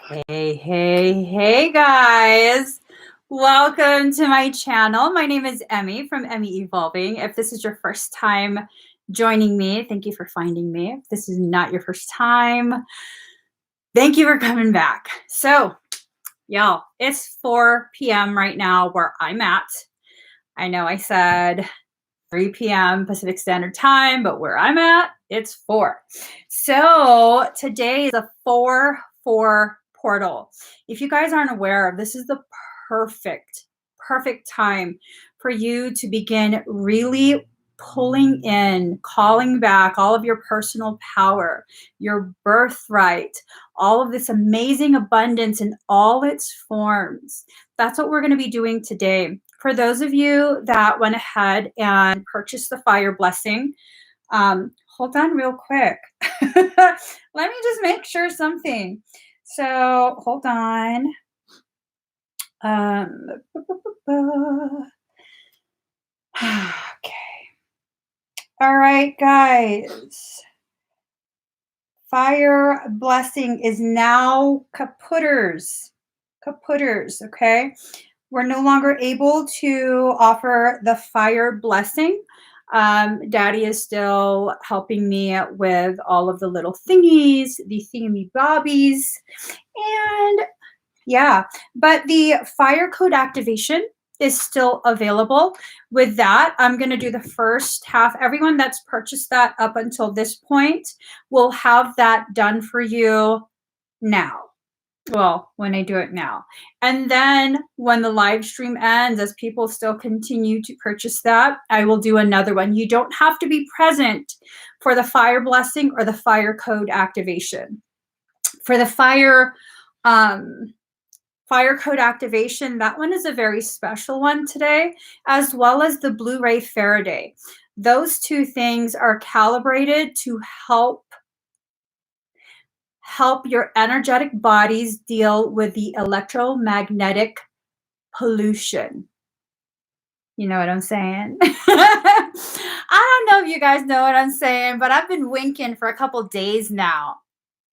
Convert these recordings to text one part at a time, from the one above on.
Hey guys. Welcome to my channel. My name is Emmie from Emmie Evolving. If this is your first time joining me, thank you for finding me. If this is not your first time, thank you for coming back. So, y'all, it's 4 p.m. right now where I'm at. I know I said 3 p.m. Pacific Standard Time, but where I'm at, it's 4. So today is a 4-4 portal. If you guys aren't aware, this is the perfect time for you to begin really pulling in, calling back all of your personal power, your birthright, all of this amazing abundance in all its forms. That's what we're going to be doing today. For those of you that went ahead and purchased the fire blessing, hold on real quick. Let me just make sure something. So hold on. Okay. All right, guys. Fire blessing is now kaputters. Okay? We're no longer able to offer the fire blessing. Daddy is still helping me with all of the little thingies, the thingy-bobbies, and yeah, but the fire code activation is still available. With that, I'm going to do the first half. Everyone that's purchased that up until this point will have that done for you now. Well, when I do it now. And then when the live stream ends, as people still continue to purchase that, I will do another one. You don't have to be present for the fire blessing or the fire code activation. For the fire code activation, that one is a very special one today, as well as the Blu-ray Faraday. Those two things are calibrated to help your energetic bodies deal with the electromagnetic pollution. You know what I'm saying? I don't know if you guys know what I'm saying, but I've been winking for a couple days now.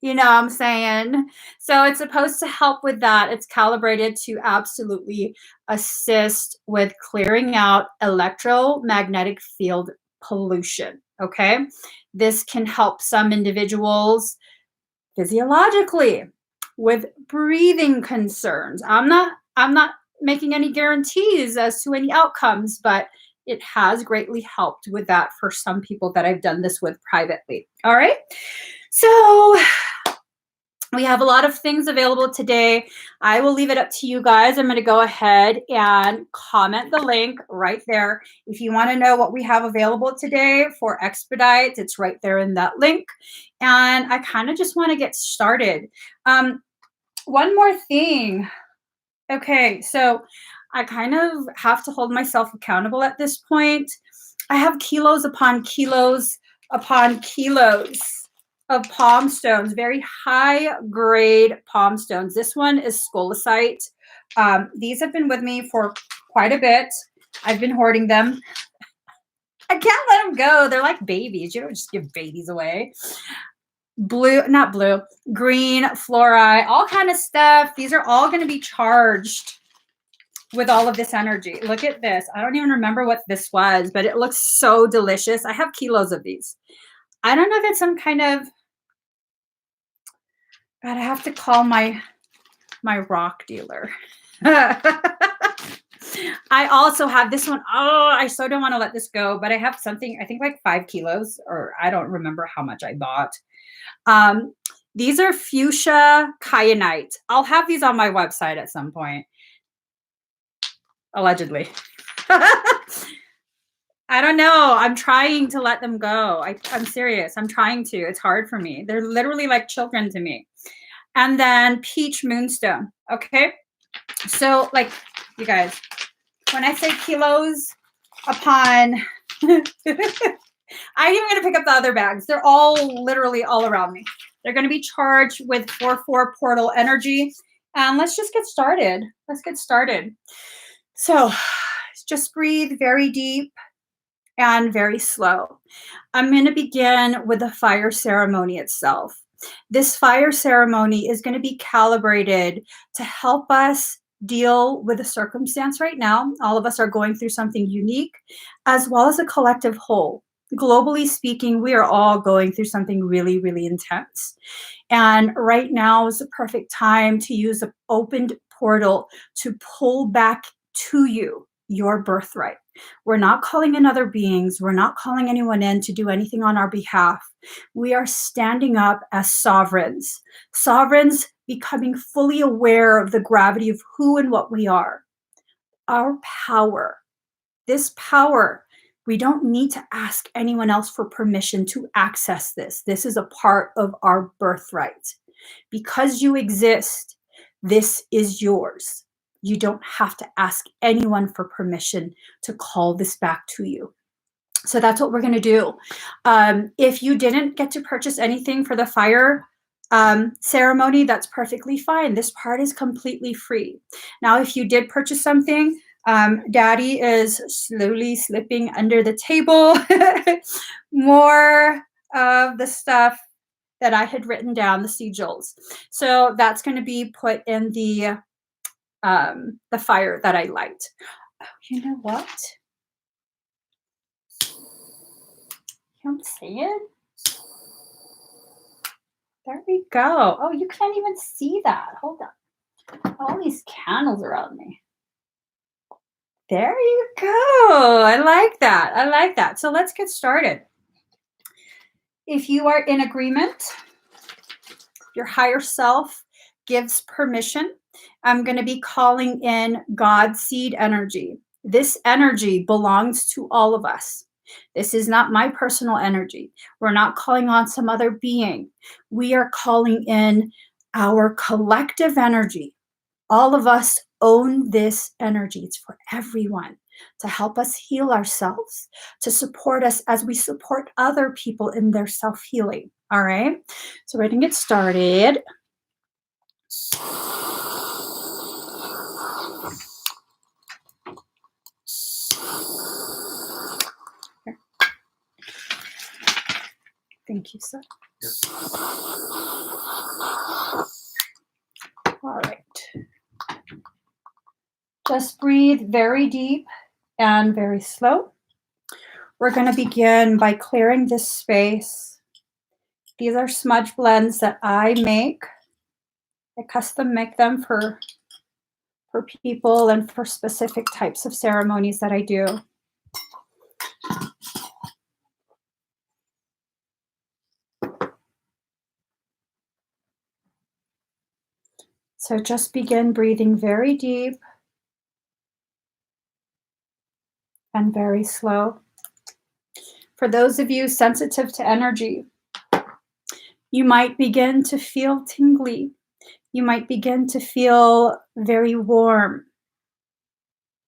You know what I'm saying? So it's supposed to help with that. It's calibrated to absolutely assist with clearing out electromagnetic field pollution, okay? This can help some individuals physiologically with breathing concerns. I'm not making any guarantees as to any outcomes, but it has greatly helped with that for some people that I've done this with privately. All right. So we have a lot of things available today. I will leave it up to you guys. I'm going to go ahead and comment the link right there. If you want to know what we have available today for expedite, it's right there in that link. And I kind of just want to get started. One more thing. Okay, so I kind of have to hold myself accountable at this point. I have kilos upon kilos upon kilos of palm stones, very high grade palm stones. This one is scolasite. These have been with me for quite a bit. I've been hoarding them. I can't let them go. They're like babies. You don't just give babies away. Green, fluorite, all kind of stuff. These are all going to be charged with all of this energy. Look at this. I don't even remember what this was, but it looks so delicious. I have kilos of these. I don't know if it's some kind of, God, I have to call my rock dealer. I also have this one. Oh, I so don't want to let this go, but I have something, I think like 5 kilos, or I don't remember how much I bought. These are fuchsia kyanite. I'll have these on my website at some point. Allegedly. I don't know. I'm trying to let them go. I'm serious. I'm trying to. It's hard for me. They're literally like children to me. And then peach moonstone. Okay. So like, you guys, when I say kilos upon, I'm even going to pick up the other bags. They're all literally all around me. They're going to be charged with 4-4 portal energy. And let's just get started. Let's get started. So just breathe very deep and very slow. I'm going to begin with the fire ceremony itself. This fire ceremony is going to be calibrated to help us deal with a circumstance right now. All of us are going through something unique, as well as a collective whole. Globally speaking, we are all going through something really, really intense. And right now is the perfect time to use an opened portal to pull back to you your birthright. We're not calling in other beings. We're not calling anyone in to do anything on our behalf. We are standing up as sovereigns, sovereigns becoming fully aware of the gravity of who and what we are. Our power, this power, we don't need to ask anyone else for permission to access this. This is a part of our birthright. Because you exist, this is yours. You don't have to ask anyone for permission to call this back to you. So that's what we're going to do. If you didn't get to purchase anything for the fire ceremony, that's perfectly fine. This part is completely free. Now, if you did purchase something, Daddy is slowly slipping under the table more of the stuff that I had written down, the sigils. So that's going to be put in the fire that I light. Oh, you know what? I'm saying? There we go. Oh, you can't even see that. Hold on. All these candles around me. There you go. I like that. I like that. So let's get started. If you are in agreement, your higher self gives permission. I'm going to be calling in God seed energy. This energy belongs to all of us. This is not my personal energy. We're not calling on some other being. We are calling in our collective energy. All of us own this energy. It's for everyone to help us heal ourselves, to support us as we support other people in their self-healing. All right. So we're going to get started. Thank you, sir. Yep. All right. Just breathe very deep and very slow. We're going to begin by clearing this space. These are smudge blends that I make. I custom make them for people and for specific types of ceremonies that I do. So just begin breathing very deep and very slow. For those of you sensitive to energy, you might begin to feel tingly. You might begin to feel very warm.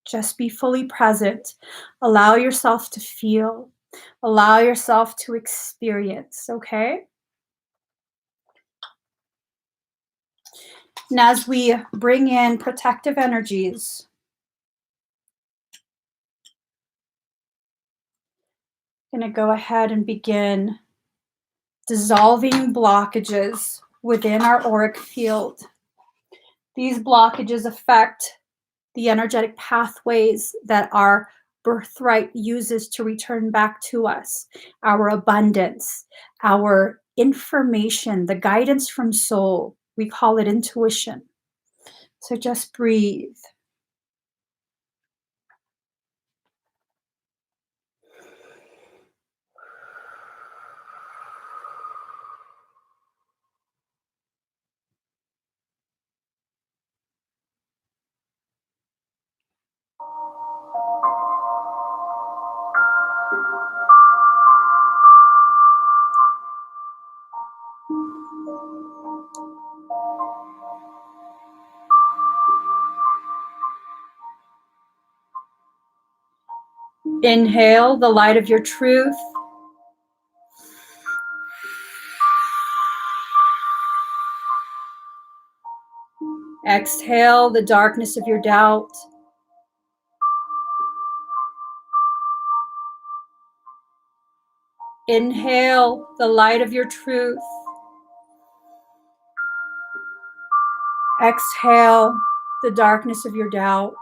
Just be fully present. Allow yourself to feel. Allow yourself to experience, okay? And as we bring in protective energies, I'm going to go ahead and begin dissolving blockages within our auric field. These blockages affect the energetic pathways that our birthright uses to return back to us, our abundance, our information, the guidance from soul. We call it intuition. So just breathe. Inhale the light of your truth. Exhale the darkness of your doubt. Inhale the light of your truth. Exhale the darkness of your doubt.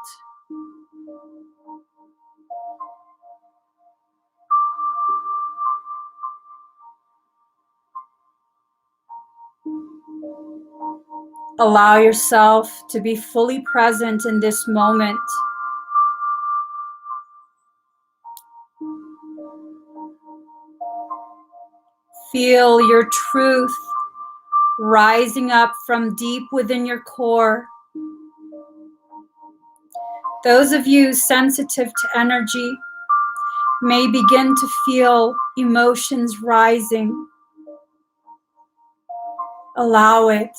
Allow yourself to be fully present in this moment. Feel your truth rising up from deep within your core. Those of you sensitive to energy may begin to feel emotions rising. Allow it.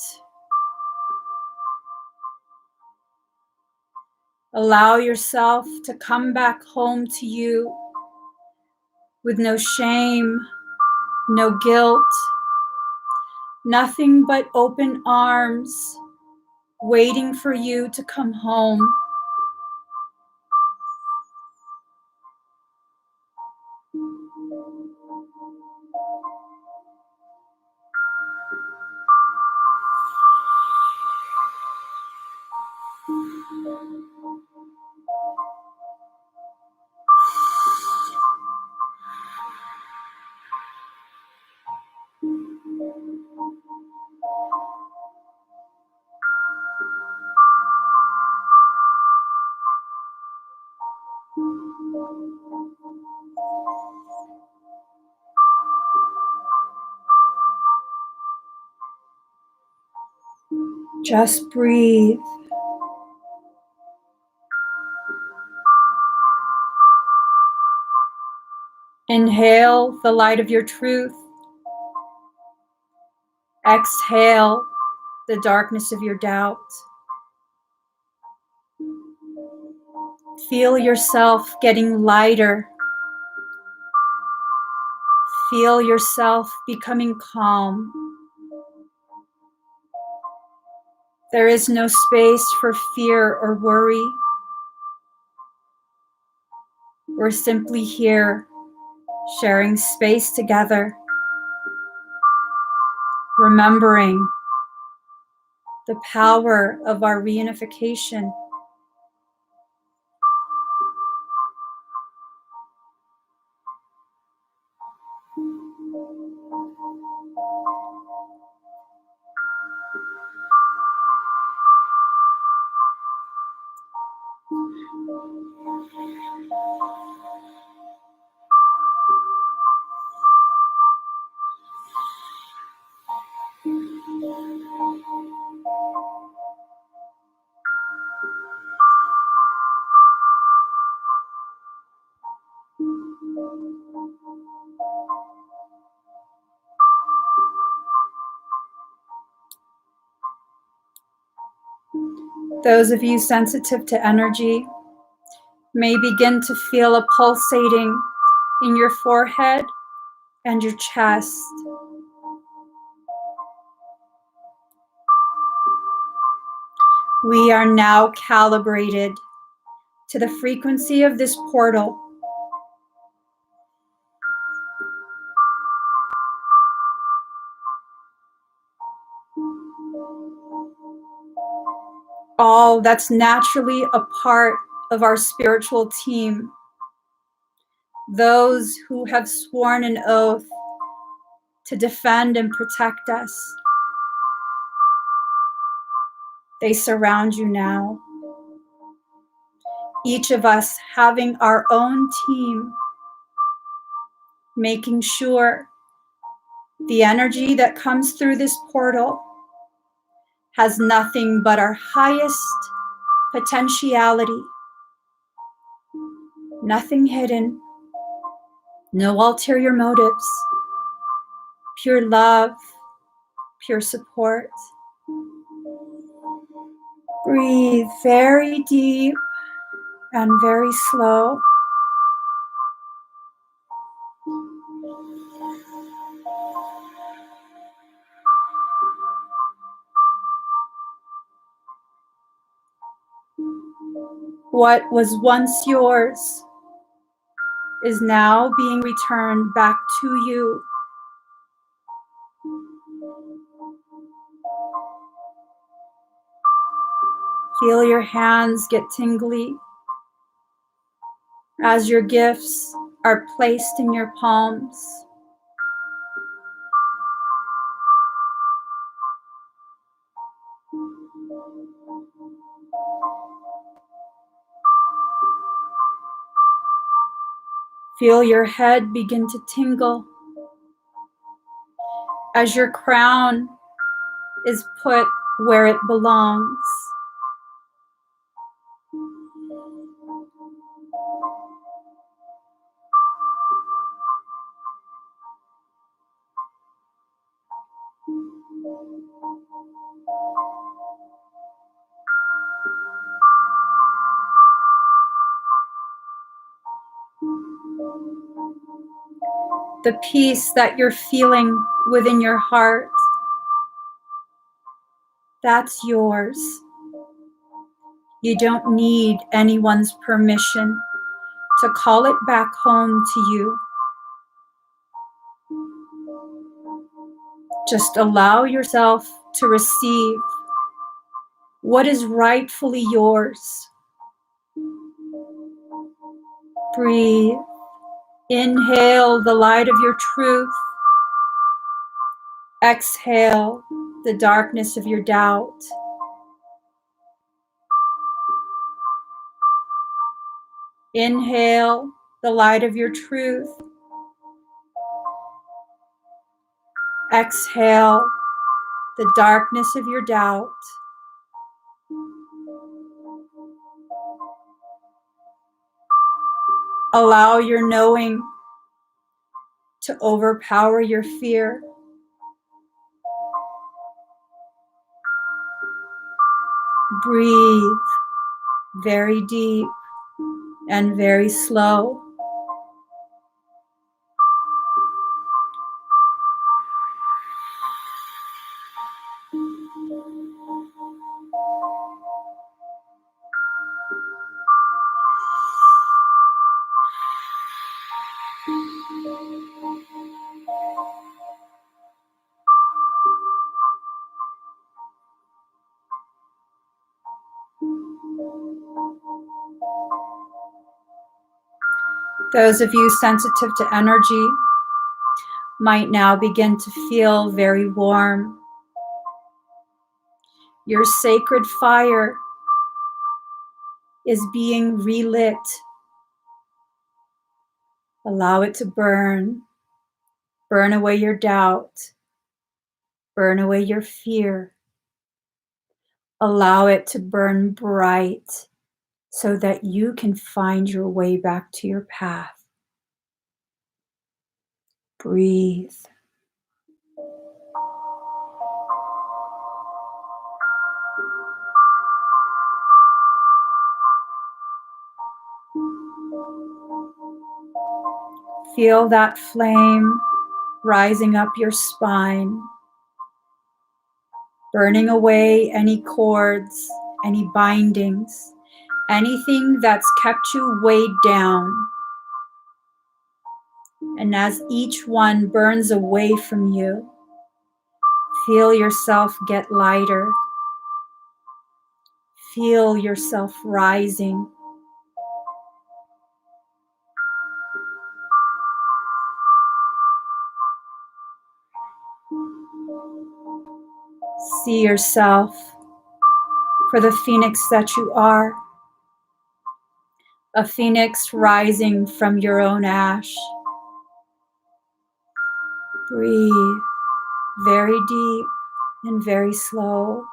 Allow yourself to come back home to you with no shame, no guilt, nothing but open arms waiting for you to come home. Just breathe. Inhale the light of your truth. Exhale the darkness of your doubt. Feel yourself getting lighter. Feel yourself becoming calm. There is no space for fear or worry. We're simply here, sharing space together, remembering the power of our reunification. Those of you sensitive to energy may begin to feel a pulsating in your forehead and your chest. We are now calibrated to the frequency of this portal. All that's naturally a part of our spiritual team. Those who have sworn an oath to defend and protect us. They surround you now. Each of us having our own team, making sure the energy that comes through this portal has nothing but our highest potentiality. Nothing hidden, no ulterior motives, pure love, pure support. Breathe very deep and very slow. What was once yours is now being returned back to you. Feel your hands get tingly as your gifts are placed in your palms. Feel your head begin to tingle as your crown is put where it belongs. The peace that you're feeling within your heart, that's yours. You don't need anyone's permission to call it back home to you. Just allow yourself to receive what is rightfully yours. Breathe. Inhale the light of your truth. Exhale the darkness of your doubt. Inhale the light of your truth. Exhale the darkness of your doubt. Allow your knowing to overpower your fear. Breathe very deep and very slow. Those of you sensitive to energy might now begin to feel very warm. Your sacred fire is being relit. Allow it to burn. Burn away your doubt. Burn away your fear. Allow it to burn bright so that you can find your way back to your path. Breathe. Feel that flame rising up your spine, burning away any cords, any bindings, anything that's kept you weighed down. And as each one burns away from you, feel yourself get lighter. Feel yourself rising. See yourself for the phoenix that you are, a phoenix rising from your own ash. Breathe very deep and very slow.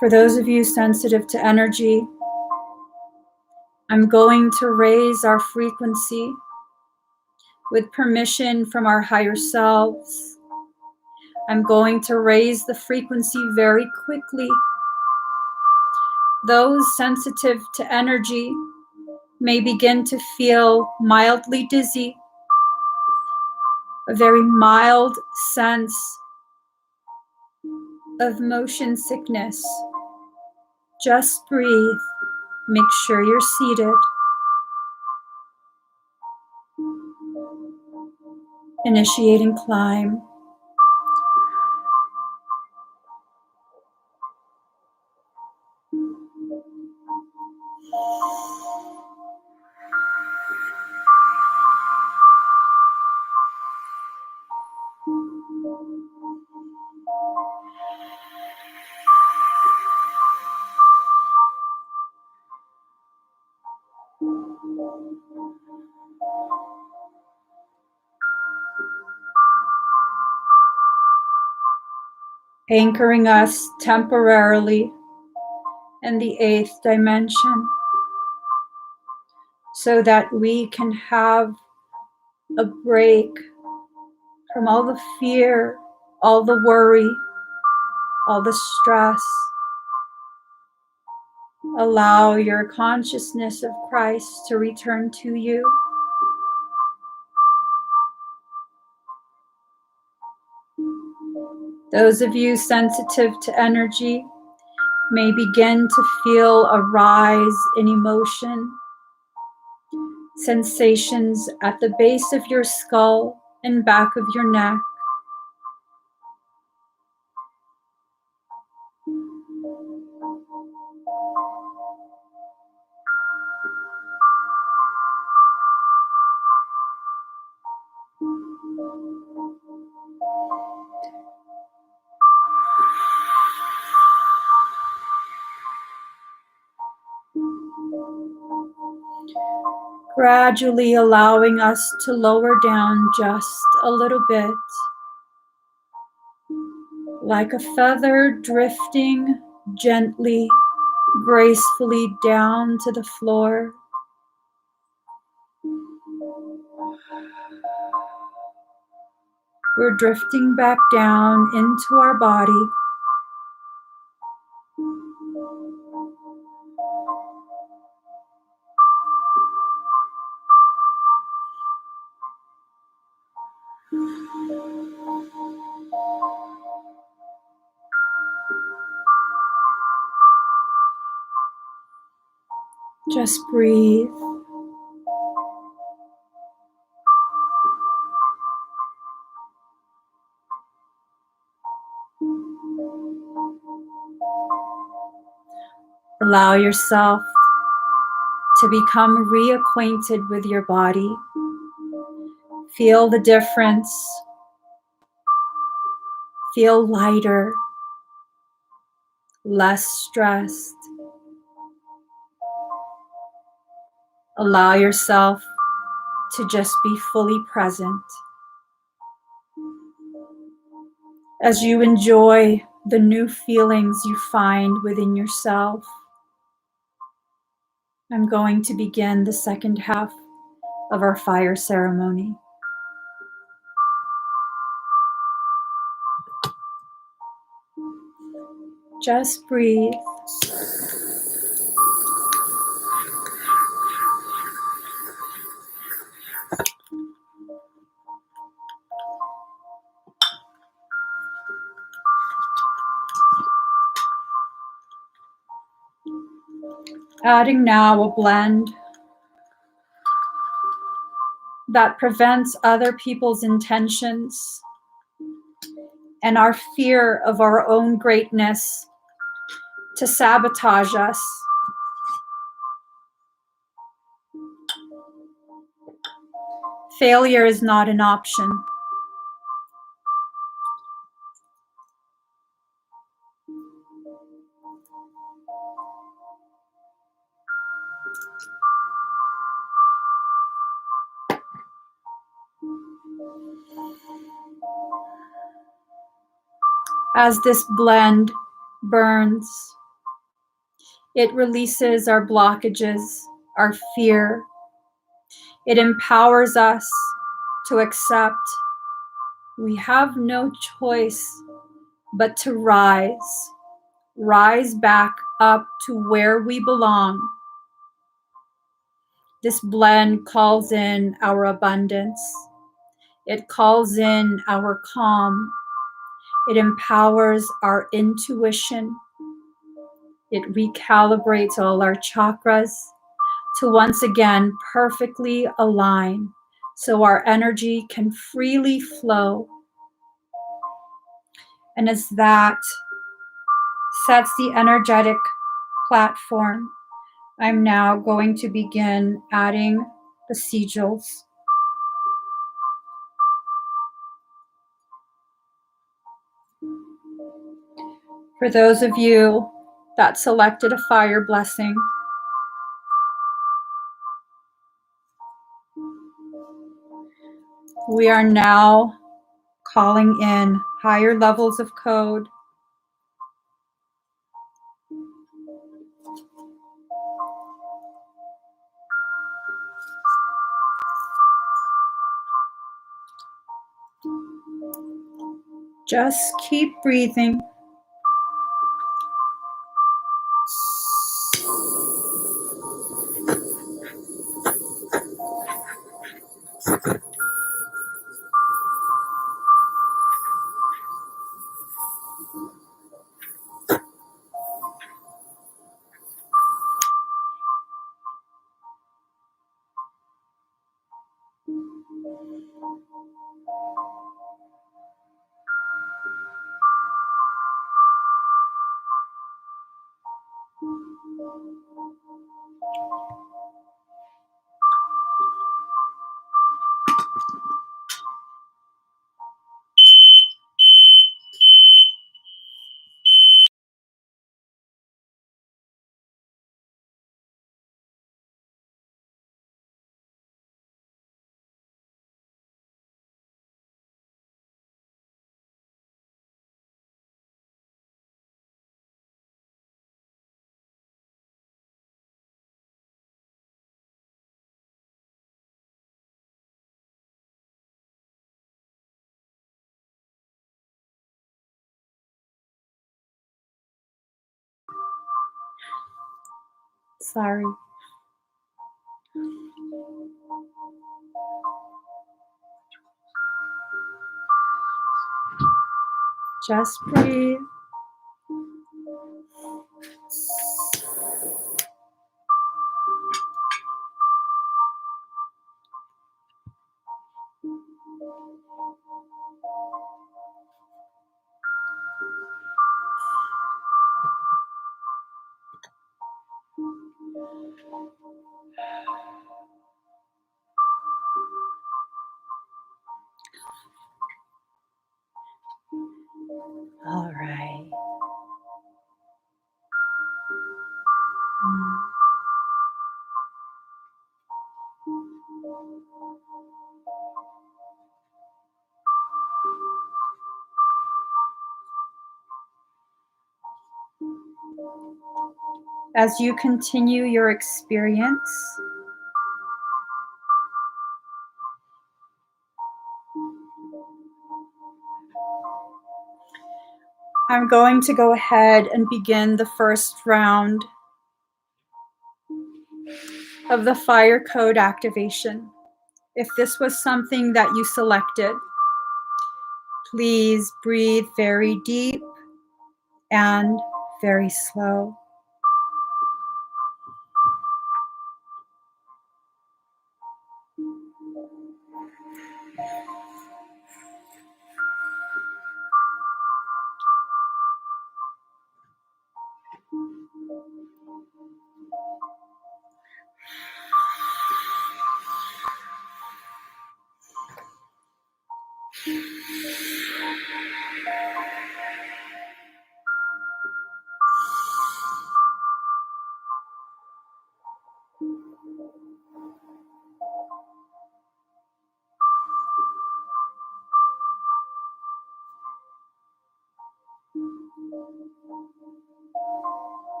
For those of you sensitive to energy, I'm going to raise our frequency with permission from our higher selves. I'm going to raise the frequency very quickly. Those sensitive to energy may begin to feel mildly dizzy, a very mild sense of motion sickness. Just breathe. Make sure you're seated. Initiating climb. Anchoring us temporarily in the 8th dimension so that we can have a break from all the fear, all the worry, all the stress. Allow your consciousness of Christ to return to you. Those of you sensitive to energy may begin to feel a rise in emotion, sensations at the base of your skull and back of your neck. Gradually allowing us to lower down just a little bit, like a feather drifting gently, gracefully down to the floor. We're drifting back down into our body. Just breathe. Allow yourself to become reacquainted with your body. Feel the difference. Feel lighter, less stressed. Allow yourself to just be fully present. As you enjoy the new feelings you find within yourself, I'm going to begin the second half of our fire ceremony. Just breathe. Adding now a blend that prevents other people's intentions and our fear of our own greatness to sabotage us. Failure is not an option. As this blend burns, it releases our blockages, our fear. It empowers us to accept we have no choice but to rise back up to where we belong. This blend calls in our abundance. It calls in our calm. It empowers our intuition. It recalibrates all our chakras to once again perfectly align so our energy can freely flow. And as that sets the energetic platform, I'm now going to begin adding the sigils. For those of you that selected a fire blessing, we are now calling in higher levels of code. Just keep breathing. Sorry. Just breathe. All right. As you continue your experience, I'm going to go ahead and begin the first round of the fire code activation. If this was something that you selected, please breathe very deep and very slow.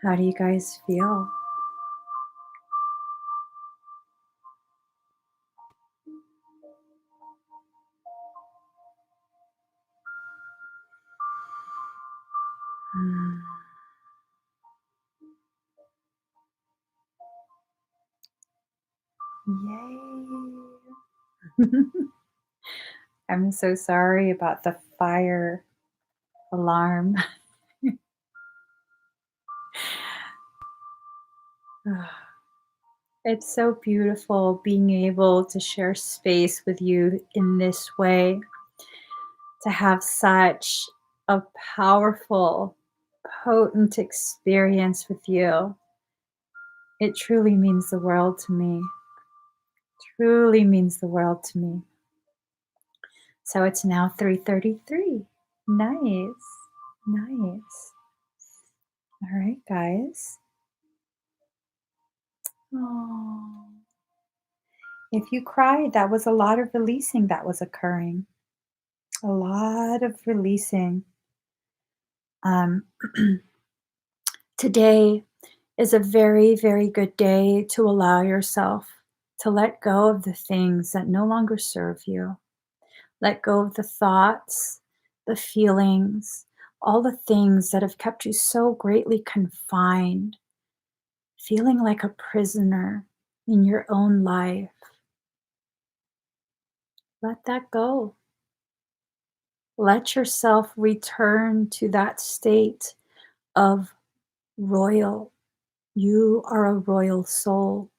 How do you guys feel? Mm. Yay. I'm so sorry about the fire alarm. It's so beautiful being able to share space with you in this way, to have such a powerful, potent experience with you. It truly means the world to me. Truly means the world to me. So it's now 3:33. Nice. Nice. All right, guys. Oh. If you cried, that was a lot of releasing that was occurring. A lot of releasing. Um, Today is a very, very good day to allow yourself to let go of the things that no longer serve you. Let go of the thoughts, the feelings, all the things that have kept you so greatly confined, feeling like a prisoner in your own life. Let that go. Let yourself return to that state of royal. You are a royal soul,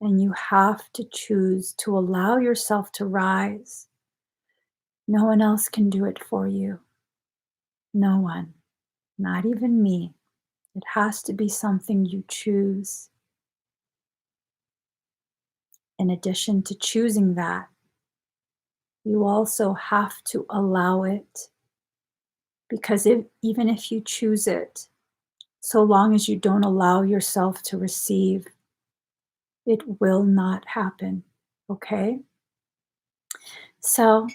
and you have to choose to allow yourself to rise. No one else can do it for you. No one, not even me. It has to be something you choose. In addition to choosing that, you also have to allow it. Because even if you choose it, so long as you don't allow yourself to receive, it will not happen. Okay? So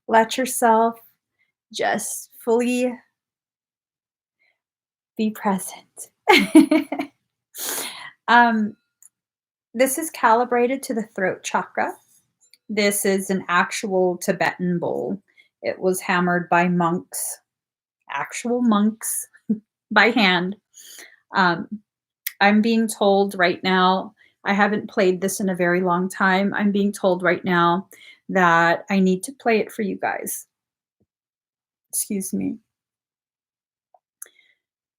let yourself just fully be present. um, this is calibrated to the throat chakra. This is an actual Tibetan bowl. It was hammered by monks, actual monks, by hand. Um, I'm being told right now, I haven't played this in a very long time. I'm being told right now that I need to play it for you guys. Excuse me.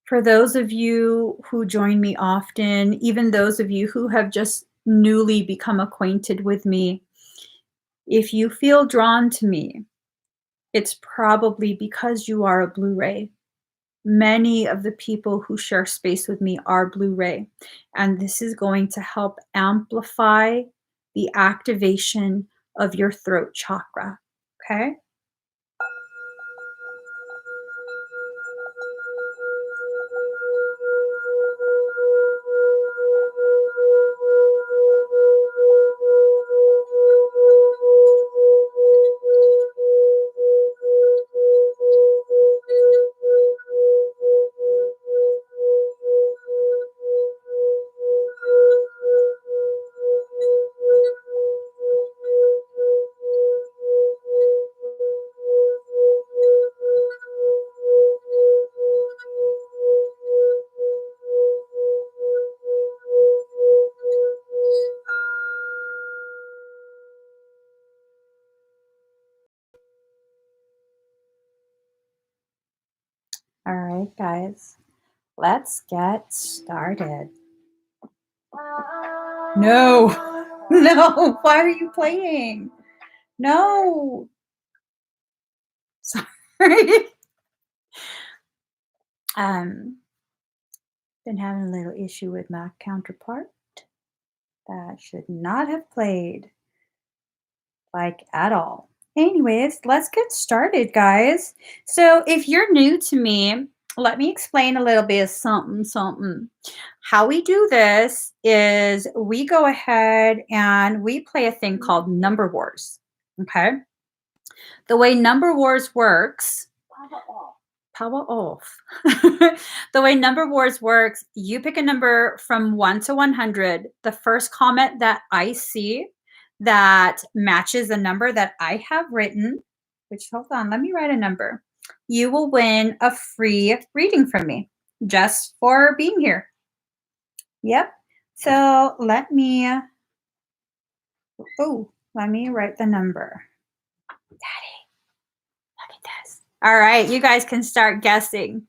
For those of you who join me often, even those of you who have just newly become acquainted with me, if you feel drawn to me, it's probably because you are a Blu-ray. Many of the people who share space with me are Blu-ray, and this is going to help amplify the activation of your throat chakra. Okay? All right, guys. Let's get started. No. No. Why are you playing? No. Sorry. Um, been having a little issue with my counterpart. That should not have played, like, at all. Anyways, let's get started, guys. So if you're new to me, let me explain a little bit of something. How we do this is we go ahead and we play a thing called Number Wars. Okay. The way Number Wars works, Power off. The way number wars works, you pick a number from 1 to 100. The first comment that I see that matches a number that I have written, which, hold on, let me write a number. You will win a free reading from me just for being here. Yep. So let me write the number. Daddy, look at this. All right, you guys can start guessing.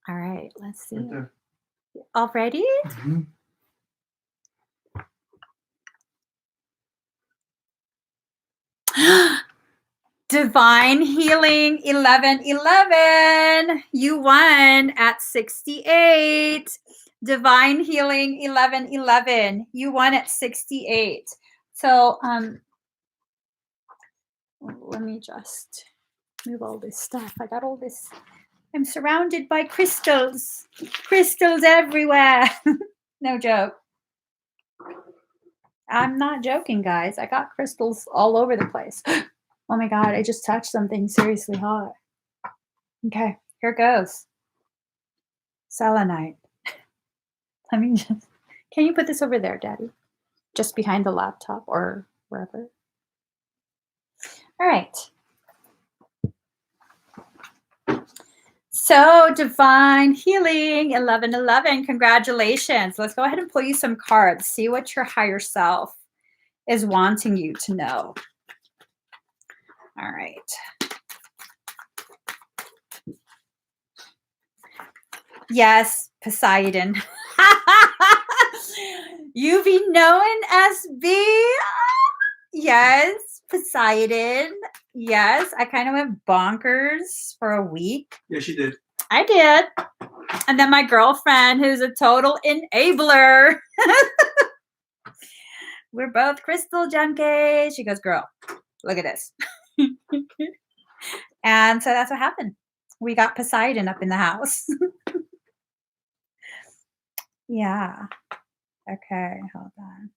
All right, let's see. Right Already? mm-hmm. Divine Healing 1111. You won at 68. Divine Healing 1111. You won at 68. So let me just move all this stuff. I got all this. I'm surrounded by crystals. Crystals everywhere. No joke. I'm not joking, guys. I got crystals all over the place. Oh my God, I just touched something seriously hot. Okay, here goes. Selenite. Let me just, can you put this over there, Daddy? Just behind the laptop or wherever. All right. So, Divine Healing 1111. Congratulations. Let's go ahead and pull you some cards. See what your higher self is wanting you to know. All right. Yes, Poseidon. You be known as B. Yes, Poseidon. Yes, I kind of went bonkers for a week. Yeah, she did. I did. And then my girlfriend, who's a total enabler. We're both crystal junkies. She goes, girl, look at this. And so that's what happened. We got Poseidon up in the house. Yeah. Okay, hold on.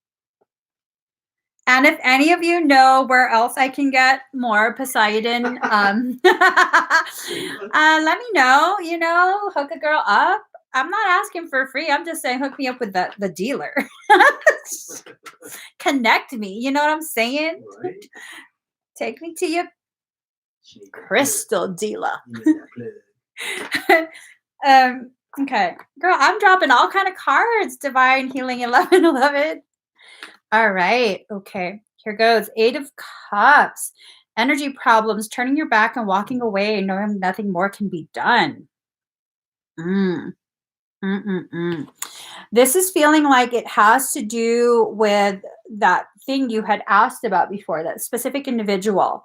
And if any of you know where else I can get more Poseidon, let me know, hook a girl up. I'm not asking for free. I'm just saying hook me up with the dealer. Connect me. You know what I'm saying? Right. Take me to your crystal dealer. Okay. Girl, I'm dropping all kind of cards. Divine Healing 1111. All right. Okay. Here goes. 8 of Cups. Energy problems, turning your back and walking away, knowing nothing more can be done. This is feeling like it has to do with that thing you had asked about before, that specific individual.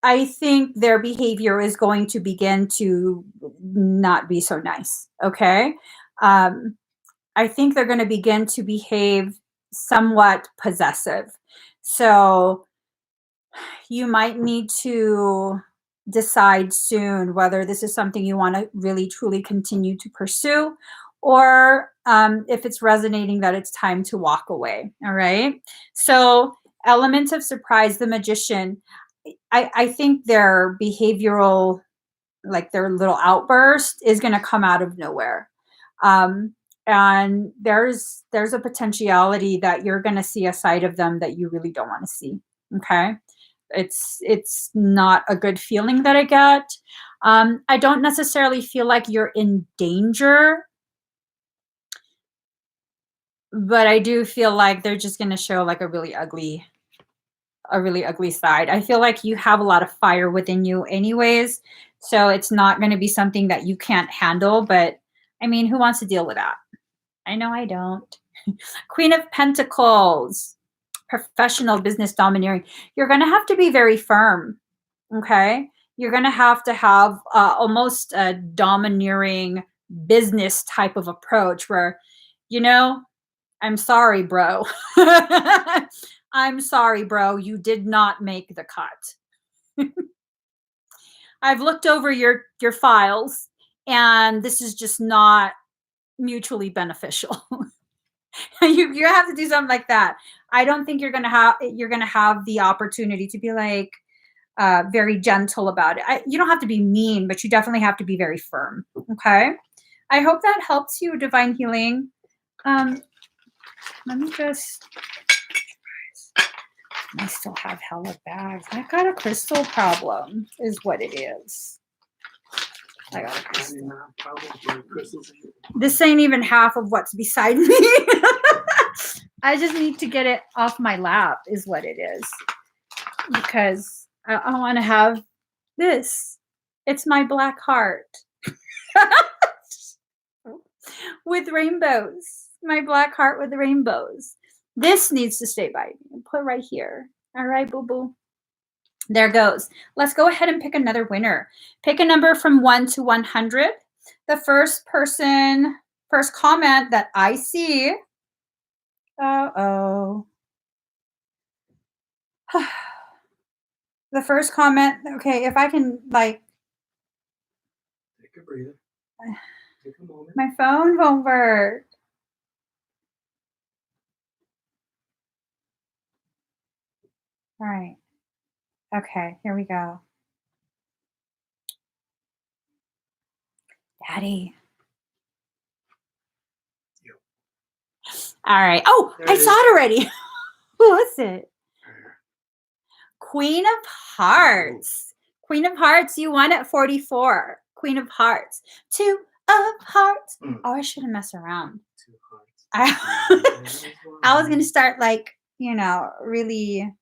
I think their behavior is going to begin to not be so nice. Okay. I think they're going to begin to behave somewhat possessive. So you might need to decide soon whether this is something you want to really truly continue to pursue, or if it's resonating that it's time to walk away. All right. So element of surprise, the Magician. I think their behavioral, like their little outburst, is going to come out of nowhere. And there's a potentiality that you're going to see a side of them that you really don't want to see. Okay. It's not a good feeling that I get. I don't necessarily feel like you're in danger, but I do feel like they're just going to show like a really ugly side. I feel like you have a lot of fire within you anyways, so it's not going to be something that you can't handle. But I mean, who wants to deal with that? I know I don't. Queen of Pentacles. Professional, business, domineering. You're going to have to be very firm. Okay. You're going to have almost a domineering business type of approach where, I'm sorry, bro. I'm sorry, bro. You did not make the cut. I've looked over your files, and this is just not mutually beneficial. You have to do something like that. I don't think you're gonna have the opportunity to be like very gentle about it. You don't have to be mean, but you definitely have to be very firm. Okay. I hope that helps you, Divine Healing. Let me just. I still have hella bags. I got a crystal problem, is what it is. I got a crystal. This ain't even half of what's beside me. I just need to get it off my lap, is what it is. Because I want to have this. It's my black heart. With rainbows. My black heart with rainbows. This needs to stay by me. Put right here. All right, boo-boo. There goes. Let's go ahead and pick another winner. Pick a number from 1 to 100. The first comment that I see. Uh-oh. The first comment. Okay, if I can, like. Take a breather. Take a moment. My phone won't work. All right. Okay, here we go. Daddy. Yep. All right. Oh, I saw it already. Who was it? Queen of Hearts. Queen of Hearts, you won at 44. Queen of Hearts. 2 of Hearts. Oh, I shouldn't mess around. 2 hearts. I was going to start like, really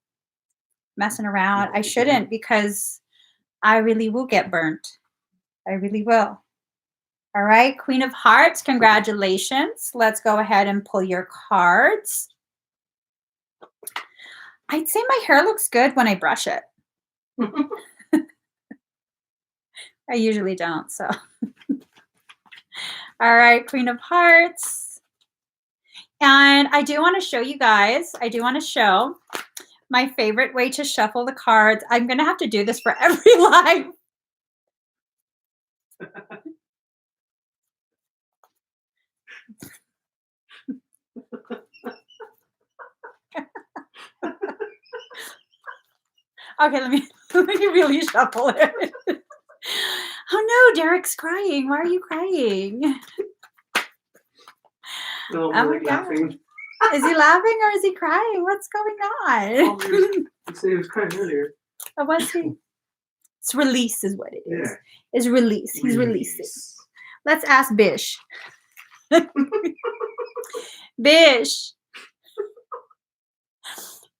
messing around. I shouldn't, because I really will get burnt. I really will. All right, Queen of Hearts, congratulations. Let's go ahead and pull your cards. I'd say my hair looks good when I brush it. I usually don't, so. All right, Queen of Hearts. And I do want to show you guys, my favorite way to shuffle the cards. I'm going to have to do this for every live. Okay, let me really shuffle it. Oh no, Derek's crying. Why are you crying? No, oh my God. Laughing. Is he laughing or is he crying? What's going on? You said he was crying earlier. Oh, was he? It's release is what it is. Yeah. It's release. He's releasing. Let's ask Bish. Bish.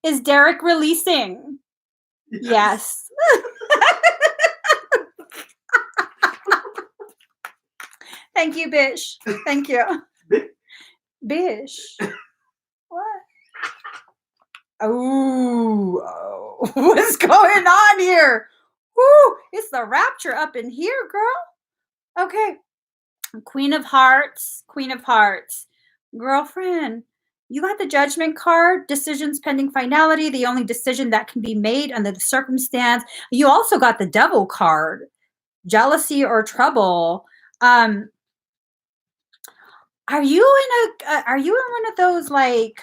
Is Derek releasing? Yes. Thank you, Bish. Thank you. Bish. What? Oh, what's going on here? Woo, it's the rapture up in here, girl. Okay. Queen of Hearts. Queen of Hearts. Girlfriend, you got the Judgment card. Decisions pending finality. The only decision that can be made under the circumstance. You also got the Devil card. Jealousy or trouble. Are you in one of those like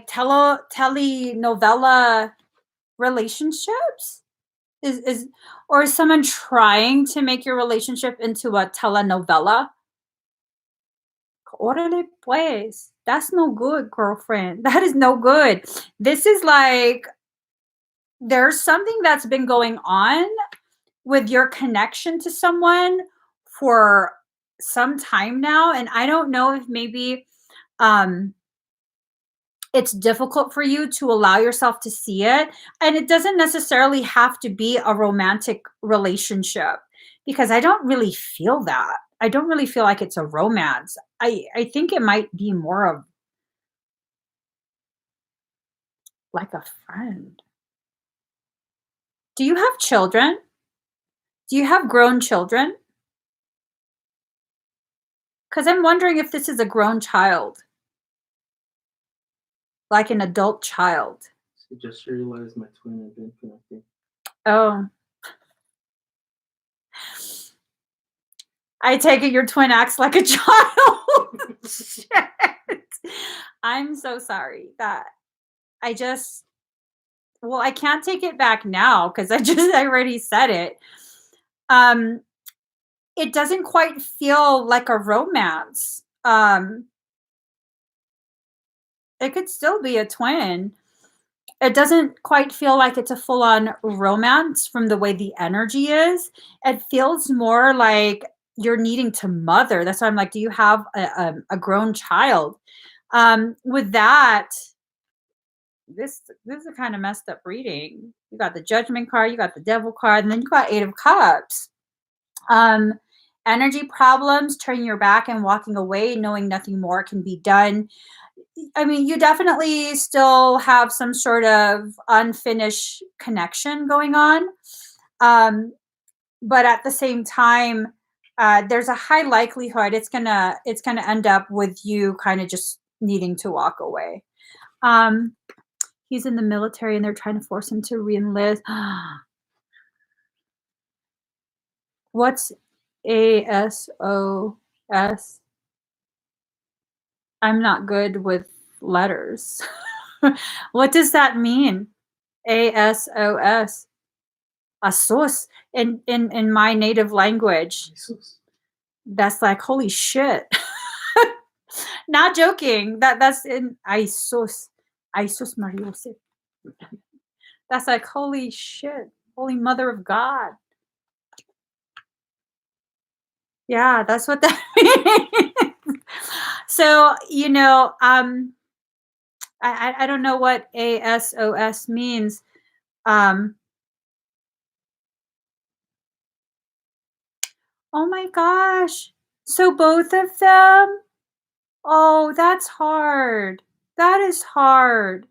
telenovela relationships? Is someone trying to make your relationship into a telenovela? Órale pues. That's no good, girlfriend. That is no good. This is like there's something that's been going on with your connection to someone for some time now, and I don't know if maybe it's difficult for you to allow yourself to see it, and it doesn't necessarily have to be a romantic relationship, because I don't really feel that. I don't really feel like it's a romance. I think it might be more of like a friend. Do you have children? Do you have grown children? Because I'm wondering if this is a grown child. Like an adult child. So just realized my twin had been connected. Oh. I take it your twin acts like a child. I'm so sorry that I just well, I can't take it back now because I already said it. Um, it doesn't quite feel like a romance. It could still be a twin. It doesn't quite feel like it's a full-on romance from the way the energy is. It feels more like you're needing to mother. That's why I'm like, do you have a grown child? With that, this is a kind of messed up reading. You got the Judgment card, you got the Devil card, and then you got Eight of Cups. Um, Energy problems, turning your back and walking away, knowing nothing more can be done. I mean, you definitely still have some sort of unfinished connection going on. Um, but at the same time, there's a high likelihood it's gonna end up with you kind of just needing to walk away. Um, he's in the military and they're trying to force him to reenlist. What's ASOS? I'm not good with letters. What does that mean? ASOS. Asos in my native language. Jesus. That's like holy shit. Not joking. That's in Isos. Isos Mariose. That's like holy shit. Holy mother of God. Yeah, that's what that means. So, I don't know what ASOS means. Um, oh my gosh. So both of them? Oh, that's hard. That is hard.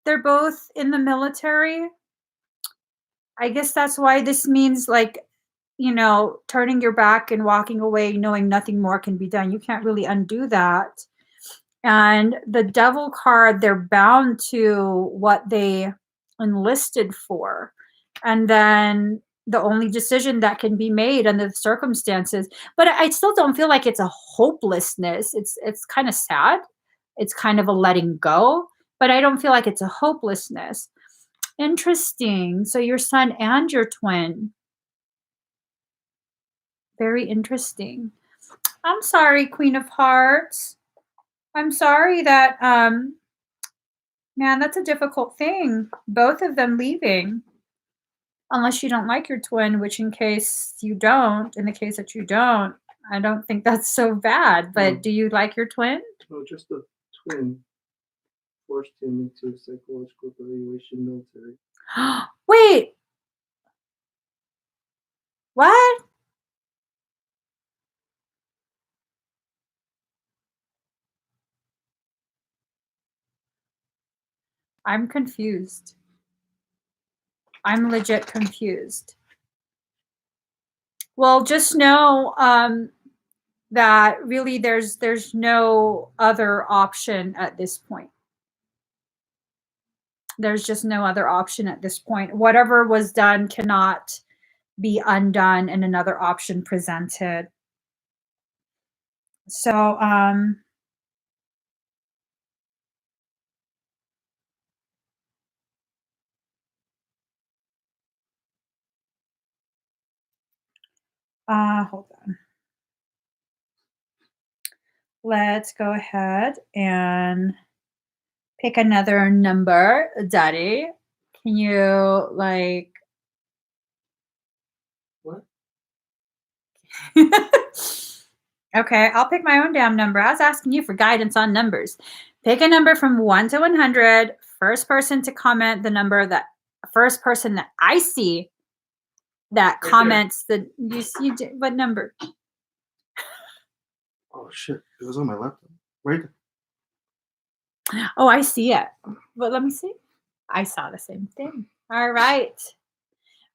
They're both in the military. I guess that's why this means like, turning your back and walking away knowing nothing more can be done. You can't really undo that. And the devil card, they're bound to what they enlisted for. And then the only decision that can be made under the circumstances. But I still don't feel like it's a hopelessness. It's kind of sad. It's kind of a letting go, but I don't feel like it's a hopelessness. Interesting. So your son and your twin. Very interesting. I'm sorry, Queen of Hearts. I'm sorry that man, that's a difficult thing. Both of them leaving. Unless you don't like your twin, which in case you don't, in the case that you don't, I don't think that's so bad. But No. do you like your twin? No, just the twin forced him into psychological evaluation military. Wait, what? I'm confused. I'm legit confused. Well, just know that really there's no other option at this point. There's just no other option at this point. Whatever was done cannot be undone and another option presented. So, hold on. Let's go ahead and pick another number. Daddy, can you like What? Okay, I'll pick my own damn number. I was asking you for guidance on numbers. Pick a number from 1 to 100. First person to comment the number that first person that I see that Right comments the what number? Oh shit! It was on my laptop. Right there. Oh, I see it. But let me see. I saw the same thing. All right.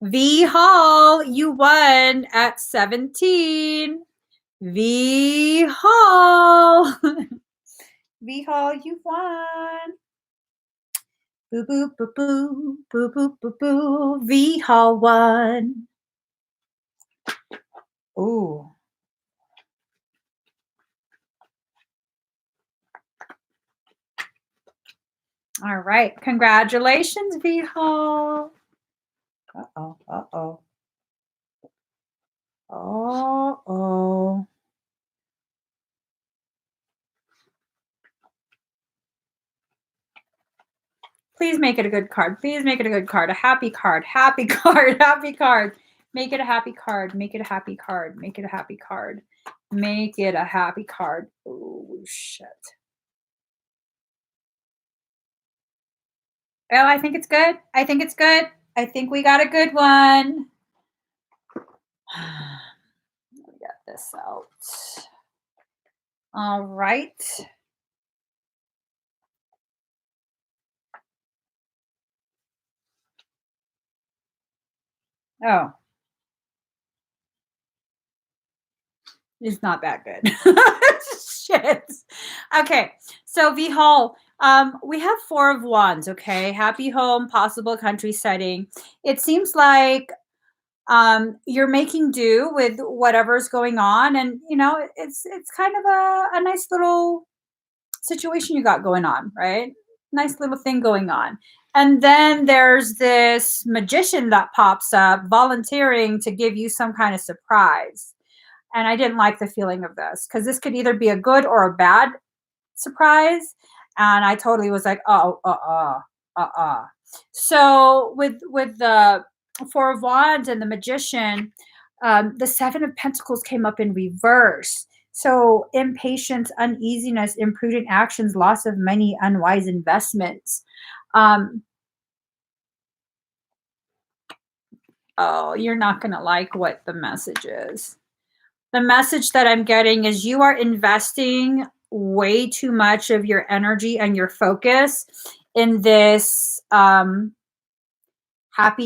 V Hall, you won at 17. V Hall. V Hall, you won. Boo boo boo boo boo boo boo boo. V Hall won. Ooh. All right. Congratulations, V-Hall. Uh-oh. Uh-oh. Oh. Please make it a good card. Please make it a good card. A happy card. Happy card. Happy card. Make it a happy card. Make it a happy card. Make it a happy card. Make it a happy card. Oh, shit. Well, I think it's good. I think it's good. I think we got a good one. Let me get this out. All right. Oh, it's not that good. Shit. Okay. So V Hall, we have 4 of Wands. Okay. Happy home, possible country setting. It seems like you're making do with whatever's going on, and it's kind of a nice little situation you got going on, right? Nice little thing going on. And then there's this magician that pops up volunteering to give you some kind of surprise. And I didn't like the feeling of this because this could either be a good or a bad surprise. And I totally was like, oh, So with the 4 of Wands and the magician, the 7 of Pentacles came up in reverse. So impatience, uneasiness, imprudent actions, loss of money, unwise investments. Oh, you're not going to like what the message is. The message that I'm getting is you are investing way too much of your energy and your focus in this happy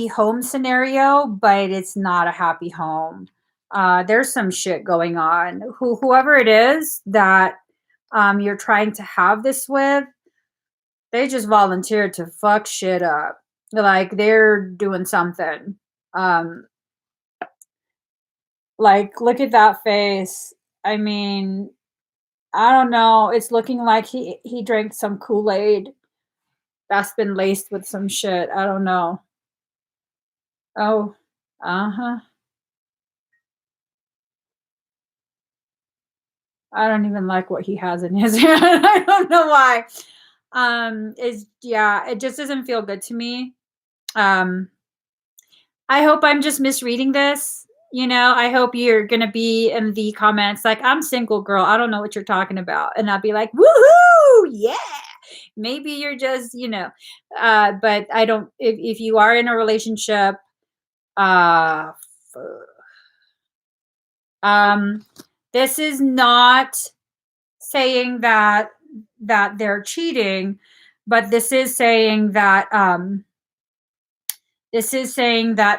home scenario, but it's not a happy home. There's some shit going on. Whoever it is that you're trying to have this with, they just volunteered to fuck shit up. Like they're doing something. Like look at that face. I mean, I don't know. It's looking like he drank some Kool-Aid that's been laced with some shit. I don't know. Oh, uh-huh. I don't even like what he has in his hand. I don't know why. Is yeah, it just doesn't feel good to me. Um, I hope I'm just misreading this. I hope you're gonna be in the comments like, I'm single, girl. I don't know what you're talking about. And I'll be like, woohoo, yeah. Maybe you're just, but I don't if you are in a relationship, uh um this is not saying that they're cheating, but this is saying that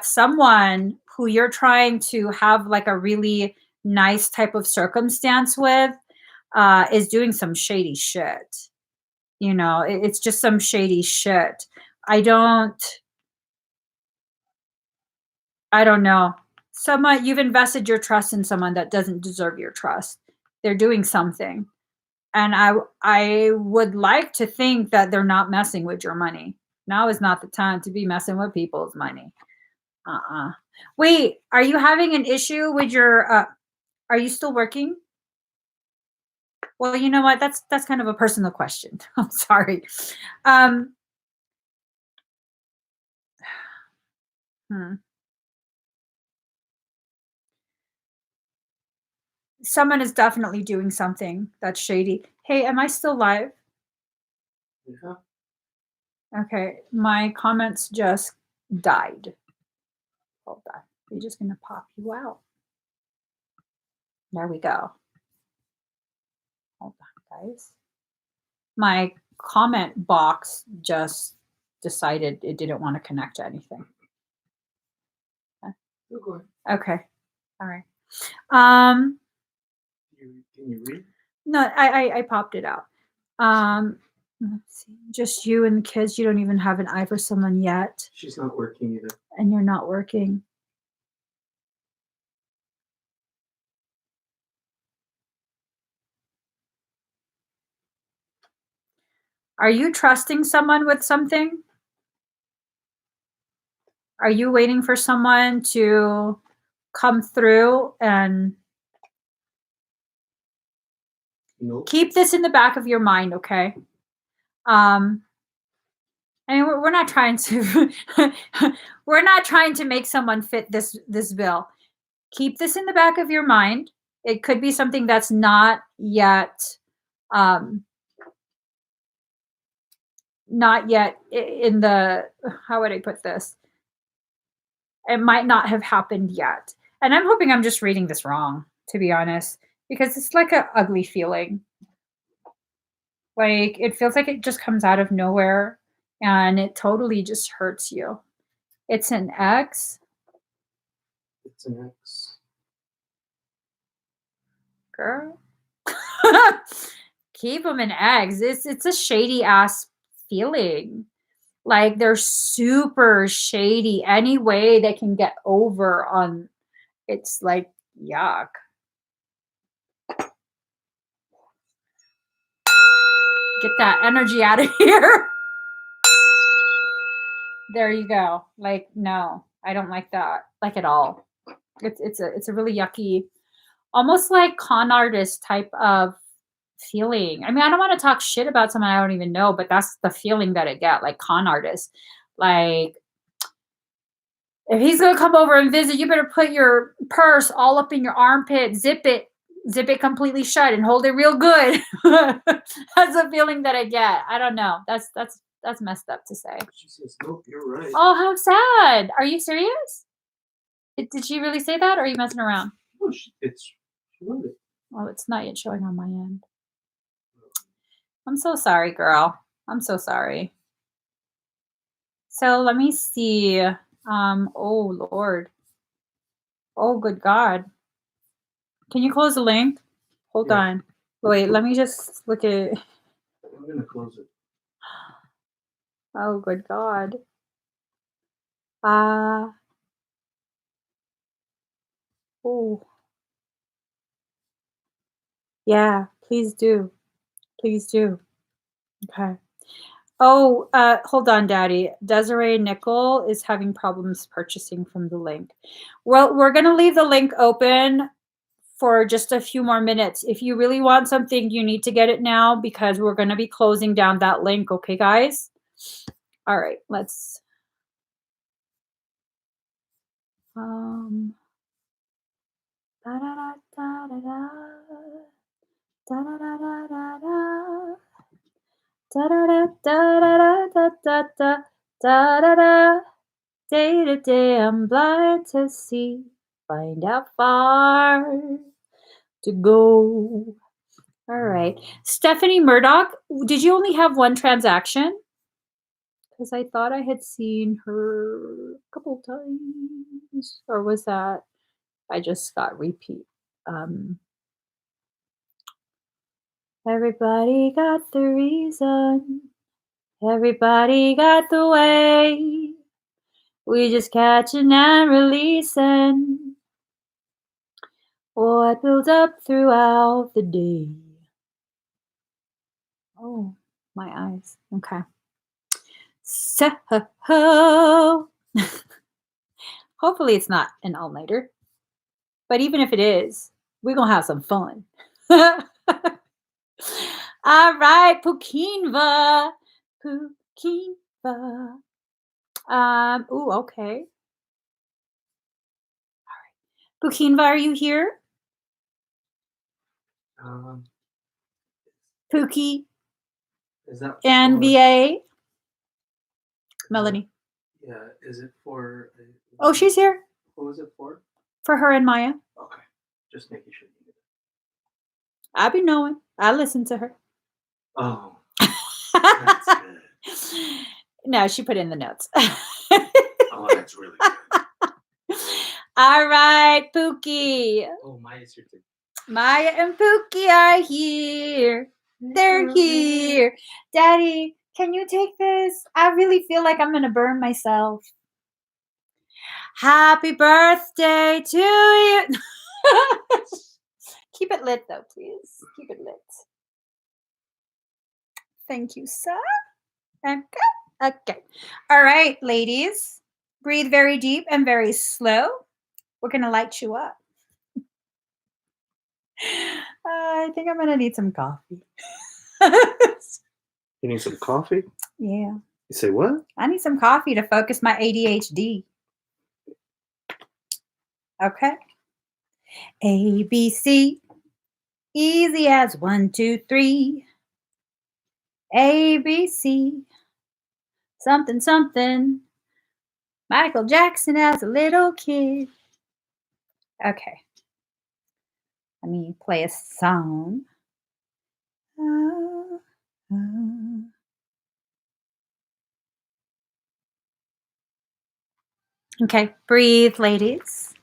someone who you're trying to have like a really nice type of circumstance with is doing some shady shit. It's just some shady shit. I don't I don't know. Someone you've invested your trust in someone that doesn't deserve your trust. They're doing something. And I would like to think that they're not messing with your money. Now is not the time to be messing with people's money. Uh-uh. Wait, are you having an issue with your are you still working? Well, you know what? That's kind of a personal question. I'm sorry. Um hmm. Someone is definitely doing something that's shady. Hey, am I still live? Yeah. Okay, my comments just died. Hold on. We're just going to pop you out. There we go. Hold on, guys. My comment box just decided it didn't want to connect to anything. Okay. Okay. All right. Can you read? No, I popped it out. Let's see. Just you and the kids. You don't even have an eye for someone yet. She's not working either. And you're not working. Are you trusting someone with something? Are you waiting for someone to come through? And Nope. keep this in the back of your mind, okay? I mean, we're not trying to we're not trying to make someone fit this bill. Keep this in the back of your mind. It could be something that's not yet in the, how would I put this? It might not have happened yet. And I'm hoping I'm just reading this wrong, to be honest, because it's like an ugly feeling. Like it feels like it just comes out of nowhere and it totally just hurts you. It's an X. It's an X. Girl. Keep them in eggs. It's a shady ass feeling. Like they're super shady. Any way they can get over on, it's like yuck. Get that energy out of here. There you go. Like, no, I don't like that. Like at all. It's a really yucky, almost like con artist type of feeling. I mean, I don't want to talk shit about someone I don't even know, but that's the feeling that I get, like con artist. Like, if he's gonna come over and visit, you better put your purse all up in your armpit, zip it completely shut, and hold it real good. That's the feeling that I get. I don't know. That's messed up to say. She says, nope, you're right. Oh, how sad. Are you serious? Did she really say that, or are you messing around? Oh, she wrote it. Oh, it's not yet showing on my end. I'm so sorry, girl. I'm so sorry. So let me see. Oh Lord. Oh good God. Can you close the link? Hold on. Wait, let me just look at. I'm gonna close it. Oh good God. Oh. Yeah, please do. Please do. Okay. Oh, hold on, Daddy. Desiree Nickel is having problems purchasing from the link. Well, we're going to leave the link open for just a few more minutes. If you really want something, you need to get it now because we're going to be closing down that link. Okay, guys? All right, let's... Day to day, I'm blind to see, find out far to go. All right. Stephanie Murdoch, did you only have one transaction? Because I thought I had seen her a couple times. Or was that I just got repeat? Everybody got the reason. Everybody got the way. We just catching and releasing what builds up throughout the day. Oh, my eyes. Okay. So, hopefully it's not an all-nighter. But even if it is, we're going to have some fun. All right, Pukinva. Pukinva. Ooh, okay. All right. Pukinva, are you here? Pookie. Is that and for, VA? Melanie. Yeah, is it for... Oh, she's here. Who is it for? For her and Maya. Okay, just making sure. I be knowing. I listen to her. Oh, that's good. No, she put in the notes. Oh, that's really good. All right, Pookie. Oh, Maya's here too. Maya and Pookie are here. They're here. Daddy, can you take this? I really feel like I'm going to burn myself. Happy birthday to you. Keep it lit, though, please. Keep it lit. Thank you, sir. Okay. Okay. All right, ladies. Breathe very deep and very slow. We're going to light you up. I think I'm going to need some coffee. You need some coffee? Yeah. You say what? I need some coffee to focus my ADHD. Okay. A, B, C. Easy as 1, 2, 3. A, B, C. Something, something. Michael Jackson as a little kid. Okay. Let me play a song. Okay, breathe, ladies.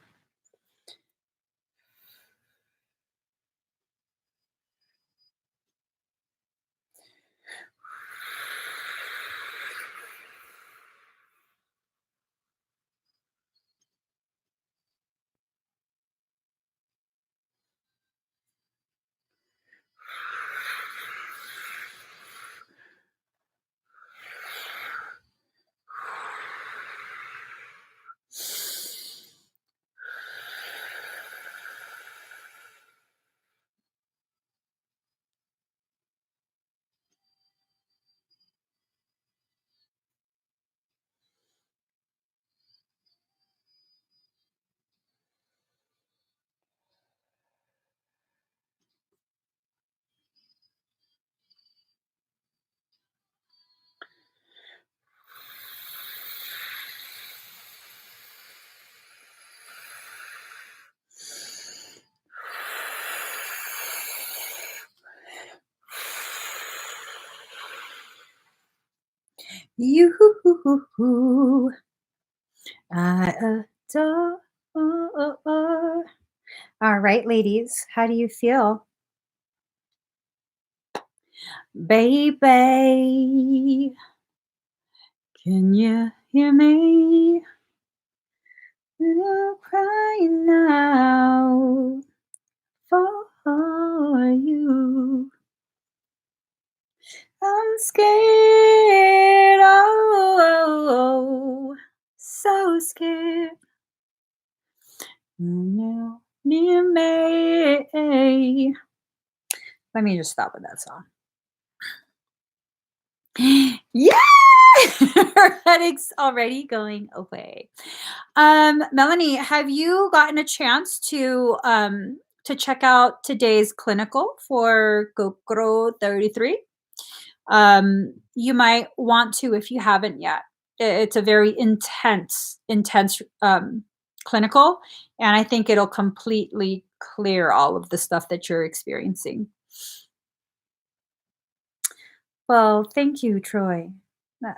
You, I adore. All right, ladies, how do you feel? Baby, can you hear me? I'm crying out for you. I'm scared, oh, so scared. Now near me. Let me just stop with that song. Yeah! Her headache's already going away. Melanie, have you gotten a chance to check out today's clinical for Kokoro 33? You might want to if you haven't yet. It's a very intense clinical, and I think it'll completely clear all of the stuff that you're experiencing. Well, thank you, Troy.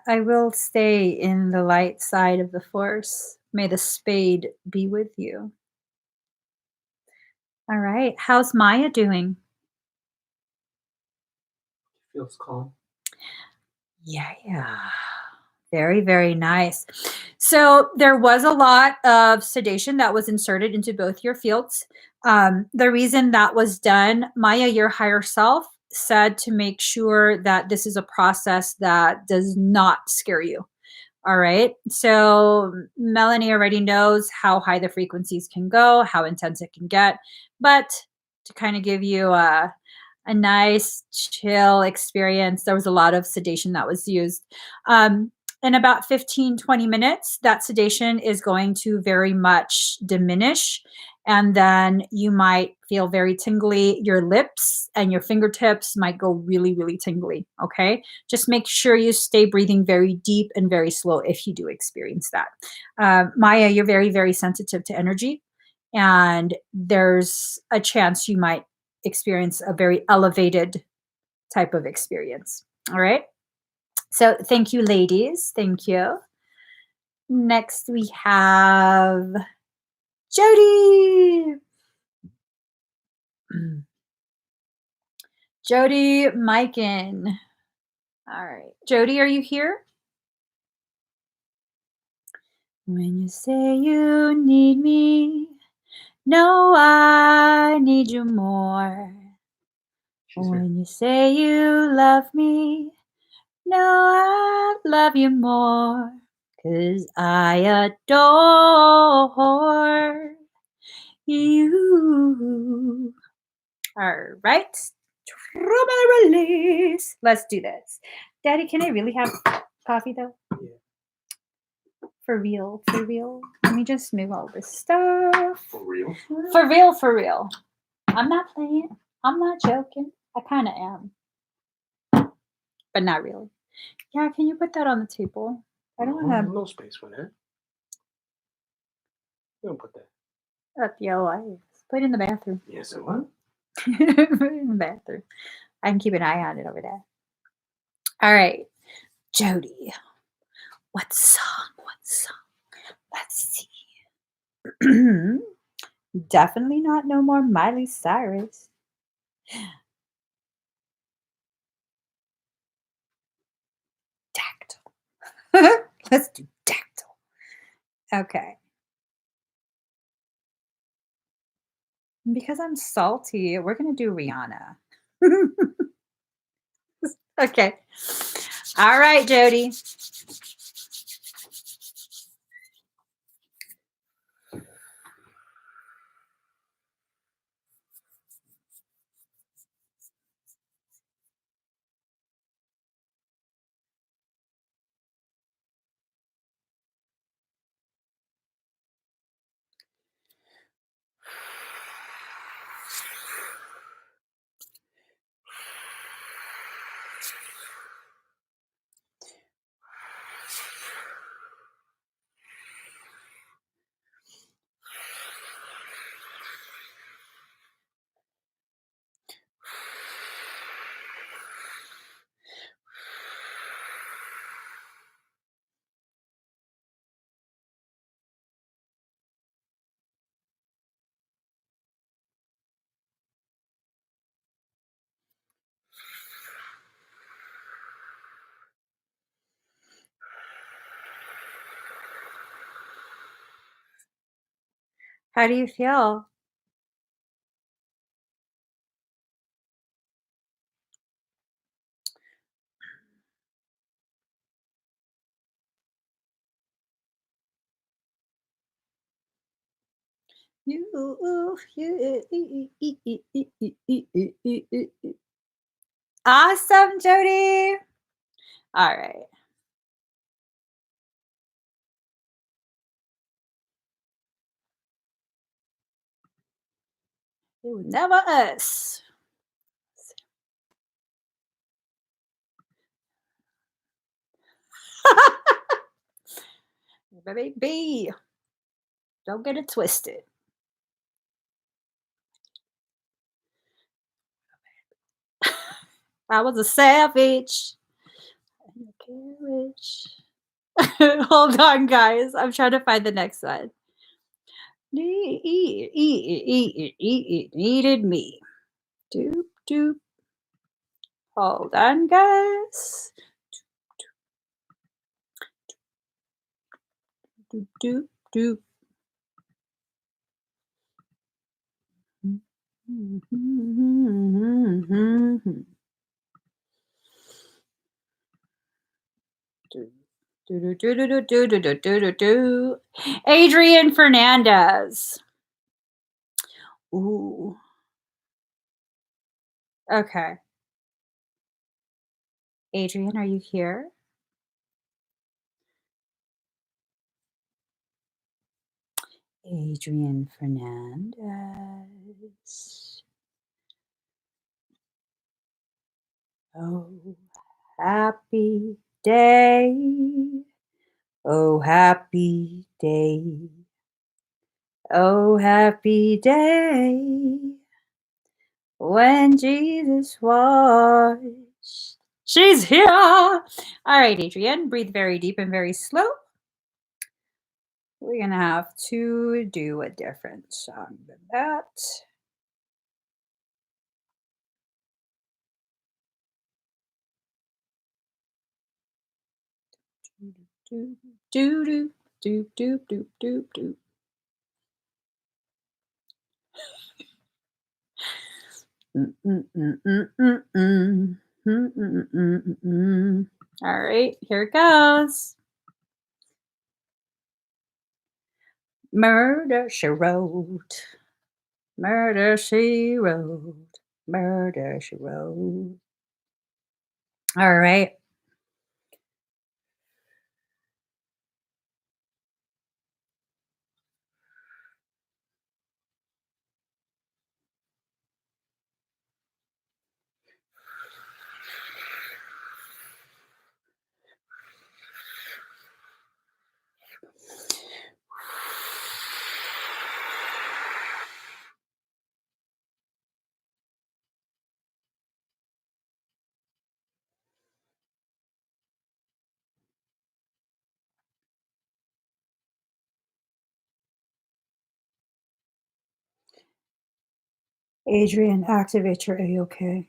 I will stay in the light side of the force. May the spade be with you. All right. How's Maya doing? Feels calm. Yeah. Very, very nice. So there was a lot of sedation that was inserted into both your fields. The reason that was done, Maya, your higher self, said to make sure that this is a process that does not scare you. All right. So Melanie already knows how high the frequencies can go, how intense it can get. But to kind of give you a nice, chill experience, there was a lot of sedation that was used. In about 15-20 minutes, that sedation is going to very much diminish. And then you might feel very tingly. Your lips and your fingertips might go really, really tingly. Okay. Just make sure you stay breathing very deep and very slow if you do experience that. Maya, you're very, very sensitive to energy. And there's a chance you might experience a very elevated type of experience. All right. So thank you, ladies. Thank you. Next, we have Jody. Jody Mikan. All right. Jody, are you here? When you say you need me, no, I need you more. When you say you love me, No, I love you more, 'cause I adore you. All right. Trauma release. Let's do this. Daddy, can I really have coffee though? Yeah. For real, for real. Let me just move all this stuff. For real? For real, for real. I'm not playing. I'm not joking. I kind of am, but not really. Yeah, can you put that on the table? I don't want No space for that. You don't put that. to. Yo, I put it in the bathroom. Yes, it what? Put it in the bathroom. I can keep an eye on it over there. All right, Jody. What song? What song? Let's see. Definitely not no more Miley Cyrus. Dactyl. Let's do dactyl. Okay. Because I'm salty, we're gonna do Rihanna. Okay. All right, Jody. How do you feel? Awesome, Jody. All right. It was never us. Baby, don't get it twisted. I was a savage. In a carriage. Hold on, guys. I'm trying to find the next one. Needed me. Doop, doop. Hold on, guys. Doop, doop, doop. Adrian Fernandez. Ooh. Okay. Adrian, are you here? Adrian Fernandez. Oh, happy day. Oh, happy day. Oh, happy day. When Jesus washed. She's here. All right, Adrian, breathe very deep and very slow. We're going to have to do a different song than that. Do, do, do, do, do, do, do, do. Mm, mm, mm, mm, mm, mm. Mm, mm, mm, mm, mm. All right, here it goes. Murder, she wrote. Murder, she wrote. Murder, she wrote. All right. Adrian, activate your A-OK.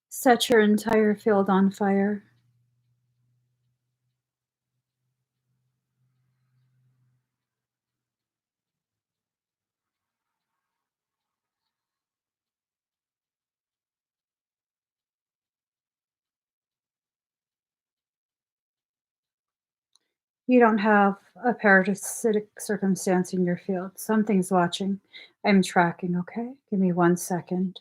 Set your entire field on fire. You don't have a parasitic circumstance in your field. Something's watching. I'm tracking, okay? Give me 1 second.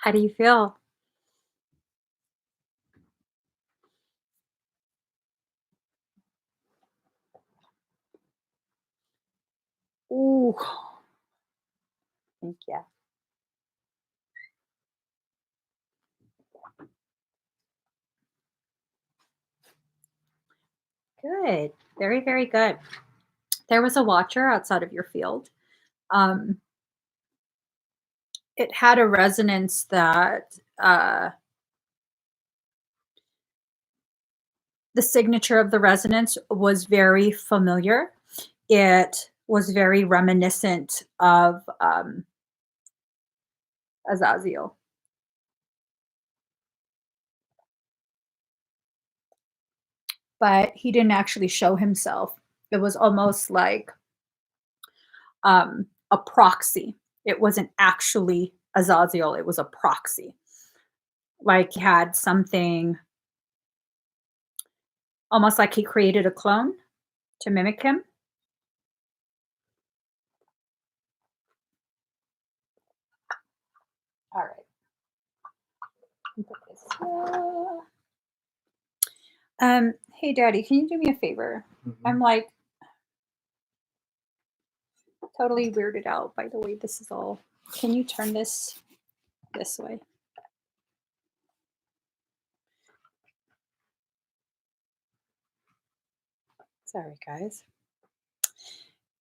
How do you feel? Ooh, thank you. Good. Very, very good. There was a watcher outside of your field. Um, it had a resonance that the signature of the resonance was very familiar. It was very reminiscent of Azazel, but he didn't actually show himself. It was almost like a proxy. It wasn't actually Azazel, it was a proxy. Like he had something almost like he created a clone to mimic him. All right. Put this here. Hey daddy, can you do me a favor? I'm like totally weirded out by the way this is all. Can you turn this this way. Sorry, guys.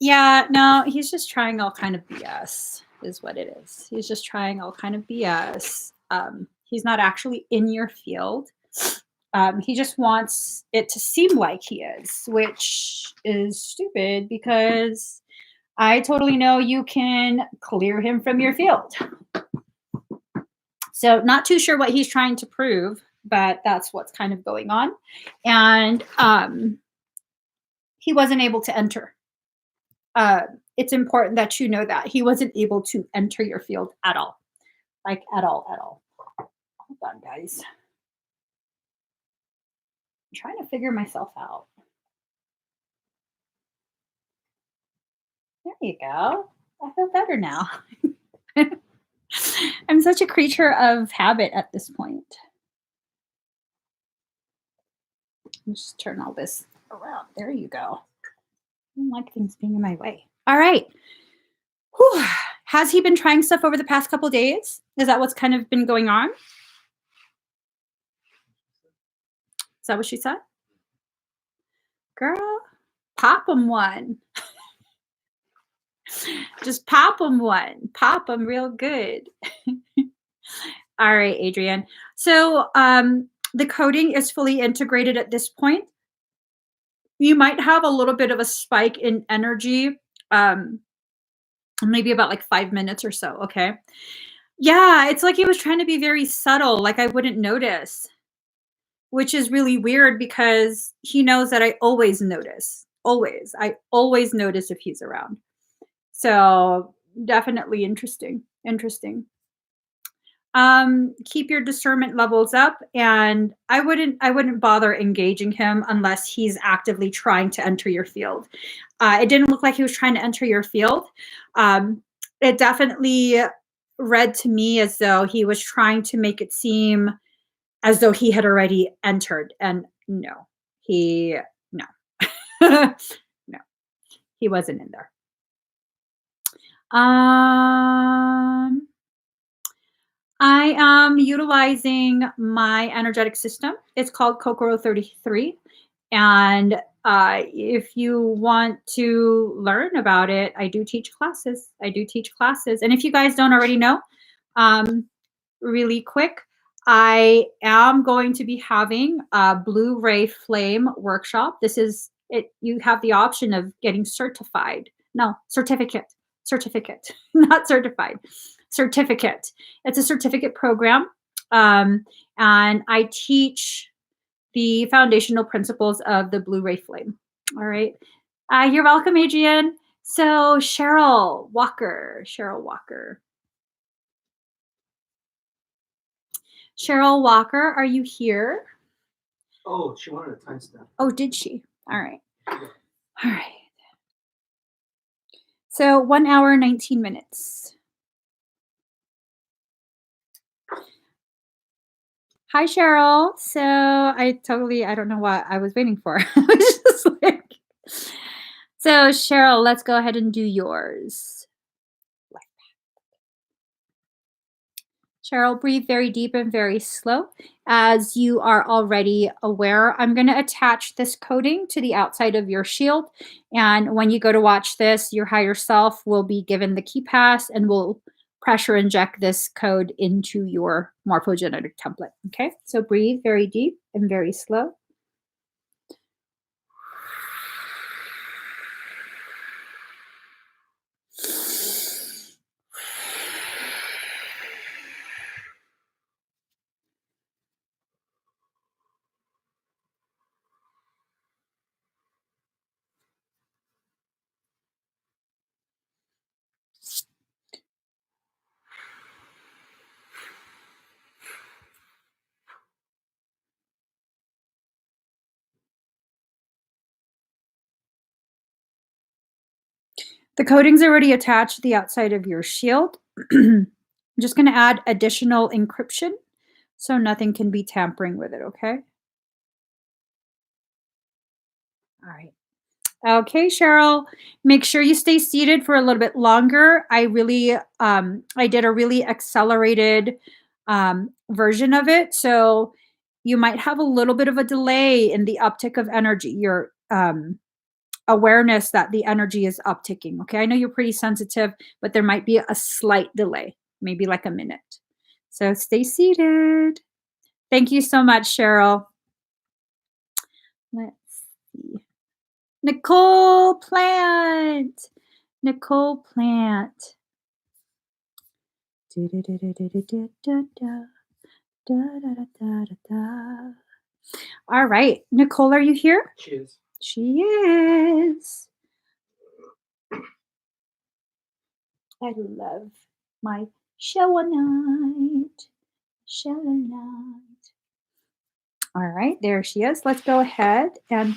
Yeah, no, he's just trying all kind of BS, is what it is. He's just trying all kind of BS. He's not actually in your field. He just wants it to seem like he is, which is stupid because I totally know you can clear him from your field. So not too sure what he's trying to prove, but that's what's kind of going on. And he wasn't able to enter. It's important that you know that he wasn't able to enter your field at all. Like at all. Hold on, guys. I'm trying to figure myself out. There you go. I feel better now. I'm such a creature of habit at this point. Let's just turn all this around. There you go. I don't like things being in my way. All right. Whew. Has he been trying stuff over the past couple days? Is that what's kind of been going on? Is that what she said? Girl, pop him one. Just pop him one. Pop him real good. All right, Adrienne. So the coding is fully integrated at this point. You might have a little bit of a spike in energy, maybe about like 5 minutes or so, okay? Yeah, it's like he was trying to be very subtle, like I wouldn't notice, which is really weird because he knows that I always notice. Always. I always notice if he's around. So definitely interesting. Keep your discernment levels up, and I wouldn't bother engaging him unless he's actively trying to enter your field. It didn't look like he was trying to enter your field. It definitely read to me as though he was trying to make it seem as though he had already entered, and no, no, he wasn't in there. I am utilizing my energetic system. It's called Kokoro 33. And if you want to learn about it, I do teach classes. And if you guys don't already know, really quick, I am going to be having a Blue Ray Flame workshop. This is it. You have the option of getting certified. No, certificate, not certified. Certificate. It's a certificate program. And I teach the foundational principles of the Blue Ray Flame. All right. You're welcome, Adrienne. So Cheryl Walker. Cheryl Walker, are you here? Oh, she wanted a timestamp. Oh, did she? All right. All right. So 1 hour, 19 minutes. Hi, Cheryl. So I don't know what I was waiting for. I was just like, so Cheryl, let's go ahead and do yours. Cheryl, breathe very deep and very slow. As you are already aware, I'm going to attach this coding to the outside of your shield. And when you go to watch this, your higher self will be given the key pass and will pressure inject this code into your morphogenetic template. Okay, so breathe very deep and very slow. The coding's already attached to the outside of your shield. I'm just going to add additional encryption so nothing can be tampering with it, okay? All right. Okay, Cheryl, make sure you stay seated for a little bit longer. I did a really accelerated version of it. So you might have a little bit of a delay in the uptick of energy, your awareness that the energy is upticking. Okay. I know you're pretty sensitive, but there might be a slight delay, maybe like a minute. So stay seated. Thank you so much, Cheryl. Let's see. Nicole Plant. Nicole Plant. All right. Nicole, are you here? She is. She is. I love my Selenite. Selenite. All right. There she is. Let's go ahead and.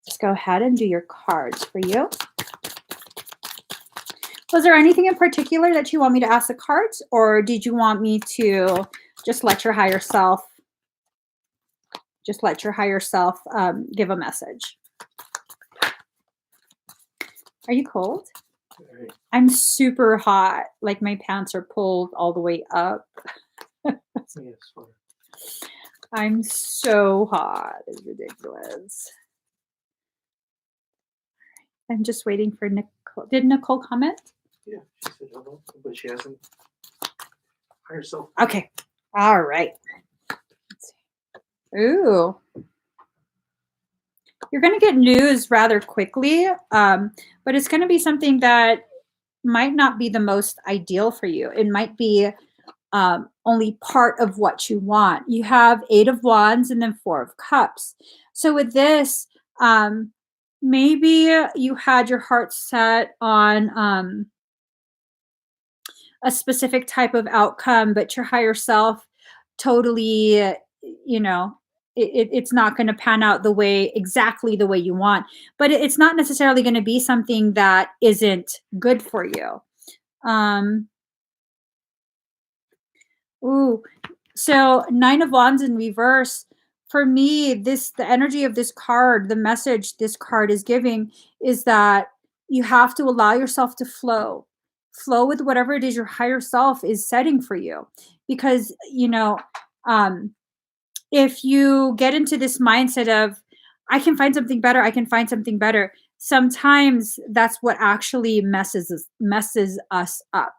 Let's go ahead and do your cards for you. Was there anything in particular that you want me to ask the cards, or did you want me to just let your higher self give a message? Are you cold? Right. I'm super hot. Like my pants are pulled all the way up. Yeah, it's fine. I'm so hot. It's ridiculous. I'm just waiting for Nicole. Did Nicole comment? Yeah, she said hello, but she hasn't herself. Okay. All right. Let's see. Ooh. You're going to get news rather quickly, but it's going to be something that might not be the most ideal for you. It might be only part of what you want. You have 8 of Wands and then 4 of Cups. So with this, maybe you had your heart set on a specific type of outcome, but your higher self totally, you know, it's not going to pan out exactly the way you want. But it's not necessarily going to be something that isn't good for you. Ooh, so 9 of Wands in reverse. For me, the energy of this card, the message this card is giving is that you have to allow yourself to flow. Flow with whatever it is your higher self is setting for you. Because, if you get into this mindset of, I can find something better, sometimes that's what actually messes us up.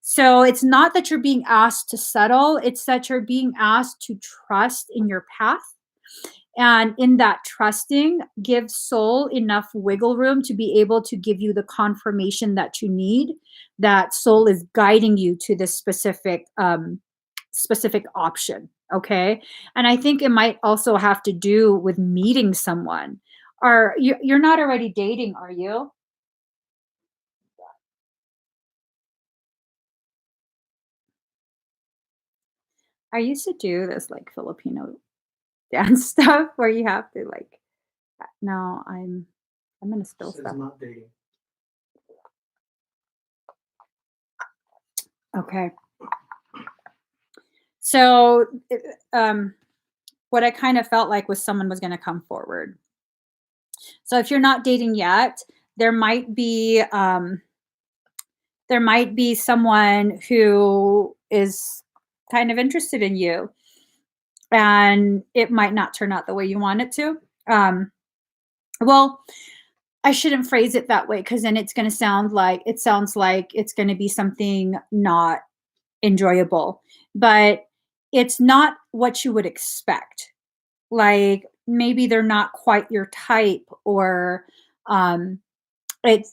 So it's not that you're being asked to settle, it's that you're being asked to trust in your path. And in that trusting, give soul enough wiggle room to be able to give you the confirmation that you need, that soul is guiding you to this specific option. Okay. And I think it might also have to do with meeting someone. You're not already dating, are you? I used to do this like Filipino dance stuff where you have to like, no, I'm gonna spill Says stuff. not dating. Okay. So what I kind of felt like was someone was going to come forward. So if you're not dating yet, there might be someone who is kind of interested in you, and it might not turn out the way you want it to. Well, I shouldn't phrase it that way, because then it sounds like it's going to be something not enjoyable, but it's not what you would expect. Like maybe they're not quite your type, or they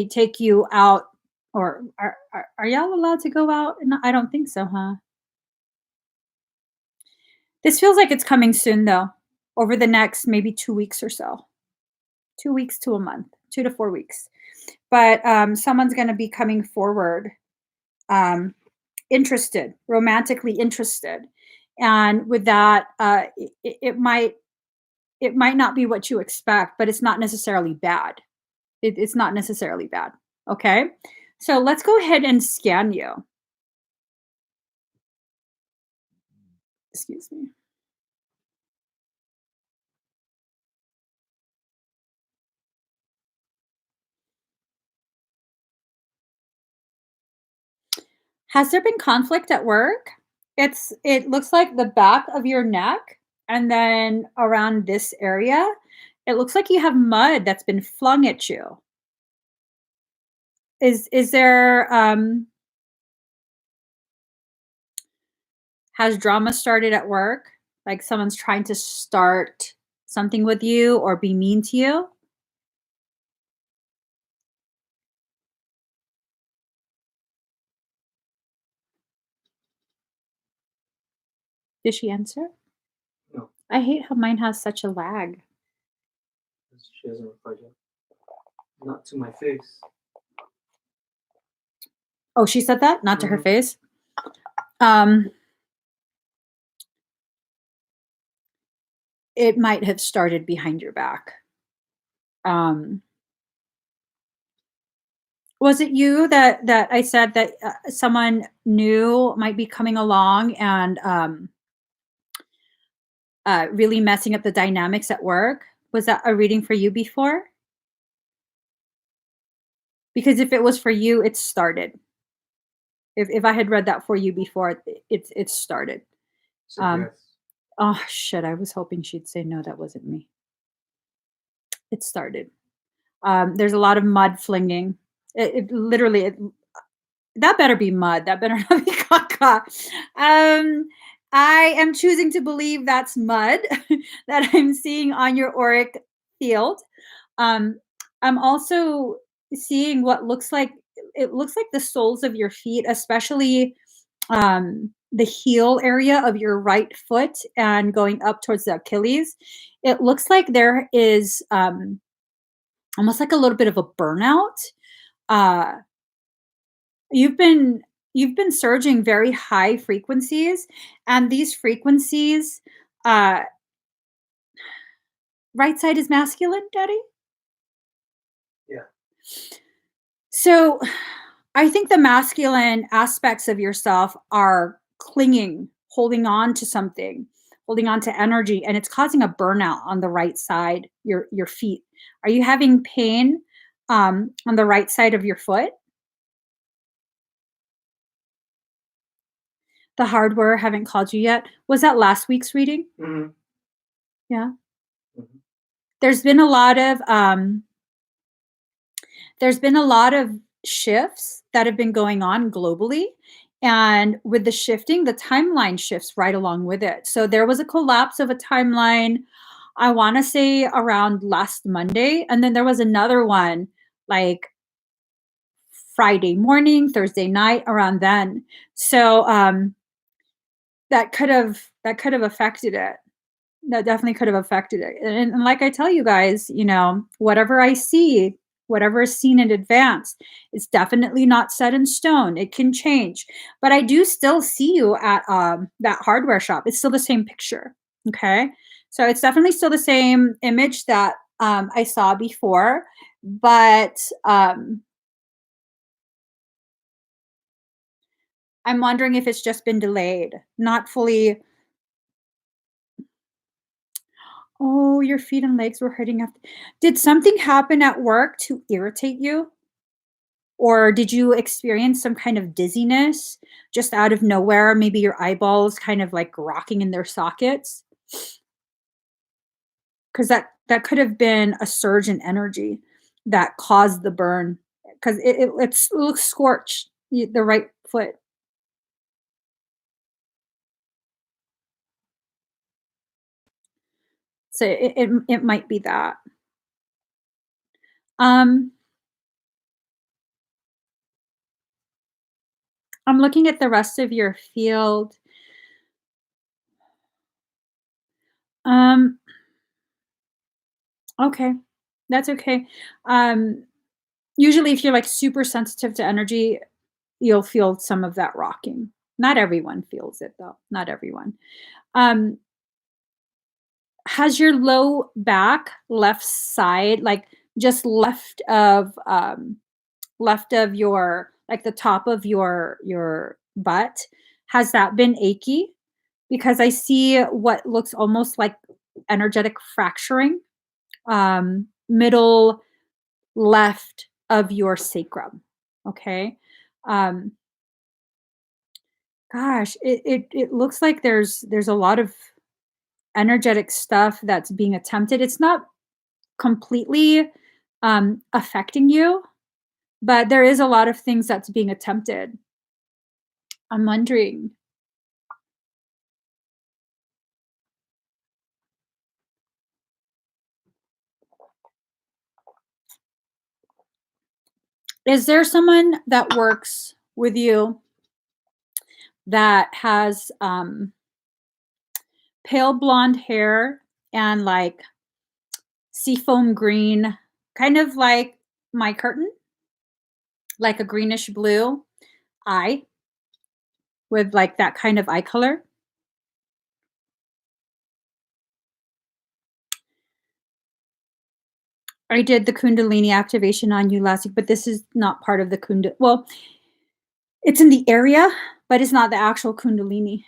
take you out, or are y'all allowed to go out? No, I don't think so, huh? This feels like it's coming soon, though, over the next maybe 2 weeks or so. 2 weeks to a month, 2 to 4 weeks. But someone's going to be coming forward, interested, romantically interested, and with that, it might not be what you expect, but it's not necessarily bad. It's not necessarily bad. Okay, so let's go ahead and scan you. Excuse me. Has there been conflict at work? It looks like the back of your neck and then around this area, it looks like you have mud that's been flung at you. Is there has drama started at work? Like someone's trying to start something with you or be mean to you? Did she answer? No, I hate how mine has such a lag. she hasn't replied yet. Not to my face. Oh, she said that? Not to her Mhm. face? Um, it might have started behind your back. Um, was it you that I said that someone new might be coming along and really messing up the dynamics at work? Was that a reading for you before? Because if it was for you, it started. If I had read that for you before, it started. Said Um, yes. oh shit! I was hoping she'd say no. That wasn't me. It started. There's a lot of mud flinging. It literally that better be mud. That better not be caca. Um, I am choosing to believe that's mud that I'm seeing on your auric field. Um, I'm also seeing what looks like it looks like the soles of your feet, especially the heel area of your right foot and going up towards the Achilles. It looks like there is almost like a little bit of a burnout. Uh, You've been you've been surging very high frequencies, and these frequencies, uh right side is masculine, Daddy? Yeah. So, I think the masculine aspects of yourself are clinging, holding on to something, holding on to energy, and it's causing a burnout on the right side, your feet. Are you having pain, on the right side of your foot? The hardware haven't called you yet. Was that last week's reading? Mm-hmm. Yeah. Mm-hmm. There's been a lot of there's been a lot of shifts that have been going on globally. And with the shifting, the timeline shifts right along with it. So there was a collapse of a timeline, I want to say around last Monday. And then there was another one like Friday morning, Thursday night, around then. So that could have affected it. That definitely could have affected it. And like I tell you guys, whatever I see, whatever is seen in advance, it's definitely not set in stone. It can change. But I do still see you at that hardware shop. It's still the same picture. Okay. So it's definitely still the same image that I saw before. But I'm wondering if it's just been delayed, not fully. Oh, your feet and legs were hurting after. Did something happen at work to irritate you? Or did you experience some kind of dizziness just out of nowhere? Maybe your eyeballs kind of like rocking in their sockets? Because that could have been a surge in energy that caused the burn. Because it looks scorched, the right foot. So it might be that. Um, I'm looking at the rest of your field. Um, okay, that's okay. Um, Usually, if you're like super sensitive to energy, you'll feel some of that rocking. Not everyone feels it though. Not everyone. Um, has your low back, left side, like just left of your like the top of your butt, has that been achy? Because I see what looks almost like energetic fracturing, middle left of your sacrum. Okay. Um, Gosh, it looks like there's a lot of energetic stuff that's being attempted. It's not completely, affecting you, but there is a lot of things that's being attempted. I'm wondering, is there someone that works with you that has, pale blonde hair and, like, seafoam green, kind of like my curtain, like a greenish blue eye with, like, that kind of eye color? I did the Kundalini activation on you last week, but this is not part of the well, it's in the area, but it's not the actual Kundalini.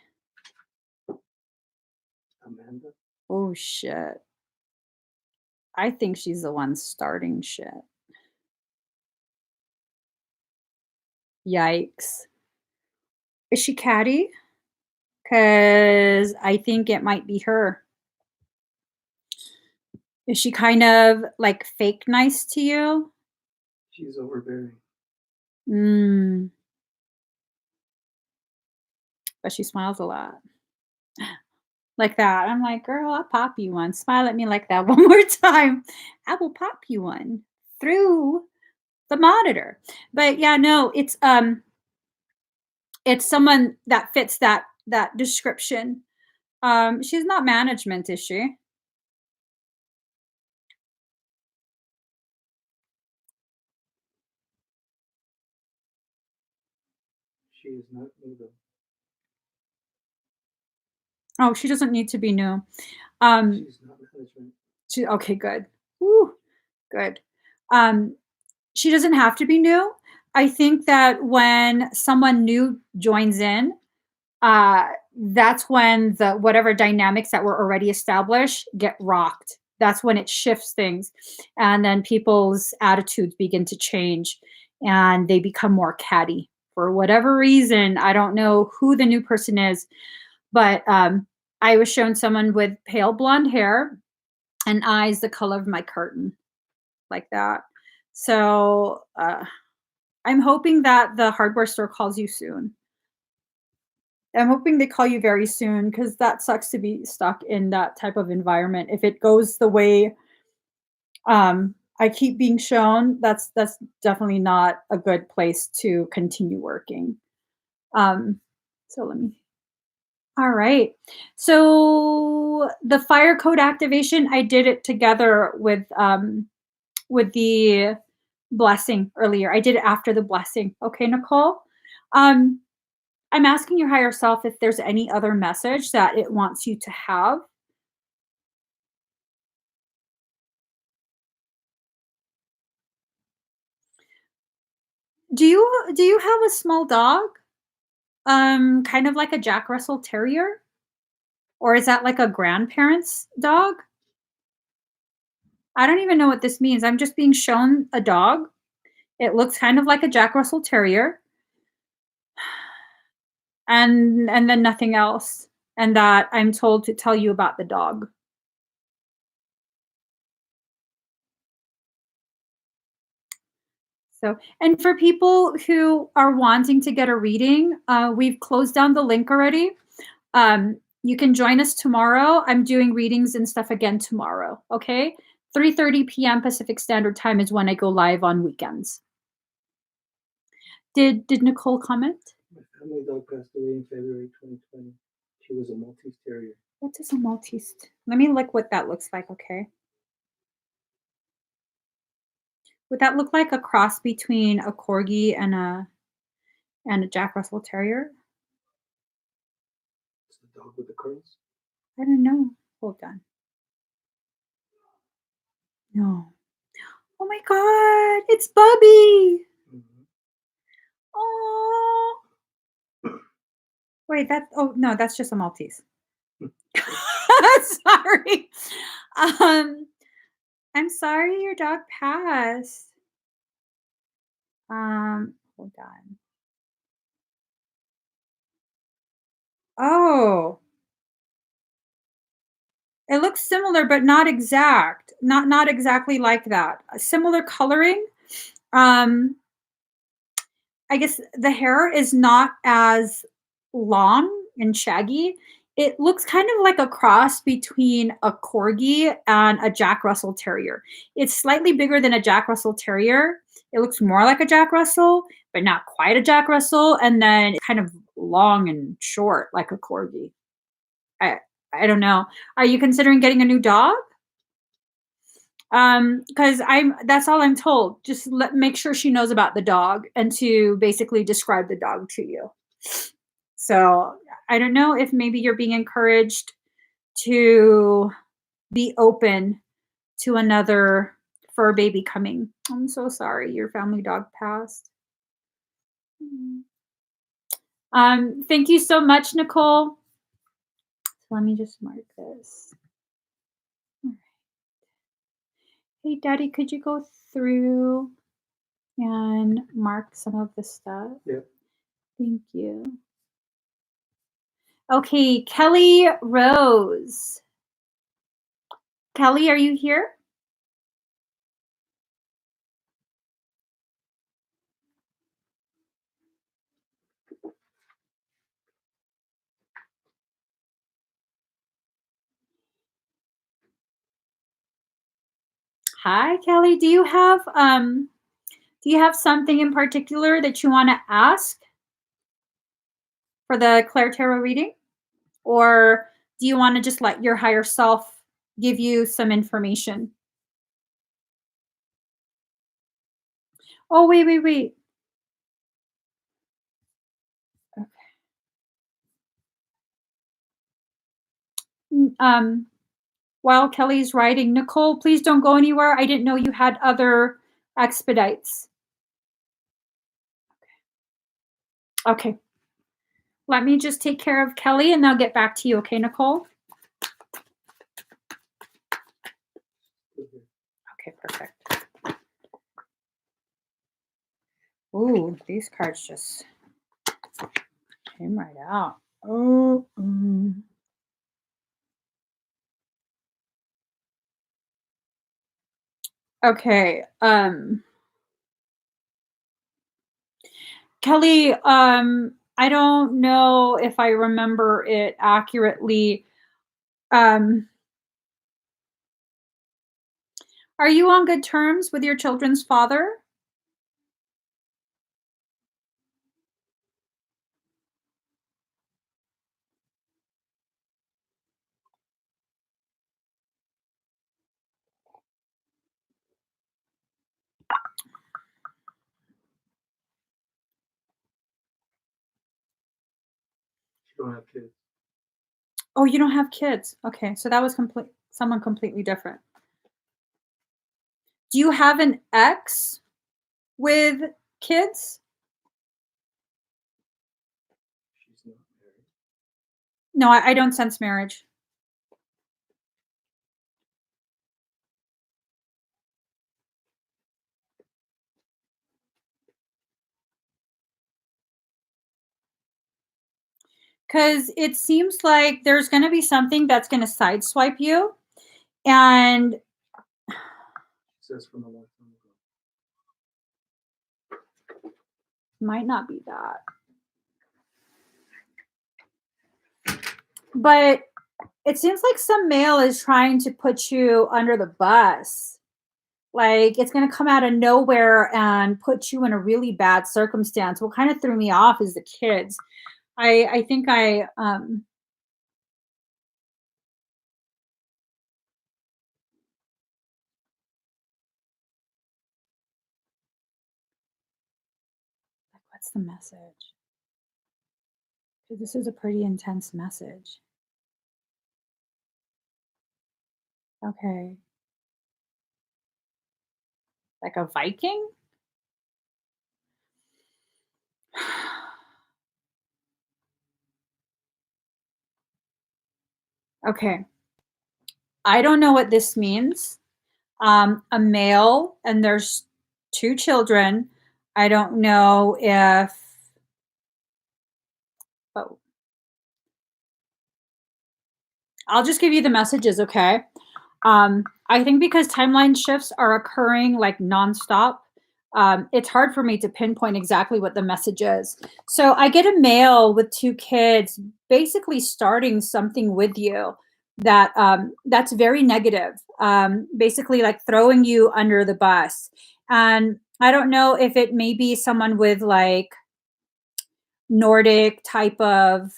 Amanda? Oh, shit. I think she's the one starting shit. Yikes. Is she catty? Because I think it might be her. Is she kind of, like, fake nice to you? She's overbearing. Mm, but she smiles a lot. Like that. I'm like, "Girl, I'll pop you one. Smile at me like that one more time. I will pop you one through the monitor." But yeah, no, it's someone that fits that description. She's not management, is she? She is not new. Oh, she doesn't need to be new. Um, She's not management. okay, good. Woo, good. Um, she doesn't have to be new. I think that when someone new joins in, uh, that's when the whatever dynamics that were already established get rocked. That's when it shifts things, and then people's attitudes begin to change, and they become more catty for whatever reason. I don't know who the new person is, but I was shown someone with pale blonde hair and eyes the color of my curtain, like that. So I'm hoping that the hardware store calls you soon. I'm hoping they call you very soon because that sucks to be stuck in that type of environment. If it goes the way I keep being shown, that's definitely not a good place to continue working. Um, so let me. All right. So the fire code activation, I did it together with the blessing earlier. I did it after the blessing. Okay, Nicole. Um, I'm asking your higher self if there's any other message that it wants you to have. Do you have a small dog? Kind of like a Jack Russell Terrier? Or is that like a grandparent's dog? I don't even know what this means. I'm just being shown a dog. It looks kind of like a Jack Russell Terrier and then nothing else. And that I'm told to tell you about the dog. So, and for people who are wanting to get a reading, we've closed down the link already. You can join us tomorrow. I'm doing readings and stuff again tomorrow. Okay, 3:30 p.m. Pacific Standard Time is when I go live on weekends. Did Nicole comment? My family dog passed away in February 2020. She was a Maltese Terrier. What is a Maltese? Let me look what that looks like. Okay, would that look like a cross between a corgi and a Jack Russell Terrier? It's the dog with the curls. I don't know. Hold on. No. Oh my God, it's Bubby. Mm-hmm. Oh. Wait, oh no, that's just a Maltese. Sorry. Um, I'm sorry your dog passed. Hold on. Oh, it looks similar, but not exact. Not exactly like that. Similar coloring. Um, I guess the hair is not as long and shaggy. It looks kind of like a cross between a corgi and a Jack Russell Terrier. It's slightly bigger than a Jack Russell Terrier. It looks more like a Jack Russell, but not quite a Jack Russell. And then it's kind of long and short like a corgi. I I don't know. Are you considering getting a new dog? Because I'm that's all I'm told. Just make sure she knows about the dog and to basically describe the dog to you. So I don't know if maybe you're being encouraged to be open to another fur baby coming. I'm so sorry your family dog passed. Mm. Thank you so much, Nicole. So let me just mark this. Hey, Daddy, could you go through and mark some of the stuff? Yeah. Thank you. Okay, Kelly Rose. Kelly, are you here? Hi, Kelly. Do you have something in particular that you want to ask for the Claire Tarot reading? Or do you want to just let your higher self give you some information? Oh, wait, wait, wait. Okay. While Kelly's writing, Nicole, please don't go anywhere. I didn't know you had other expedites. Okay. Let me just take care of Kelly and I'll get back to you. Okay, Nicole? Okay, perfect. Ooh, these cards just came right out. Oh, okay. Kelly, I don't know if I remember it accurately. Um, are you on good terms with your children's father? You don't have kids. Oh, you don't have kids. Okay, so that was someone completely different. Do you have an ex with kids? She's not married. No, I don't sense marriage. Because it seems like there's going to be something that's going to sideswipe you, and She says from a long time ago. might not be that. But it seems like some male is trying to put you under the bus. Like it's going to come out of nowhere and put you in a really bad circumstance. What kind of threw me off is the kids. I think like what's the message? Because this is a pretty intense message. Okay. Like a Viking? Okay. I don't know what this means. A male, and there's two children. I don't know if, oh, I'll just give you the messages, okay? I think because timeline shifts are occurring like nonstop, it's hard for me to pinpoint exactly what the message is. So I get a mail with two kids basically starting something with you that's very negative, basically like throwing you under the bus. And I don't know if it may be someone with like Nordic type of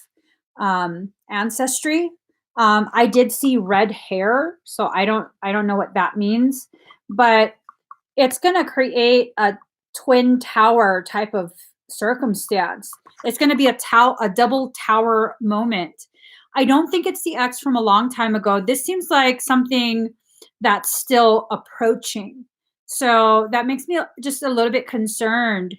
ancestry. I did see red hair, so I don't know what that means, but it's going to create a twin tower type of circumstance. It's going to be a double tower moment. I don't think it's the ex from a long time ago. This seems like something that's still approaching. So that makes me just a little bit concerned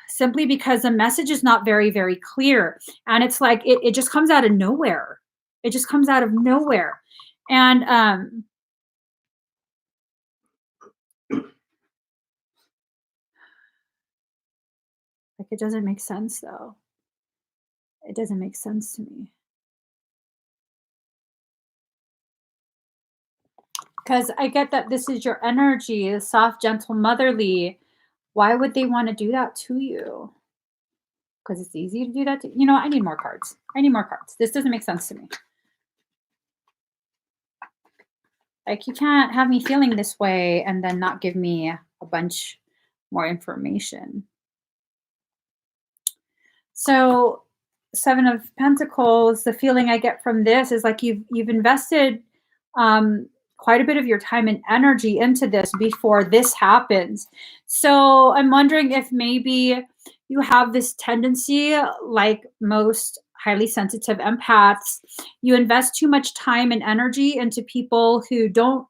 simply because the message is not very, very clear. And it's like it just comes out of nowhere. It just comes out of nowhere. And like it doesn't make sense though. It doesn't make sense to me. Because I get that this is your energy, the soft, gentle, motherly. Why would they want to do that to you? Because it's easy to do that to you. Know what? I need more cards. I need more cards. This doesn't make sense to me. Like you can't have me feeling this way and then not give me a bunch more information. So, Seven of Pentacles, the feeling I get from this is like you've invested um, quite a bit of your time and energy into this before this happens. So, I'm wondering if maybe you have this tendency, like most highly sensitive empaths, you invest too much time and energy into people who don't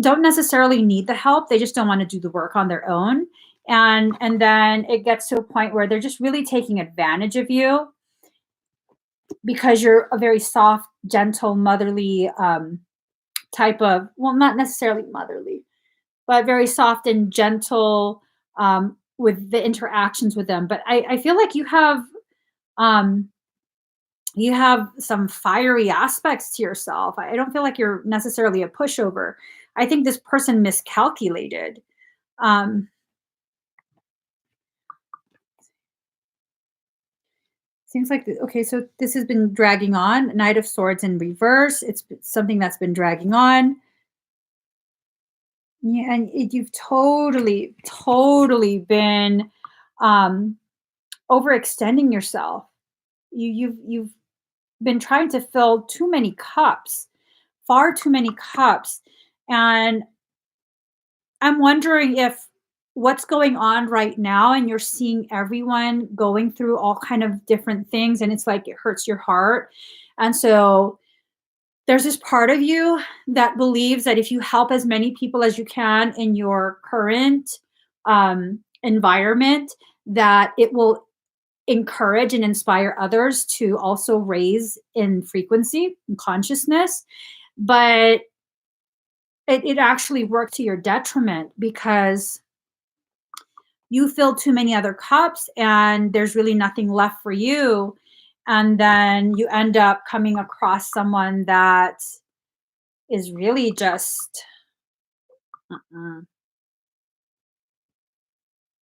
necessarily need the help. They just don't want to do the work on their own. And then it gets to a point where they're just really taking advantage of you because you're a very soft, gentle, motherly type of, well, not necessarily motherly, but very soft and gentle with the interactions with them. But I feel like um, you have some fiery aspects to yourself. I don't feel like you're necessarily a pushover. I think this person miscalculated. Um, Seems like okay, so this has been dragging on. Knight of Swords in reverse. It's something that's been dragging on. Yeah, and you've totally been um, overextending yourself. You've been trying to fill too many cups, far too many cups, and I'm wondering if what's going on right now and you're seeing everyone going through all kind of different things and it's like it hurts your heart. And so there's this part of you that believes that if you help as many people as you can in your current environment, that it will encourage and inspire others to also raise in frequency and consciousness. But it actually worked to your detriment because you fill too many other cups and there's really nothing left for you. And then you end up coming across someone that is really just,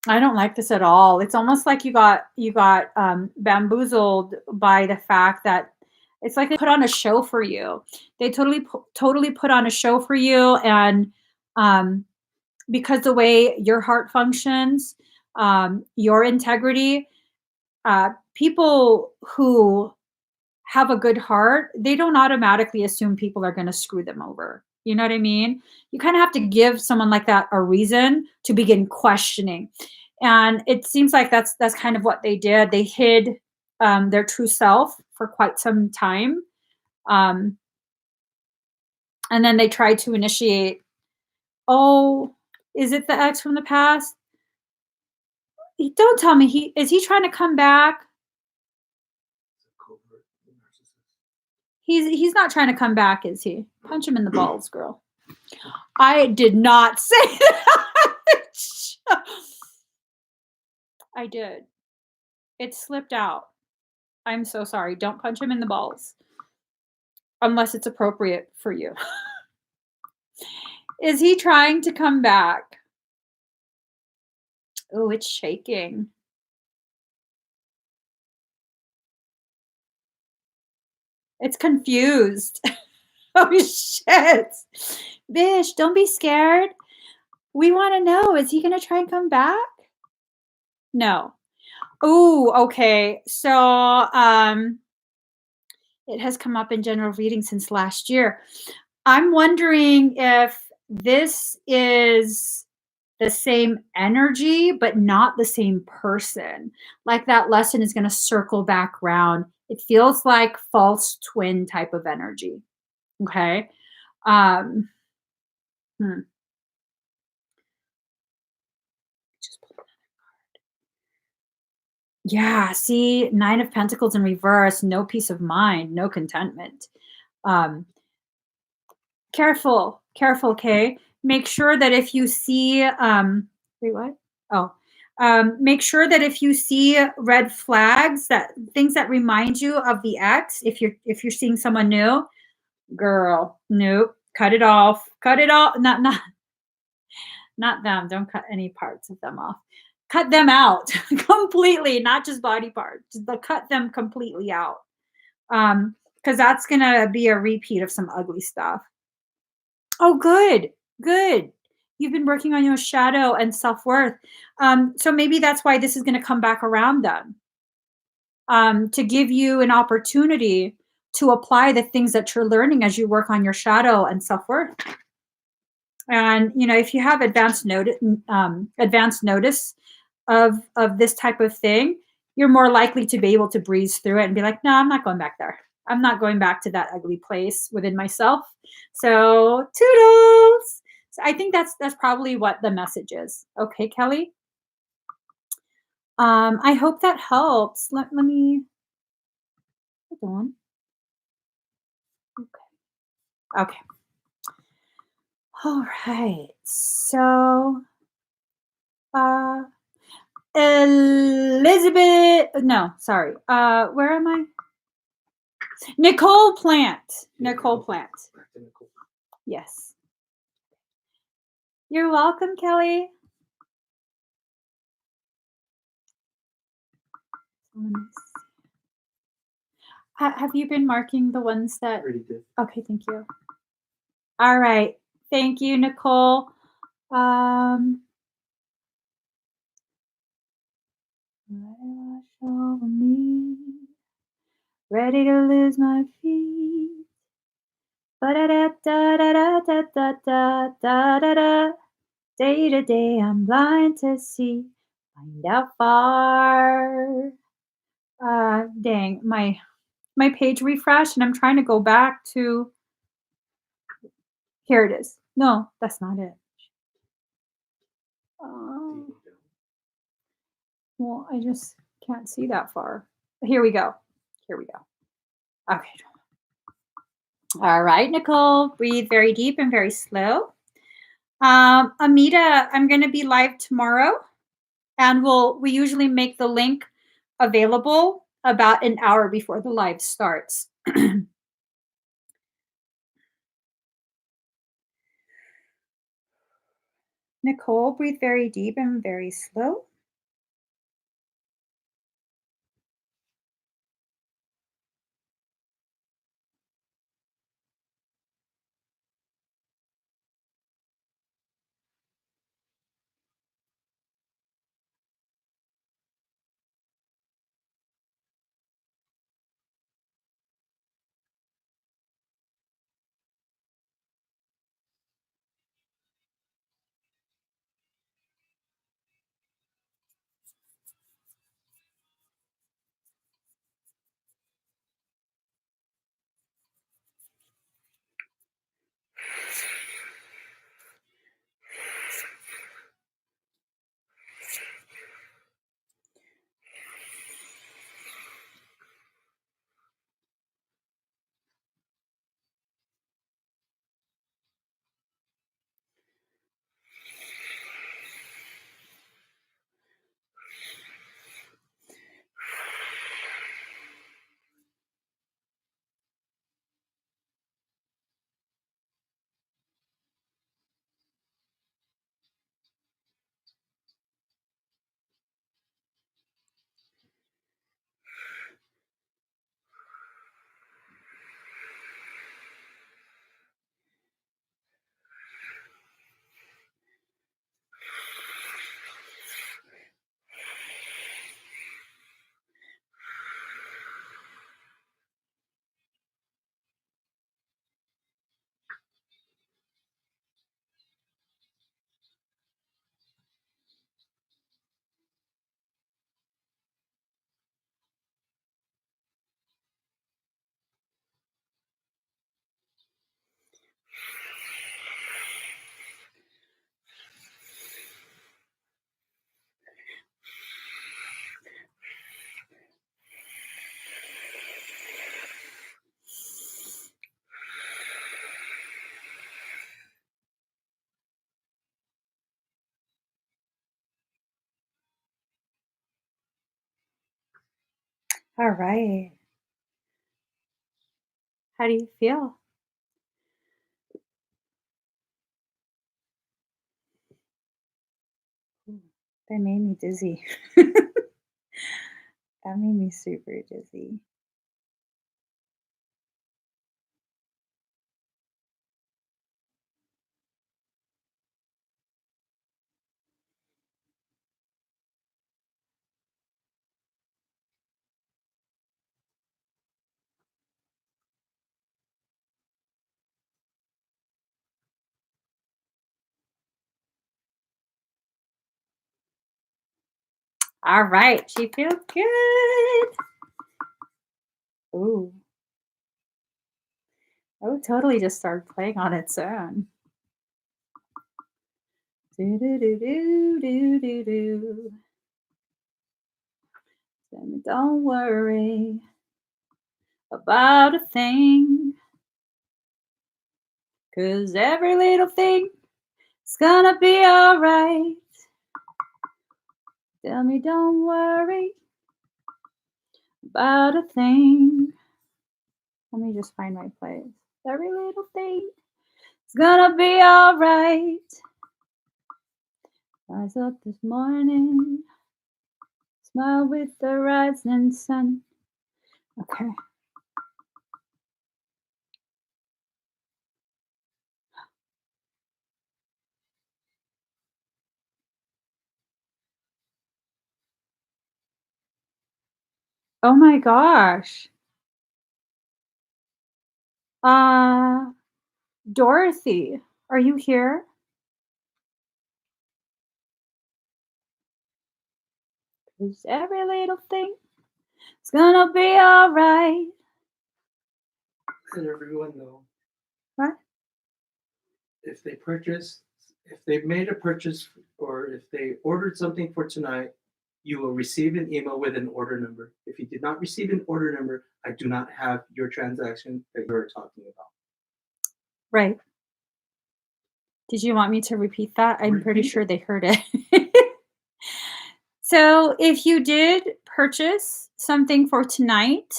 I don't like this at all. It's almost like you got bamboozled by the fact that it's like they put on a show for you. They totally put on a show for you, and um, because the way your heart functions, your integrity, people who have a good heart, they don't automatically assume people are going to screw them over. You know what I mean? You kind of have to give someone like that a reason to begin questioning. And it seems like that's kind of what they did. They hid their true self for quite some time. Um, and then they tried to initiate, oh, is it the ex from the past? Don't tell me is he trying to come back? He's not trying to come back, is he? Punch him in the balls, girl. I did not say that. I did. It slipped out. I'm so sorry. Don't punch him in the balls unless it's appropriate for you. Is he trying to come back? Oh, it's shaking. It's confused. Oh, shit. Bish, don't be scared. We want to know, is he going to try and come back? No. Oh, okay. So, it has come up in general reading since last year. I'm wondering if this is the same energy, but not the same person. Like that lesson is going to circle back around. It feels like false twin type of energy. Okay. Um, hmm. Yeah. See, 9 of Pentacles in reverse, no peace of mind, no contentment. Um, Careful, careful, okay? Make sure that if you see, wait, what? Oh, make sure that if you see red flags, that things that remind you of the ex, if you're seeing someone new, girl, nope, cut it off, cut it off. Not them. Don't cut any parts of them off. Cut them out completely, not just body parts, but cut them completely out. Because that's gonna be a repeat of some ugly stuff. Oh, good, good. You've been working on your shadow and self-worth. So maybe that's why this is gonna come back around then, to give you an opportunity to apply the things that you're learning as you work on your shadow and self-worth. And, if you have advanced notice of this type of thing, you're more likely to be able to breeze through it and be like, "No, I'm not going back there. I'm not going back to that ugly place within myself." So, toodles. So I think that's probably what the message is. Okay, Kelly. I hope that helps. Let me hold on. Okay. Okay. All right. So, uh, Elizabeth, no, sorry. Where am I? Nicole Plant. Nicole Plant. Yes. You're welcome, Kelly. Have you been marking the ones that? Already did. Okay, thank you. All right. Thank you, Nicole. Let it wash over me. Ready to lose my feet. Ba-da-da-da-da-da-da-da-da-da. Day to day, I'm blind to see. Find out far. Dang, my page refreshed, and I'm trying to go back to. Here it is. No, that's not it. Well, I just can't see that far. Here we go. Here we go. Okay. All right, Nicole, breathe very deep and very slow. Amita, I'm going to be live tomorrow, and we usually make the link available about an hour before the live starts. Nicole, breathe very deep and very slow. All right. How do you feel? Ooh, that made me dizzy. That made me super dizzy. All right, she feels good. Ooh. Oh, totally just started playing on its own. Do do do do do do do. Then don't worry about a thing, 'cause every little thing is gonna be alright. Tell me don't worry about a thing. Let me just find my place. Every little thing is gonna be alright. Rise up this morning, smile with the rising sun. Okay. Oh my gosh. Uh, Dorothy, are you here? 'Cause every little thing is gonna be alright. Let everyone know What? if they purchase, if they've made a purchase or if they ordered something for tonight, you will receive an email with an order number. If you did not receive an order number, I do not have your transaction that you're talking about. Right. Did you want me to repeat that? I'm pretty Repeat sure it. they heard it. So, if you did purchase something for tonight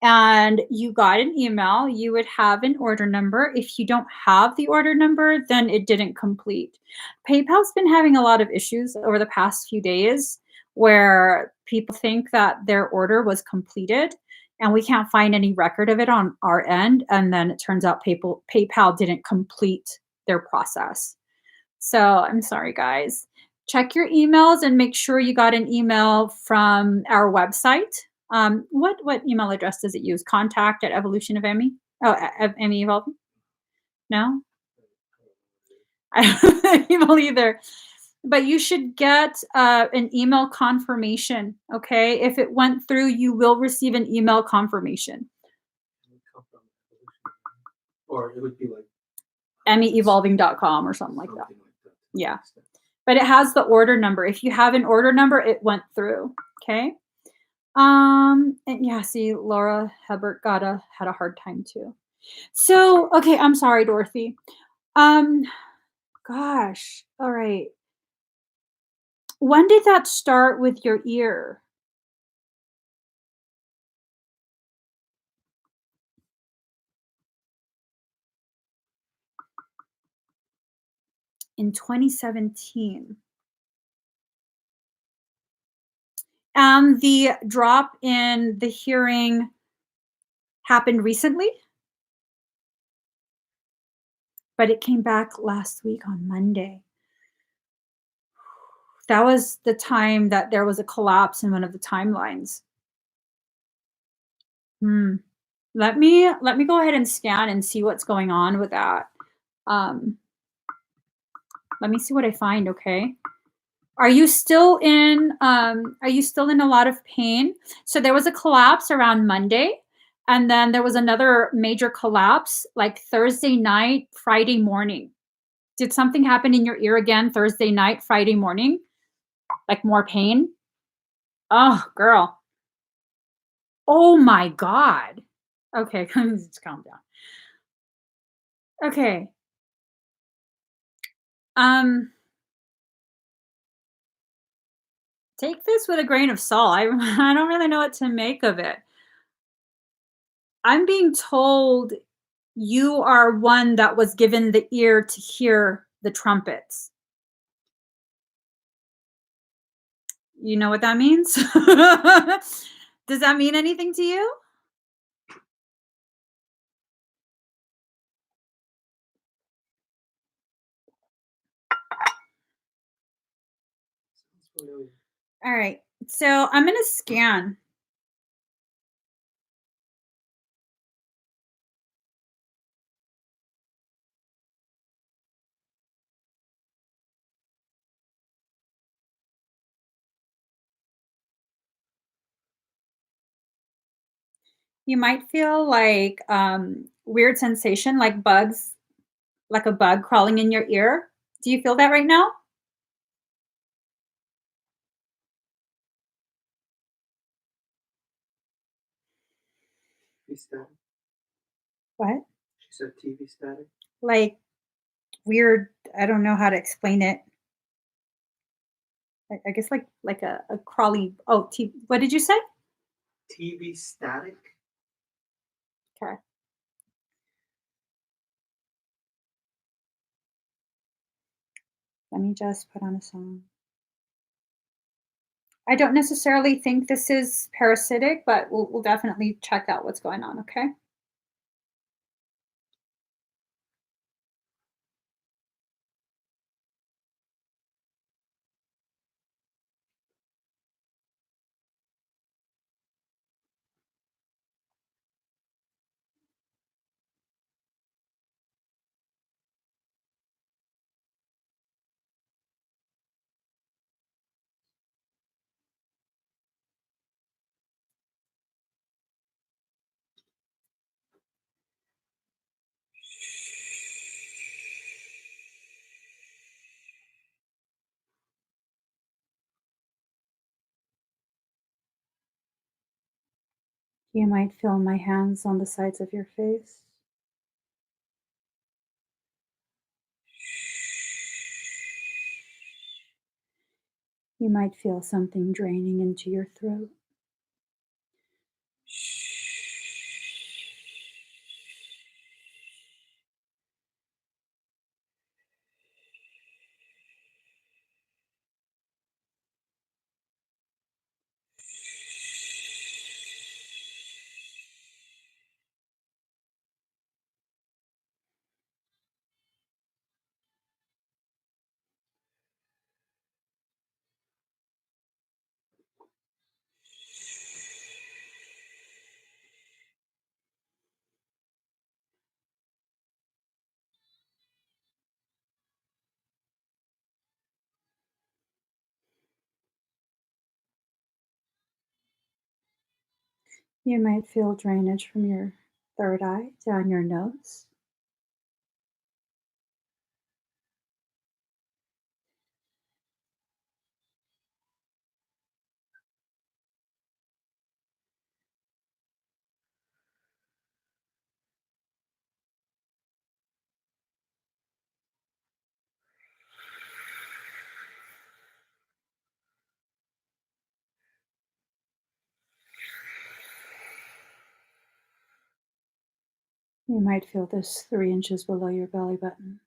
and you got an email, you would have an order number. If you don't have the order number, then it didn't complete. PayPal's been having a lot of issues over the past few days where people think that their order was completed and we can't find any record of it on our end. And then it turns out PayPal didn't complete their process. So I'm sorry, guys. Check your emails and make sure you got an email from our website. What email address does it use? Contact at Evolution of Emmy. Oh, Emmy Evolving. No, I don't have an email either. But you should get an email confirmation. Okay, if it went through, you will receive an email confirmation. It would come from Evolution, or it would be like EmmyEvolving.com or something like that. something like that. Yeah. But it has the order number. If you have an order number, it went through. Okay. And yeah, see, Laura Hebert had a hard time too. So, okay, I'm sorry, Dorothy. Um, gosh. All right. When did that start with your ear? In 2017. The drop in the hearing happened recently, but it came back last week on Monday. That was the time that there was a collapse in one of the timelines. Hmm. Let me go ahead and scan and see what's going on with that. Um, Let me see what I find, okay? Are you still in a lot of pain? So there was a collapse around Monday, and then there was another major collapse like Thursday night, Friday morning. Did something happen in your ear again Thursday night, Friday morning? Like more pain? Oh, girl. Oh my God. Okay, just calm down. Okay. Um, Take this with a grain of salt. I don't really know what to make of it. I'm being told you are one that was given the ear to hear the trumpets. You know what that means? Does that mean anything to you? Sounds familiar. All right. So I'm going to scan. You might feel like weird sensation, like bugs, like a bug crawling in your ear. Do you feel that right now? TV static. What? She said TV static. Like weird, I don't know how to explain it. I guess like a crawly, what did you say? TV static. Okay. Let me just put on a song. I don't necessarily think this is parasitic, but we'll definitely check out what's going on, okay? You might feel my hands on the sides of your face. You might feel something draining into your throat. You might feel drainage from your third eye down your nose. You might feel this 3 inches below your belly button.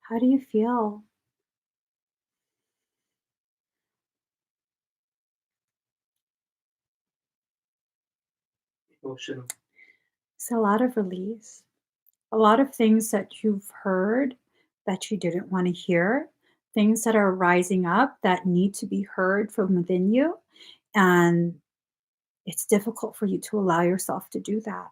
How do you feel? Emotional. It's a lot of release. A lot of things that you've heard that you didn't want to hear, things that are rising up that need to be heard from within you. And it's difficult for you to allow yourself to do that.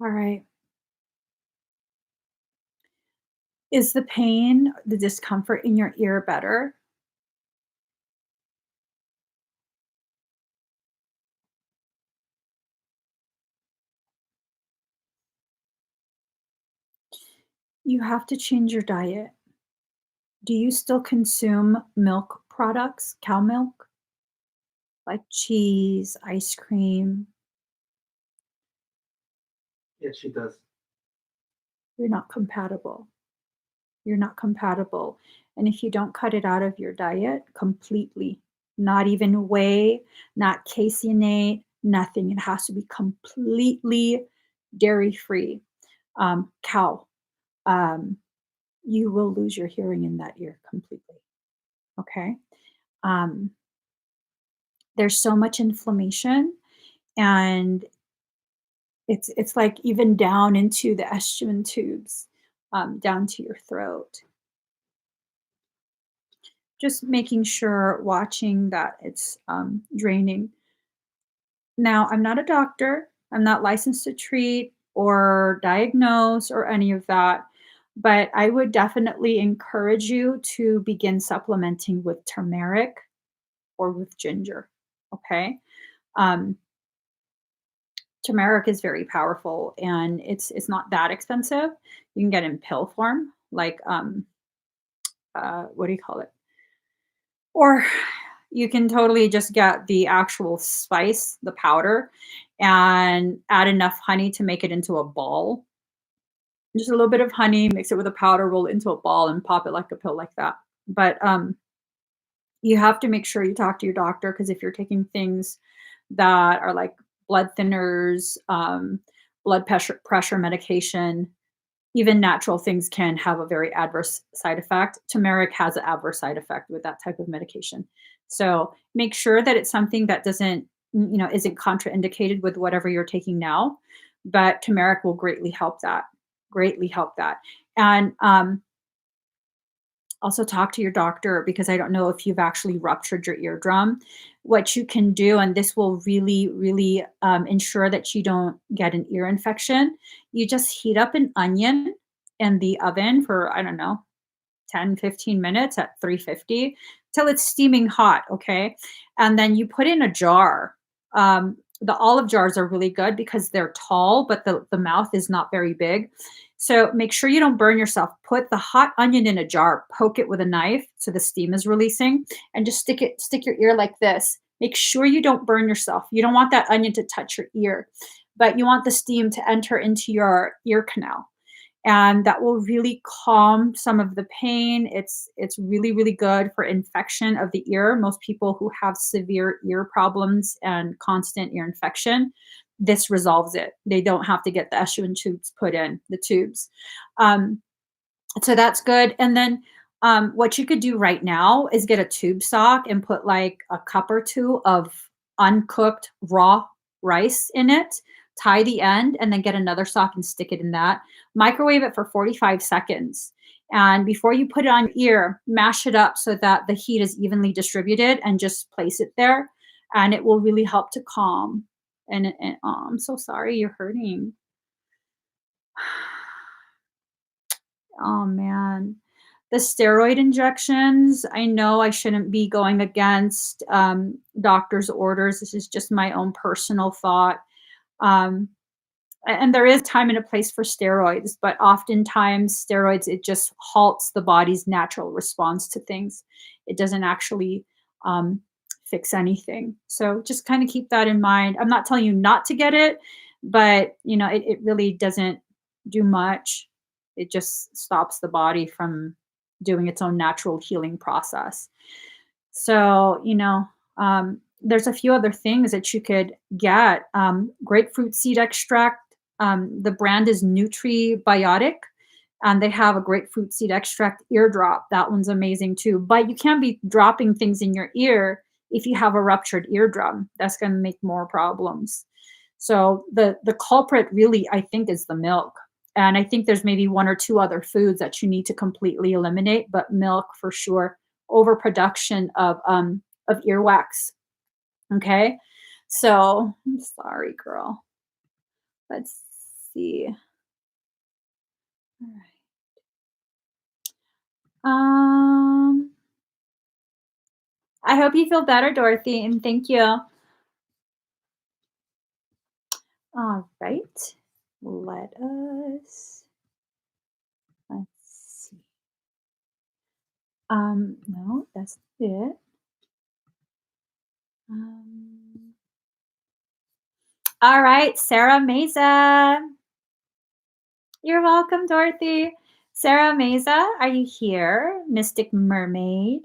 All right. Is the pain, the discomfort in your ear better? You have to change your diet. Do you still consume milk products, cow milk, like cheese, ice cream? Yes, she does. You're not compatible. You're not compatible. And if you don't cut it out of your diet completely, not even whey, not caseinate, nothing. It has to be completely dairy free. Cow. Um, you will lose your hearing in that ear completely. Okay. Um, there's so much inflammation, and it's like even down into the estrogen tubes, down to your throat. Just making sure, watching that it's draining. Now, I'm not a doctor. I'm not licensed to treat or diagnose or any of that, but I would definitely encourage you to begin supplementing with turmeric or with ginger. Okay. Um, Turmeric is very powerful, and it's not that expensive. You can get in pill form, like what do you call it? Or you can totally just get the actual spice, the powder, and add enough honey to make it into a ball. Just a little bit of honey, mix it with a powder, roll it into a ball, and pop it like a pill like that. But you have to make sure you talk to your doctor, because if you're taking things that are like blood thinners, blood pressure medication, even natural things can have a very adverse side effect. Turmeric has an adverse side effect with that type of medication. So make sure that it's something that doesn't, isn't contraindicated with whatever you're taking now. But turmeric will greatly help that. Greatly help that. And also talk to your doctor, because I don't know if you've actually ruptured your eardrum. What you can do, and this will really, really ensure that you don't get an ear infection, you just heat up an onion in the oven for, I don't know, 10-15 minutes at 350 till it's steaming hot. Okay. And then you put in a jar. The olive jars are really good because they're tall, but the mouth is not very big. So make sure you don't burn yourself. Put the hot onion in a jar, poke it with a knife so the steam is releasing, and just stick your ear like this. Make sure you don't burn yourself. You don't want that onion to touch your ear, but you want the steam to enter into your ear canal, and that will really calm some of the pain. It's really, really good for infection of the ear. Most people who have severe ear problems and constant ear infection, this resolves it. They don't have to get the estrogen tubes put in, the tubes. Um, so that's good. And then what you could do right now is get a tube sock and put like a cup or two of uncooked raw rice in it, tie the end, and then get another sock and stick it in that. Microwave it for 45 seconds. And before you put it on your ear, mash it up so that the heat is evenly distributed, and just place it there. And it will really help to calm. And oh, I'm so sorry you're hurting. Oh, man. The steroid injections, I know I shouldn't be going against, doctor's orders. This is just my own personal thought. Um, and there is time and a place for steroids, but oftentimes steroids, it just halts the body's natural response to things. It doesn't actually, um, fix anything. So just kinda keep that in mind. I'm not telling you not to get it, but it really doesn't do much. It just stops the body from doing its own natural healing process. So, there's a few other things that you could get. Grapefruit seed extract. The brand is Nutribiotic, and they have a grapefruit seed extract eardrop. That one's amazing too. But you can't be dropping things in your ear if you have a ruptured eardrum. That's going to make more problems. So the culprit really, I think, is the milk. And I think there's maybe one or two other foods that you need to completely eliminate, but milk for sure. Overproduction of earwax. Okay. So I'm sorry, girl. Let's see. All right. I hope you feel better, Dorothy, and thank you. All right. Let's see. No, that's it. All right, Sarah Mesa. You're welcome, Dorothy. Sarah Mesa, are you here? Mystic Mermaid.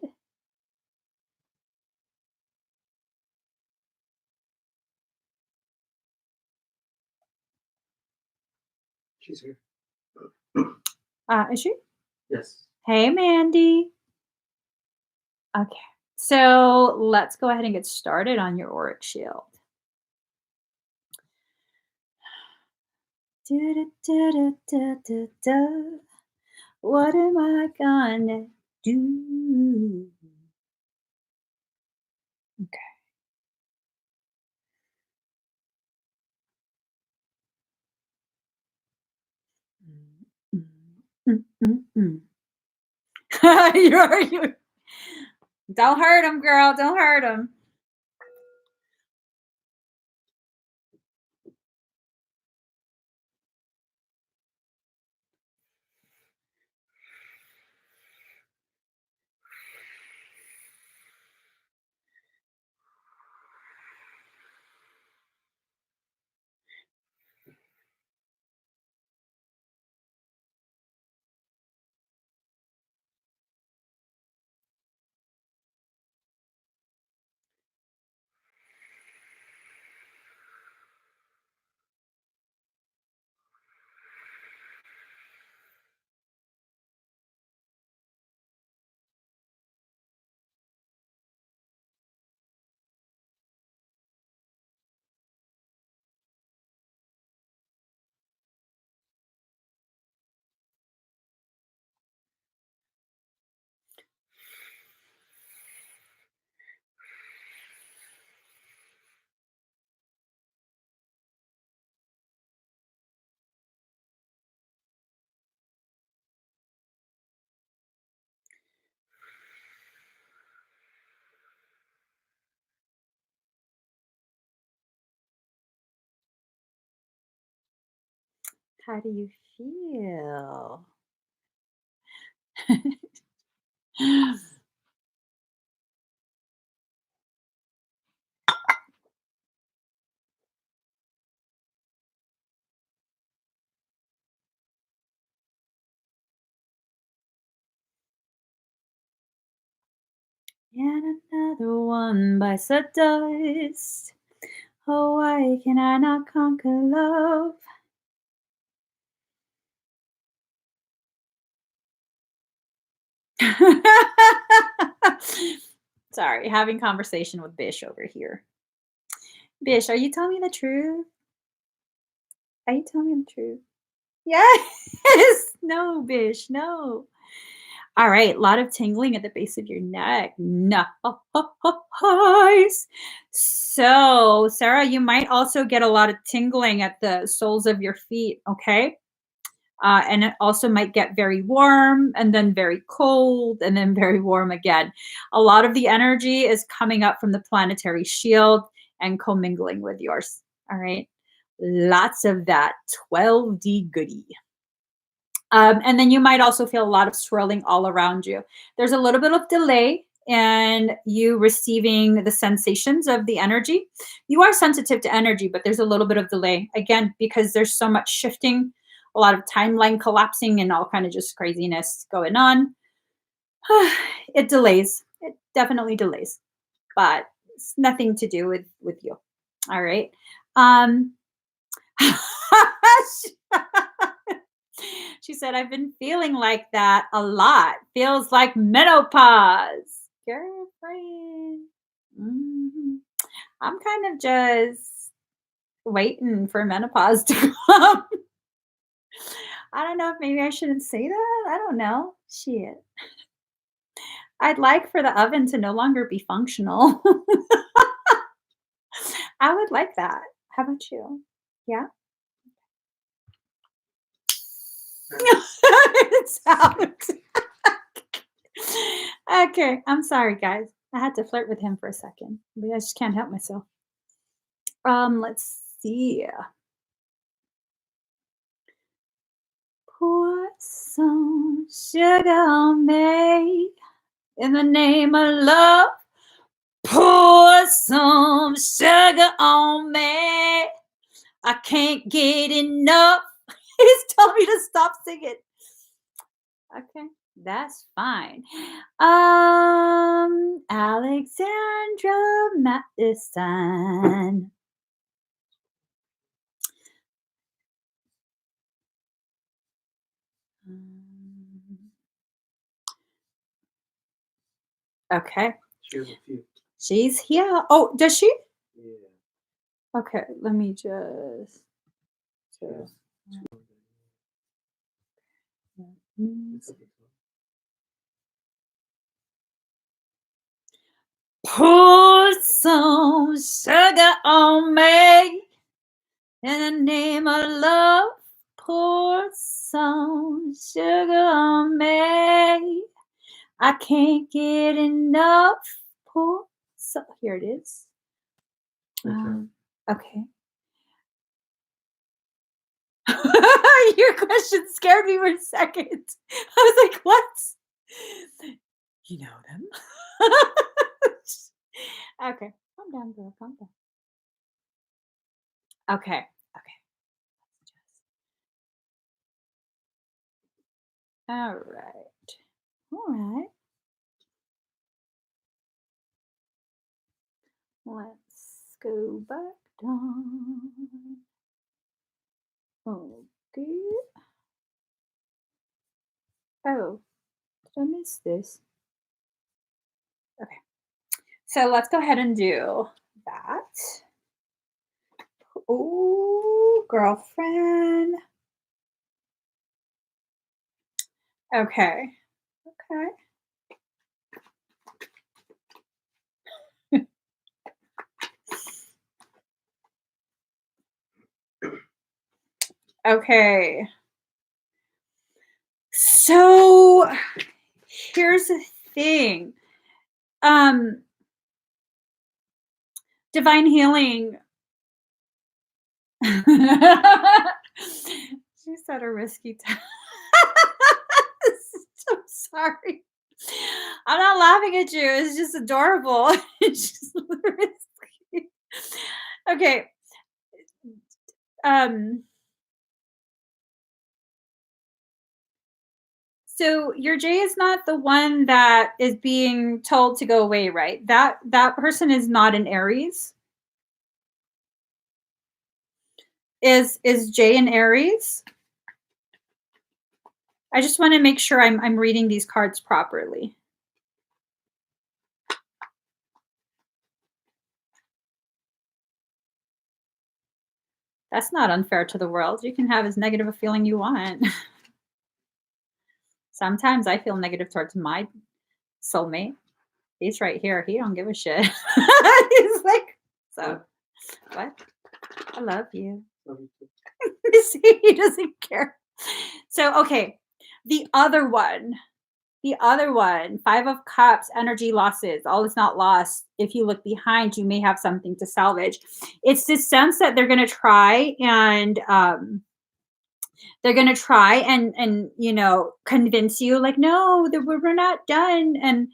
She's here. Is she? Yes. Hey, Mandy. Okay, so let's go ahead and get started on your auric shield. Da-da-da-da-da-da-da. What am I gonna do? Okay. Mm, mm, mm, mm. you Don't hurt him, girl. Don't hurt him. How do you feel? And another one bites the dust. Oh, why can I not conquer love? Sorry, having conversation with Bish over here. Bish, are you telling me the truth? Are you telling me the truth? Yes. No, Bish, no. All right, a lot of tingling at the base of your neck. Nice. So, Sarah, you might also get a lot of tingling at the soles of your feet, okay? And it also might get very warm and then very cold and then very warm again. A lot of the energy is coming up from the planetary shield and commingling with yours. All right. Lots of that 12D goodie. And then you might also feel a lot of swirling all around you. There's a little bit of delay and you receiving the sensations of the energy. You are sensitive to energy, but there's a little bit of delay. Again, because there's so much shifting, a lot of timeline collapsing and all kind of just craziness going on. It delays. It definitely delays, but it's nothing to do with you. All right. Um she said, I've been feeling like that a lot. Feels like menopause. Girlfriend. Mhm. I'm kind of just waiting for menopause to come. I don't know if maybe I shouldn't say that. I don't know. Shit. I'd like for the oven to no longer be functional. I would like that. How about you? Yeah? It's out. Okay, I'm sorry, guys. I had to flirt with him for a second, but I just can't help myself. Let's see. Pour some sugar on me in the name of love. Pour some sugar on me. I can't get enough. He's told me to stop singing. Okay, that's fine. Alexandra Madison. Okay. She has a few. She's here. Oh, does she? Yeah. Okay, let me just. She has two. Pour some sugar on me in the name of love. Pour some sugar on me. I can't get enough. Pour so here it is. Okay. Your question scared me for a second. I was like, what? You know them. Okay. Calm down, girl. Calm down. Okay. Okay. All right. All right. Let's go back down. Okay. Oh, did I miss this? Okay. So let's go ahead and do that. Oh, girlfriend. Okay. Okay. Okay. So here's the thing. Divine healing. She said a risky task. I'm sorry. I'm not laughing at you. It's just adorable. It's just risky. Okay. So your J is not the one that is being told to go away, right? That person is not an Aries. Is J an Aries? I just want to make sure I'm reading these cards properly. That's not unfair to the world. You can have as negative a feeling you want. Sometimes I feel negative towards my soulmate. He's right here. He don't give a shit. He's like, so what? I love you. See, he doesn't care. So, okay. The other one, 5 of Cups, energy losses. All is not lost. If you look behind, you may have something to salvage. It's this sense that they're going to try and you know, convince you like, no, we're not done. And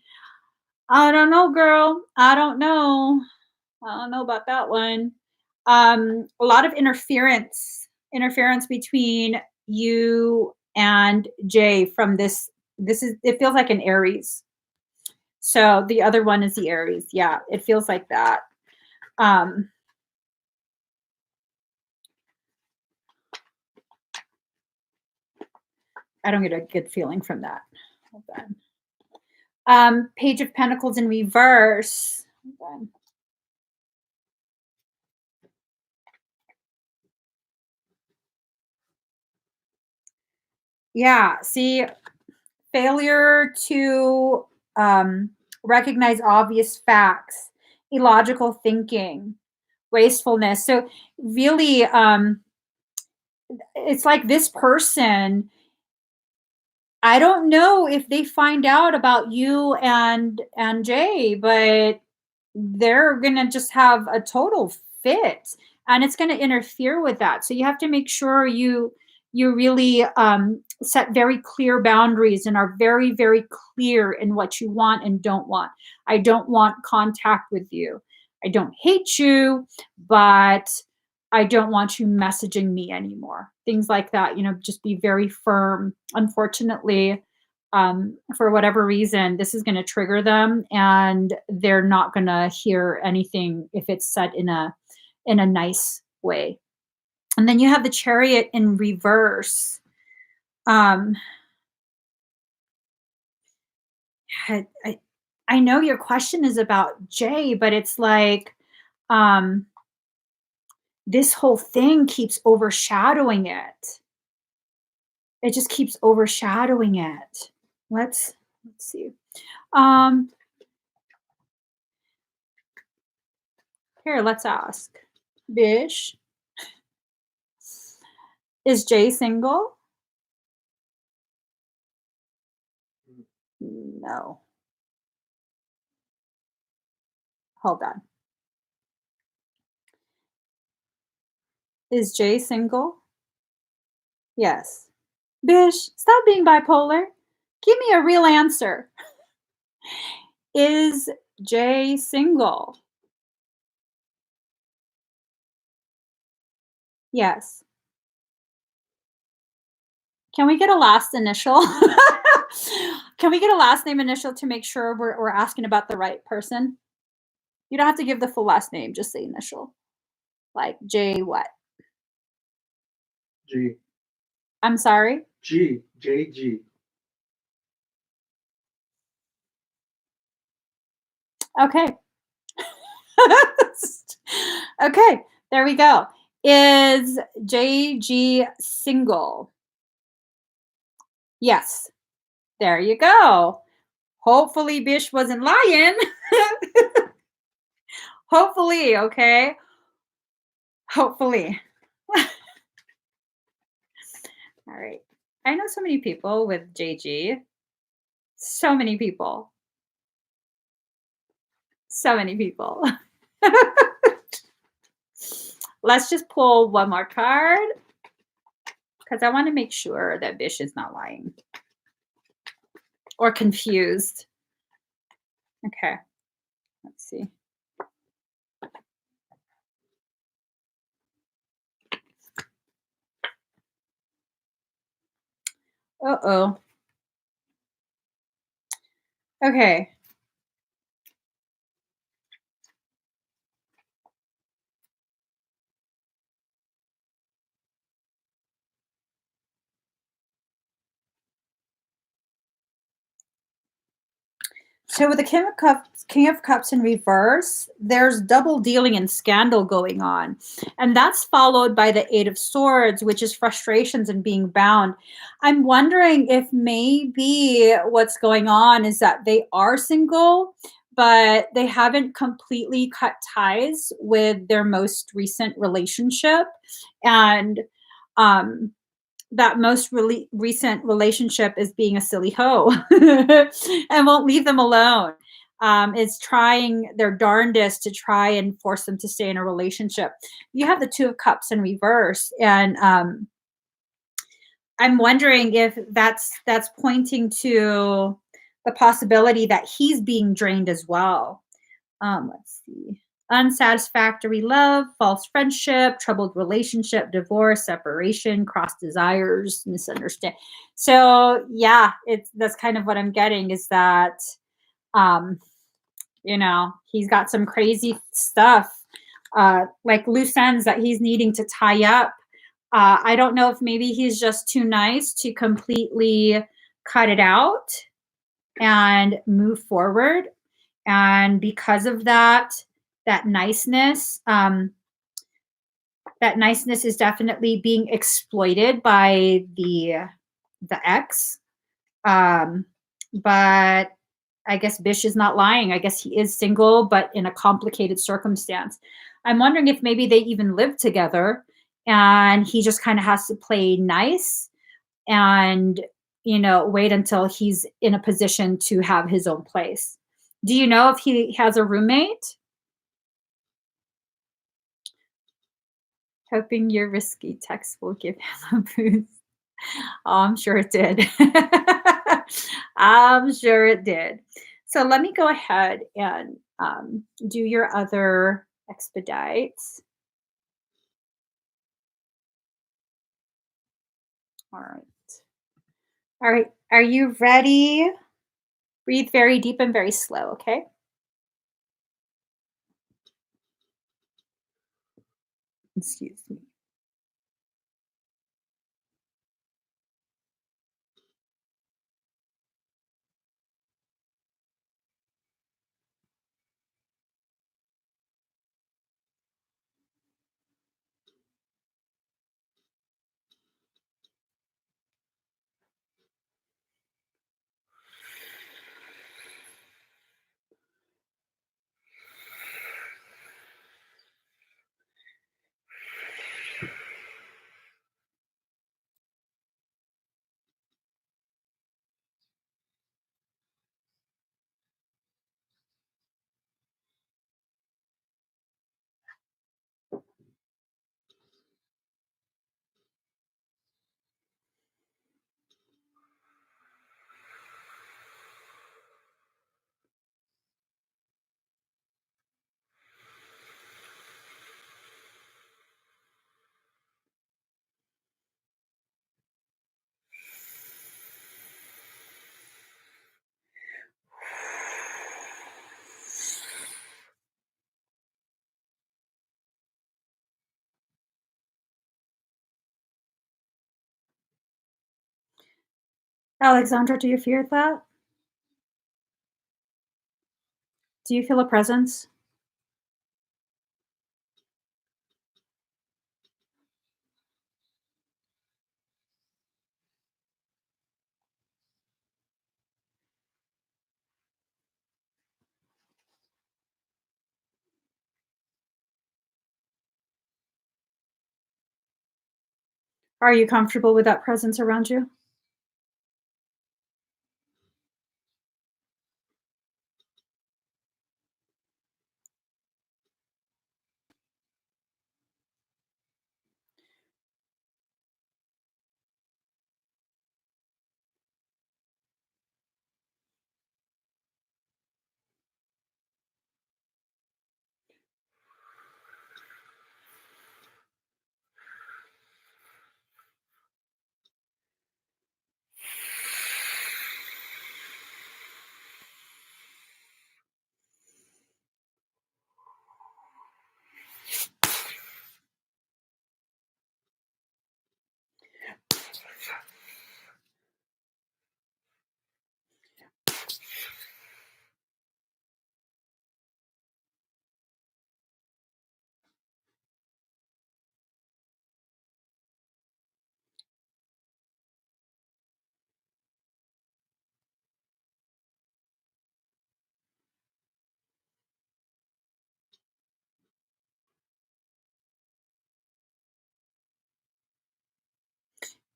I don't know, girl. I don't know. I don't know about that one. A lot of interference between you and Jay from this. This is, it feels like an Aries. So the other one is the Aries. Yeah, it feels like that. Um, I don't get a good feeling from that. Hold on. Page of Pentacles in reverse. Hold on. Yeah, see, failure to recognize obvious facts, illogical thinking, wastefulness. So really, it's like this person, I don't know if they find out about you and Jay, but they're gonna just have a total fit, and it's gonna interfere with that. So you have to make sure you really set very clear boundaries and are very, very clear in what you want and don't want. I don't want contact with you. I don't hate you, but I don't want you messaging me anymore. Things like that, just be very firm. Unfortunately, for whatever reason, this is going to trigger them, and they're not going to hear anything if it's said in a nice way. And then you have the Chariot in reverse. Um, I, I I know your question is about Jay, but it's like um, this whole thing keeps overshadowing it. It just keeps overshadowing it. Let's see. Um, Here, let's ask. Bish, is Jay single? No. Hold on. Is Jay single? Yes. Bish, stop being bipolar. Give me a real answer. Is Jay single? Yes. Can we get a last initial? Can we get a last name initial to make sure we're asking about the right person? You don't have to give the full last name, just the initial. Like J what? G. I'm sorry? G. J. G. Okay. Okay, there we go. Is JG single? Yes. There you go. Hopefully Bish wasn't lying. Hopefully, okay? Hopefully. All right. I know so many people with JG. So many people. So many people. Let's just pull one more card because I want to make sure that Bish is not lying or confused. Okay. Let's see. Uh-oh. Okay. So with the King of Cups in reverse, there's double dealing and scandal going on. And that's followed by the Eight of Swords, which is frustrations and being bound. I'm wondering if maybe what's going on is that they are single, but they haven't completely cut ties with their most recent relationship. And that most recent relationship is being a silly hoe and won't leave them alone. Is trying their darndest to try and force them to stay in a relationship. You have the Two of Cups in reverse, and I'm wondering if that's pointing to the possibility that he's being drained as well. Let's see. Unsatisfactory love, false friendship, troubled relationship, divorce, separation, cross desires, misunderstand. So yeah, it's that's kind of what I'm getting is that um, he's got some crazy stuff, like loose ends that he's needing to tie up. I don't know if maybe he's just too nice to completely cut it out and move forward. And because of that, that niceness, um, that niceness is definitely being exploited by the ex. Um, but I guess Bish is not lying. I guess he is single, but in a complicated circumstance. I'm wondering if maybe they even live together and he just kind of has to play nice and, wait until he's in a position to have his own place. Do you know if he has a roommate? Hoping your risky text will give him a boost. Oh, I'm sure it did. I'm sure it did. So let me go ahead and do your other expedites. All right. All right. Are you ready? Breathe very deep and very slow, okay? Excuse me. Alexandra, do you fear that? Do you feel a presence? Are you comfortable with that presence around you?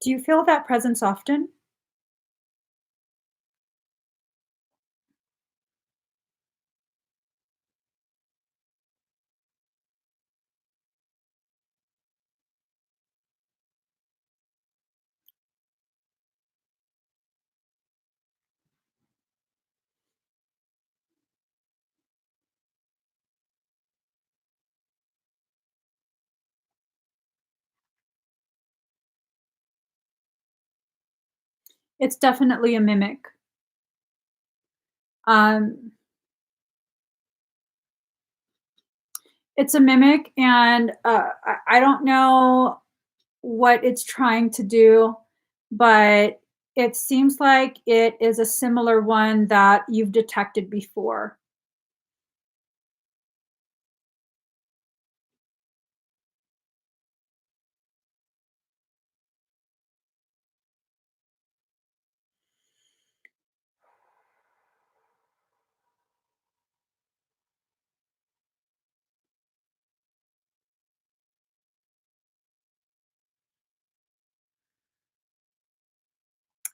Do you feel that presence often? It's definitely a mimic. Um, it's a mimic, and I don't know what it's trying to do, but it seems like it is a similar one that you've detected before.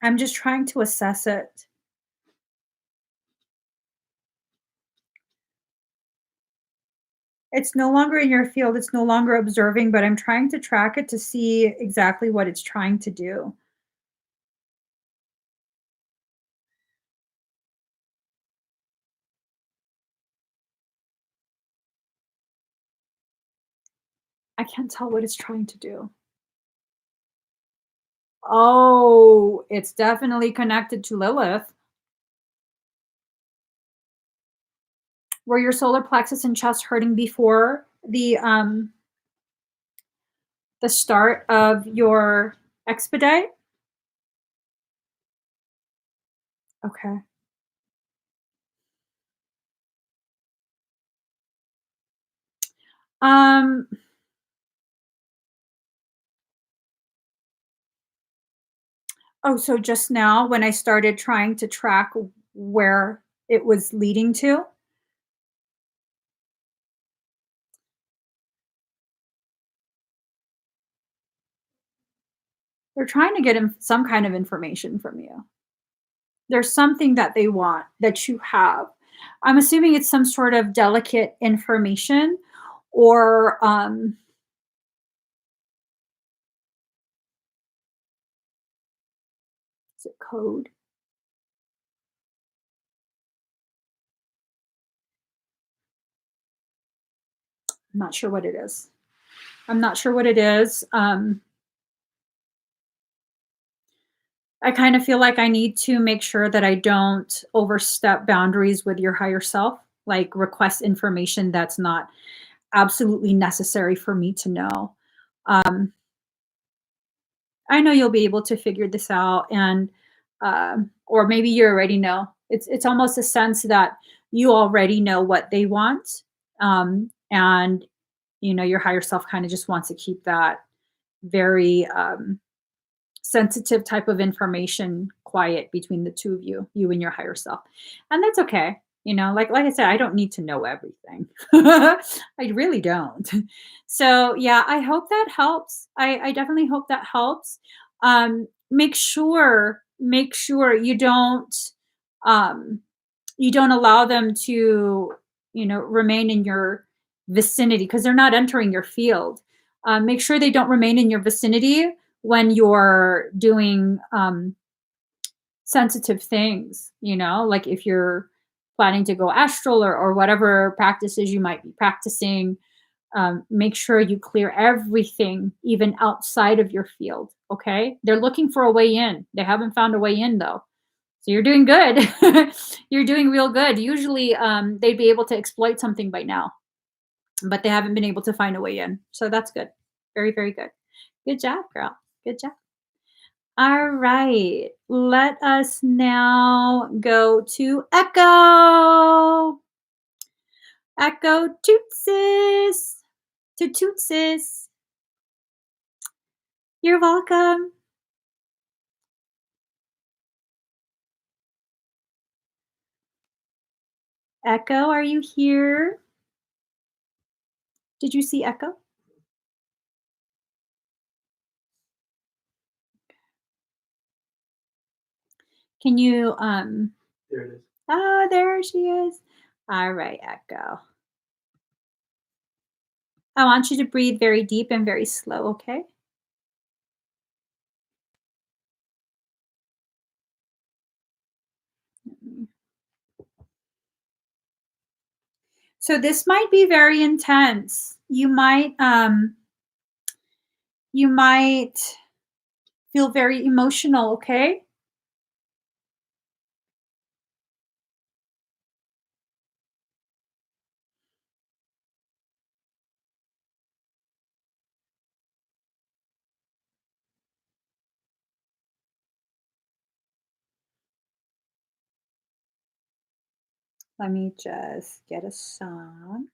I'm just trying to assess it. It's no longer in your field, it's no longer observing, but I'm trying to track it to see exactly what it's trying to do. I can't tell what it's trying to do. Oh, it's definitely connected to Lilith. Were your solar plexus and chest hurting before the start of your expedite? Okay. Um, oh, so just now when I started trying to track where it was leading to? They're trying to get some kind of information from you. There's something that they want that you have. I'm assuming it's some sort of delicate information or is it code? I'm not sure what it is. I'm not sure what it is. I kind of feel like I need to make sure that I don't overstep boundaries with your higher self, like request information that's not absolutely necessary for me to know. Um, I know you'll be able to figure this out, and or maybe you already know. It's almost a sense that you already know what they want, and your higher self kind of just wants to keep that very sensitive type of information quiet between the two of you, you and your higher self. And that's okay. Like I said, I don't need to know everything. I really don't. So yeah, I hope that helps. I definitely hope that helps. Make sure um you don't allow them to, remain in your vicinity because they're not entering your field. Make sure they don't remain in your vicinity when you're doing sensitive things, like if you're planning to go astral or whatever practices you might be practicing. Make sure you clear everything, even outside of your field. Okay. They're looking for a way in. They haven't found a way in, though. So you're doing good. You're doing real good. Usually, they'd be able to exploit something by now, but they haven't been able to find a way in. So that's good. Very, very good. Good job, girl. Good job. All right. Let us now go to Echo. Echo Tootsis. To Tootsis. You're welcome. Echo, are you here? Did you see Echo? Can you There it is. Oh, there she is. All right, Echo. I want you to breathe very deep and very slow, okay? So this might be very intense. You might feel very emotional, okay? Let me just get a song.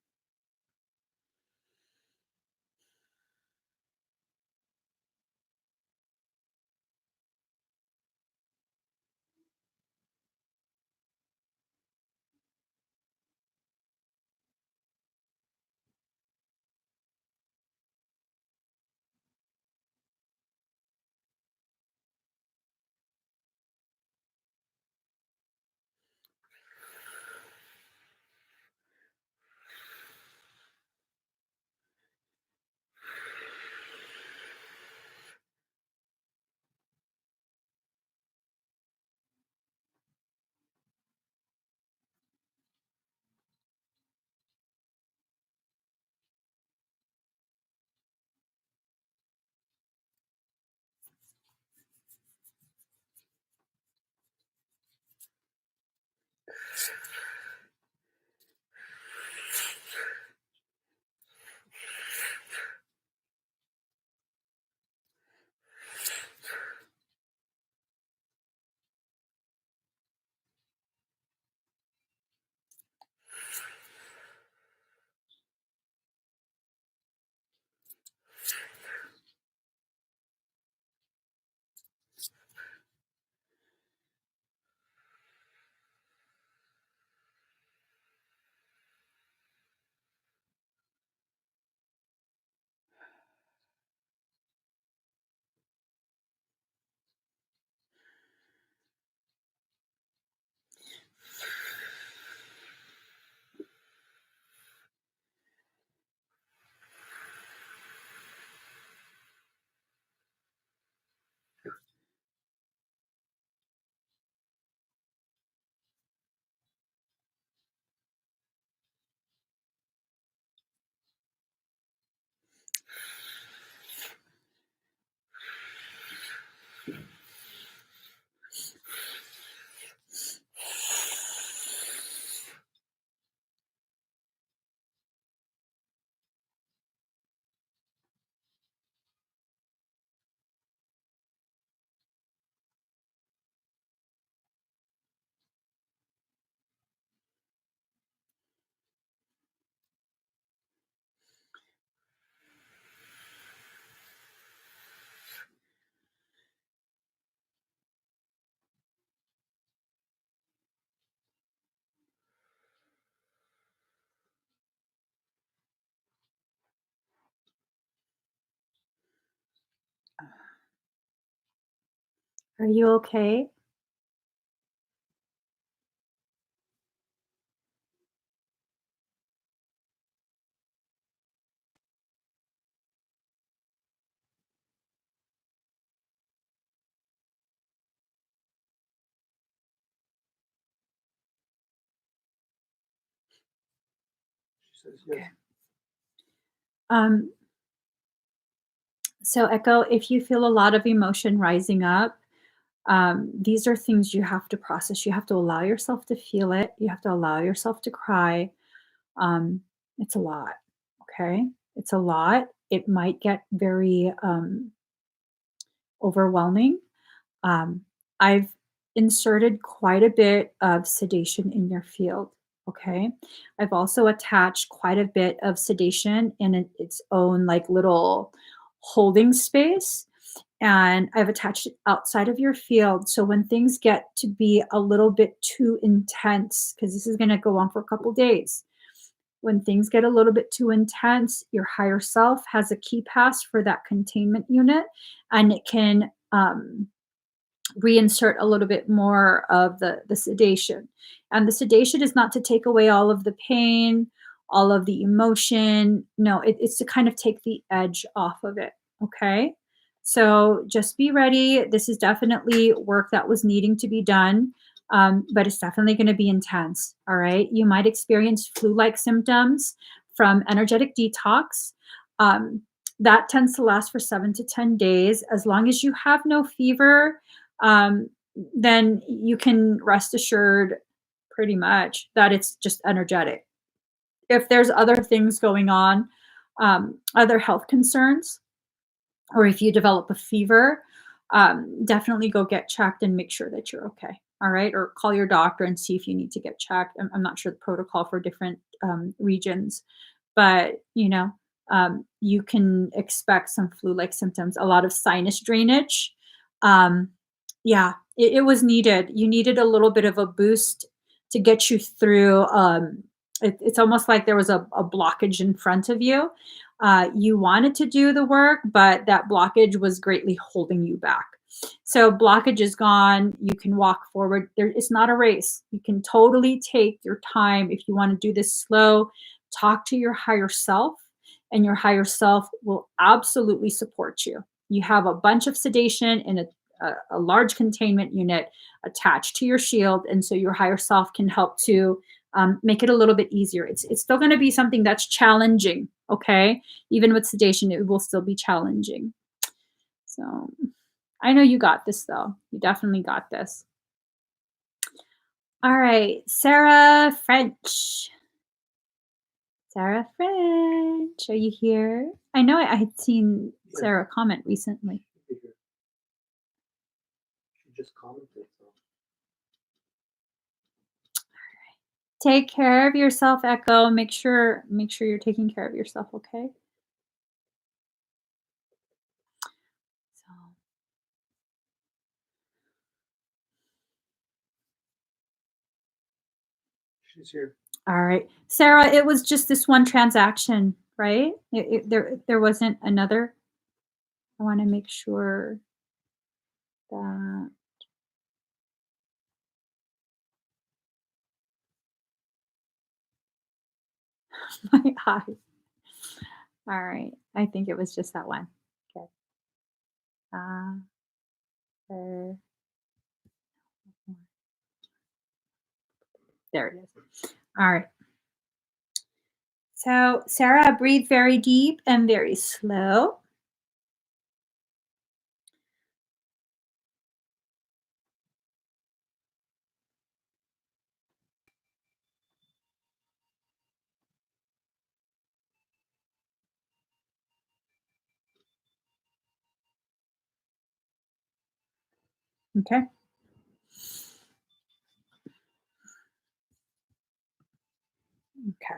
Are you okay? She says yes. Okay. Um, so Echo, if you feel a lot of emotion rising up, these are things you have to process. You have to allow yourself to feel it. You have to allow yourself to cry. Um, it's a lot. Okay. It's a lot. It might get very overwhelming. Um, I've inserted quite a bit of sedation in your field. Okay. I've also attached quite a bit of sedation in its own like little holding space. And I've attached it outside of your field. So when things get to be a little bit too intense, because this is going to go on for a couple days, when things get a little bit too intense, your higher self has a key pass for that containment unit and it can reinsert a little bit more of the sedation. And the sedation is not to take away all of the pain, all of the emotion. No, it's to kind of take the edge off of it. Okay. So just be ready. This is definitely work that was needing to be done, but it's definitely going to be intense. All right. You might experience flu like symptoms from energetic detox. Um, that tends to last for 7 to 10 days. As long as you have no fever, um, then you can rest assured pretty much that it's just energetic. If there's other things going on, other health concerns, or if you develop a fever, definitely go get checked and make sure that you're okay. all right? Or call your doctor and see if you need to get checked. I'm not sure the protocol for different regions, but you can expect some flu-like symptoms, a lot of sinus drainage. Um, yeah, it was needed. You needed a little bit of a boost to get you through. It's almost like there was a blockage in front of you. You wanted to do the work, but that blockage was greatly holding you back. So blockage is gone. You can walk forward. It's not a race. You can totally take your time if you want to do this slow. Talk to your higher self, and your higher self will absolutely support you. You have a bunch of sedation in a large containment unit attached to your shield, and so your higher self can help to make it a little bit easier. It's still going to be something that's challenging, okay? Even with sedation, it will still be challenging. So I know you got this, though. You definitely got this. All right, Sarah French. Sarah French, are you here? I know I had seen Sarah comment recently. She just commented. So. Take care of yourself, Echo. Make sure you're taking care of yourself, okay? So She's here. all right. Sarah, it was just this one transaction, right? There wasn't another. I want to make sure that my eyes. All right. I think it was just that one. Okay. Er, there it is. All right. So, Sarah, breathe very deep and very slow. Okay. Okay.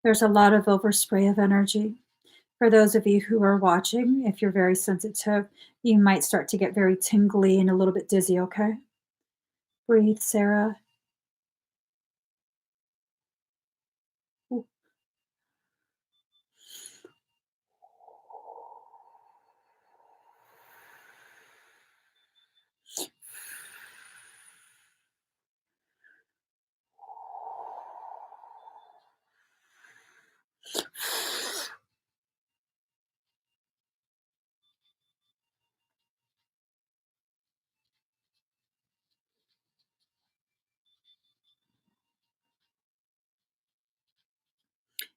There's a lot of overspray of energy. For those of you who are watching, if you're very sensitive, you might start to get very tingly and a little bit dizzy, okay? Breathe, Sarah. Ooh.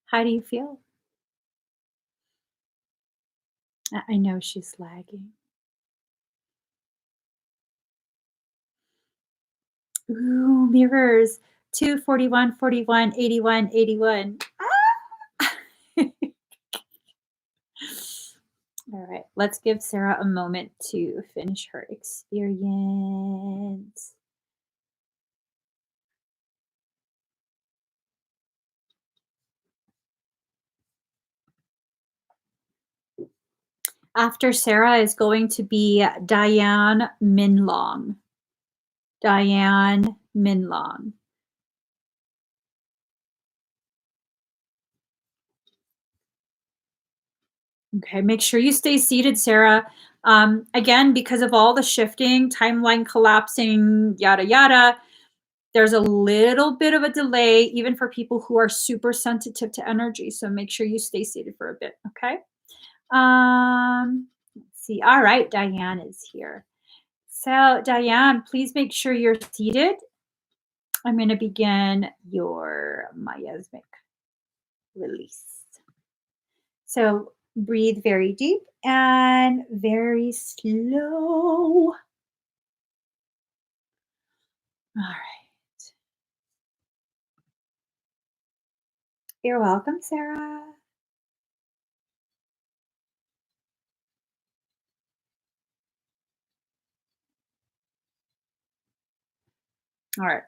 How do you feel? I know she's lagging. Ooh, mirrors. 2, 41, 41, 81, 81. Ah! All right, let's give Sarah a moment to finish her experience. After Sarah is going to be Diane Minlong. Diane Minlong. Okay, make sure you stay seated, Sarah. Again, because of all the shifting, timeline collapsing, yada, yada, there's a little bit of a delay, even for people who are super sensitive to energy. So make sure you stay seated for a bit, okay? Let's see. All right, Diane is here. So, Diane, please make sure you're seated. I'm going to begin your miasmic release. So, breathe very deep and very slow. All right. You're welcome, Sarah. All right.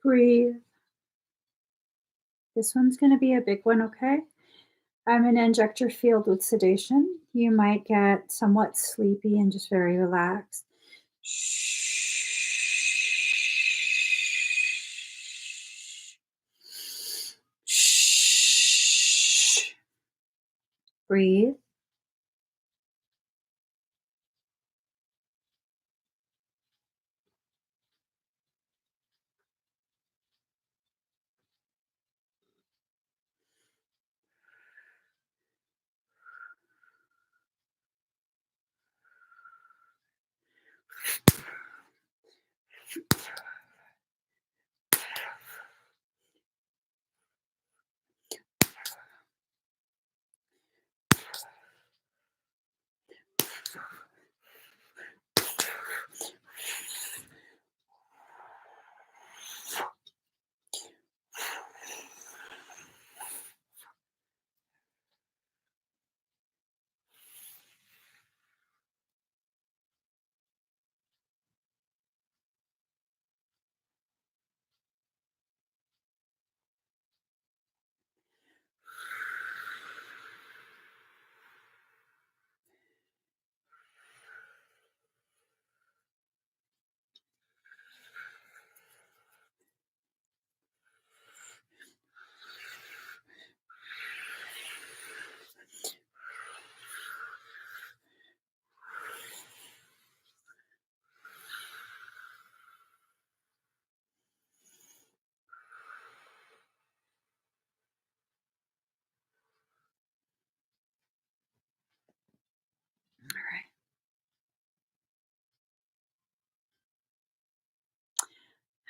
Breathe. This one's going to be a big one, okay? I'm going to inject your field with sedation. You might get somewhat sleepy and just very relaxed. Breathe.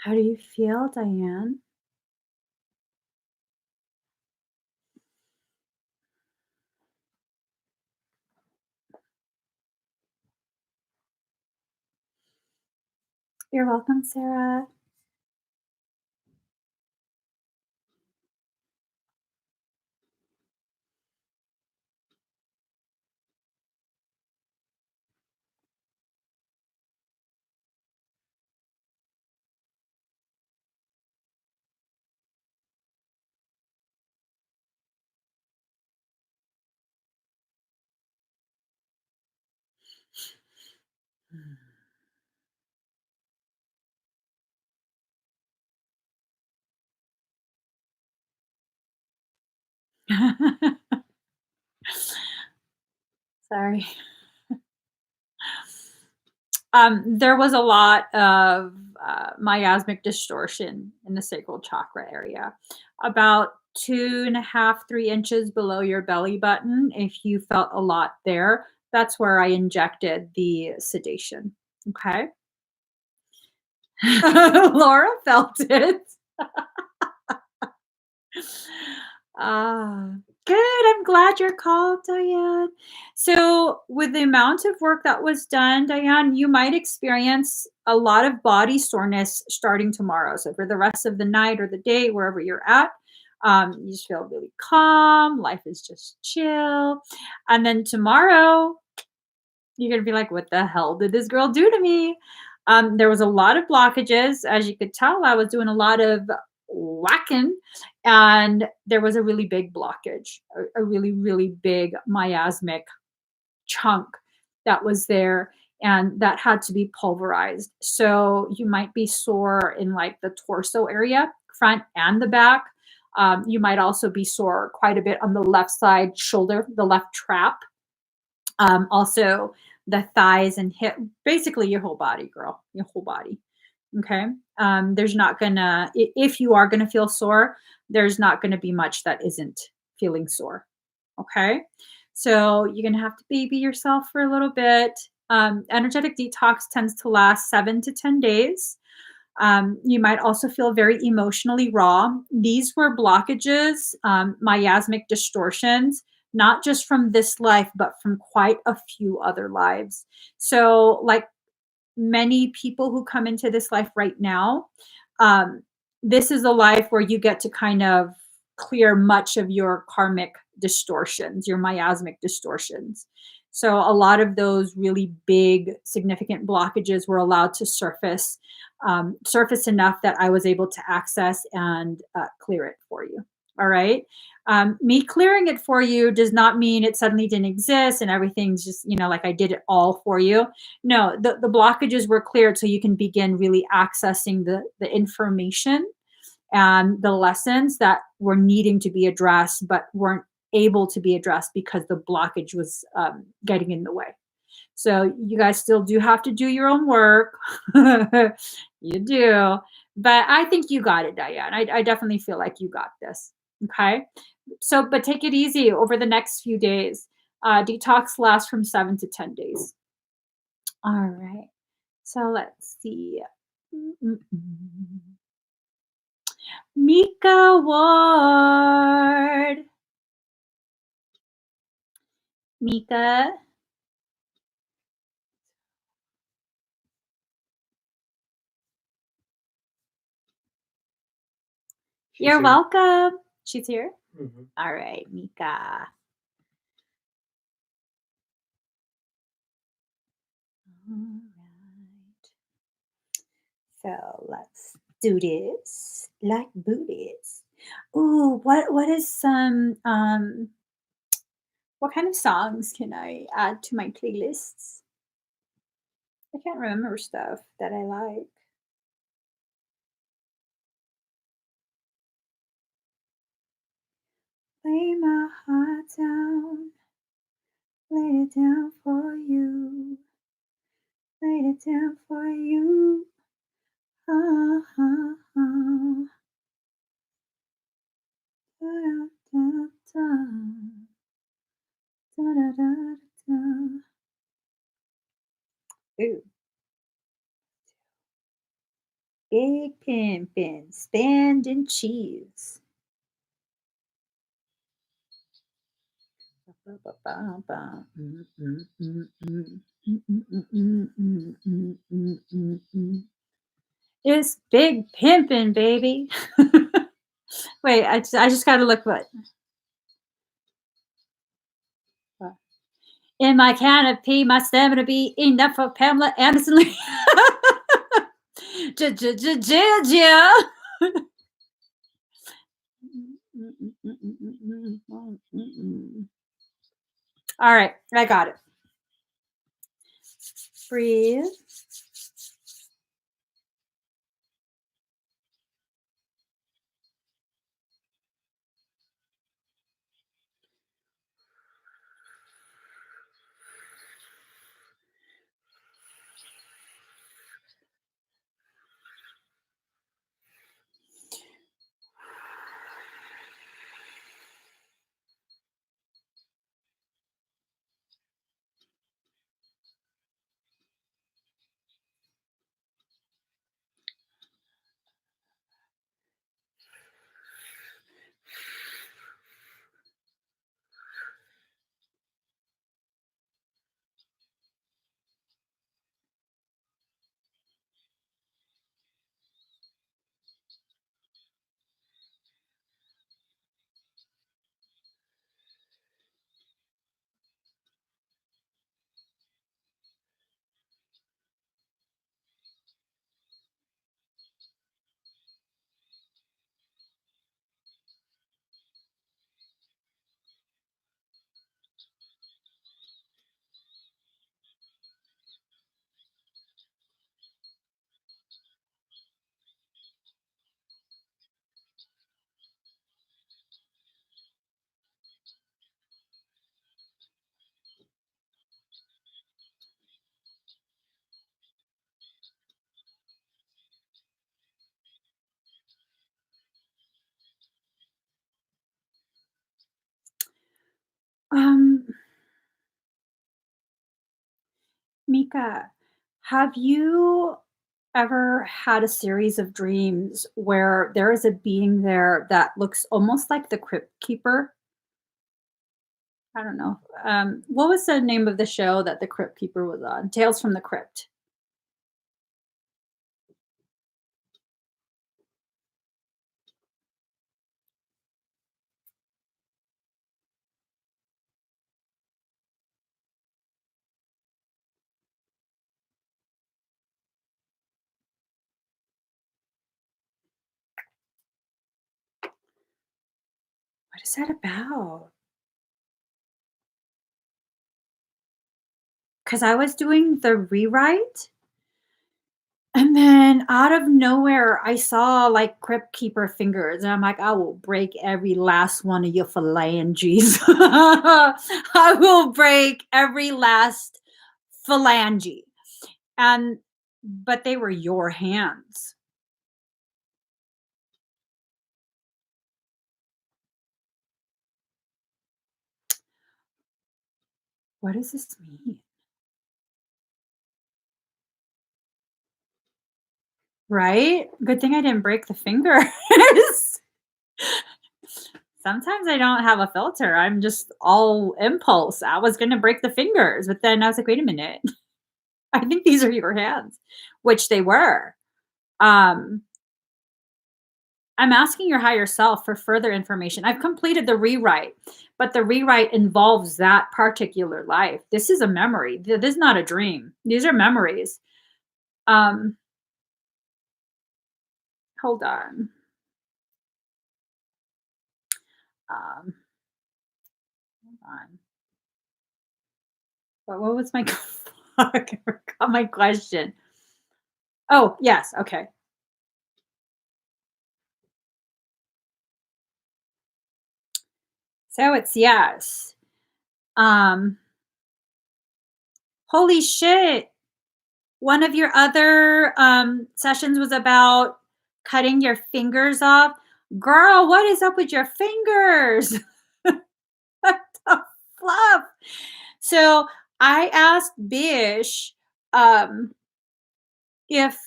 How do you feel, Diane? You're welcome, Sarah. Sorry. There was a lot of miasmic distortion in the sacral chakra area, about 2.5, 3 inches below your belly button. If you felt a lot there, that's where I injected the sedation. Okay. Laura felt it. Ah, good. I'm glad you're called, Diane. So, with the amount of work that was done, Diane, you might experience a lot of body soreness starting tomorrow. So, for the rest of the night or the day, wherever you're at, you just feel really calm. Life is just chill. And then tomorrow, you're gonna be like, "What the hell did this girl do to me?" There was a lot of blockages, as you could tell. I was doing a lot of whacking, and there was a really big blockage, a really, really big miasmic chunk that was there, and that had to be pulverized. So you might be sore in like the torso area, front and the back. You might also be sore quite a bit on the left side shoulder, the left trap, also the thighs and hip, basically your whole body, girl, your whole body. Okay. There's not gonna, if you are gonna feel sore, there's not gonna be much that isn't feeling sore. Okay. So you're gonna have to baby yourself for a little bit. Energetic detox tends to last 7 to 10 days. You might also feel very emotionally raw. These were blockages, miasmic distortions, not just from this life, but from quite a few other lives. So, like many people who come into this life right now, um, this is a life where you get to kind of clear much of your karmic distortions, your miasmic distortions. So a lot of those really big, significant blockages were allowed to surface, surface enough that I was able to access and clear it for you. All right. Me clearing it for you does not mean it suddenly didn't exist and everything's just, like I did it all for you. No, the blockages were cleared so you can begin really accessing the information and the lessons that were needing to be addressed but weren't able to be addressed because the blockage was getting in the way. So you guys still do have to do your own work. You do. But I think you got it, Diane. I definitely feel like you got this. Okay. So, but take it easy over the next few days. Detox lasts from 7 to 10 days. All right. So let's see. Mm-mm-mm. Mika Ward. Mika, She's you're here. welcome. She's here. Mhm. All right, Mika. All right. So let's do this like booties. Ooh, what is some what kind of songs can I add to my playlists? I can't remember stuff that I like. Lay my heart down, lay it down for you, lay it down for you. Ah, ah, ah. Da, da, da, da, da, da, da. Ooh, big pimpin', spanding cheese. It's big pimpin', baby. Wait, I just gotta look what. In my canopy, my stamina be enough for Pamela Anderson. Georgia. All right, I got it. Breathe. Bianca, have you ever had a series of dreams where there is a being there that looks almost like the crypt keeper? I don't know. What was the name of the show that the crypt keeper was on? Tales from the Crypt. What is that about? Because I was doing the rewrite, and then out of nowhere, I saw like crypt keeper fingers, and I'm like, I will break every last one of your phalanges. I will break every last phalange. And but they were your hands. What does this mean? Right? Good thing I didn't break the fingers. Sometimes I don't have a filter. I'm just all impulse. I was gonna break the fingers, but then I was like, wait a minute. I think these are your hands, which they were. Um, I'm asking your higher self for further information. I've completed the rewrite, but the rewrite involves that particular life. This is a memory. This is not a dream. These are memories. Um, hold on. Um, hold on. What was my fuck? I forgot my question. Oh, yes. Okay. So it's yes. Um, holy shit. One of your other sessions was about cutting your fingers off. Girl, what is up with your fingers? What the fluff? So I asked Bish um, if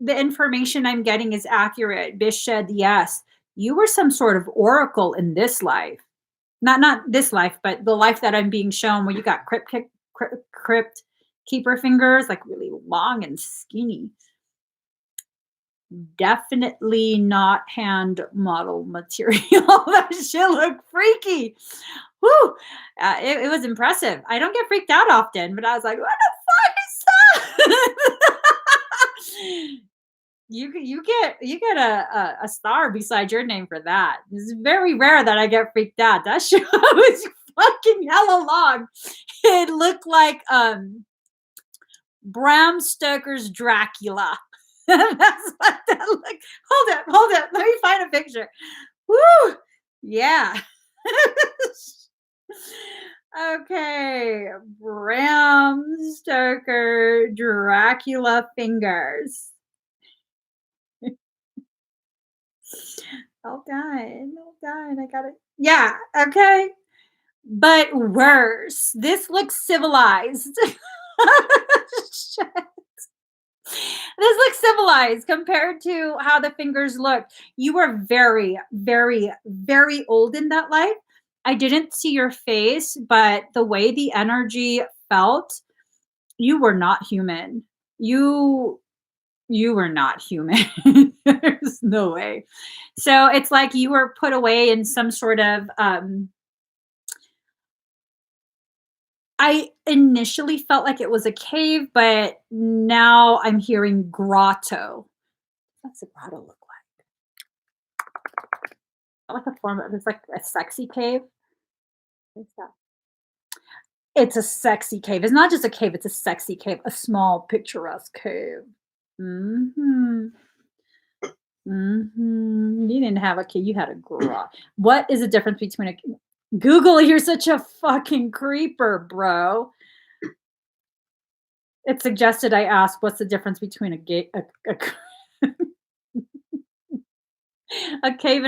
the information I'm getting is accurate. Bish said yes. You were some sort of oracle in this life. Not this life, but the life that I'm being shown where you got crypt keeper fingers, like really long and skinny. Definitely not hand model material. That shit looked freaky. Whoo! It was impressive. I don't get freaked out often, but I was like, what the fuck is that? You get a star beside your name for that. It's very rare that I get freaked out. That show was fucking hella long. It looked like Bram Stoker's Dracula. That's what that looked. Hold it. Let me find a picture. Woo! Yeah. Okay, Bram Stoker Dracula fingers. Hold on. I got it. Yeah, okay. But worse. This looks civilized. Shit. This looks civilized compared to how the fingers look. You were very, very, very old in that life. I didn't see your face, but the way the energy felt, you were not human. You were not human. There's no way. So it's like you were put away in some sort of I initially felt like it was a cave, but now I'm hearing grotto. What's a grotto look like? Like a form of it's like a sexy cave. What's that? It's a sexy cave. It's not just a cave, it's a sexy cave, a small picturesque cave. Mm-hmm. Mm-hmm. You didn't have a cave, you had a grotto. What is the difference between a Google? You're such a fucking creeper, bro. It suggested I ask, what's the difference between a cave and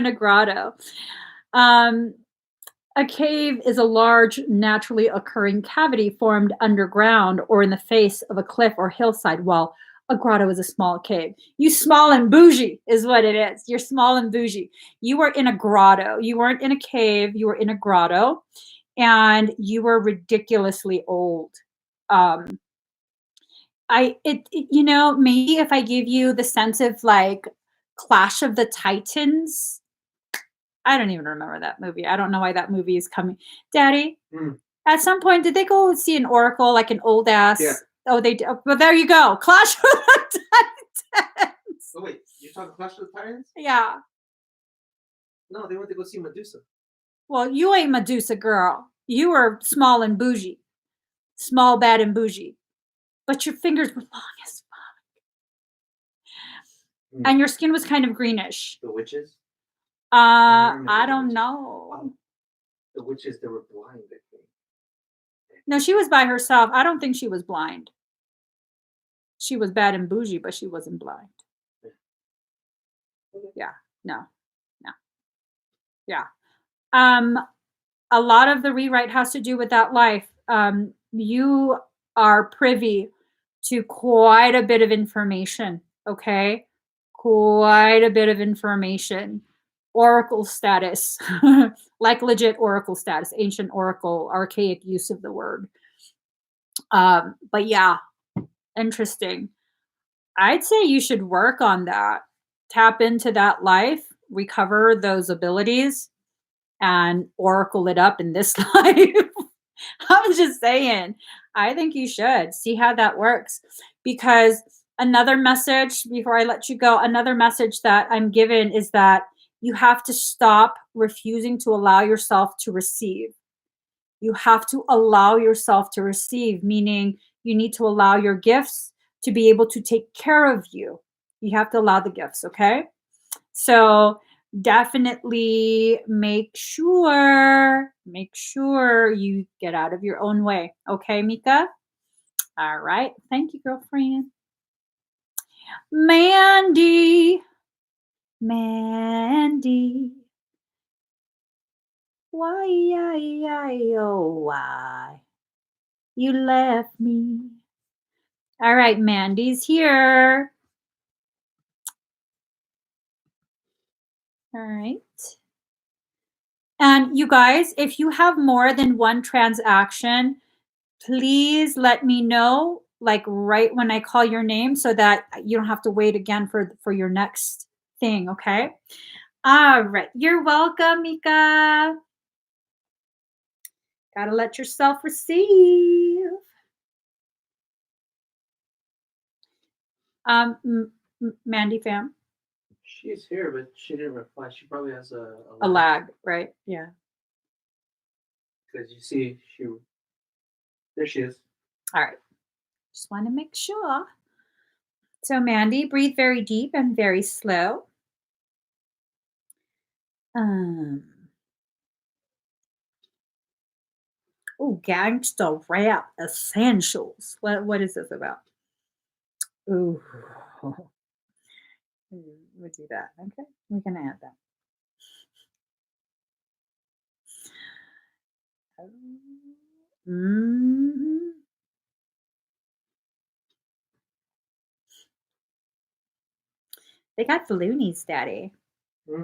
a grotto? Um, A cave is a large, naturally occurring cavity formed underground or in the face of a cliff or hillside, while a grotto is a small cave. You small and bougie is what it is. You're small and bougie. You were in a grotto. You weren't in a cave. You were in a grotto, and you were ridiculously old. Um, maybe if I give you the sense of like Clash of the Titans. I don't even remember that movie. I don't know why that movie is coming. Daddy, Mm. at some point, did they go see an oracle, like an old ass? Yeah. Oh, they did. Well, there you go. Clash of the Titans. Oh wait, you're talking Clash of the Titans? Yeah. No, they went to go see Medusa. Well, you ain't Medusa, girl. You were small and bougie. Small, bad, and bougie. But your fingers were long as fuck. Mm. And your skin was kind of greenish. The witches? I don't know. The witches, they were blind, I think. No, she was by herself. I don't think she was blind. She was bad and bougie, but she wasn't blind. Yeah. No. No. Yeah. A lot of the rewrite has to do with that life. You are privy to quite a bit of information, okay? Quite a bit of information. Oracle status, like legit oracle status, ancient oracle, archaic use of the word. But yeah, interesting. I'd say you should work on that. Tap into that life, recover those abilities, and oracle it up in this life. I'm just saying, I think you should see how that works. Because another message, before I let you go, another message that I'm given is that you have to stop refusing to allow yourself to receive. You have to allow yourself to receive, meaning you need to allow your gifts to be able to take care of you. You have to allow the gifts, okay? So definitely make sure you get out of your own way. Okay, Mika? All right. Thank you, girlfriend. Mandy. Mandy. Why? You left me. All right, Mandy's here. All right. And you guys, if you have more than one transaction, please let me know, like right when I call your name, so that you don't have to wait again for your next thing, okay? All right. You're welcome, Mika. Gotta let yourself receive. Mandy fam. She's here, but she didn't reply. She probably has A lag, right? Yeah. Because you see, there she is. All right. Just want to make sure. So, Mandy, breathe very deep and very slow. Oh, gangster rap essentials. What is this about? Ooh. We'll do that. Okay. We can add that. Mm-hmm. They got the loonies, Daddy. Hmm?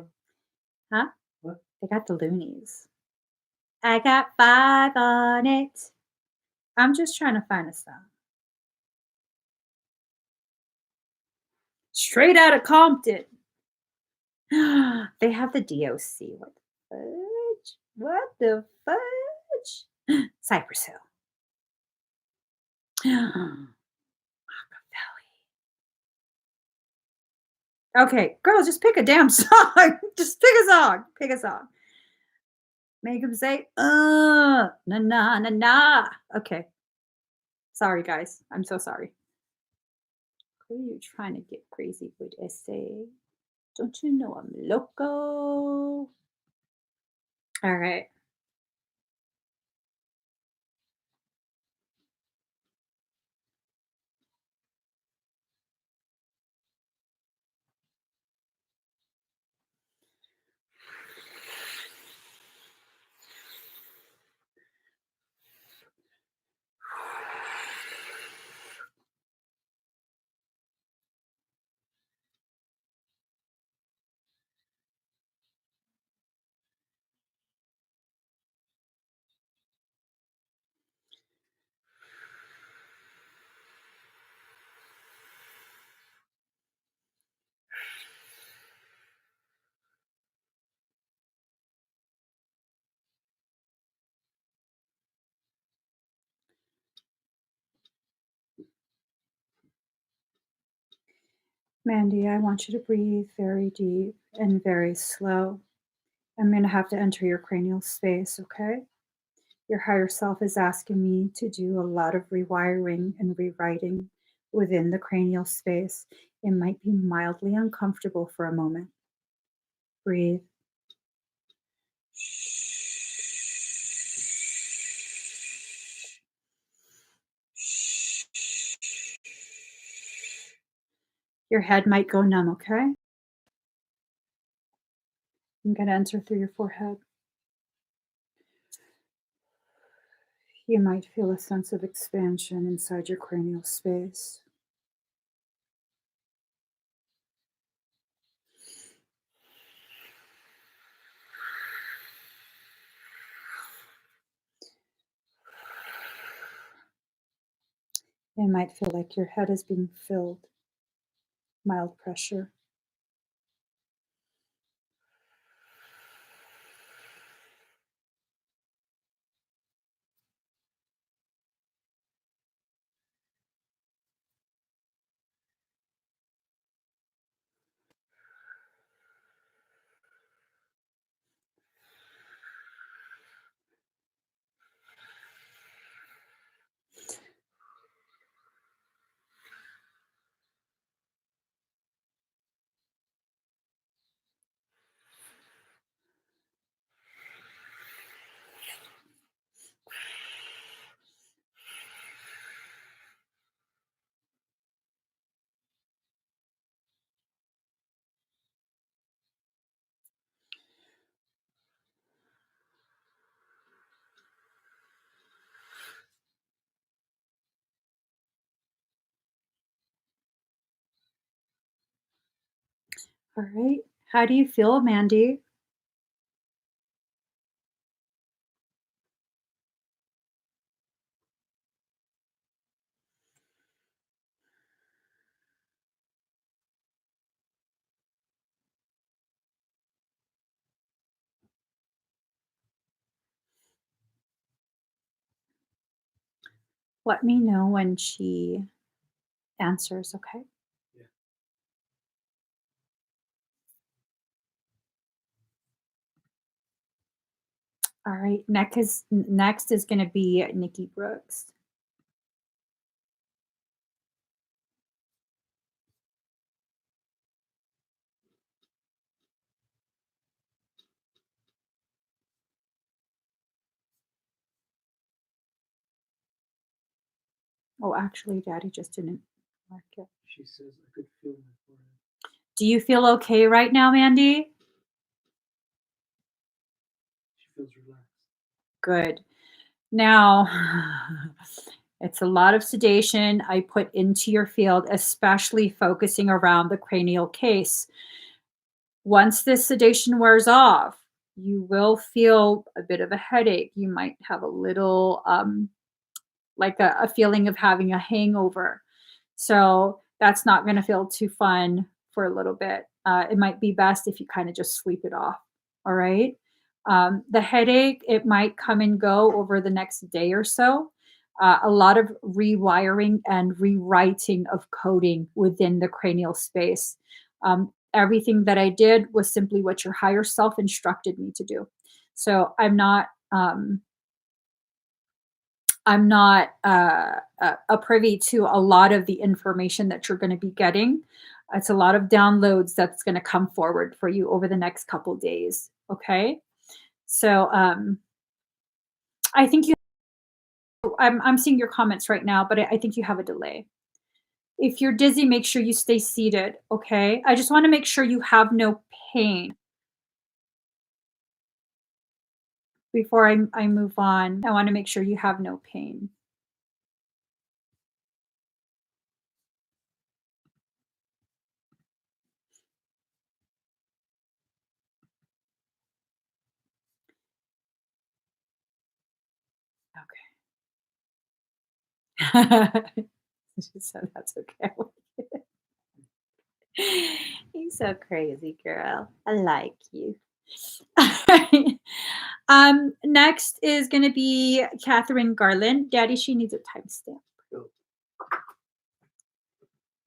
Huh? What? They got the loonies. I got 5 on it. I'm just trying to find a song. Straight out of Compton. They have the DOC. What the fudge? What the fudge? Cypress Hill. Okay, girl, just pick a damn song. Just pick a song. Pick a song. Make them say, na na na na. Okay. Sorry, guys. I'm so sorry. Who are you trying to get crazy with, essay? Don't you know I'm loco? All right. Mandy, I want you to breathe very deep and very slow. I'm going to have to enter your cranial space, okay? Your higher self is asking me to do a lot of rewiring and rewriting within the cranial space. It might be mildly uncomfortable for a moment. Breathe. Your head might go numb, okay? I'm going to enter through your forehead. You might feel a sense of expansion inside your cranial space. It might feel like your head is being filled, mild pressure. All right. How do you feel, Mandy? Let me know when she answers, okay? Yeah. All right. Next is going to be Nikki Brooks. Oh, actually, Daddy just didn't mark it. She says I could feel my forehead. Do you feel okay right now, Mandy? She feels relaxed. Good. Now, it's a lot of sedation I put into your field, especially focusing around the cranial case. Once this sedation wears off, you will feel a bit of a headache. You might have a little, like a feeling of having a hangover. So that's not going to feel too fun for a little bit. It might be best if you kind of just sleep it off. All right. The headache, it might come and go over the next day or so. A lot of rewiring and rewriting of coding within the cranial space. Everything that I did was simply what your higher self instructed me to do. So I'm not a privy to a lot of the information that you're going to be getting. It's a lot of downloads that's going to come forward for you over the next couple days. Okay, so I think you. I'm seeing your comments right now, but I think you have a delay. If you're dizzy, make sure you stay seated. Okay, I just want to make sure you have no pain before I move on. I want to make sure you have no pain. Okay. She said that's okay. You're so crazy, girl. I like you. Next is going to be Catherine Garland. Daddy, she needs a timestamp. Go.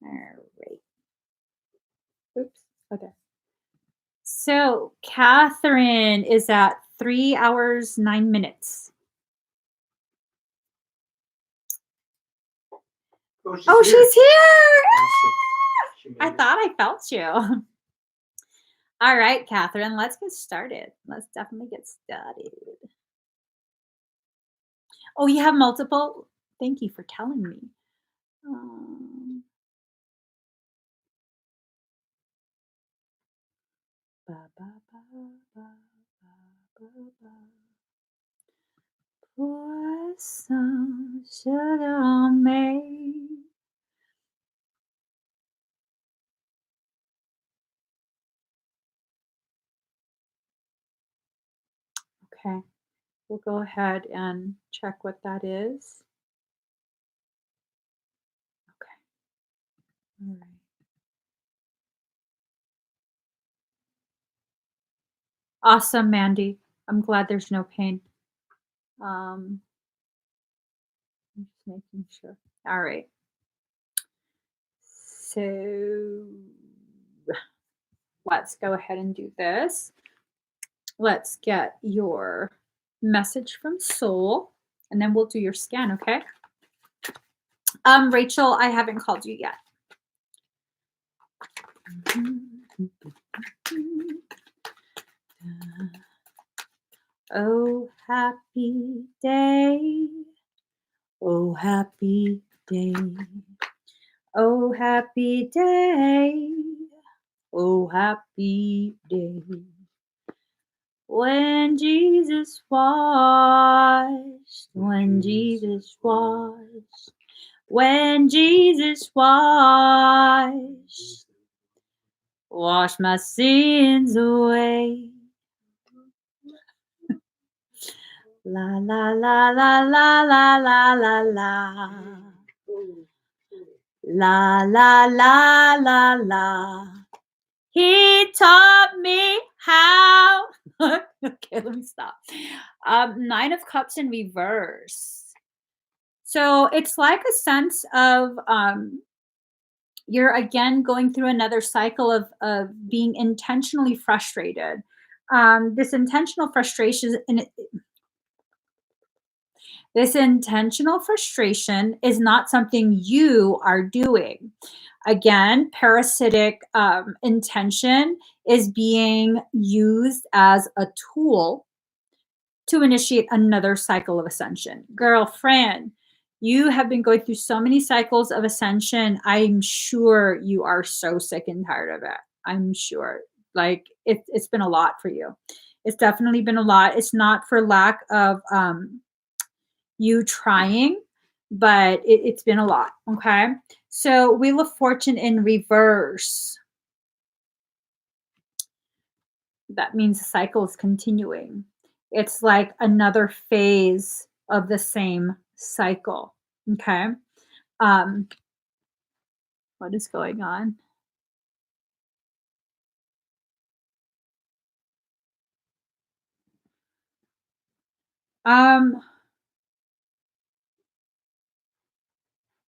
All right. Okay. So Catherine is at 3 hours, 9 minutes. Oh, She's here! Awesome. She made I it. thought I felt you. All right, Catherine, let's get started. Let's definitely get started. Oh, you have multiple? Thank you for telling me. Um, ba, ba, ba, ba, ba, ba, ba. Pour some sugar on me. Okay, we'll go ahead and check what that is. Okay, all right. Awesome, Mandy. I'm glad there's no pain. I'm just making sure. All right. So let's go ahead and do this. Let's get your message from Soul, and then we'll do your scan, okay? Rachel, I haven't called you yet. Oh, happy day. Oh, happy day. Oh, happy day. Oh, happy day. When Jesus washed, when Jesus washed, when Jesus washed, wash my sins away. La la la la la la la la la. La la la la la. He taught me how. Okay, let me stop. 9 of Cups in reverse. So it's like a sense of you're again going through another cycle of being intentionally frustrated. This intentional frustration this intentional frustration is not something you are doing. Again, parasitic intention is being used as a tool to initiate another cycle of ascension. Girlfriend, you have been going through so many cycles of ascension. I'm sure you are so sick and tired of it. I'm sure. Like it's been a lot for you. It's definitely been a lot. It's not for lack of you trying, but it's been a lot. Okay. So Wheel of Fortune in reverse. That means the cycle is continuing. It's like another phase of the same cycle. Okay. What is going on?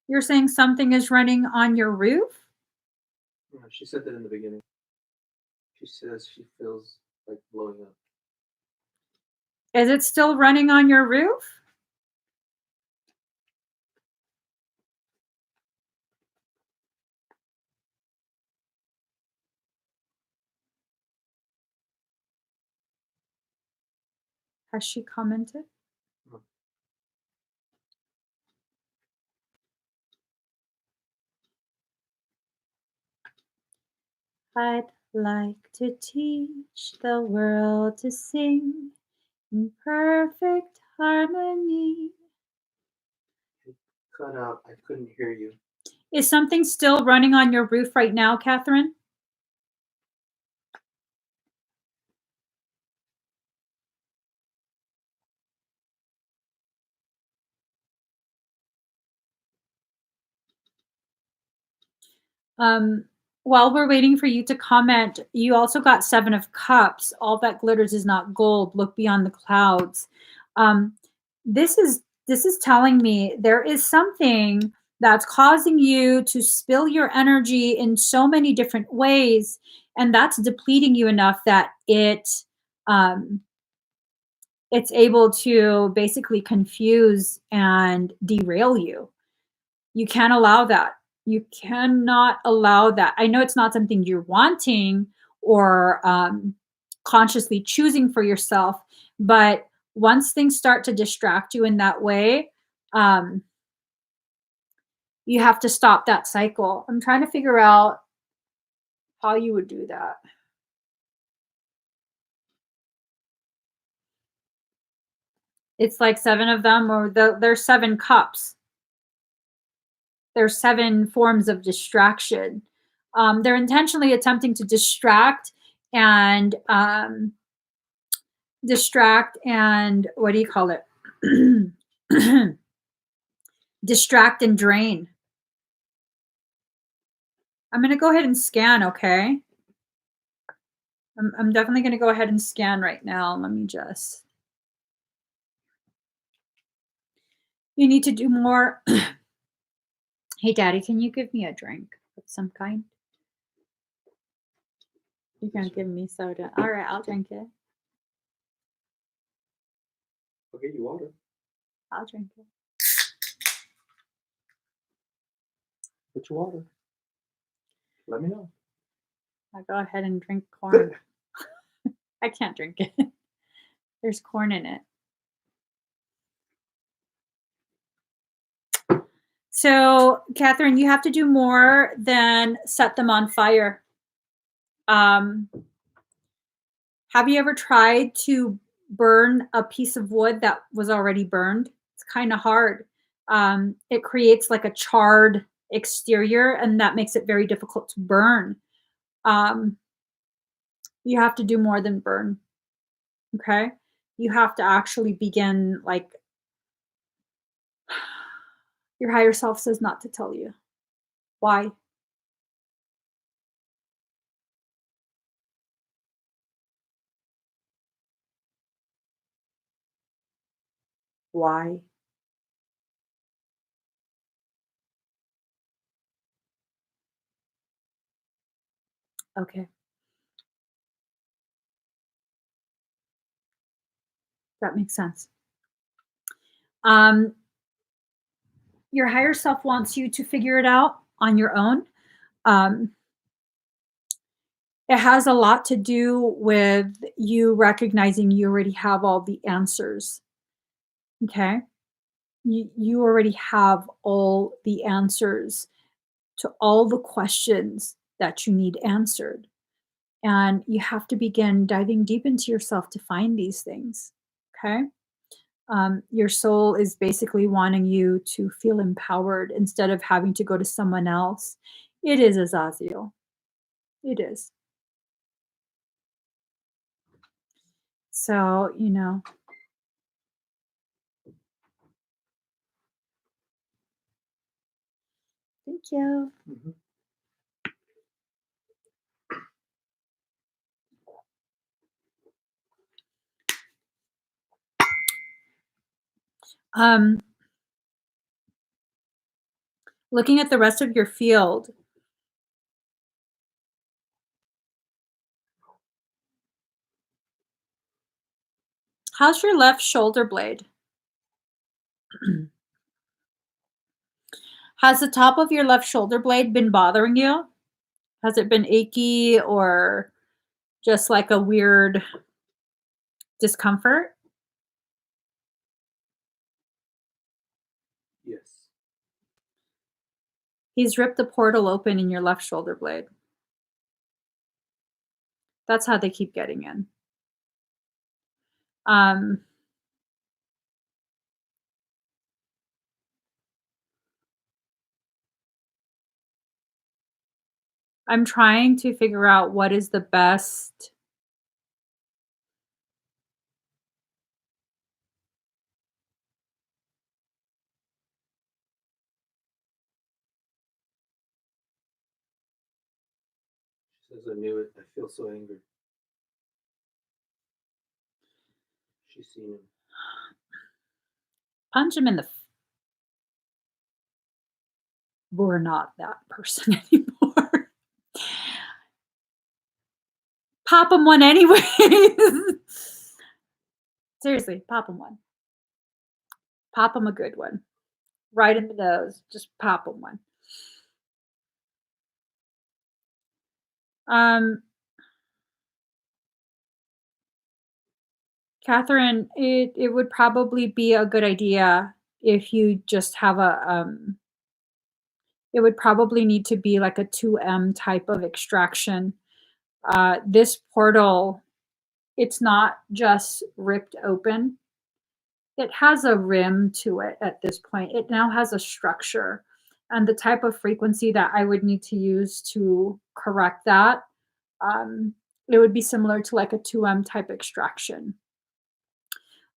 You're saying something is running on your roof? Yeah, she said that in the beginning. She says she feels like blowing up. Is it still running on your roof? Has she commented? No. I'd like to teach the world to sing in perfect harmony. It cut out. I couldn't hear you. Is something still running on your roof right now, Catherine? While we're waiting for you to comment, you also got 7 of Cups. All that glitters is not gold. Look beyond the clouds. Um, this is telling me there is something that's causing you to spill your energy in so many different ways, and that's depleting you enough that um, it's able to basically confuse and derail you. You can't allow that. You cannot allow that. I know it's not something you're wanting or consciously choosing for yourself, but once things start to distract you in that way, um, you have to stop that cycle. I'm trying to figure out how you would do that. It's like seven of them, or there's seven cups. There's seven forms of distraction. They're intentionally attempting to and distract and what do you call it? Distract and drain. I'm going to go ahead and scan, okay? I'm definitely going to go ahead and scan right now. Let me just. You need to do more. Hey, Daddy, can you give me a drink of some kind? You can't give me soda. All right, I'll drink it. I'll get you water. I'll drink it. Get your water. Let me know. I'll go ahead and drink corn. I can't drink it. There's corn in it. So, Catherine, you have to do more than set them on fire. Have you ever tried to burn a piece of wood that was already burned? It's kind of hard. It creates like a charred exterior, and that makes it very difficult to burn. You have to do more than burn. Okay? You have to actually begin, like, your higher self says not to tell you. Why? Why? Okay. That makes sense. Um, your higher self wants you to figure it out on your own. Um, it has a lot to do with you recognizing you already have all the answers. Okay. You already have all the answers to all the questions that you need answered. And you have to begin diving deep into yourself to find these things. Okay. Your soul is basically wanting you to feel empowered instead of having to go to someone else. It is Azazel. It is. So, thank you. Mm-hmm. Um, looking at the rest of your field, how's your left shoulder blade? Has the top of your left shoulder blade been bothering you? Has it been achy or just like a weird discomfort? Yes. He's ripped the portal open in your left shoulder blade. That's how they keep getting in. Um, I'm trying to figure out what is the best. She says, I knew it. I feel so angry. She's seen him. Punch him in the we're not that person anymore. Pop them one anyway. Seriously, pop them one. Pop them a good one. Right in the nose. Just pop them one. Um, Catherine, it would probably be a good idea if you just have it would probably need to be like a 2M type of extraction. This portal, it's not just ripped open. It has a rim to it at this point. It now has a structure. And the type of frequency that I would need to use to correct that, um, it would be similar to like a 2M type extraction.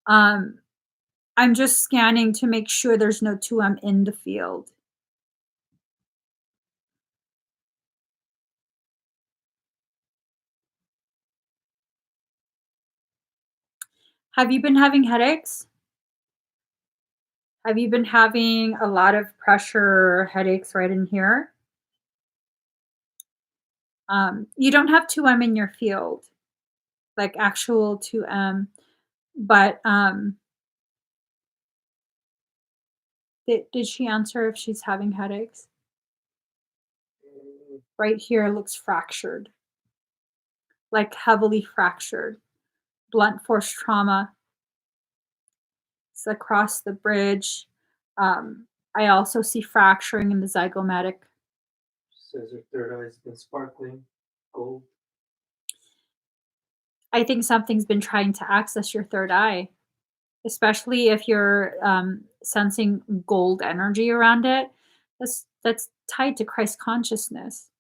Um, I'm just scanning to make sure there's no 2M in the field. Have you been having headaches? Have you been having a lot of pressure headaches right in here? You don't have 2M in your field, like actual 2M, but did she answer if she's having headaches? Right here looks fractured, like heavily fractured. Blunt force trauma. It's across the bridge. I also see fracturing in the zygomatic. Says her third eye's been sparkling gold. I think something's been trying to access your third eye, especially if you're sensing gold energy around it. That's tied to Christ consciousness.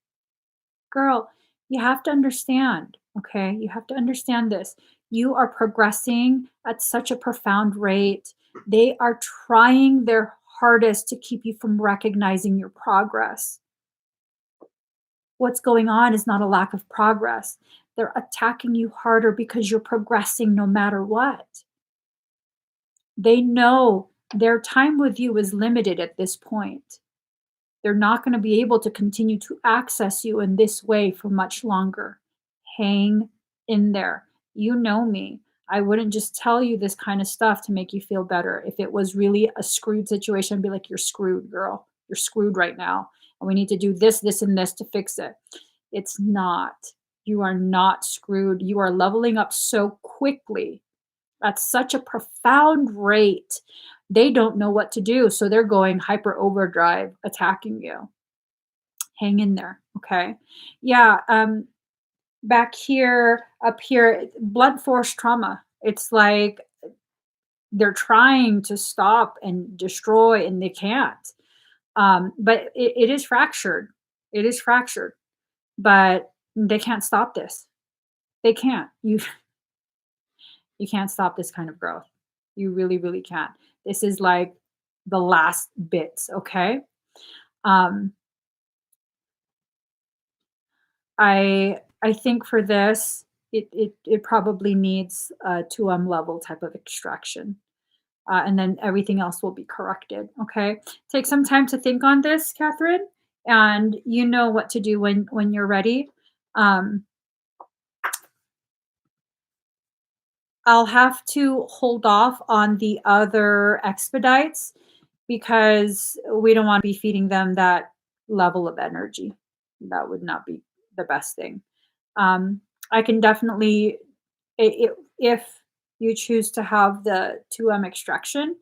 Girl, you have to understand, okay? You have to understand this. You are progressing at such a profound rate. They are trying their hardest to keep you from recognizing your progress. What's going on is not a lack of progress. They're attacking you harder because you're progressing no matter what. They know their time with you is limited at this point. They're not going to be able to continue to access you in this way for much longer. Hang in there. You know me. I wouldn't just tell you this kind of stuff to make you feel better. If it was really a screwed situation, I'd be like, you're screwed, girl. You're screwed right now. And we need to do this, this, and this to fix it. It's not. You are not screwed. You are leveling up so quickly at such a profound rate. They don't know what to do. So they're going hyper overdrive, attacking you. Hang in there. Okay. Yeah. Back here, up here, blunt force trauma. It's like they're trying to stop and destroy and they can't. But it is fractured. It is fractured, but they can't stop this. They can't. You can't stop this kind of growth. You really, really can't. This is like the last bits, okay? Um, I think for this, it probably needs a 2M level type of extraction. And then everything else will be corrected, okay? Take some time to think on this, Catherine, and you know what to do when you're ready. I'll have to hold off on the other expedites because we don't want to be feeding them that level of energy. That would not be the best thing. I can definitely, if you choose to have the 2M extraction,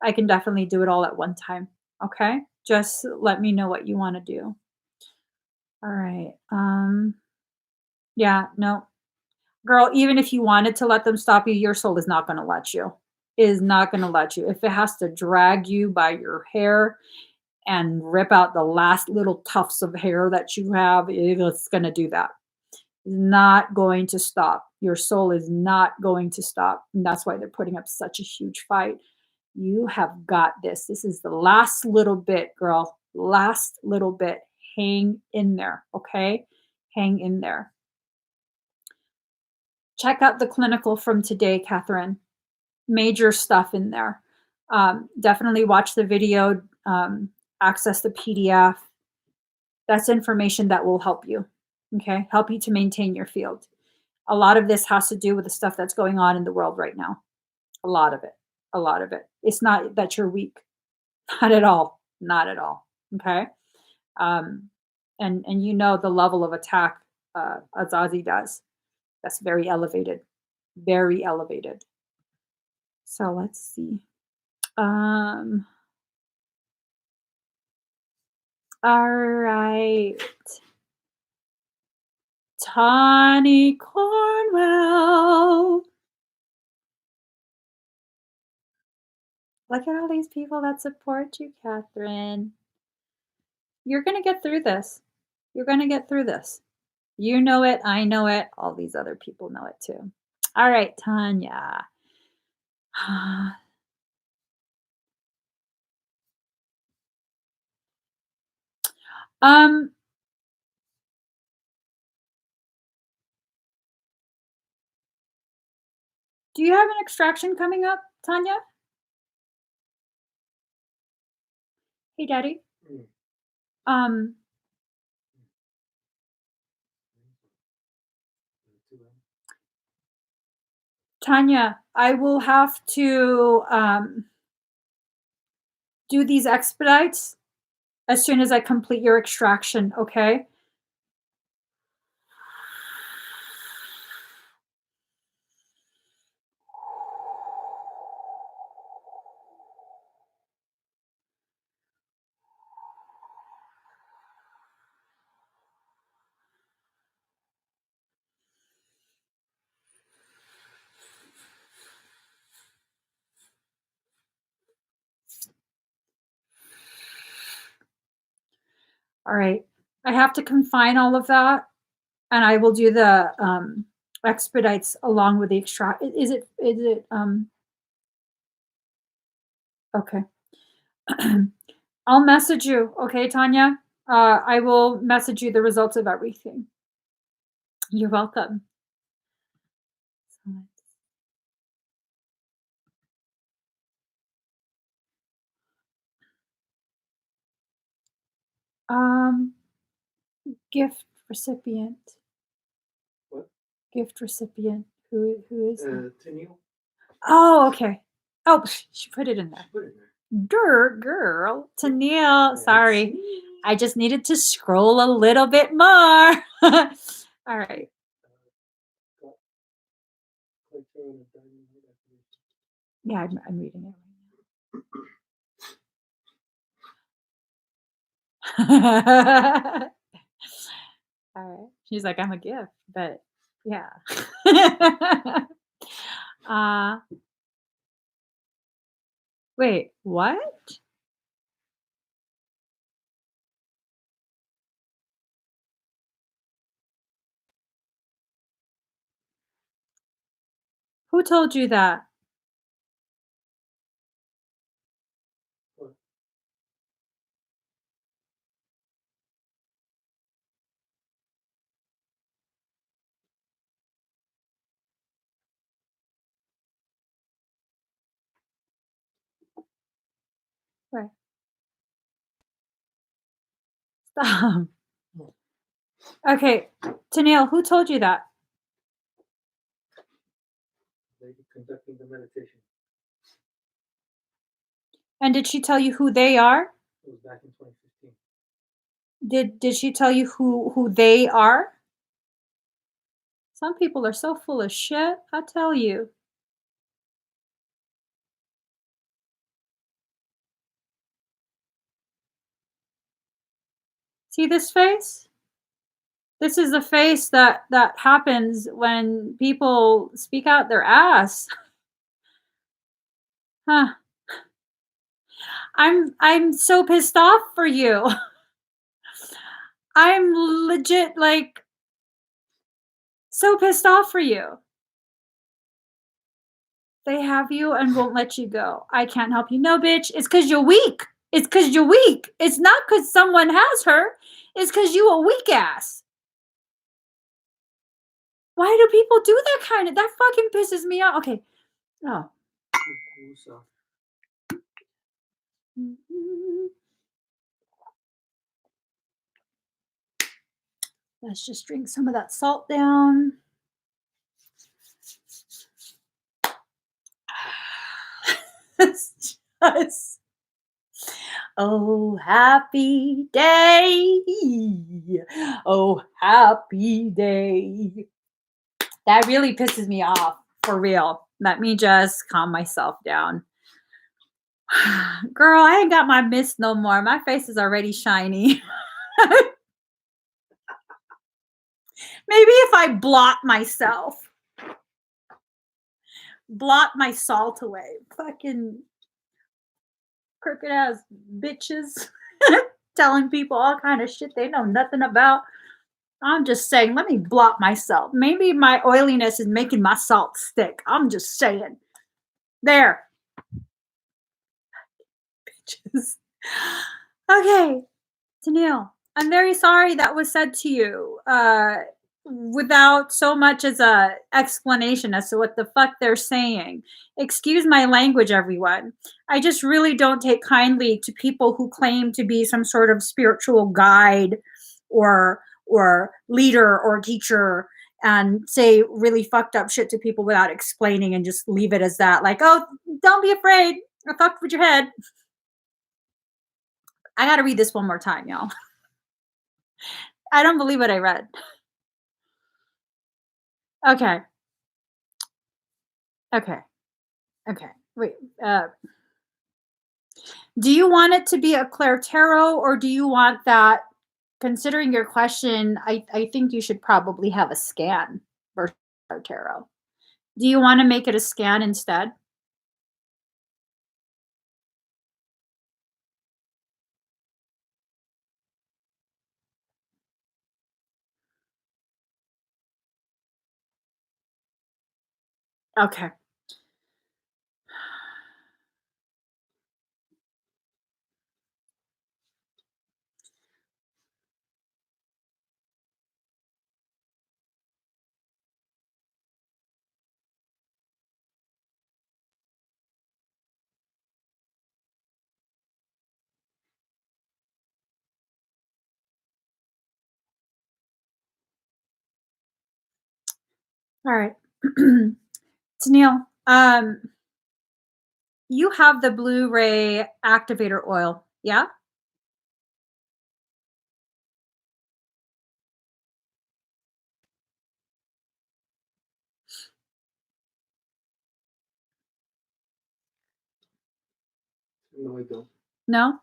I can definitely do it all at one time. Okay? Just let me know what you want to do. All right. Yeah, no, girl, even if you wanted to let them stop you, your soul is not going to let you. It is not going to let you. If it has to drag you by your hair and rip out the last little tufts of hair that you have, it's going to do that. It's not going to stop. Your soul is not going to stop. And that's why they're putting up such a huge fight. You have got this. This is the last little bit, girl. Last little bit. Hang in there, okay? Hang in there. Check out the clinical from today, Catherine. Major stuff in there. Definitely watch the video. access the PDF. That's information that will help you, okay? Help you to maintain your field. A lot of this has to do with the stuff that's going on in the world right now. A lot of it. A lot of it. It's not that you're weak. Not at all. Not at all. Okay? Um, and you know the level of attack Azazi does. That's very elevated. Very elevated. So let's see. All right. Tawny Cornwell. Look at all these people that support you, Catherine. You're going to get through this. You're going to get through this. You know it. I know it. All these other people know it too. All right, Tanya. um, do you have an extraction coming up, Tanya? Hey, Daddy. Um, Tanya, I will have to do these expedites as soon as I complete your extraction, okay? All right. I have to confine all of that, and I will do the expedites along with the extract. Is it okay? I'll message you, okay, Tanya? I will message you the results of everything. You're welcome. Gift recipient. What? Gift recipient. Who is that? Cranial. Oh, okay. Oh, she put it in there. Put it in there. Girl, Tennille. Sorry. I just needed to scroll a little bit more. All right. Yeah, I'm reading it right now. All right. She's like, I'm a gift, but yeah. Wait, what? Who told you that? What? Where? Stop. Okay, Tennille, who told you that? Lady conducting the meditation. And did she tell you who they are? It was back in 2015. Did she tell you who they are? Some people are so full of shit, I tell you. See this face? This is the face that happens when people speak out their ass. Huh. I'm so pissed off for you. I'm legit like so pissed off for you. They have you and won't let you go. I can't help you. No, bitch. It's because you're weak. It's because you're weak. It's not because someone has her. It's because you a weak ass. Why do people do that that fucking pisses me off? Okay. Oh. Let's just drink some of that salt down. It's just, oh, happy day. Oh, happy day. That really pisses me off, for real. Let me just calm myself down. Girl, I ain't got my mist no more. My face is already shiny. Maybe if I blot myself, blot my salt away. Fucking crooked ass bitches telling people all kind of shit they know nothing about. I'm just saying, let me blot myself. Maybe my oiliness is making my salt stick. I'm just saying. There. Bitches. Okay. Tennille, I'm very sorry that was said to you without so much as a explanation as to what the fuck they're saying. Excuse my language, everyone. I just really don't take kindly to people who claim to be some sort of spiritual guide or leader or teacher and say really fucked up shit to people without explaining and just leave it as that. Like, oh, don't be afraid. I fucked with your head. I got to read this one more time, y'all. I don't believe what I read. Okay. Okay. Okay. Wait. Do you want it to be a Claire Tarot, or do you want that? Considering your question, I think you should probably have a scan versus Claire Tarot. Do you want to make it a scan instead? Okay. All right. Tennille, you have the Blu-ray activator oil, yeah? No, I don't. No?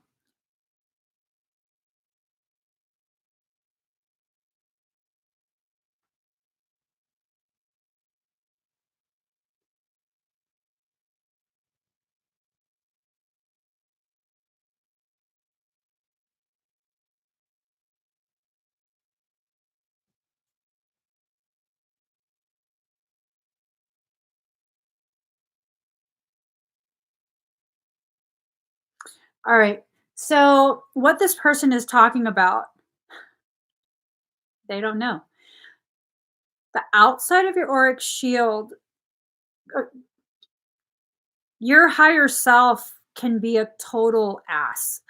All right. So what this person is talking about, they don't know. The outside of your auric shield, your higher self can be a total ass.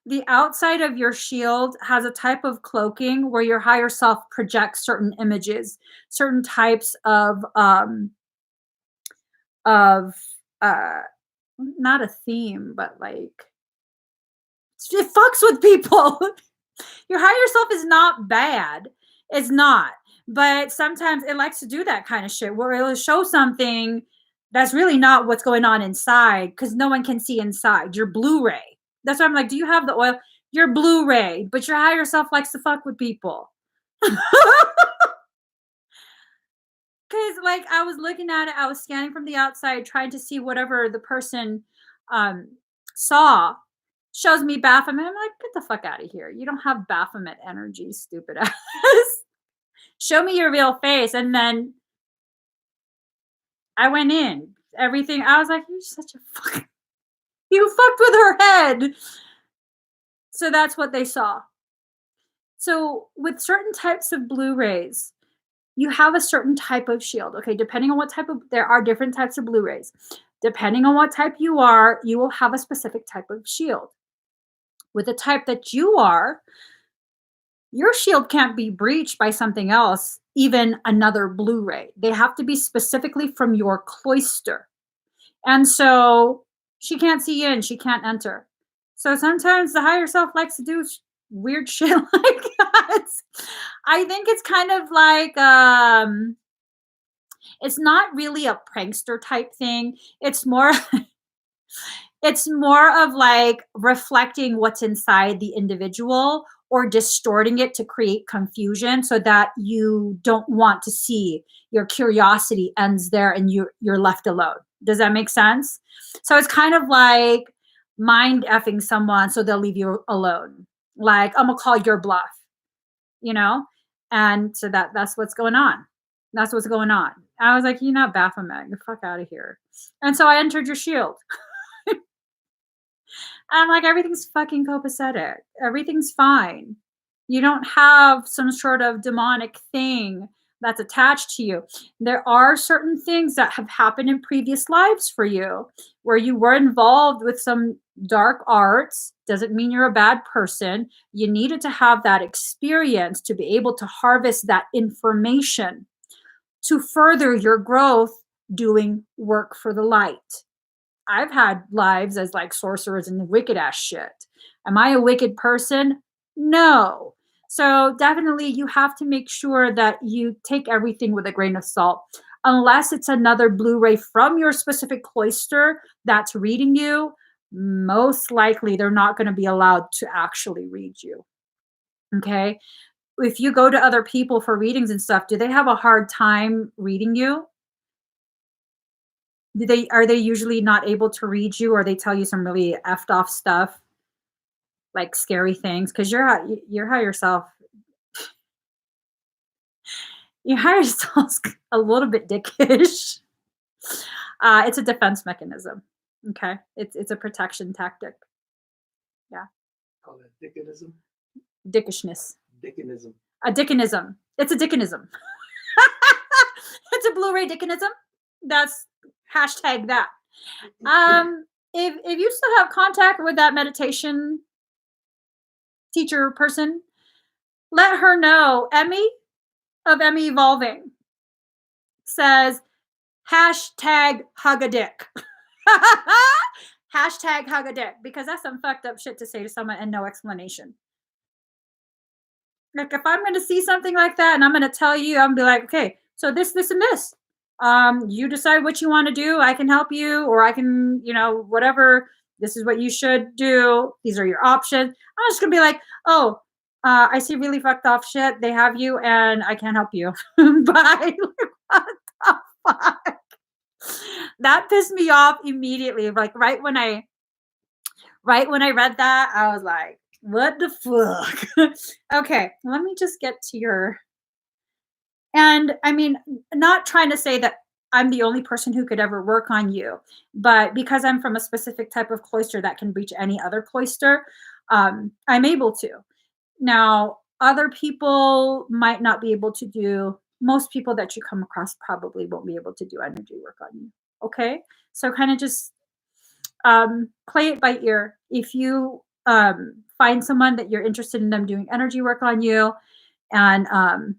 The outside of your shield has a type of cloaking where your higher self projects certain images, certain types of of uh not a theme, but like it fucks with people. Your higher self is not bad. It's not. But sometimes it likes to do that kind of shit where it'll show something that's really not what's going on inside because no one can see inside. Your Blu-ray. That's why I'm like, do you have the oil? Your Blu-ray, but your higher self likes to fuck with people. Because, like, I was looking at it, I was scanning from the outside, trying to see whatever the person saw. Shows me Baphomet. I'm like, get the fuck out of here. You don't have Baphomet energy, stupid ass. Show me your real face. And then I went in. Everything. I was like, you're such a fuck. You fucked with her head. So that's what they saw. So with certain types of Blu-rays, you have a certain type of shield. Okay, depending on what type of, there are different types of Blu-rays. Depending on what type you are, you will have a specific type of shield. With the type that you are, your shield can't be breached by something else, even another Blu-ray. They have to be specifically from your cloister. And so she can't see in, she can't enter. So sometimes the higher self likes to do weird shit like that. I think it's kind of like it's not really a prankster type thing. It's more of like reflecting what's inside the individual or distorting it to create confusion so that you don't want to see. Your curiosity ends there and you're left alone. Does that make sense? So it's kind of like mind effing someone so they'll leave you alone. Like, I'm gonna call your bluff, you know? And so that's what's going on. That's what's going on. I was like, you're not Baphomet. Get the fuck out of here. And so I entered your shield. I'm like, everything's fucking copacetic. Everything's fine. You don't have some sort of demonic thing that's attached to you. There are certain things that have happened in previous lives for you where you were involved with some dark arts. Doesn't mean you're a bad person. You needed to have that experience to be able to harvest that information to further your growth doing work for the light. I've had lives as like sorcerers and wicked ass shit. Am I a wicked person? No. So definitely you have to make sure that you take everything with a grain of salt. Unless it's another Blu-ray from your specific cloister that's reading you, most likely they're not going to be allowed to actually read you. Okay? If you go to other people for readings and stuff, do they have a hard time reading you? Are they usually not able to read you, or they tell you some really effed off stuff, like scary things? Because you're higher self. Your higher self's a little bit dickish. It's a defense mechanism. Okay, it's a protection tactic. Yeah, Call that dickinism. Dickishness. Dickinism. A dickinism. It's a dickinism. It's a Blu-ray dickinism. That's hashtag that. If you still have contact with that meditation teacher person, let her know. Emmie of Emmie Evolving says hashtag hug a dick. Hashtag hug a dick, because that's some fucked up shit to say to someone and no explanation. Like, if I'm going to see something like that and I'm going to tell you, I'm going to be like, okay, so this, and this. You decide what you want to do. I can help you, or I can, whatever. This is what you should do. These are your options. I'm just going to be like, oh, I see really fucked off shit. They have you and I can't help you. Bye. What the fuck? That pissed me off immediately. Like right when I read that, I was like, what the fuck? Okay, let me just get to your. And I mean, not trying to say that I'm the only person who could ever work on you, but because I'm from a specific type of cloister that can reach any other cloister, I'm able to. Now, other people might not be able to do, most people that you come across probably won't be able to do energy work on you. Okay? So kind of just play it by ear. If you find someone that you're interested in them doing energy work on you and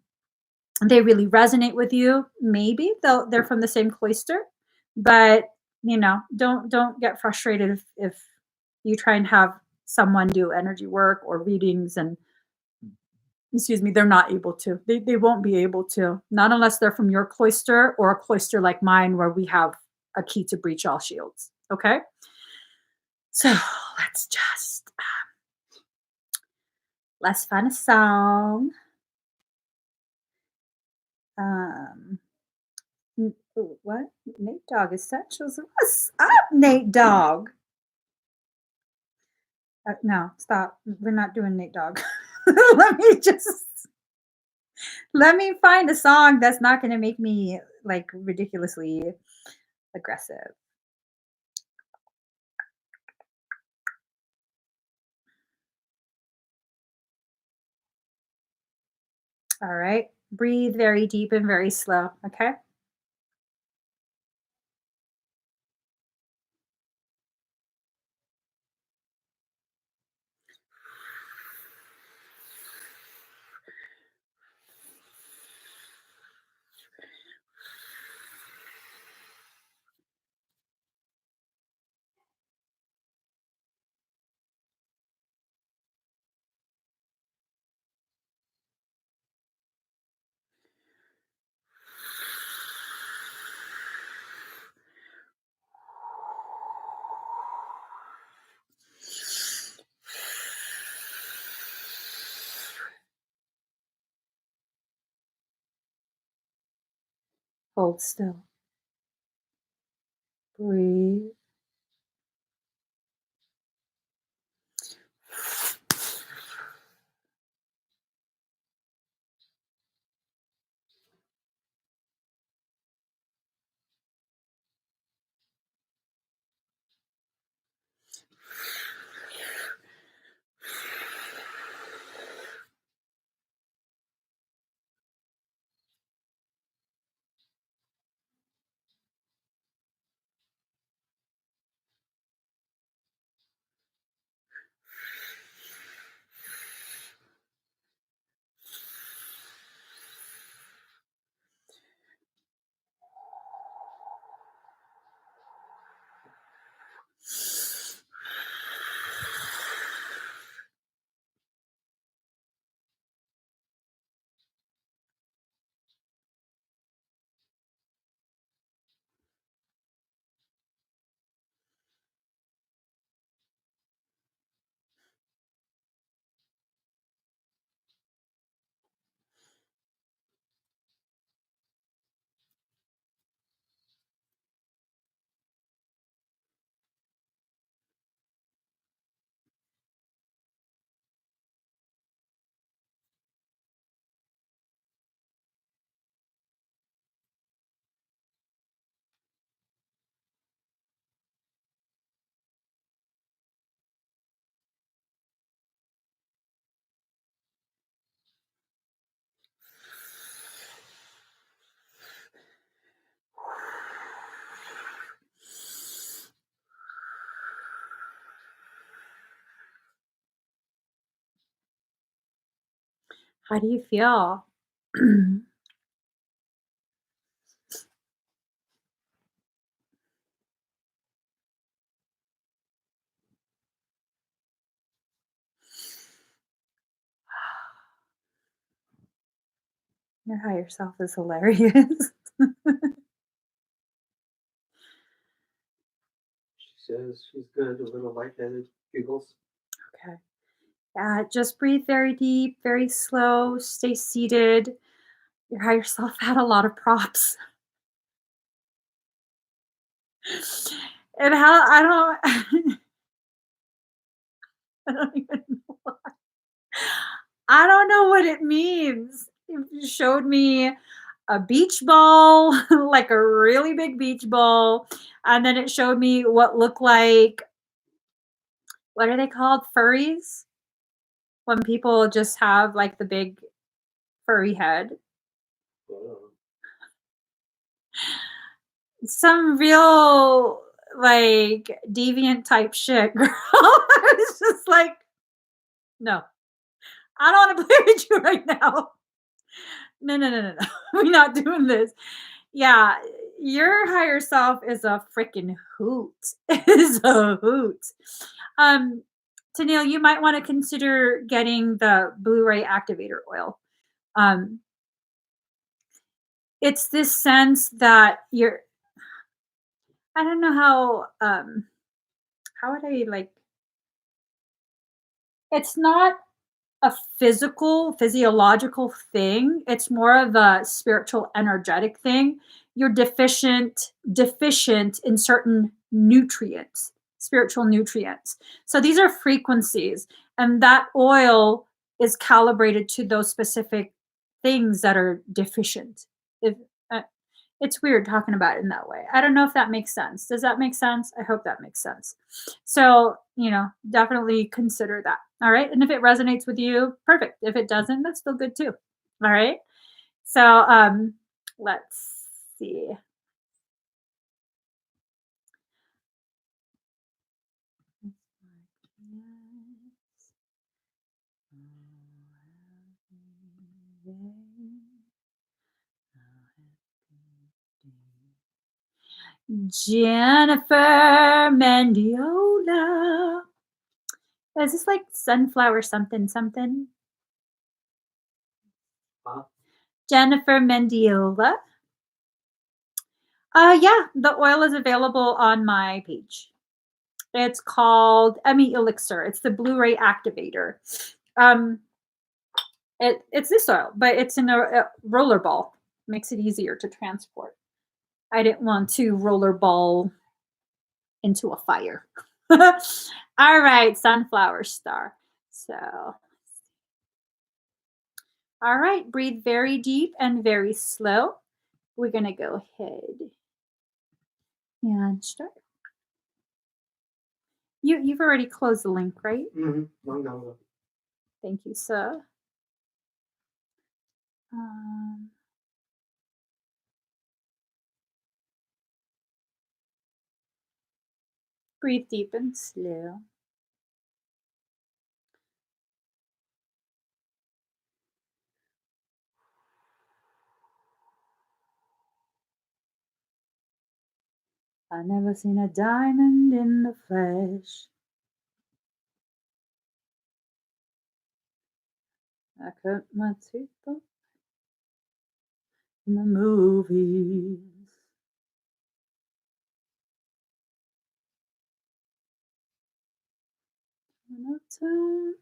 they really resonate with you, maybe they're from the same cloister, but don't get frustrated if you try and have someone do energy work or readings and they're not able to. They won't be able to, not unless they're from your cloister or a cloister like mine where we have a key to breach all shields. Okay? So let's just let's find a song. What? Nate Dogg Essentials. What's up, Nate Dogg? No, stop. We're not doing Nate Dogg. Let me find a song that's not going to make me like ridiculously aggressive. All right. Breathe very deep and very slow. Okay. Hold still. Breathe. How do you feel? Your higher self is hilarious. She says she's good, a little lightheaded, giggles. Okay. Yeah, just breathe very deep, very slow, stay seated. Your higher self had a lot of props. And how I don't I don't even know. I don't know what it means. It showed me a beach ball, like a really big beach ball, and then it showed me what looked like what are they called? Furries? When people just have like the big furry head. Oh. Some real like deviant type shit, girl. I was just like, no, I don't want to play with you right now. No, no, no, no, no. We're not doing this. Yeah, your higher self is a freaking hoot. It is a hoot. Um, Tennille, you might want to consider getting the Blu-ray activator oil. Um, it's this sense that you're I don't know how would I like it's not a physiological thing. It's more of a spiritual energetic thing. You're deficient in certain nutrients, spiritual nutrients. So these are frequencies and that oil is calibrated to those specific things that are deficient. If uh, it's weird talking about it in that way. I don't know if that makes sense. Does that make sense? I hope that makes sense. So, definitely consider that. All right. And if it resonates with you, perfect. If it doesn't, that's still good too. All right. So, let's see. Jennifer Mendiola. Is this like sunflower something something? Huh? Jennifer Mendiola. Yeah, the oil is available on my page. It's called Emmie Elixir. It's the Blu-ray activator. Um, it's this oil, but it's in a roller ball. Makes it easier to transport. I didn't want to rollerball into a fire. All right, sunflower star. So, all right, breathe very deep and very slow. We're going to go ahead and start. You've already closed the link, right? Long time ago. Thank you, sir. Um, breathe deep and slow. I never seen a diamond in the flesh. I cut my teeth off in the movies. No time.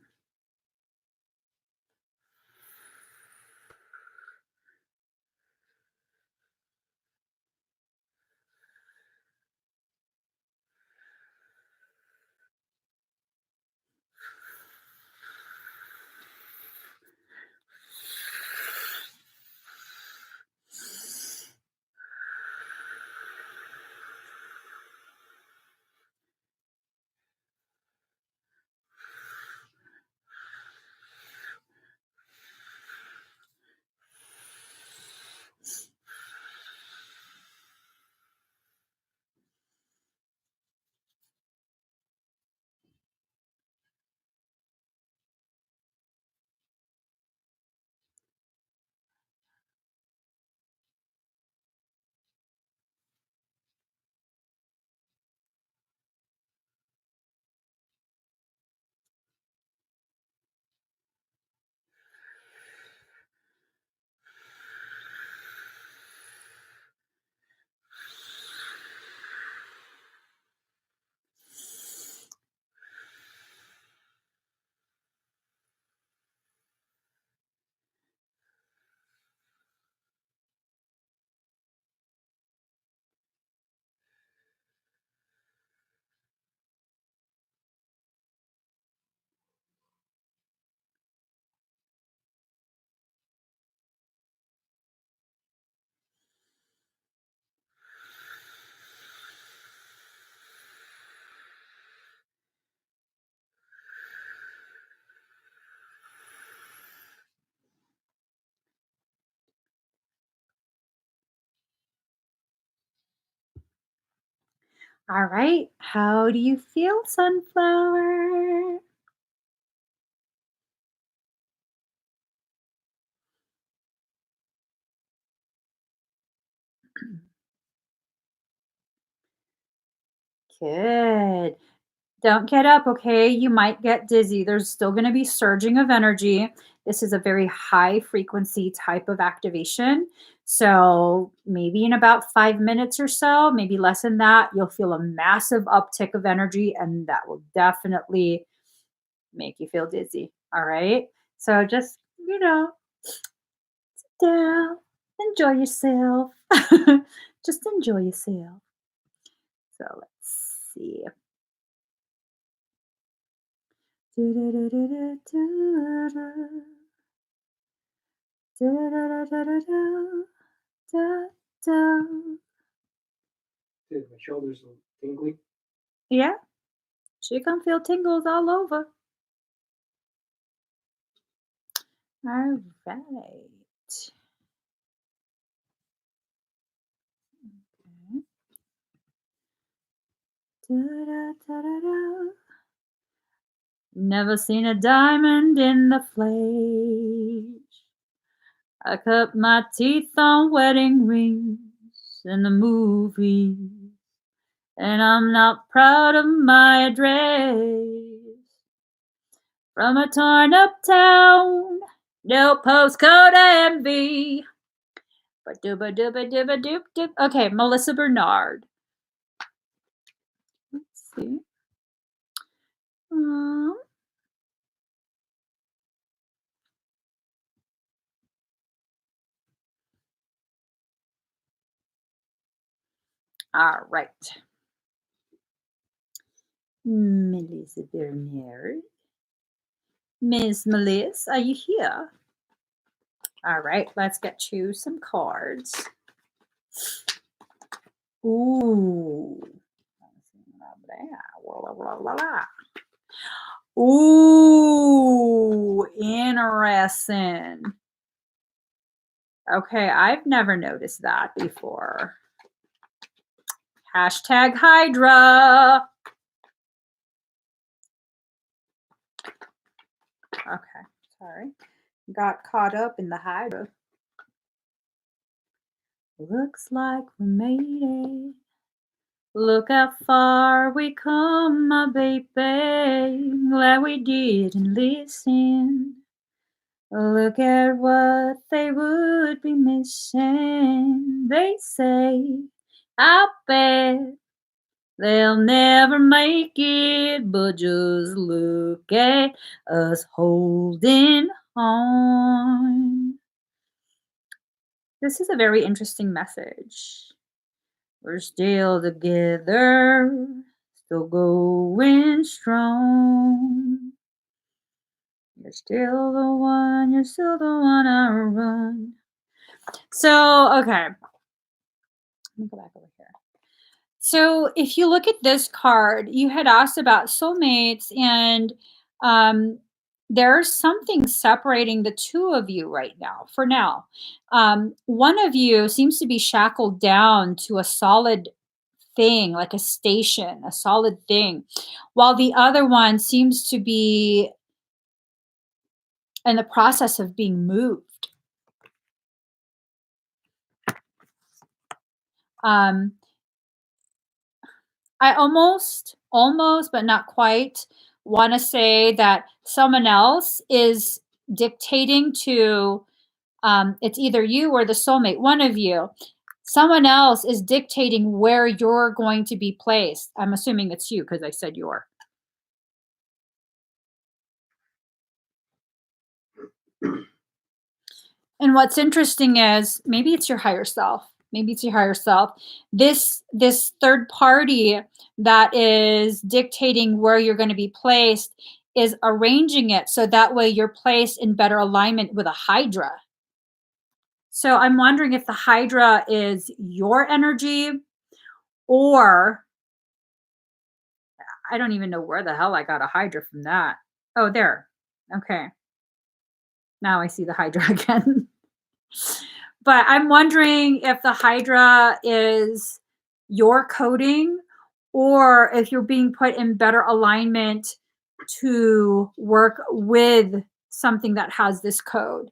All right, how do you feel, sunflower? Good. Don't get up, okay? You might get dizzy. There's still going to be surging of energy. This is a very high frequency type of activation. So, maybe in about 5 minutes or so, maybe less than that, you'll feel a massive uptick of energy, and that will definitely make you feel dizzy. All right. So, just, sit down, enjoy yourself. Just enjoy yourself. So, let's see. Dude, my shoulders are tingling. Yeah, she can feel tingles all over. All right. Da-da-da-da-da. Never seen a diamond in the flesh. I cut my teeth on wedding rings in the movies, and I'm not proud of my address. From a torn up town, no postcode envy. Ba-dooba-dooba-dooba-doop-doop. Okay, Melissa Bernard. Let's see. Um, All right. Melissa Bernard. Miss Melissa, are you here? All right, let's get you some cards. Ooh. Ooh, interesting. Okay, I've never noticed that before. Hashtag Hydra. Okay, sorry. Got caught up in the Hydra. Looks like we made it. Look how far we come, my baby. Glad we didn't listen. Look at what they would be missing. They say, I bet they'll never make it, but just look at us holding on. This is a very interesting message. We're still together, still going strong. You're still the one, you're still the one I run. So, okay. Let me go back over here. So, if you look at this card, you had asked about soulmates, and there's something separating the two of you right now, for now. One of you seems to be shackled down to a solid thing, like a station, a solid thing, while the other one seems to be in the process of being moved. I almost, but not quite, want to say that someone else is dictating to, it's either you or the soulmate, one of you. Someone else is dictating where you're going to be placed. I'm assuming it's you because I said you're. And what's interesting is maybe it's your higher self. Maybe it's your higher self. This third party that is dictating where you're going to be placed is arranging it so that way you're placed in better alignment with a Hydra. So I'm wondering if the Hydra is your energy, or I don't even know where the hell I got a Hydra from that. Oh, there. Okay. Now I see the Hydra again. But I'm wondering if the Hydra is your coding, or if you're being put in better alignment to work with something that has this code.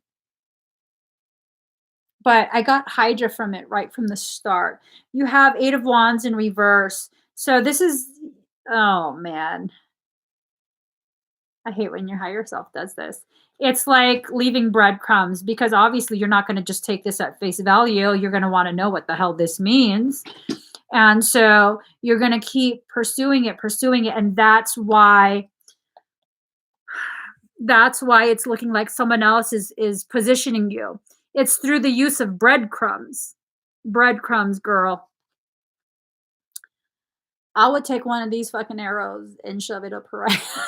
But I got Hydra from it right from the start. You have 8 of Wands in reverse. So this is, oh man. I hate when your higher self does this. It's like leaving breadcrumbs, because obviously you're not going to just take this at face value. You're going to want to know what the hell this means. And so you're going to keep pursuing it. And that's why it's looking like someone else is positioning you. It's through the use of breadcrumbs. Breadcrumbs, girl. I would take one of these fucking arrows and shove it up her ass.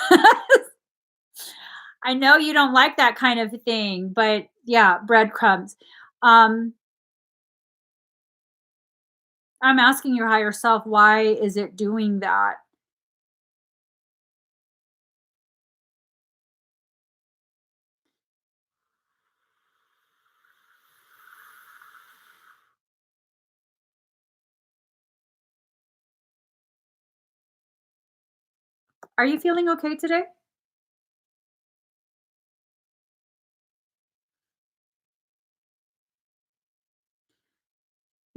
I know you don't like that kind of thing, but yeah, breadcrumbs. I'm asking your higher self, why is it doing that? Are you feeling okay today?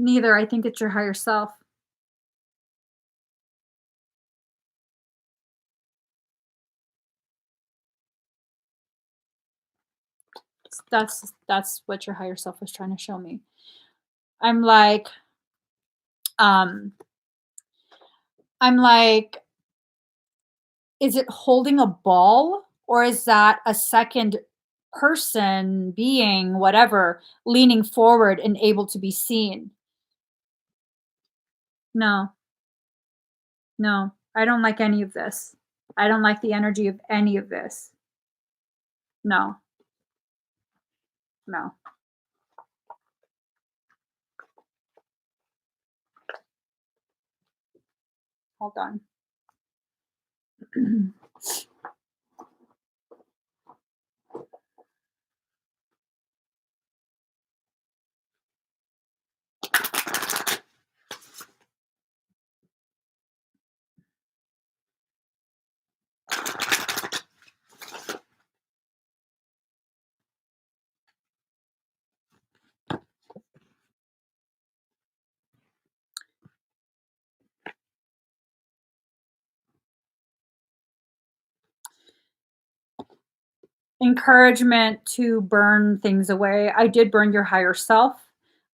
Neither. I think it's your higher self. That's what your higher self was trying to show me. I'm like, is it holding a ball, or is that a second person, being, whatever, leaning forward and able to be seen? No, no, I don't like any of this. I don't like the energy of any of this. No, no. Hold on. Encouragement to burn things away. I did burn your higher self.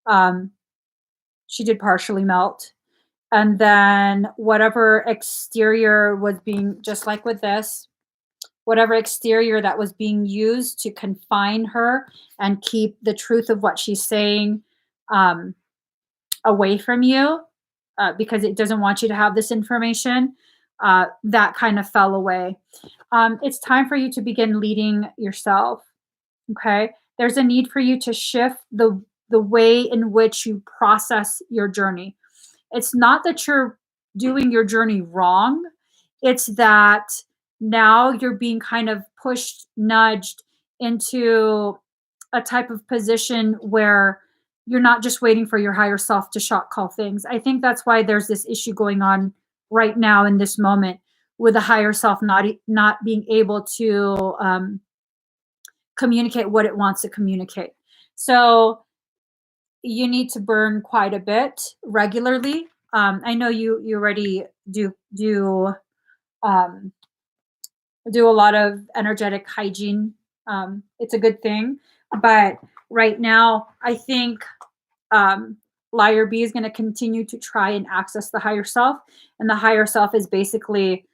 Um, she did partially melt. And then whatever exterior was being, just like with this, whatever exterior that was being used to confine her and keep the truth of what she's saying um, away from you, because it doesn't want you to have this information, that kind of fell away. It's time for you to begin leading yourself. Okay. There's a need for you to shift the way in which you process your journey. It's not that you're doing your journey wrong. It's that now you're being kind of pushed, nudged into a type of position where you're not just waiting for your higher self to shot call things. I think that's why there's this issue going on right now in this moment with the higher self not being able to communicate what it wants to communicate. So you need to burn quite a bit regularly. I know you already um, do a lot of energetic hygiene. It's a good thing, but right now I think um, Liar B is going to continue to try and access the higher self, and the higher self is basically,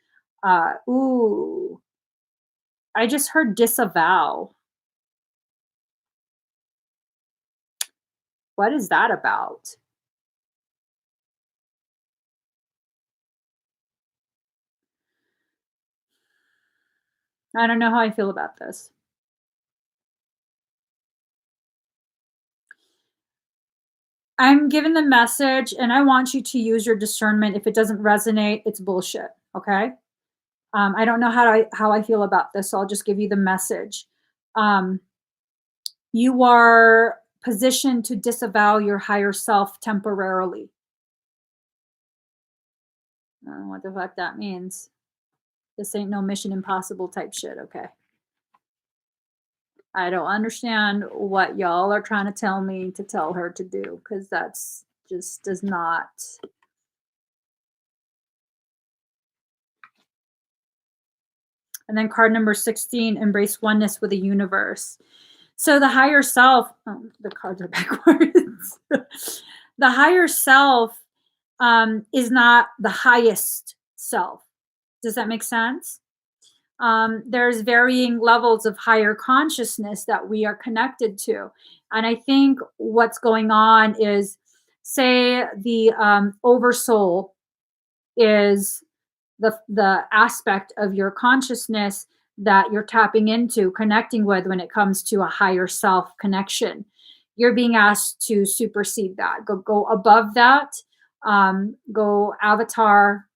ooh, I just heard disavow. What is that about? I don't know how I feel about this. I'm given the message and I want you to use your discernment. If it doesn't resonate, it's bullshit. Okay. I don't know how I feel about this, so I'll just give you the message. Um, you are positioned to disavow your higher self temporarily. I don't know what the fuck that means. This ain't no Mission Impossible type shit, okay? I don't understand what y'all are trying to tell me to tell her to do, because that's just does not. And then card number 16, embrace oneness with the universe. So the higher self, the cards are backwards. The higher self is not the highest self. Does that make sense? There's varying levels of higher consciousness that we are connected to. And I think what's going on is, say, the oversoul is the aspect of your consciousness that you're tapping into, connecting with when it comes to a higher self connection. You're being asked to supersede that, go above that, go avatar,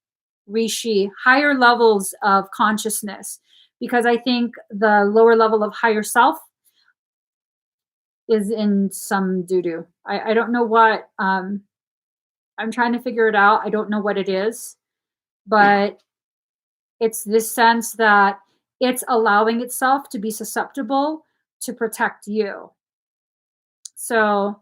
rishi, higher levels of consciousness, because I think the lower level of higher self is in some doo doo. I don't know what. I'm trying to figure it out. I don't know what it is, but it's this sense that it's allowing itself to be susceptible to protect you. So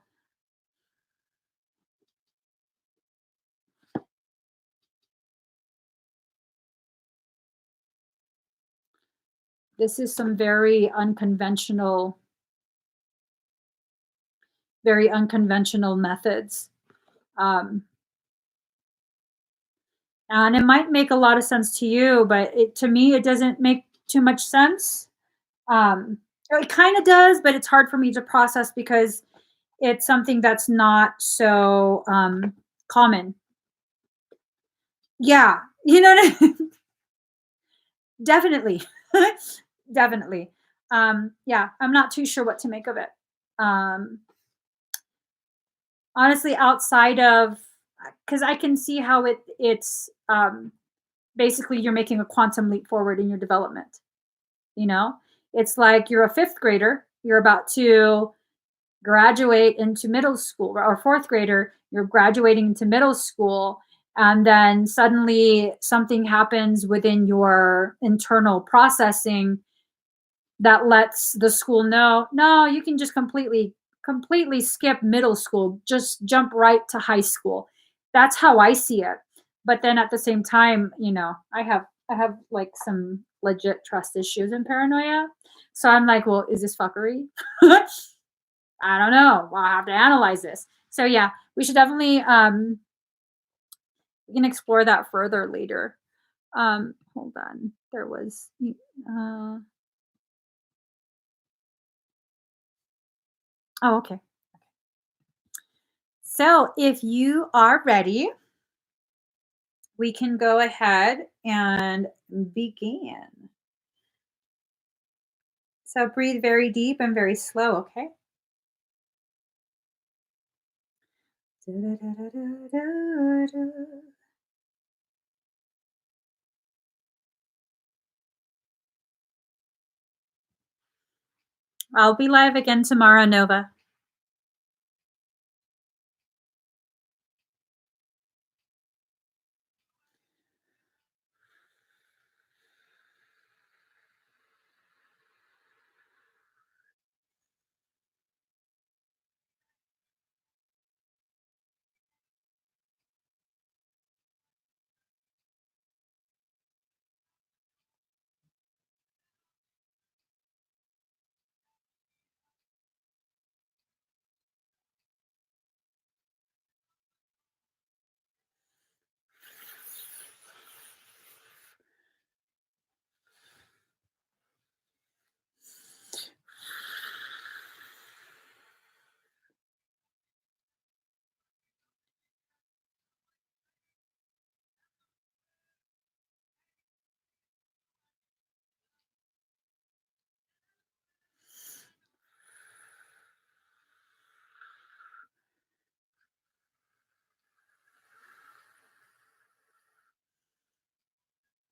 this is some very unconventional methods. Um, and it might make a lot of sense to you, but to me, it doesn't make too much sense. It kind of does, but it's hard for me to process because it's something that's not so common. Yeah, you know what I definitely. Definitely. Yeah, I'm not too sure what to make of it. Um, honestly, outside of because I can see how it's basically you're making a quantum leap forward in your development, you know? It's like you're a 5th grader, you're about to graduate into middle school, or 4th grader, you're graduating into middle school, and then suddenly something happens within your internal processing that lets the school know, no, you can just completely skip middle school, just jump right to high school. That's how I see it. But then at the same time, I have like some legit trust issues and paranoia. So I'm like, well, is this fuckery? I don't know. Well, I have to analyze this. So yeah, we should definitely we can explore that further later. Hold on. There was uh oh, okay. So if you are ready, we can go ahead and begin. So breathe very deep and very slow, okay? I'll be live again tomorrow, Nova.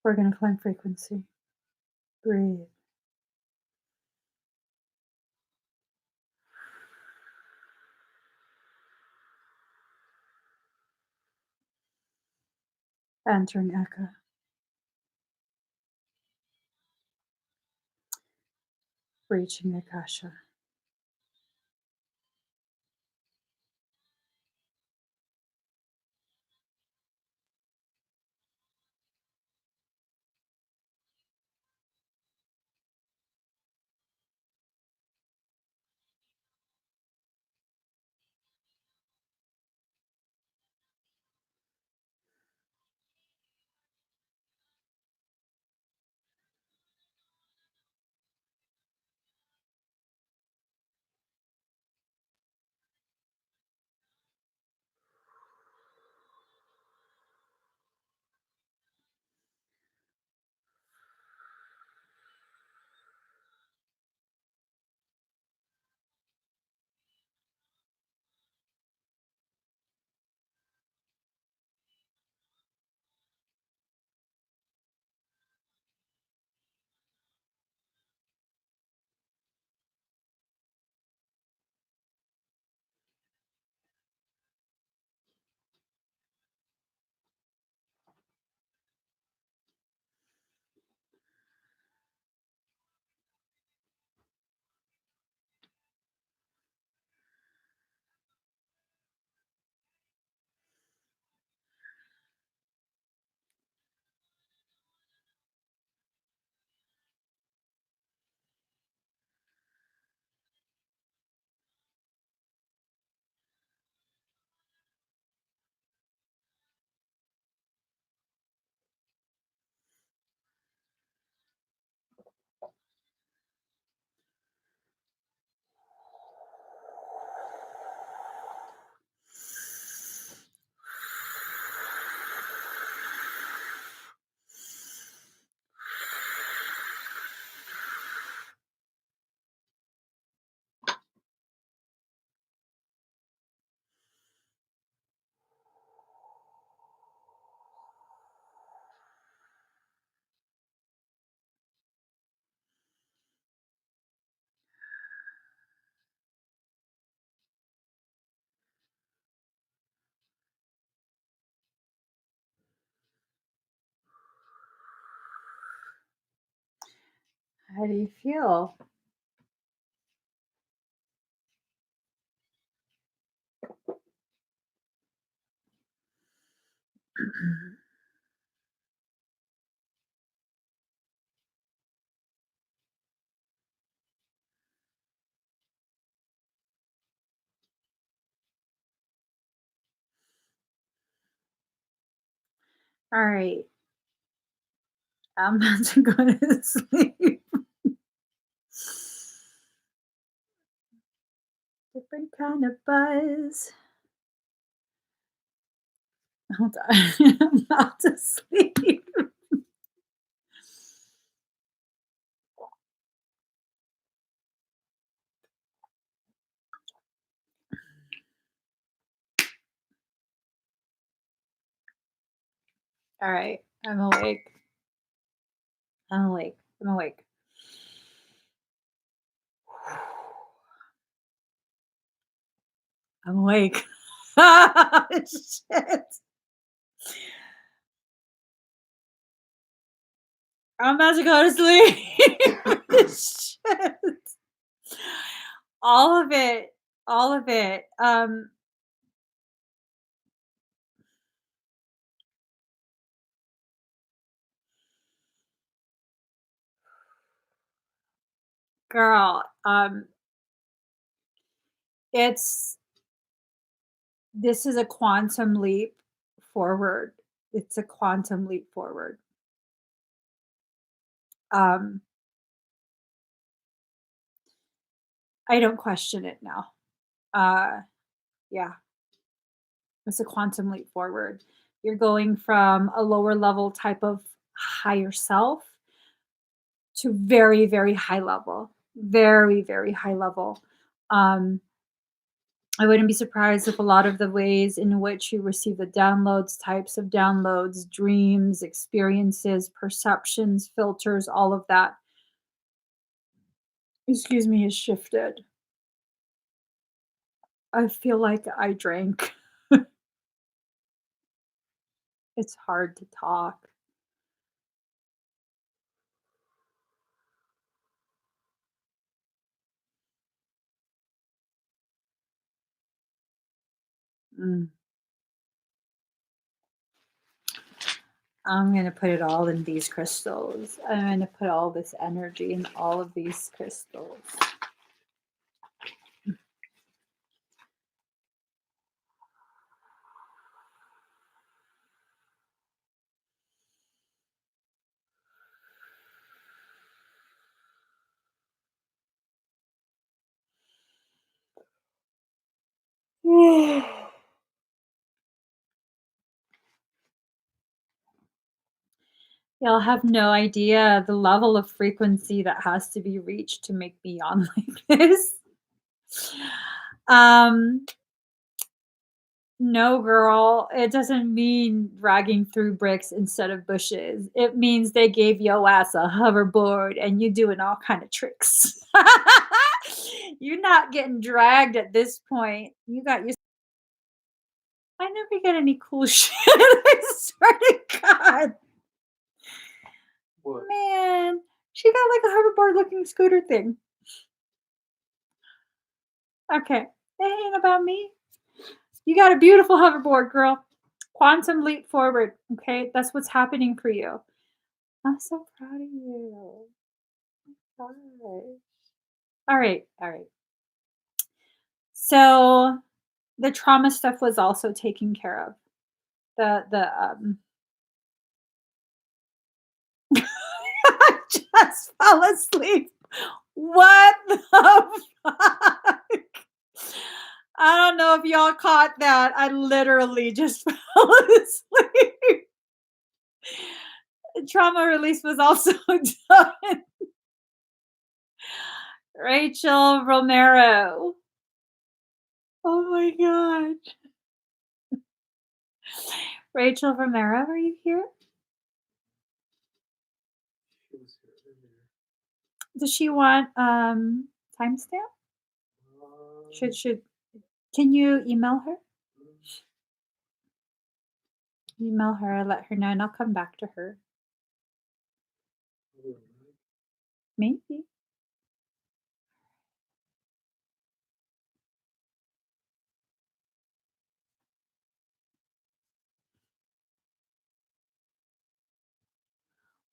We're going to climb frequency. Breathe. Entering echo. Reaching akasha. How do you feel? All right. I'm about to go to sleep. Different kind of buzz. Hold on. I'm about to sleep. All right. I'm awake. I'm awake. I'm awake. I'm awake. Shit. I'm about to go to sleep. Shit. All of it. All of it. Girl, it's this is a quantum leap forward. It's a quantum leap forward. Um, I don't question it now. Yeah, it's a quantum leap forward. You're going from a lower level type of higher self to very, very high level. Very, very high level. Um, I wouldn't be surprised if a lot of the ways in which you receive the downloads, types of downloads, dreams, experiences, perceptions, filters, all of that, excuse me, has shifted. I feel like I drank. It's hard to talk. Mm. I'm gonna put it all in these crystals. I'm gonna put all this energy in all of these crystals. Y'all have no idea the level of frequency that has to be reached to make me yawn like this. Um, no, girl, it doesn't mean dragging through bricks instead of bushes. It means they gave yo ass a hoverboard and you doing all kind of tricks. You're not getting dragged at this point. You got your I never get any cool shit. I swear to God. What? Man, she got like a hoverboard looking scooter thing. Okay. It ain't about me. You got a beautiful hoverboard, girl. Quantum leap forward. Okay. That's what's happening for you. I'm so proud of you. Gosh. All right. All right. So the trauma stuff was also taken care of. The I just fell asleep. What the fuck? I don't know if y'all caught that. I literally just fell asleep. Trauma release was also done. Rachel Romero. Oh my god. Rachel Romero, are you here? She was here earlier. Does she want timestamp? Should can you email her? Email her, let her know, and I'll come back to her. Maybe.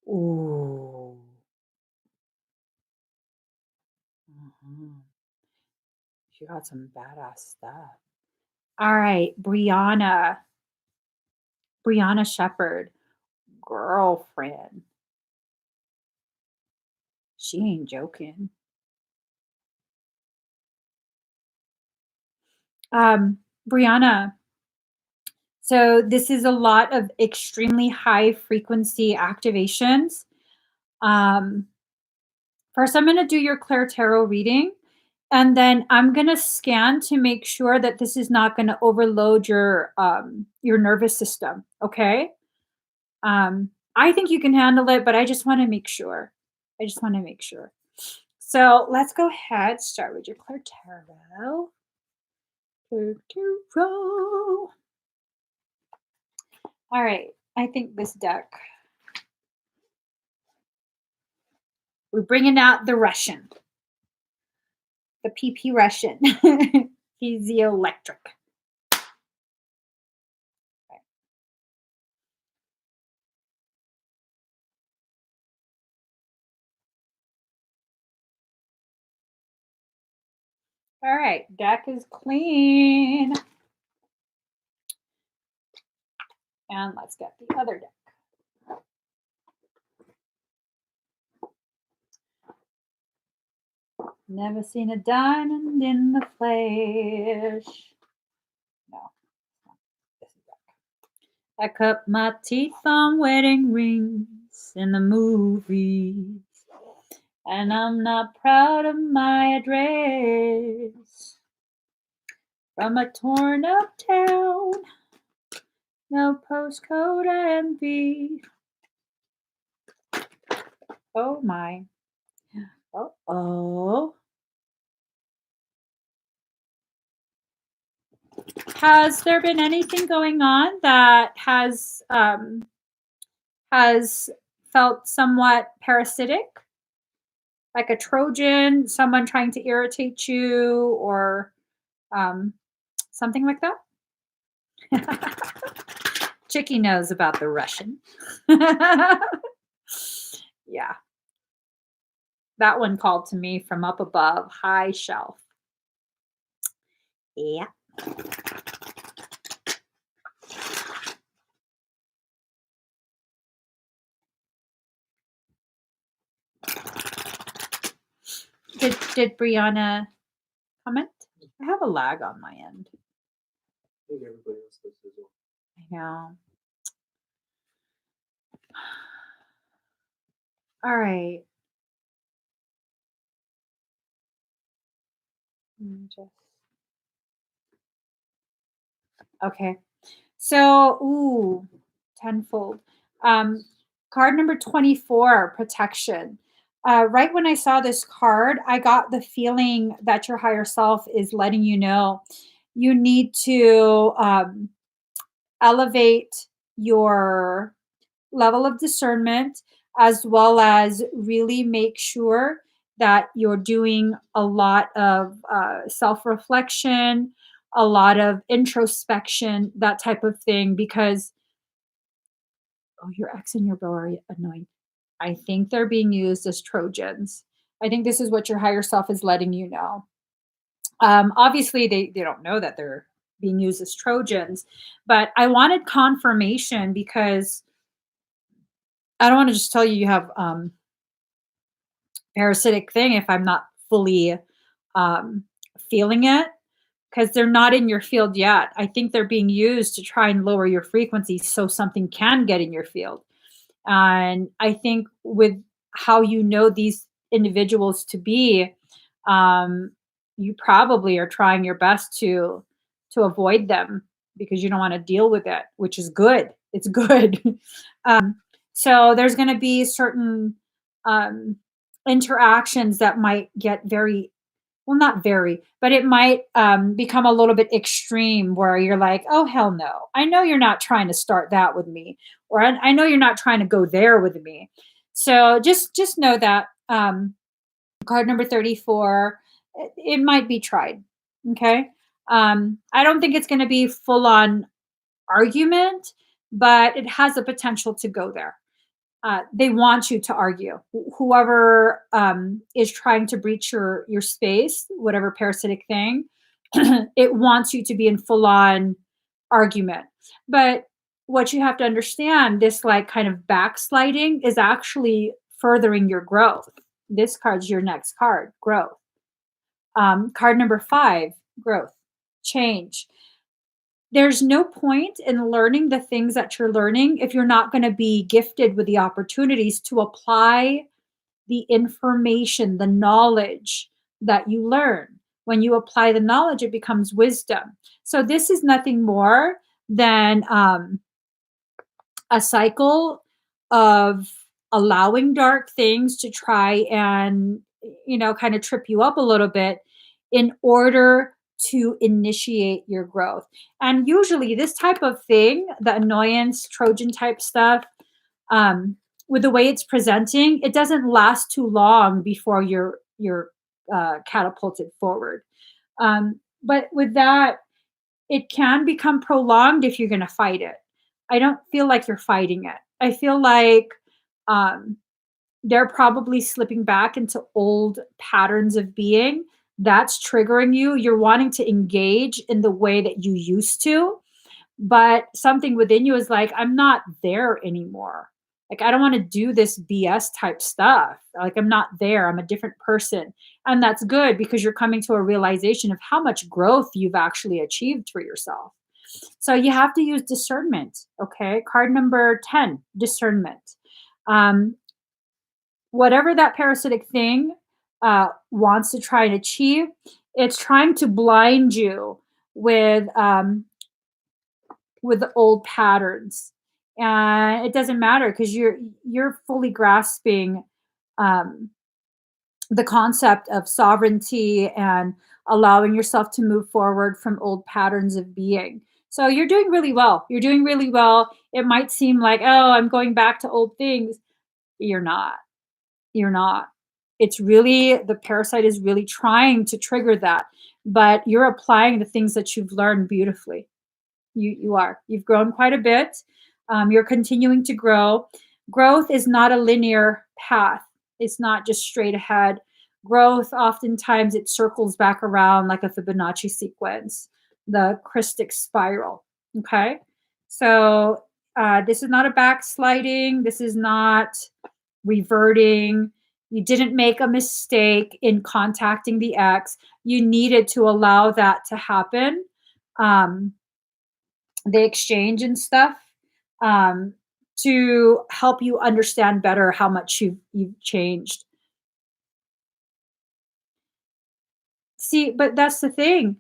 Ooh. Mhm. She got some badass stuff. All right, Brianna. Brianna Shepherd. Girlfriend. She ain't joking. Brianna, so this is a lot of extremely high frequency activations. Um, First, I'm going to do your Claire Tarot reading, and then I'm going to scan to make sure that this is not going to overload your nervous system. Okay. I think you can handle it, but I just want to make sure. I just want to make sure. So let's go ahead. Start with your Claire Tarot. Claire Tarot. All right. I think this deck. We're bringing out the Russian, the PP Russian. Piezoelectric. Okay. All right, deck is clean. And let's get the other deck. Never seen a diamond in the flesh. No, this is deck. I cut my teeth on wedding rings in the movies, and I'm not proud of my address. From a torn up town, no postcode envy. Oh my. Oh. Has there been anything going on that has felt somewhat parasitic? Like a Trojan, someone trying to irritate you, or um, something like that? Chicky knows about the Russian. Yeah. That one called to me from up above, high shelf. Yeah. Did Brianna comment? I have a lag on my end. I think everybody else does as well. I know. All right. Okay. So, tenfold. Card number 24, protection. Right when I saw this card, I got the feeling that your higher self is letting you know you need to elevate your level of discernment, as well as really make sure that you're doing a lot of self reflection, a lot of introspection, that type of thing, because your ex and your bro are annoying. I think they're being used as Trojans. I think this is what your higher self is letting you know. Obviously, they don't know that they're being used as Trojans, but I wanted confirmation because I don't want to just tell you you have parasitic thing if I'm not fully feeling it, because they're not in your field yet. I think they're being used to try and lower your frequency so something can get in your field. And I think with how you know these individuals to be, you probably are trying your best to avoid them because you don't want to deal with it, which is good. It's good. So there's going to be certain um, interactions that might get very, well, not very, but it might become a little bit extreme where you're like, oh, hell no. I know you're not trying to start that with me, or I know you're not trying to go there with me. So just know that Card number 34, it might be tried. Okay. I don't think it's going to be full on argument, but it has the potential to go there. They want you to argue. Whoever is trying to breach your space, whatever parasitic thing, it wants you to be in full on argument. But what you have to understand, this like kind of backsliding is actually furthering your growth. This card's your next card, growth. Card number 5, growth, change. There's no point in learning the things that you're learning if you're not going to be gifted with the opportunities to apply the information, the knowledge that you learn. When you apply the knowledge, it becomes wisdom. So, this is nothing more than a cycle of allowing dark things to try and, kind of trip you up a little bit in order to initiate your growth. And usually, this type of thing, the annoyance, Trojan type stuff, um, with the way it's presenting, it doesn't last too long before you're catapulted forward. But with that, it can become prolonged if you're going to fight it. I don't feel like you're fighting it. I feel like um, they're probably slipping back into old patterns of being. That's triggering you. You're wanting to engage in the way that you used to, but something within you is like, I'm not there anymore. Like, I don't want to do this BS type stuff. Like, I'm not there. I'm a different person. And that's good because you're coming to a realization of how much growth you've actually achieved for yourself. So you have to use discernment. Okay. Card number 10, discernment. Um, Whatever that parasitic thing wants to try and achieve, it's trying to blind you with with the old patterns, and it doesn't matter because you're fully grasping um, the concept of sovereignty and allowing yourself to move forward from old patterns of being. So you're doing really well. You're doing really well. It might seem like, oh, I'm going back to old things. You're not. You're not. It's really, the parasite is really trying to trigger that, but you're applying the things that you've learned beautifully. You are. You've grown quite a bit. You're continuing to grow. Growth is not a linear path. It's not just straight ahead. Growth, oftentimes, it circles back around like a Fibonacci sequence, the Christic spiral. Okay, so this is not a backsliding. This is not reverting. You didn't make a mistake in contacting the ex. You needed to allow that to happen. Um, the exchange and stuff, um, to help you understand better how much you've changed. See, but that's the thing.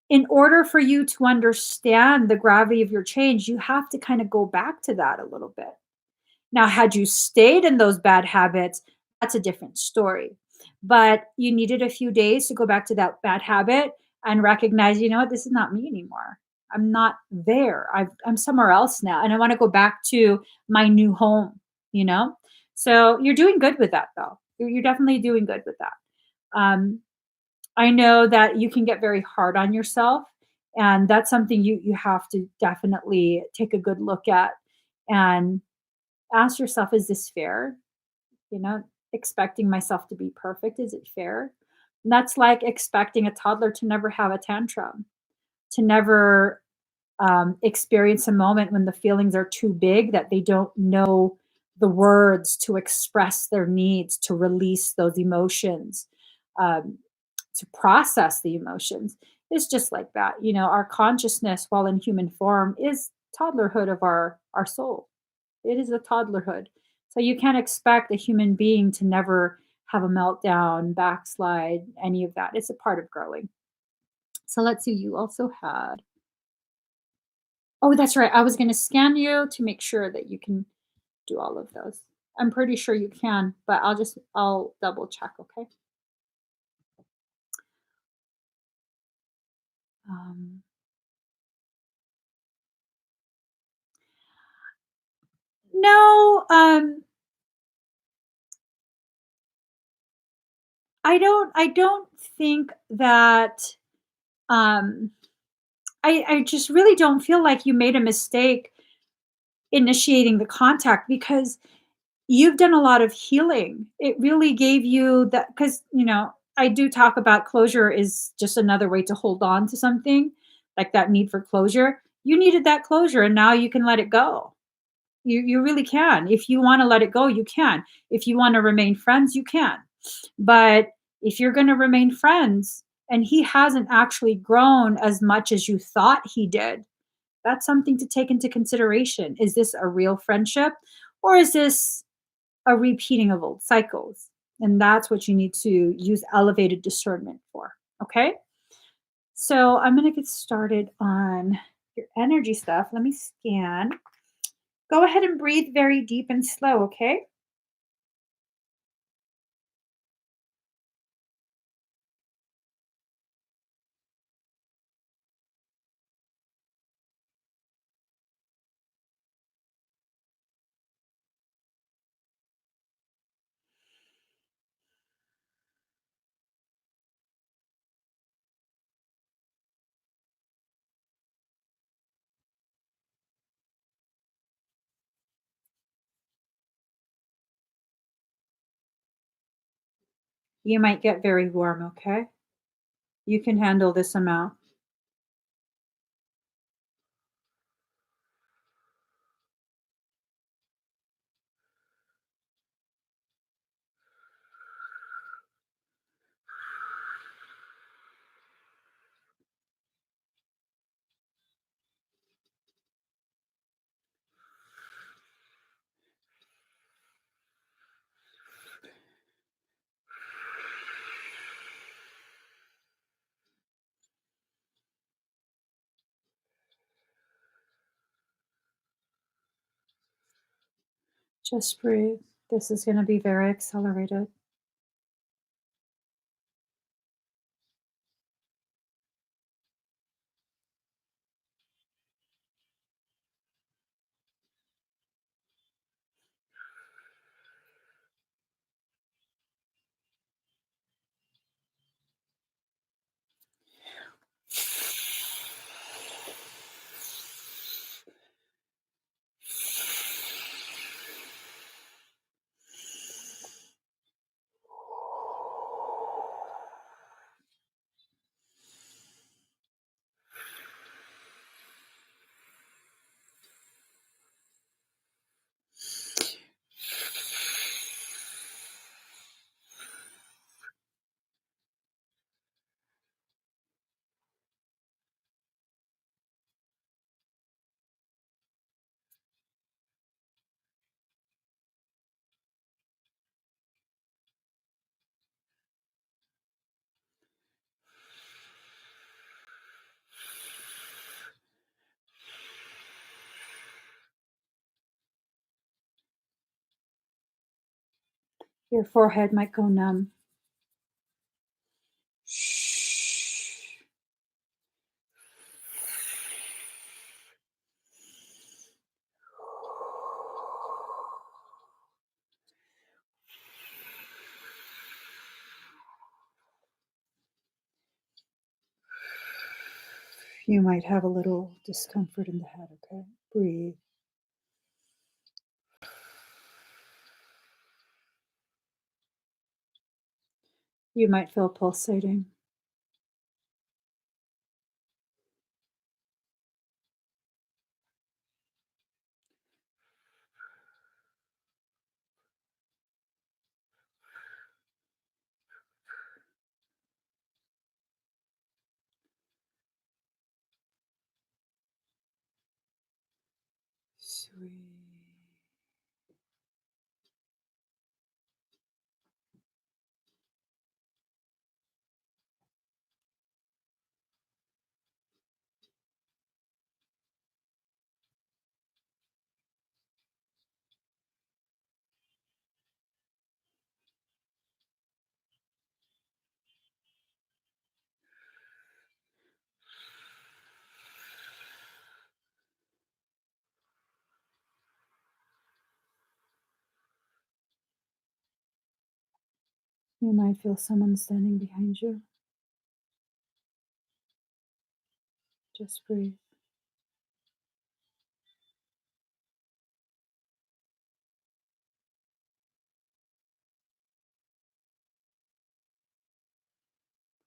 In order for you to understand the gravity of your change, you have to kind of go back to that a little bit. Now, had you stayed in those bad habits, that's a different story. But you needed a few days to go back to that bad habit and recognize, you know what, this is not me anymore. I'm not there. I'm somewhere else now. And I want to go back to my new home, you know? So you're doing good with that, though. You're definitely doing good with that. Um, I know that you can get very hard on yourself. And that's something you have to definitely take a good look at and ask yourself, is this fair? You know, expecting myself to be perfect, is it fair? And that's like expecting a toddler to never have a tantrum, to never experience a moment when the feelings are too big that they don't know the words to express their needs, to release those emotions, um, to process the emotions. It's just like that. You know, our consciousness, while in human form, is toddlerhood of our soul. It is a toddlerhood. So you can't expect a human being to never have a meltdown, backslide, any of that. It's a part of growing. So let's see, you also had, oh, that's right. I was going to scan you to make sure that you can do all of those. I'm pretty sure you can, but I'll double check, okay? Um, no, I don't think that um I just really don't feel like you made a mistake initiating the contact because you've done a lot of healing. It really gave you that because, I do talk about closure is just another way to hold on to something, like that need for closure. You needed that closure and now you can let it go. You really can. If you want to let it go, you can. If you want to remain friends, you can. But if you're going to remain friends and he hasn't actually grown as much as you thought he did, that's something to take into consideration. Is this a real friendship or is this a repeating of old cycles? And that's what you need to use elevated discernment for. Okay. So I'm going to get started on your energy stuff. Let me scan. Go ahead and breathe very deep and slow. Okay. You might get very warm. Okay. You can handle this amount. Just breathe. This is going to be very accelerated. Your forehead might go numb. You might have a little discomfort in the head. Okay. Breathe. You might feel pulsating. Sweet. You might feel someone standing behind you. Just breathe.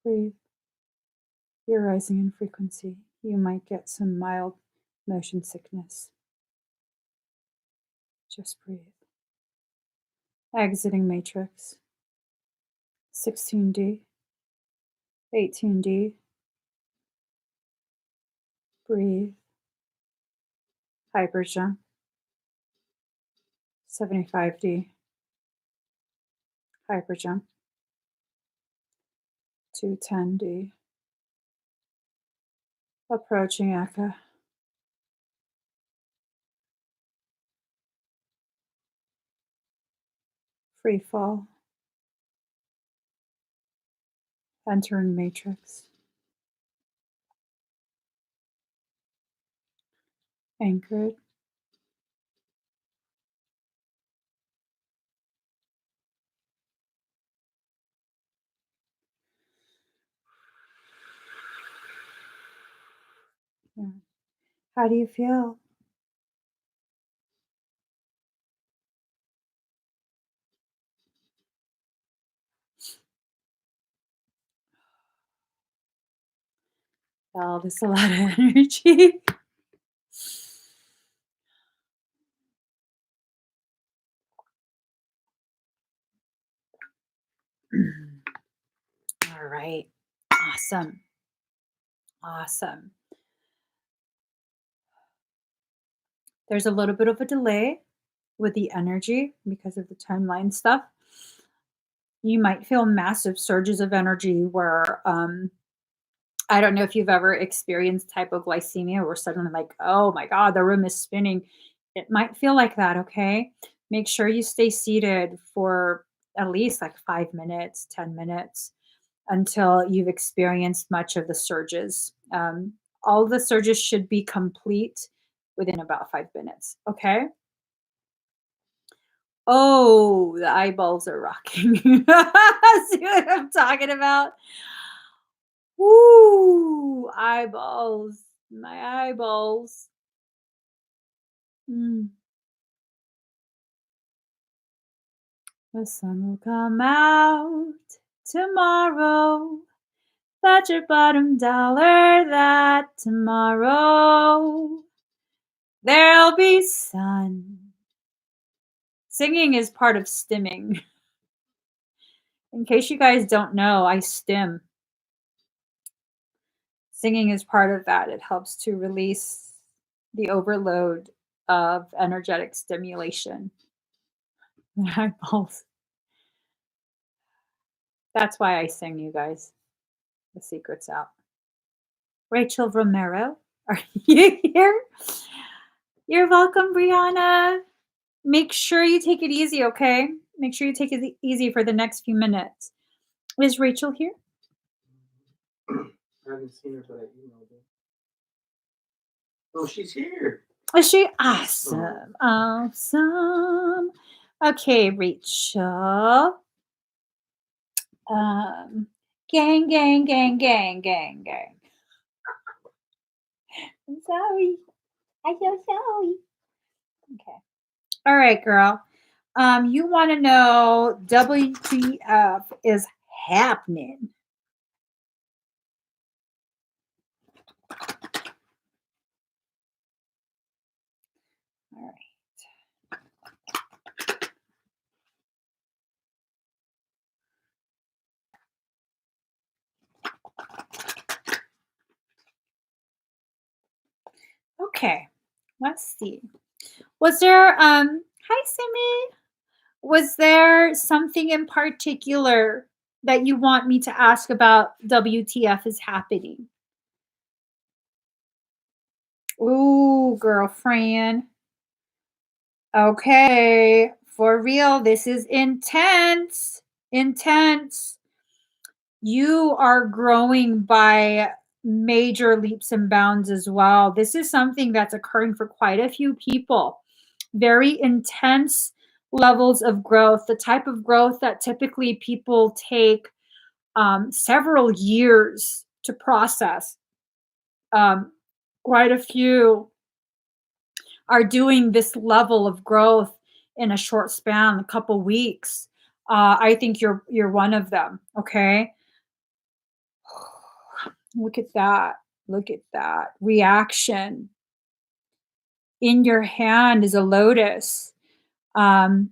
Breathe. You're rising in frequency. You might get some mild motion sickness. Just breathe. Exiting matrix. 16D. 18D. Breathe. Hyper jump. 75D. Hyper jump. 210D. Approaching echo. Free fall. Entering matrix. Anchored. Yeah. How do you feel? Oh, there's a lot of energy. All right. Awesome. Awesome. There's a little bit of a delay with the energy because of the timeline stuff. You might feel massive surges of energy where I don't know if you've ever experienced hypoglycemia where suddenly like, oh my God, the room is spinning. It might feel like that, okay? Make sure you stay seated for at least like 5 minutes, 10 minutes until you've experienced much of the surges. All the surges should be complete within about 5 minutes, okay? Oh, the eyeballs are rocking. See what I'm talking about? Woo! Eyeballs. My eyeballs. Mm. The sun will come out tomorrow. Bet your bottom dollar that tomorrow there'll be sun. Singing is part of stimming. In case you guys don't know, I stim. Singing is part of that. It helps to release the overload of energetic stimulation. Eyeballs. That's why I sing, you guys. The secret's out. Rachel Romero, are you here? You're welcome, Brianna. Make sure you take it easy, okay? Make sure you take it easy for the next few minutes. Is Rachel here? I haven't seen her, but I emailed her. Oh, she's here. Is she awesome? Awesome. Okay, Rachel. Gang, gang, gang, gang, gang, gang. I'm sorry. I'm so sorry. Okay. All right, girl. You want to know WTF is happening? All right. Okay. Let's see. Was there hi Simi? Was there something in particular that you want me to ask about WTF is happening? Ooh, girlfriend. Okay, for real, this is intense. Intense. You are growing by major leaps and bounds as well. This is something that's occurring for quite a few people. Very intense levels of growth, the type of growth that typically people take several years to process. Um, Quite a few are doing this level of growth in a short span, a couple weeks. I think you're one of them. Okay, look at that. Look at that reaction. In your hand is a lotus. Um,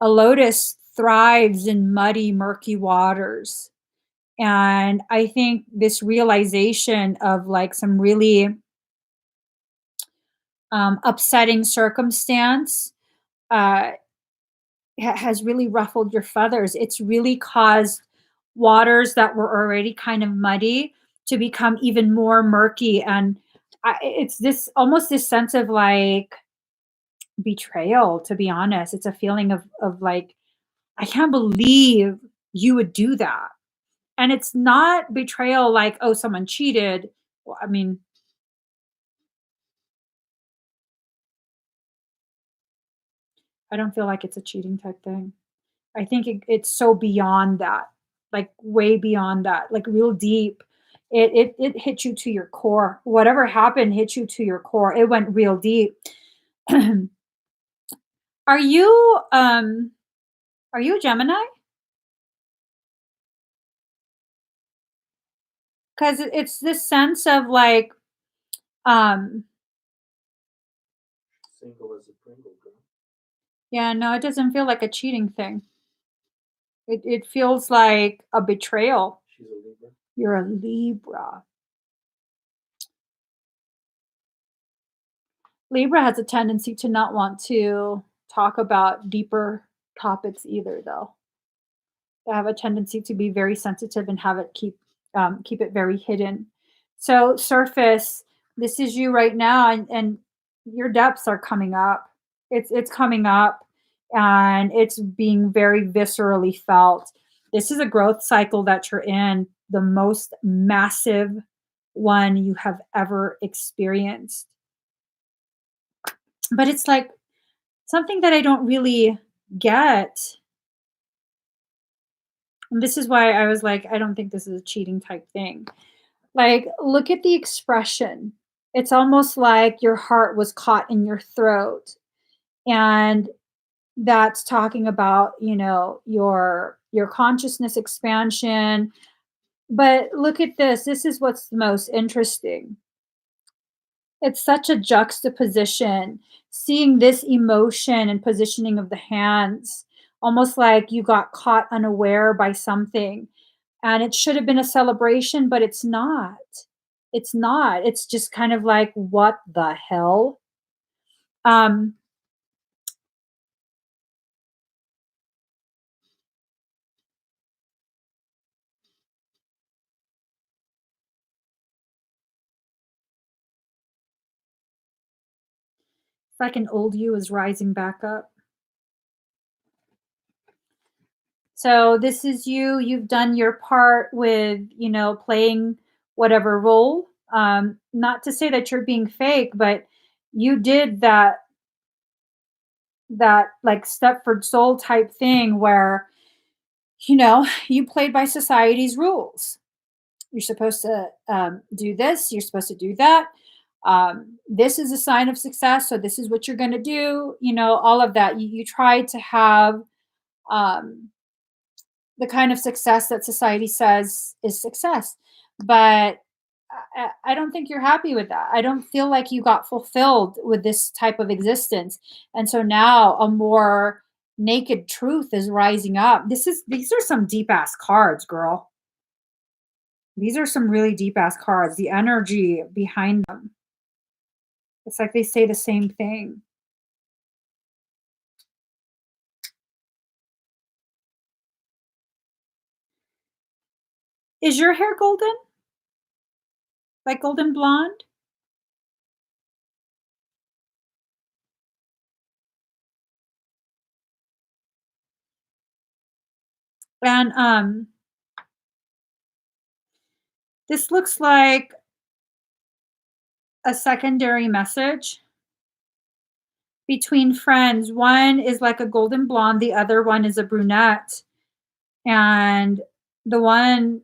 a lotus thrives in muddy, murky waters. And I think this realization of like some really upsetting circumstance uh, has really ruffled your feathers. It's really caused waters that were already kind of muddy to become even more murky. And it's this almost this sense of like betrayal, to be honest. It's a feeling of like, I can't believe you would do that. And it's not betrayal like, oh, someone cheated. Well, I mean, I don't feel like it's a cheating type thing. I think it's so beyond that, like way beyond that, like real deep. It hit you to your core. Whatever happened hit you to your core. It went real deep. Are you are you a Gemini? Because it's this sense of like um Single as a Pringle girl. yeah, no, it doesn't feel like a cheating thing. It feels like a betrayal. She's a Libra. You're a Libra. Libra has a tendency to not want to talk about deeper topics either, though. They have a tendency to be very sensitive and have it keep it very hidden. So surface, this is you right now, and your depths are coming up. It's coming up, and it's being very viscerally felt. This is a growth cycle that you're in, the most massive one you have ever experienced. But it's like something that I don't really get. And this is why I was like, I don't think this is a cheating type thing. Like, look at the expression. It's almost like your heart was caught in your throat. And that's talking about, your consciousness expansion. But look at this. This is what's the most interesting. It's such a juxtaposition, seeing this emotion and positioning of the hands, almost like you got caught unaware by something. And it should have been a celebration, but it's not. It's not. It's just kind of like, what the hell? Um, it's like an old you is rising back up. So this is you. You've done your part with, playing whatever role. Not to say that you're being fake, but you did that like Stepford Soul type thing where, you played by society's rules. You're supposed to do this, you're supposed to do that. This is a sign of success, so this is what you're going to do. All of that. You tried to have um, the kind of success that society says is success. But I don't think you're happy with that. I don't feel like you got fulfilled with this type of existence. And so now a more naked truth is rising up. These are some deep ass cards, girl. These are some really deep ass cards. The energy behind them. It's like they say the same thing. Is your hair golden? Like golden blonde? And this looks like a secondary message between friends. One is like a golden blonde, the other one is a brunette. And the one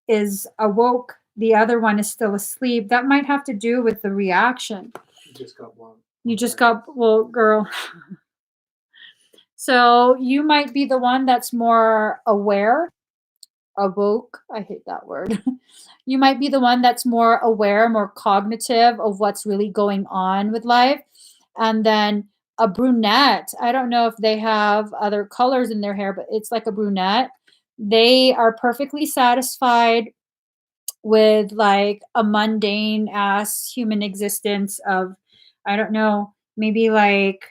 is awoke, the other one is still asleep. That might have to do with the reaction. You just got one. You just got, well, girl. So you might be the one that's more aware, awoke. I hate that word. You might be the one that's more aware, more cognitive of what's really going on with life. And then a brunette, I don't know if they have other colors in their hair, but it's like a brunette. They are perfectly satisfied with like a mundane ass human existence of, I don't know, maybe like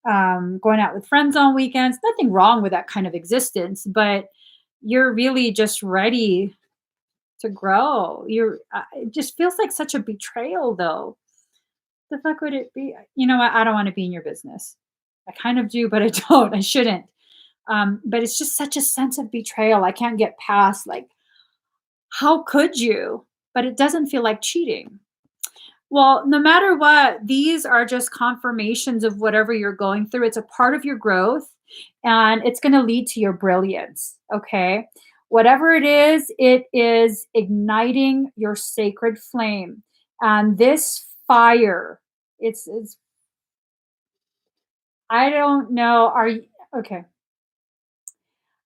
going out with friends on weekends. Nothing wrong with that kind of existence, but you're really just ready to grow. It just feels like such a betrayal, though. The fuck would it be? You know what? I don't want to be in your business. I kind of do, but I don't. I shouldn't. But it's just such a sense of betrayal. I can't get past. Like, how could you? But it doesn't feel like cheating. Well, no matter what, these are just confirmations of whatever you're going through. It's a part of your growth and it's going to lead to your brilliance. Okay. Whatever it is igniting your sacred flame. And this fire, it's, I don't know. Are you okay?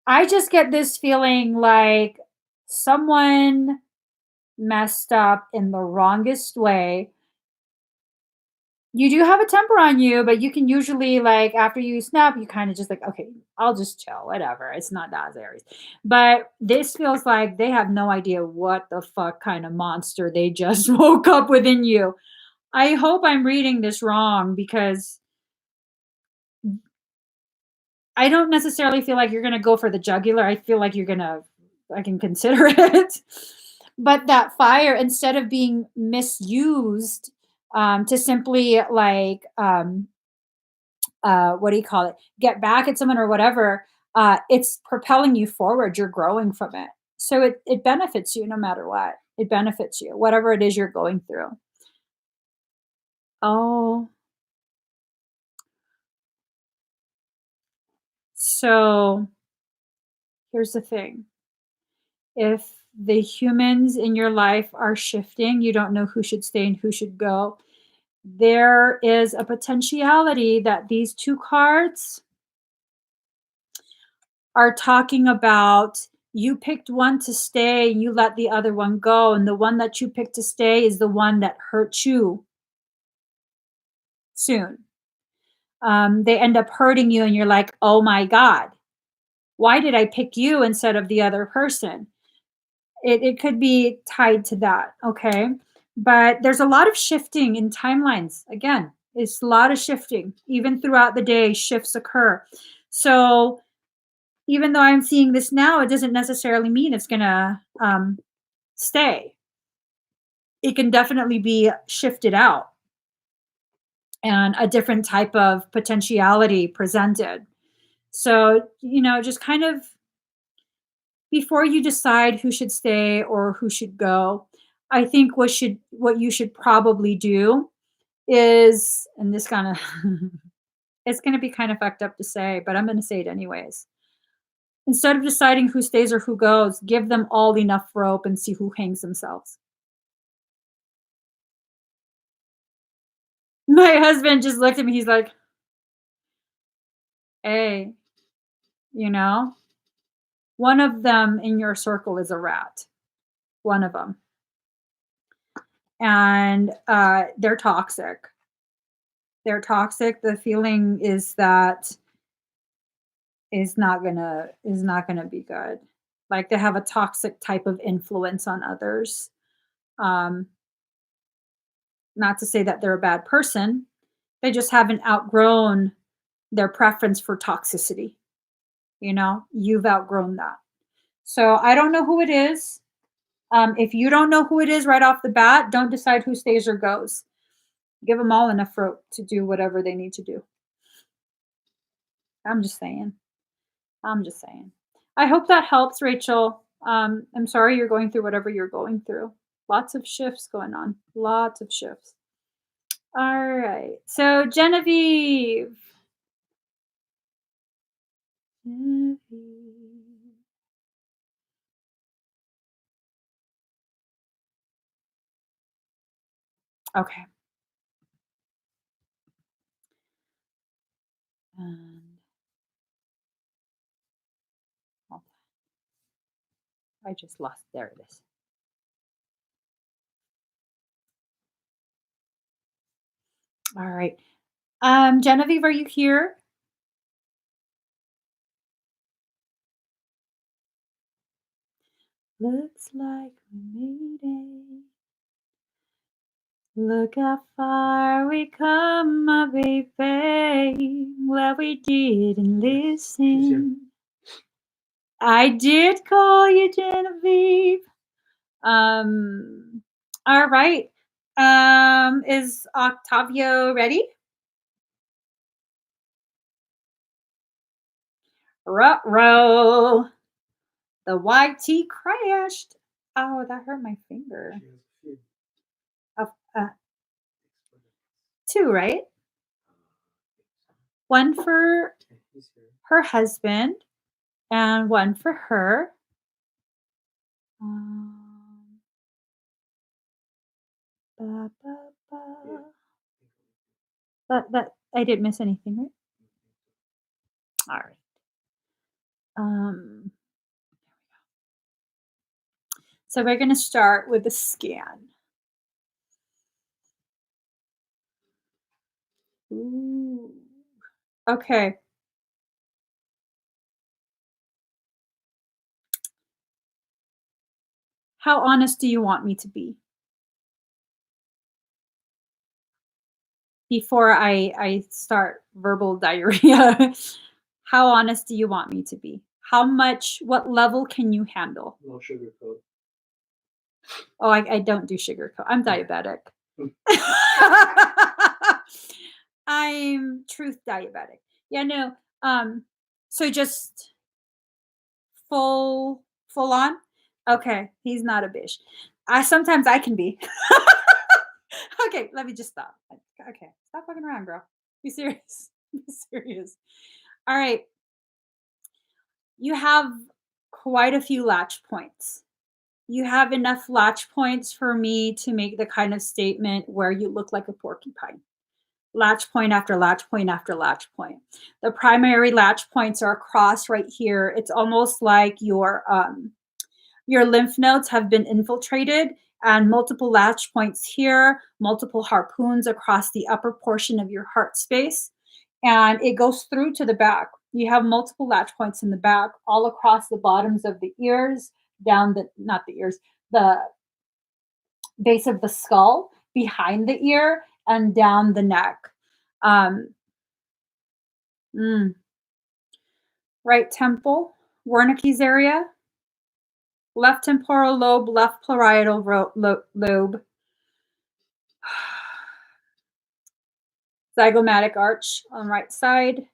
I just get this feeling like someone messed up in the wrongest way. You do have a temper on you, but you can usually, like, after you snap, you kind of just like, okay, I'll just chill, whatever. It's not that serious. But this feels like they have no idea what the fuck kind of monster they just woke up within you. I hope I'm reading this wrong because I don't necessarily feel like you're going to go for the jugular. I feel like I can consider it. But that fire, instead of being misused to simply like, what do you call it? Get back at someone or whatever, it's propelling you forward. You're growing from it. So it benefits you no matter what. It benefits you, whatever it is you're going through. Oh, so here's the thing. If the humans in your life are shifting, you don't know who should stay and who should go. There is a potentiality that these two cards are talking about you picked one to stay and you let the other one go. And the one that you picked to stay is the one that hurt you soon. They end up hurting you, and you're like, oh my God, why did I pick you instead of the other person? It could be tied to that. Okay. But there's a lot of shifting in timelines. Again, it's a lot of shifting. Even throughout the day, shifts occur. So even though I'm seeing this now, it doesn't necessarily mean it's going to stay. It can definitely be shifted out and a different type of potentiality presented. So, just kind of before you decide who should stay or who should go, I think what you should probably do is, and this kind of it's going to be kind of fucked up to say, but I'm going to say it anyways. Instead of deciding who stays or who goes, give them all enough rope and see who hangs themselves. My husband just looked at me. He's like, hey, you know, one of them in your circle is a rat. One of them. And they're toxic. They're toxic. The feeling is that is not gonna be good. Like they have a toxic type of influence on others. Um, Not to say that they're a bad person. They just haven't outgrown their preference for toxicity. You've outgrown that. So I don't know who it is. If you don't know who it is right off the bat, don't decide who stays or goes. Give them all enough rope to do whatever they need to do. I'm just saying. I'm just saying. I hope that helps, Rachel. I'm sorry you're going through whatever you're going through. Lots of shifts going on. Lots of shifts. All right. So Genevieve. Genevieve. Okay. And hold on. I just lost. There it is. All right. Genevieve, are you here? Looks like we made it. Look how far we come, my baby. Well, we didn't Yes, she's here. listen. I did call you, Genevieve. Um, all right. Is Octavio ready? Ruh-roh. The YT crashed. Oh, that hurt my finger. She has a few. Uh, uh, two, right? One for Okay, he's here. her husband and one for her. Um, ba, ba, ba. Yeah. That I didn't miss anything, right? All right. Um, so we're going to start with the scan. Ooh. Okay. How honest do you want me to be? Before I start verbal diarrhea, how honest do you want me to be? How much, what level can you handle? No sugar coat. Oh, I don't do sugar I'm diabetic. I'm truth diabetic. Yeah, no. So just full on? Okay, he's not a bitch. I sometimes I can be. Okay, let me just stop. Okay, stop fucking around, girl. Be serious. Be serious. All right. You have quite a few latch points. You have enough latch points for me to make the kind of statement where you look like a porcupine. Latch point after latch point after latch point. The primary latch points are across right here. It's almost like your lymph nodes have been infiltrated and multiple latch points here, multiple harpoons across the upper portion of your heart space. And it goes through to the back. You have multiple latch points in the back, all across the bottoms of the ears, down the, not the ears, the base of the skull, behind the ear, and down the neck. Um, mm, right temple, Wernicke's area, left temporal lobe, left parietal lobe, zygomatic arch on right side,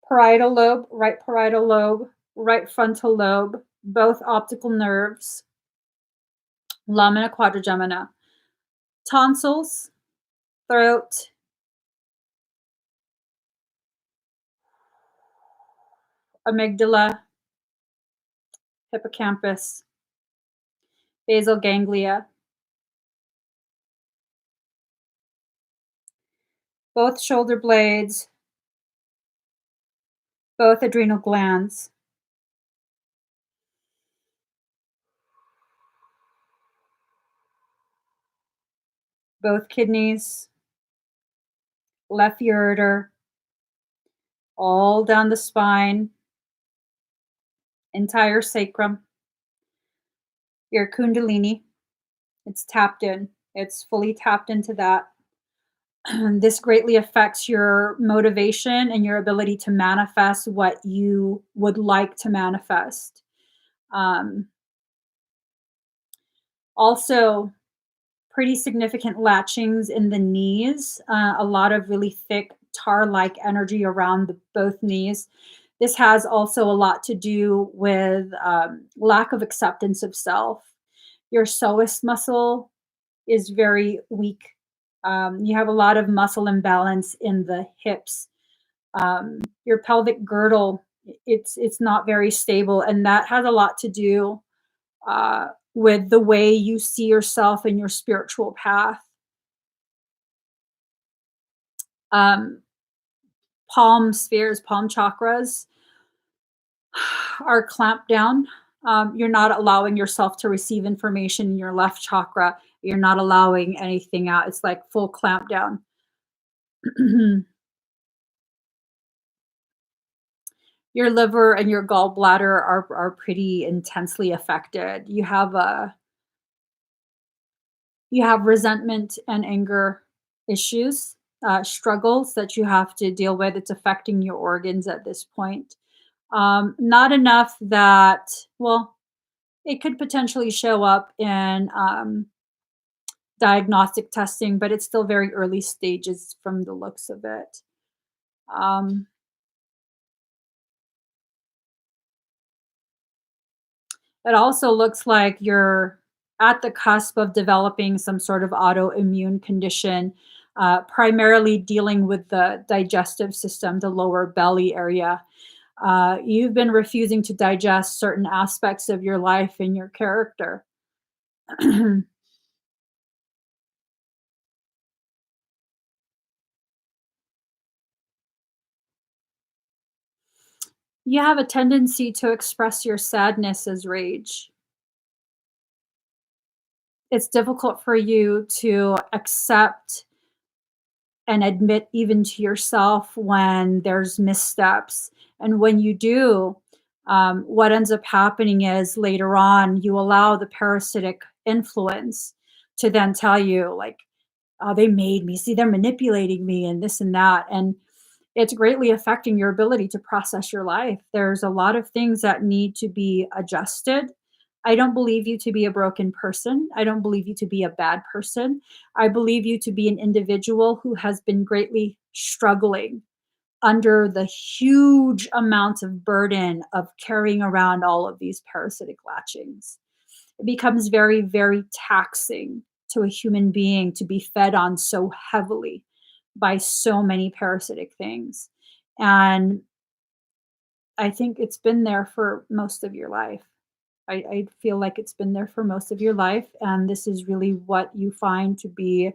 parietal lobe, right frontal lobe, both optical nerves, lamina quadrigemina, tonsils, throat, amygdala, hippocampus, basal ganglia, both shoulder blades, both adrenal glands, both kidneys, left ureter, all down the spine, entire sacrum, your kundalini. It's tapped in. It's fully tapped into that. This greatly affects your motivation and your ability to manifest what you would like to manifest. Also, pretty significant latchings in the knees, a lot of really thick tar-like energy around both knees. This has also a lot to do with lack of acceptance of self. Your psoas muscle is very weak. You have a lot of muscle imbalance in the hips. Your pelvic girdle, it's not very stable, and that has a lot to do with the way you see yourself and your spiritual path. Um, palm spheres, palm chakras are clamped down. You're not allowing yourself to receive information in your left chakra. You're not allowing anything out. It's like full clamp down. Your liver and your gallbladder are pretty intensely affected. You have resentment and anger issues, struggles that you have to deal with. It's affecting your organs at this point. Not enough that, well, it could potentially show up in diagnostic testing, but it's still very early stages from the looks of it. Um, it also looks like you're at the cusp of developing some sort of autoimmune condition, primarily dealing with the digestive system, the lower belly area. You've been refusing to digest certain aspects of your life and your character. You have a tendency to express your sadness as rage. It's difficult for you to accept and admit even to yourself when there's missteps. And when you do, what ends up happening is later on, you allow the parasitic influence to then tell you, like, oh, they made me, see, they're manipulating me, and this and that. And it's greatly affecting your ability to process your life. There's a lot of things that need to be adjusted. I don't believe you to be a broken person. I don't believe you to be a bad person. I believe you to be an individual who has been greatly struggling under the huge amounts of burden of carrying around all of these parasitic latchings. It becomes very, very taxing to a human being to be fed on so heavily by so many parasitic things. And I think it's been there for most of your life. I feel like it's been there for most of your life, and this is really what you find to be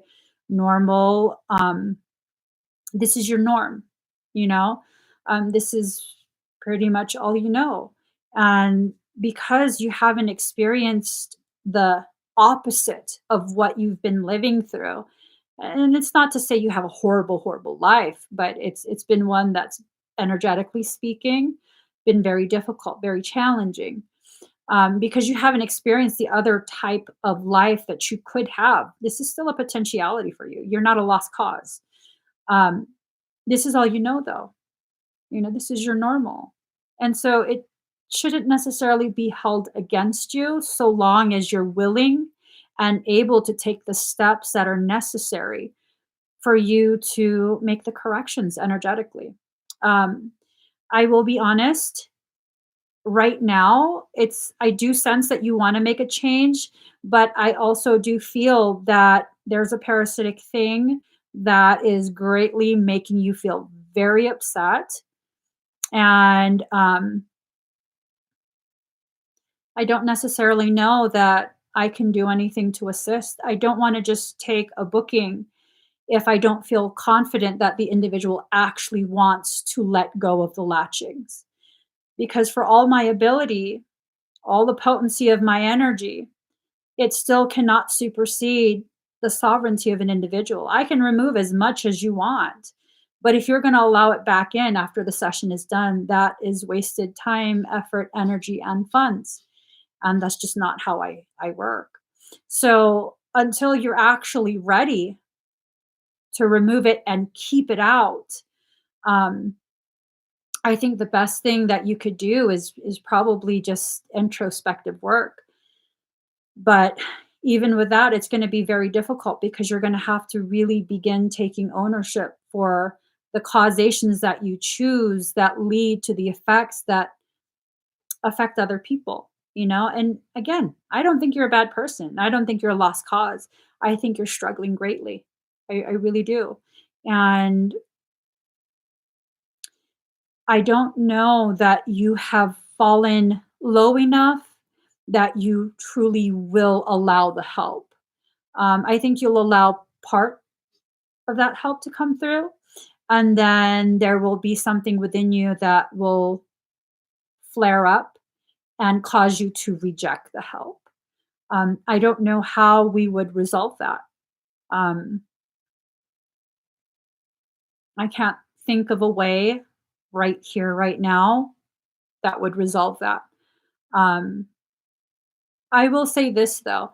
normal. This is your norm, you know? This is pretty much all you know. And because you haven't experienced the opposite of what you've been living through, and it's not to say you have a horrible, horrible life, but it's been one that's energetically speaking, been very difficult, very challenging. Because you haven't experienced the other type of life that you could have. This is still a potentiality for you. You're not a lost cause. Um, this is all you know, though. You know, this is your normal. And so it shouldn't necessarily be held against you so long as you're willing and able to take the steps that are necessary for you to make the corrections energetically. Um, I will be honest, right now, I do sense that you want to make a change, but I also do feel that there's a parasitic thing that is greatly making you feel very upset. And I don't necessarily know that I can do anything to assist. I don't want to just take a booking if I don't feel confident that the individual actually wants to let go of the latchings. Because for all my ability, all the potency of my energy, it still cannot supersede the sovereignty of an individual. I can remove as much as you want, but if you're going to allow it back in after the session is done, that is wasted time, effort, energy, and funds. And that's just not how I work. So until you're actually ready to remove it and keep it out, um, I think the best thing that you could do is probably just introspective work. But even with that, it's gonna be very difficult because you're gonna have to really begin taking ownership for the causations that you choose that lead to the effects that affect other people, you know? And again, I don't think you're a bad person. I don't think you're a lost cause. I think you're struggling greatly. I really do. And I don't know that you have fallen low enough that you truly will allow the help. I think you'll allow part of that help to come through, and then there will be something within you that will flare up and cause you to reject the help. I don't know how we would resolve that. Um, I can't think of a way right here, right now, that would resolve that. Um, I will say this though,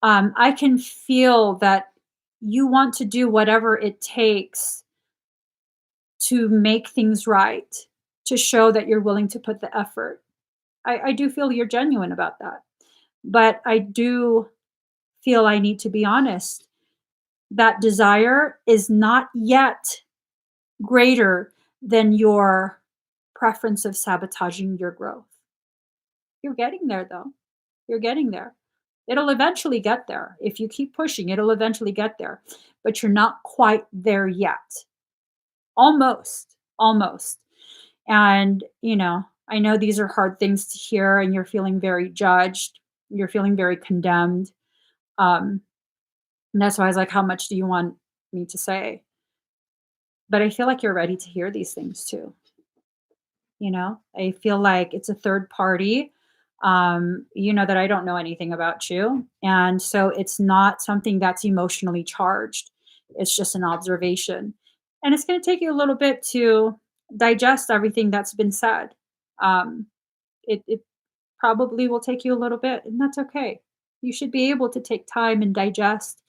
I can feel that you want to do whatever it takes to make things right, to show that you're willing to put the effort. I do feel you're genuine about that. But I do feel I need to be honest. That desire is not yet greater than your preference of sabotaging your growth. You're getting there though. You're getting there. It'll eventually get there. If you keep pushing, it'll eventually get there. But you're not quite there yet. Almost. Almost. And, I know these are hard things to hear and you're feeling very judged. You're feeling very condemned. Um, and that's why I was like, how much do you want me to say? But I feel like you're ready to hear these things too. I feel like it's a third party. That I don't know anything about you. And so it's not something that's emotionally charged. It's just an observation. And it's going to take you a little bit to digest everything that's been said. Um, it probably will take you a little bit, and that's okay. You should be able to take time and digest.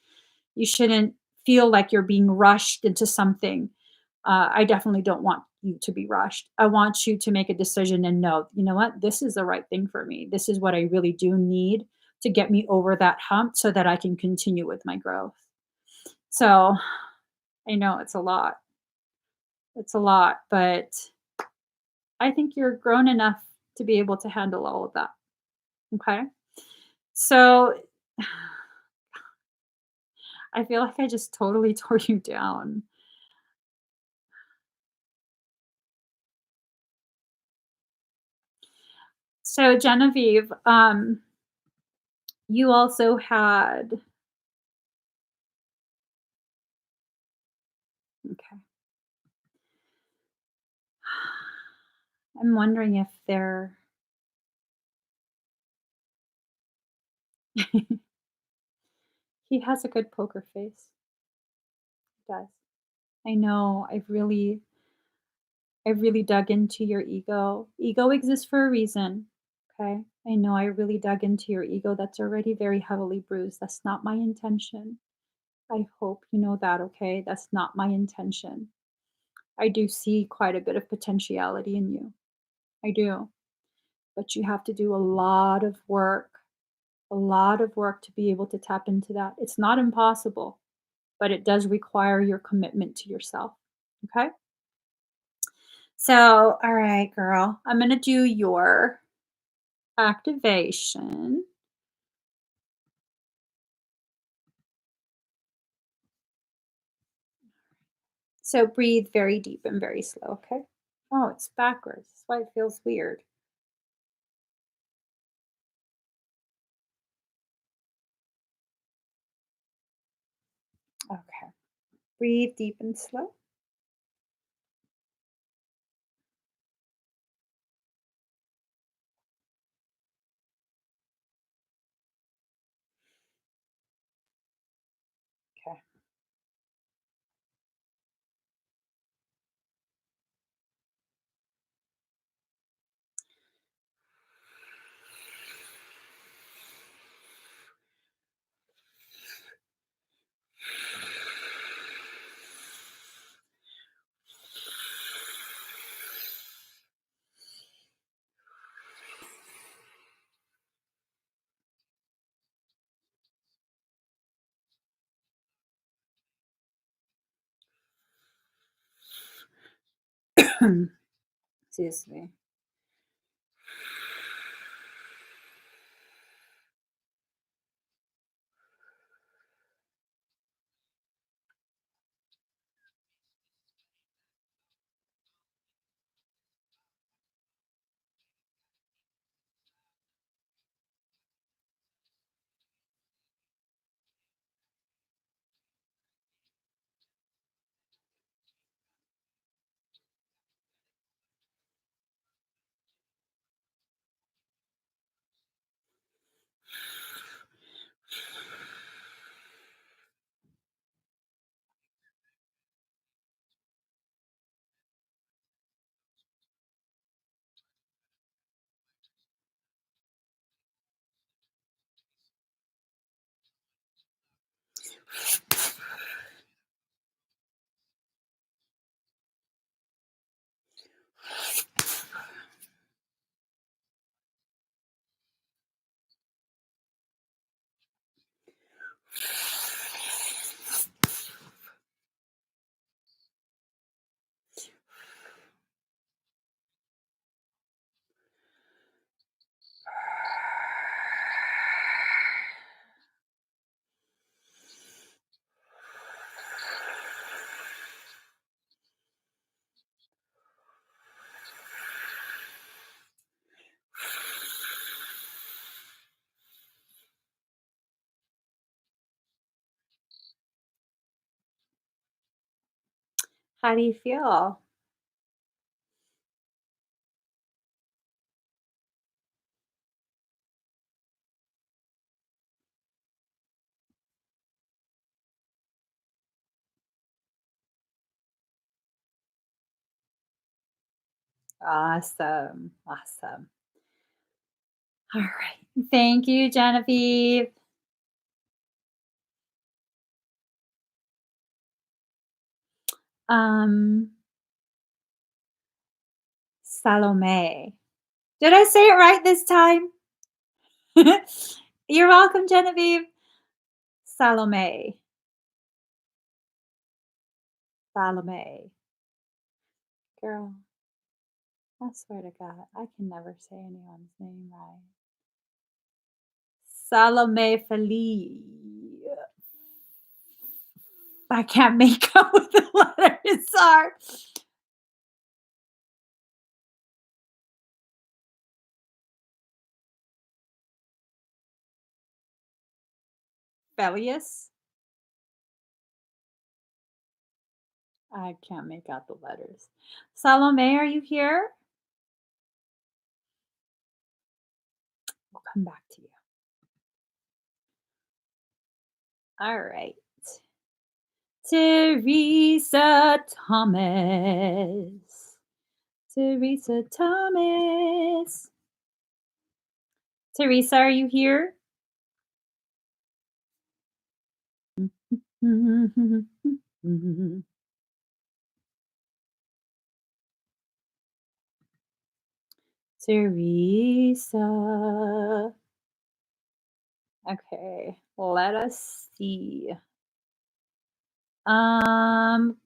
You shouldn't feel like you're being rushed into something. I definitely don't want you to be rushed. I want you to make a decision and know, you know what, this is the right thing for me. This is what I really do need to get me over that hump so that I can continue with my growth. So I know it's a lot. It's a lot, but I think you're grown enough to be able to handle all of that. Okay. So I feel like I just totally tore you down. So Genevieve, you also had, okay. I'm wondering if there he has a good poker face. He does. I know. I really dug into your ego. Ego exists for a reason. Okay. I know I really dug into your ego that's already very heavily bruised. That's not my intention. I hope you know that, okay? That's not my intention. I do see quite a bit of potentiality in you. I do. But you have to do a lot of work to be able to tap into that. It's not impossible, but it does require your commitment to yourself. Okay. So, all right, girl, I'm going to do your activation. So, breathe very deep and very slow. Okay. Oh, it's backwards. That's why it feels weird. Okay. Breathe deep and slow. Okay. Excuse me. How do you feel? Awesome. Awesome. All right. Thank you, Genevieve. Um, Salome. Did I say it right this time? You're welcome, Genevieve. Salome. Salome. Girl, I swear to God, I can never say anyone's name right. Salome Feli. I can't make out what the letters are. Felius. I can't make out the letters. Salome, are you here? We'll come back to you. All right. Teresa Thomas. Teresa Thomas. Teresa, are you here? Teresa. Okay, let us see.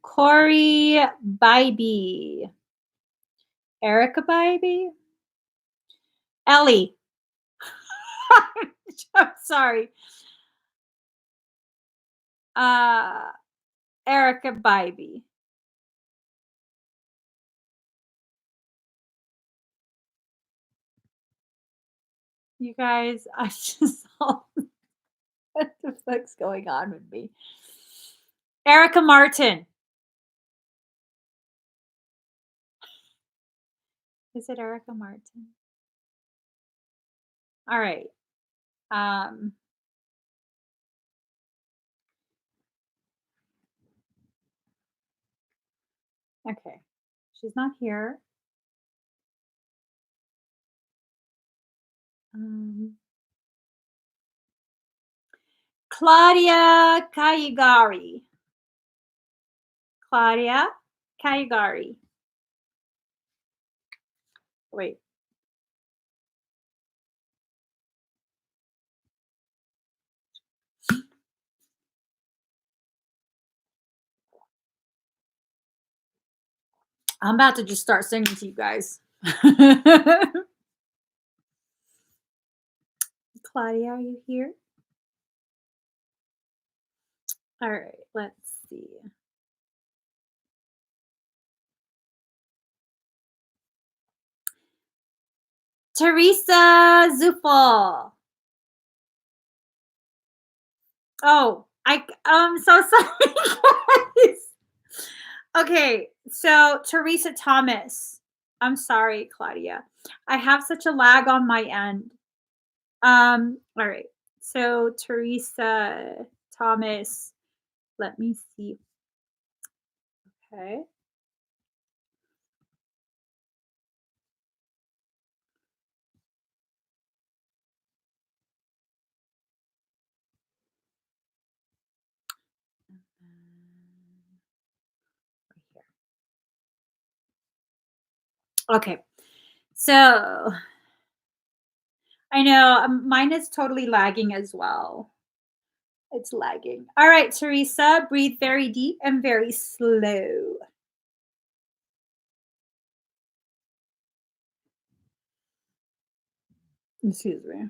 Corey Bybee. Erica Bybee? Ellie. I'm sorry. Uh, Erica Bybee. You guys, I just saw what the fuck's going on with me. Erica Martin. Is it Erica Martin? All right. Um, okay. She's not here. Claudia Kayigari. Claudia Kayigari. Wait. I'm about to just start singing to you guys. Claudia, are you here? All right, let's see. Teresa Zufel. Oh, I'm so sorry, guys. Okay, so Teresa Thomas. I'm sorry, Claudia. I have such a lag on my end. All right. So Teresa Thomas. Let me see. Okay. Right here. Okay. So I know mine is totally lagging as well. It's lagging. All right, Teresa, breathe very deep and very slow. Excuse me.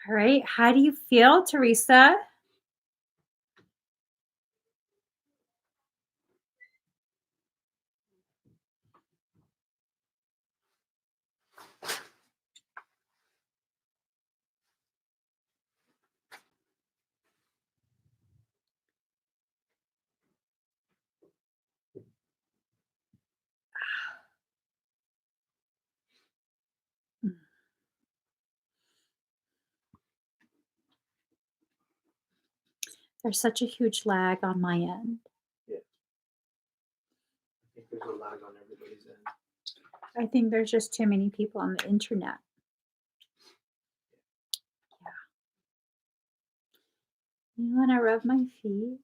All right. How do you feel, Teresa? There's such a huge lag on my end. Yeah. I think there's a lag on everybody's end. I think there's just too many people on the internet. Yeah. You want to rub my feet?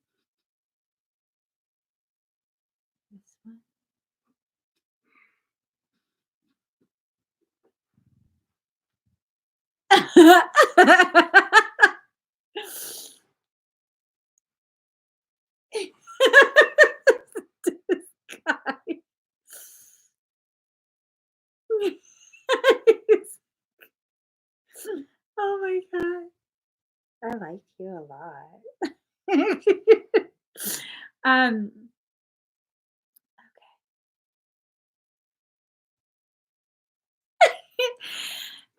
This one. This guy. Oh my god. I like you a lot. um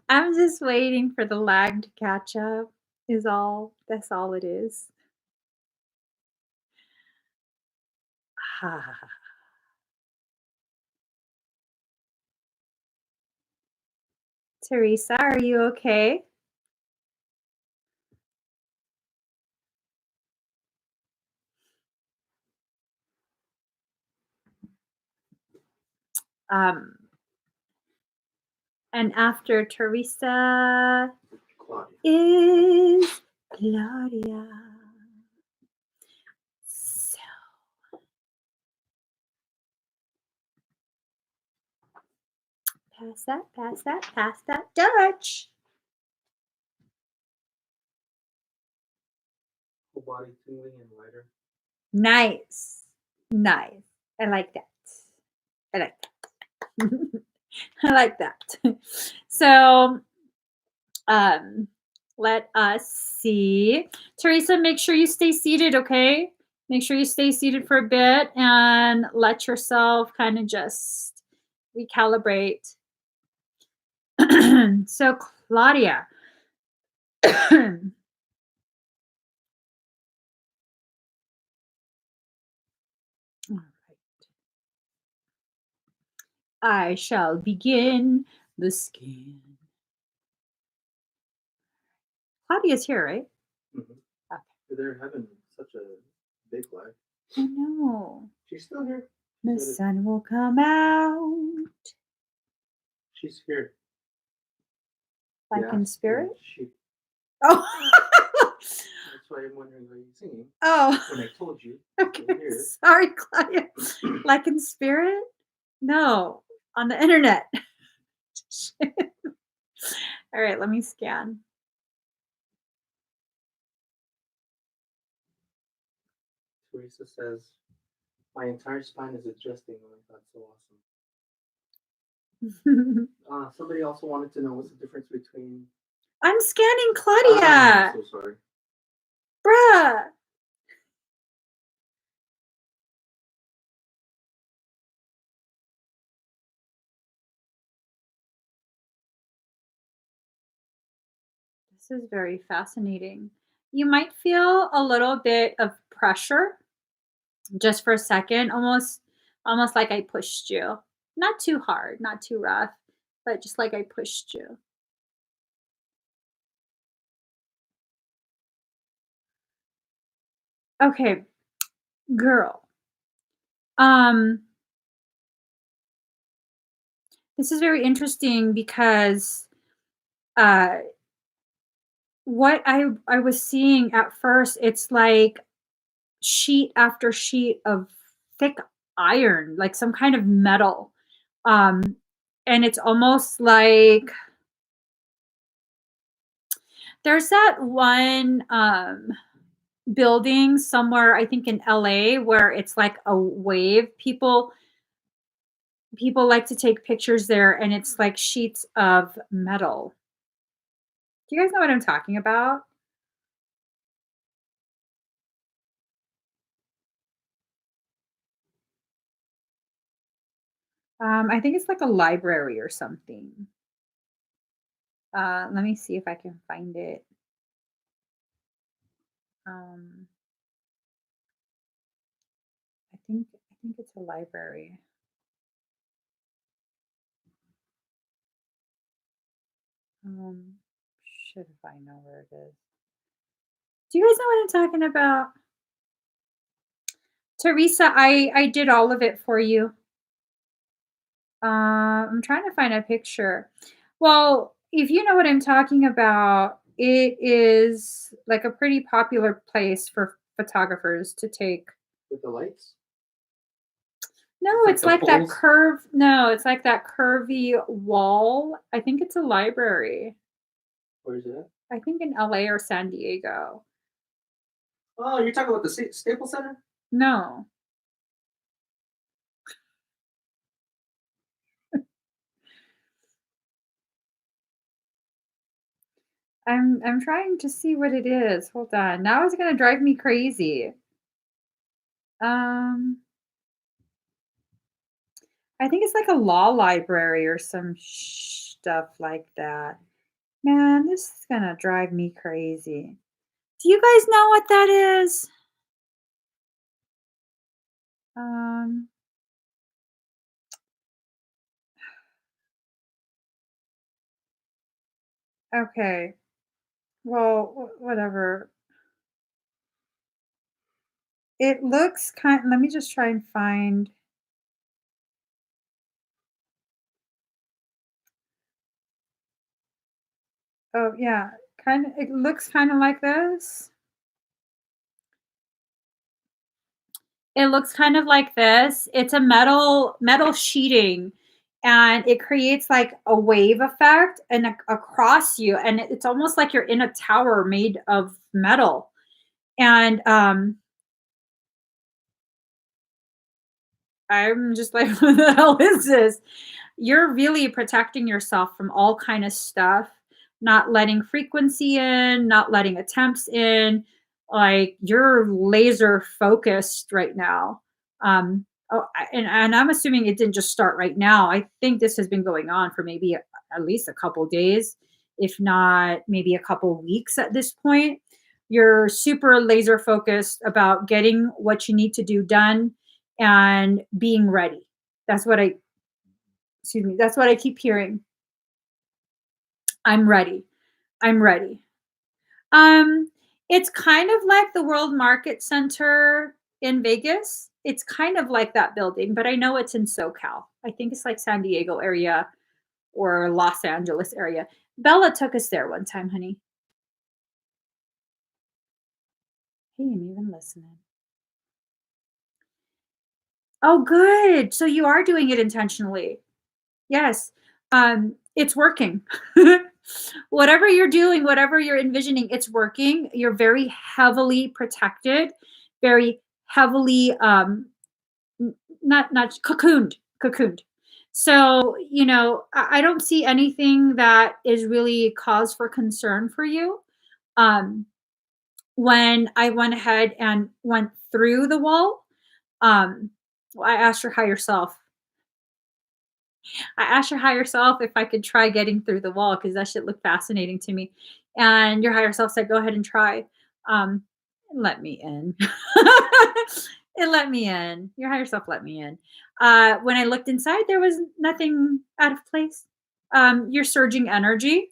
I'm just waiting for the lag to catch up is all. That's all it is. Teresa, are you okay? Um, and after Teresa Claudia. is Claudia. So pass that, pass that, pass that Dutch. Whole body tingling and lighter. Nice. Nice. I like that. I like that. I like that. So let us see. Teresa, make sure you stay seated, okay? Make sure you stay seated for a bit and let yourself kind of just recalibrate. So, Claudia. All right. I shall begin the scan. Claudia's here, right? Mm-hmm. Okay. They're having such a big lag. I know. She's still here. The sun will come out. She's here. Like in spirit? She, Oh. that's why I'm wondering why you're singing. Oh. When I told you. Okay. Sorry, Claudia. Like in spirit? No. On the internet. All right, let me scan. Teresa says, my entire spine is adjusting. Oh, that's so awesome. Somebody also wanted to know what's the difference between. I'm scanning Claudia. I'm so sorry. Bruh. This is very fascinating. You might feel a little bit of pressure just for a second, almost like I pushed you. Not too hard, not too rough, but just like I pushed you. Okay, girl. This is very interesting because what I was seeing at first, it's like sheet after sheet of thick iron, like some kind of metal. And it's almost like there's that one building somewhere, I think in LA, where it's like a wave. People like to take pictures there, and it's like sheets of metal. Do you guys know what I'm talking about? I think it's like a library or something. Let me see if I can find it. Um, I think it's a library. Um, Shit, if I know where it is. Do you guys know what I'm talking about? Teresa, I did all of it for you. I'm trying to find a picture. Well, if you know what I'm talking about, it is like a pretty popular place for photographers to take. With the lights? No, Like it's the like that poles? curve. No, it's like that curvy wall. I think it's a library. Where is it at? I think in LA or San Diego. Oh, you're talking about the Staples Center? No. I'm trying to see what it is. Hold on. Now it's gonna drive me crazy. Um, I think it's like a law library or some stuff like that. Man, this is gonna drive me crazy. Do you guys know what that is? Um, okay. Well, whatever. It looks kind. Let me just try and find. Oh yeah, kind of. It looks kind of like this. It looks kind of like this. It's a metal sheeting, and it creates like a wave effect and across you, and it's almost like you're in a tower made of metal. And I'm just like, what the hell is this? You're really protecting yourself from all kind of stuff, not letting frequency in, not letting attempts in. Like you're laser focused right now. And I'm assuming it didn't just start right now. I think this has been going on for maybe at least a couple days, if not maybe a couple weeks at this point. You're super laser focused about getting what you need to do done and being ready. That's what I excuse me, that's what I keep hearing. I'm ready. I'm ready. Um, it's kind of like the World Market Center in Vegas. It's kind of like that building, but I know it's in SoCal. I think it's like San Diego area or Los Angeles area. Bella took us there one time, honey. He ain't even listening. Oh, good. So you are doing it intentionally. Yes. It's working. Whatever you're doing, whatever you're envisioning, it's working. You're very heavily protected, very heavily not cocooned. So, I don't see anything that is really cause for concern for you. Um, when I went ahead and went through the wall, um, I asked your higher self I asked your higher self if I could try getting through the wall because that shit looked fascinating to me. And your higher self said, go ahead and try. And let me in. It let me in. Your higher self let me in. When I looked inside, there was nothing out of place. You're surging energy.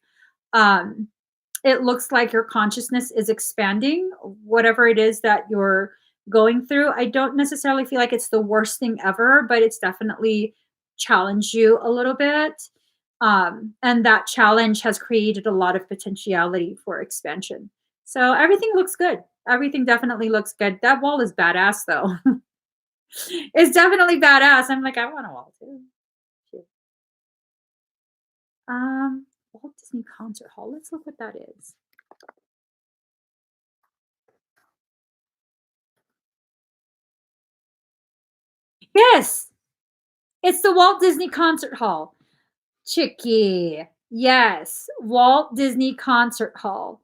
Um, it looks like your consciousness is expanding, whatever it is that you're going through. I don't necessarily feel like it's the worst thing ever, but it's definitely challenged you a little bit. And that challenge has created a lot of potentiality for expansion. So everything looks good. Everything definitely looks good. That wall is badass, though. It's definitely badass. I'm like, I want a wall too. Shit. Walt Disney Concert Hall. Let's look what that is. Yes, it's the Walt Disney Concert Hall. Chicky. Yes, Walt Disney Concert Hall.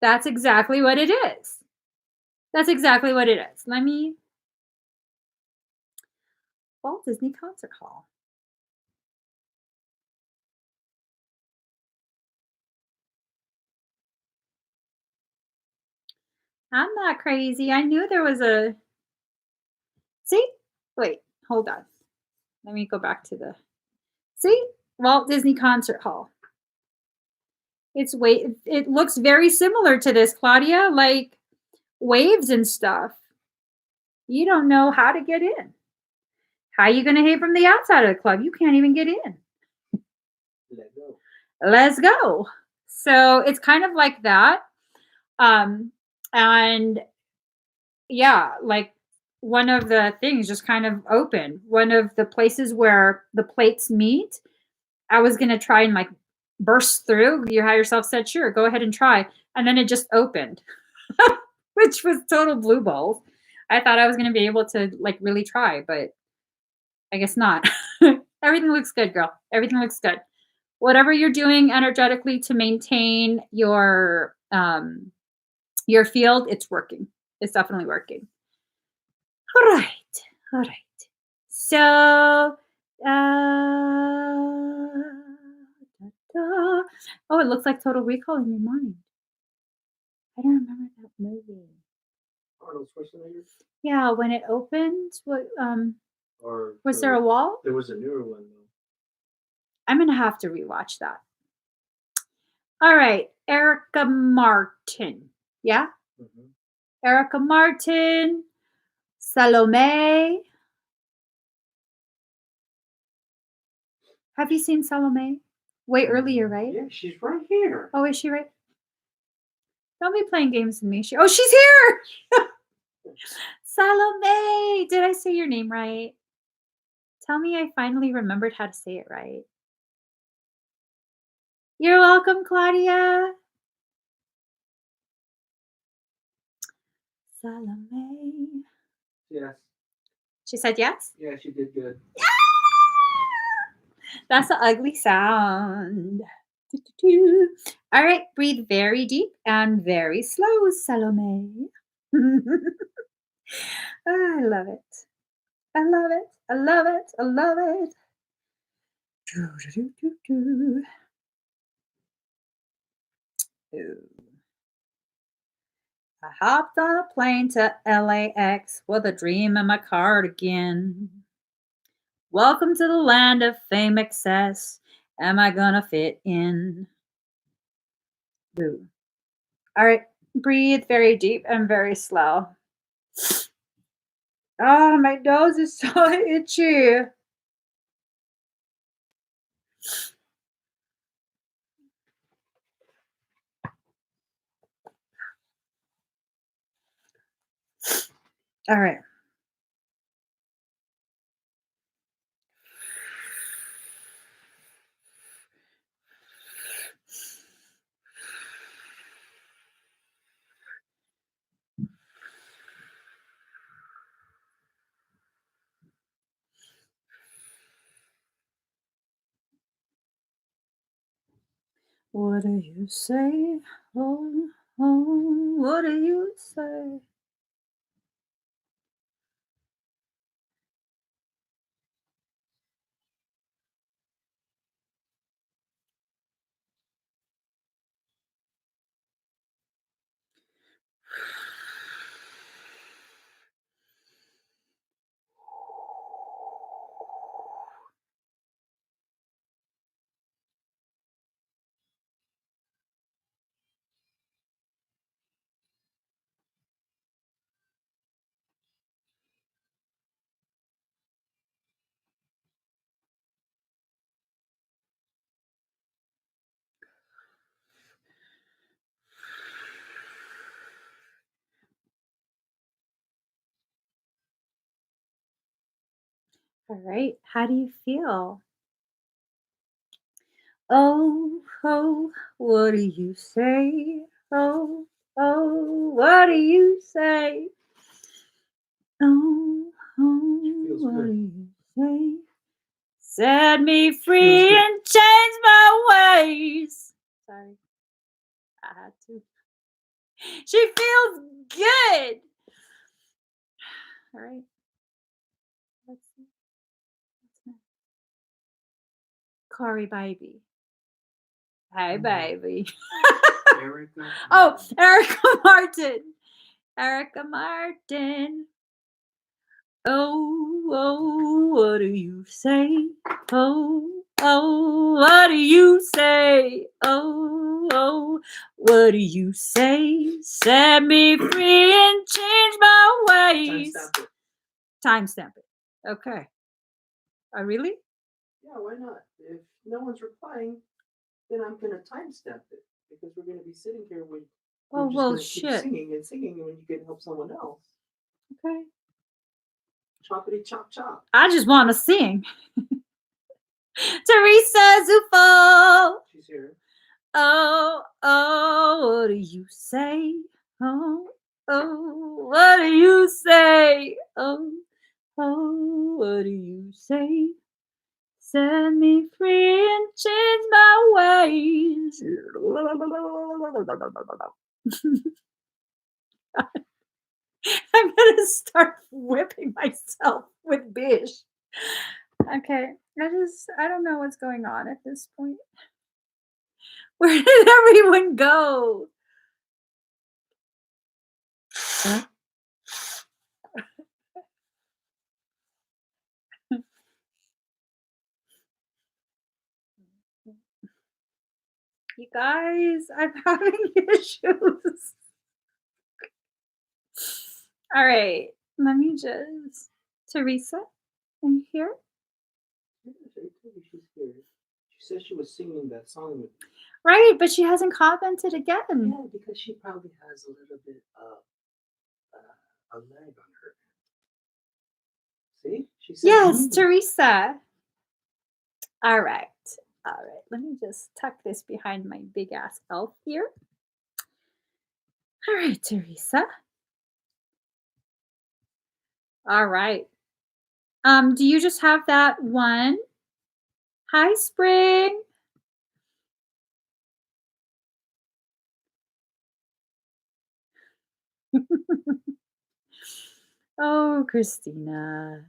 That's exactly what it is. That's exactly what it is. Let me Walt Disney Concert Hall. I'm not crazy. I knew there was a See? Wait, hold on. Let me go back to the See? Walt Disney Concert Hall. It looks very similar to this, Claudia, like waves and stuff. You don't know how to get in. How are you going to hit from the outside of the club? You can't even get in. Let go. Let's go. So it's kind of like that. And yeah, like one of the things just kind of opened. One of the places where the plates meet, I was going to try and like burst through. Your higher self said, sure, go ahead and try. And then it just opened, which was total blue balls. I thought I was going to be able to like really try, but I guess not. Everything looks good, girl. Everything looks good. Whatever you're doing energetically to maintain your field, it's working. It's definitely working. All right. All right. So, oh, it looks like Total Recall in your mind. I don't remember that movie. Arnold Schwarzenegger? Yeah, when it opened, what Or was there a wall? There was a newer one though. I'm gonna have to rewatch that. All right, Erica Martin. Yeah? Mm-hmm. Erica Martin, Salome. Have you seen Salome? Way earlier, right? Yeah, she's right here. Oh, is she right? Don't be playing games with me. Oh, she's here! Salome! Did I say your name right? Tell me I finally remembered how to say it right. You're welcome, Claudia. Salome. Yes. She said yes? Yeah, she did good. That's an ugly sound. All right, breathe very deep and very slow, Salome. I love it. I love it. I love it. I love it. I hopped on a plane to LAX with a dream in my cardigan. Welcome to the land of fame excess. Am I gonna fit in? Boo. All right, breathe very deep and very slow. Oh, my nose is so itchy. All right. What do you say? Oh, oh, what do you say? All right. How do you feel? Oh, oh, what do you say? Oh, oh, what do you say? Oh, oh, Feels what good. do you say? Set me free and change my ways. Sorry, I had to. She feels good. All right. Let's see. What's next? Corey baby. Hey baby. Erica. Oh, Erica Martin. Erica Martin. Oh, what do you say? Oh, what do you say? Oh, what do you say? Set me free and change my ways. Timestamp it. Timestamp it. Okay. Oh, really? Yeah, why not? If no one's replying, then I'm gonna timestamp it because we're gonna be sitting here with. Oh, We're just well, gonna keep shit. singing and singing, and when you can help someone else, Okay. choppity chop chop. I just want to sing. Teresa Zufo. She's here. Oh, what do you say? Oh, what do you say? Oh, what do you say? Set me free and change my ways. I'm gonna start whipping myself with Bish. Okay, I don't know what's going on at this point. Where did everyone go? You guys, I'm having issues. All right, let me just. Teresa, are you here? Yeah, I told you she's here. She said she was singing that song with me. Right, but she hasn't commented again. Yeah, because she probably has a little bit of a lag on her. See? She said Yes, Teresa. All right. Let me just tuck this behind my big ass elf here. All right, Teresa. All right. Do you just have that one? Hi, Spring. Oh, Christina.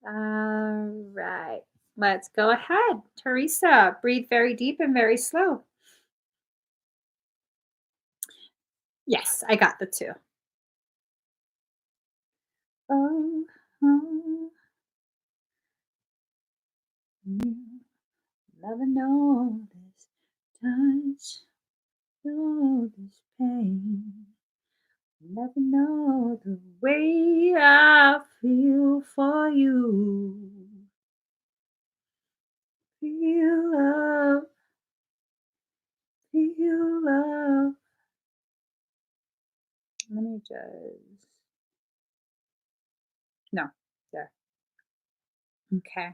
All right. Let's go ahead. Teresa, breathe very deep and very slow. Yes, I got the two. Oh, you never know this touch, know this pain. Never know the way I feel for you. Feel love, feel love. Let me just. No, there. Okay.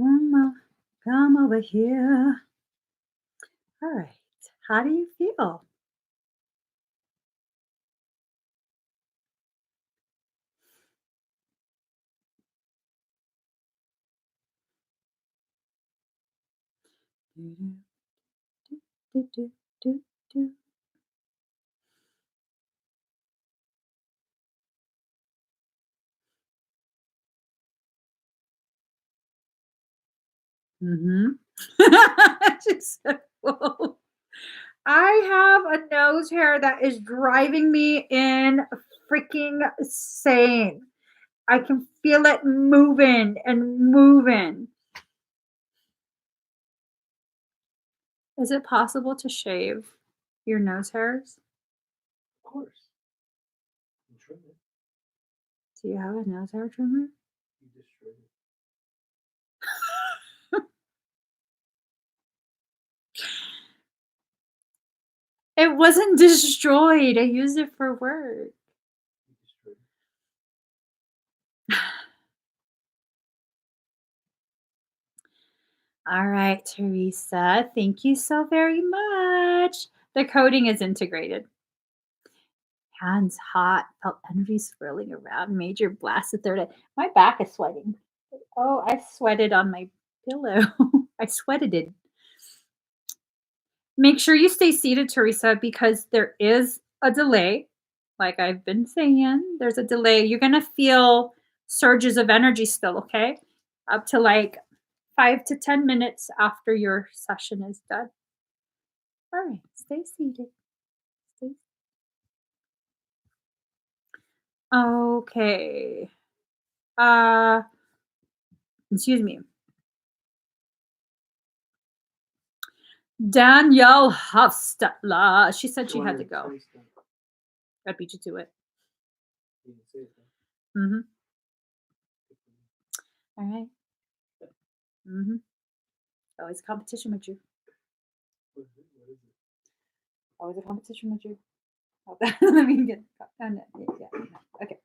Come over here. All right. How do you feel? Do, do, do, do, do. Mm-hmm. She said, whoa. I have a nose hair that is driving me in freaking insane. I can feel it moving and moving. Is it possible to shave your nose hairs? Of course. I'm sure that Do you have a nose hair trimmer? you destroyed it. It wasn't destroyed. I used it for work. You destroyed it. All right, Teresa. Thank you so very much. The coating is integrated. Hands hot, felt energy swirling around, major blast the third eye. My back is sweating. Oh, I sweated on my pillow. I sweated it. Make sure you stay seated, Teresa, because there is a delay. Like I've been saying, there's a delay. You're going to feel surges of energy still, okay? Up to like 5 to 10 minutes after your session is done. All right, stay seated. Stay. Okay. Uh, excuse me. Danielle Hofstadler. She said she had to go. I beat you to it. You didn't say it, though. Mm-hmm. All right. Mm-hmm. Always a competition with you. What is it? Always a competition with you. Let me get. Yeah. Okay.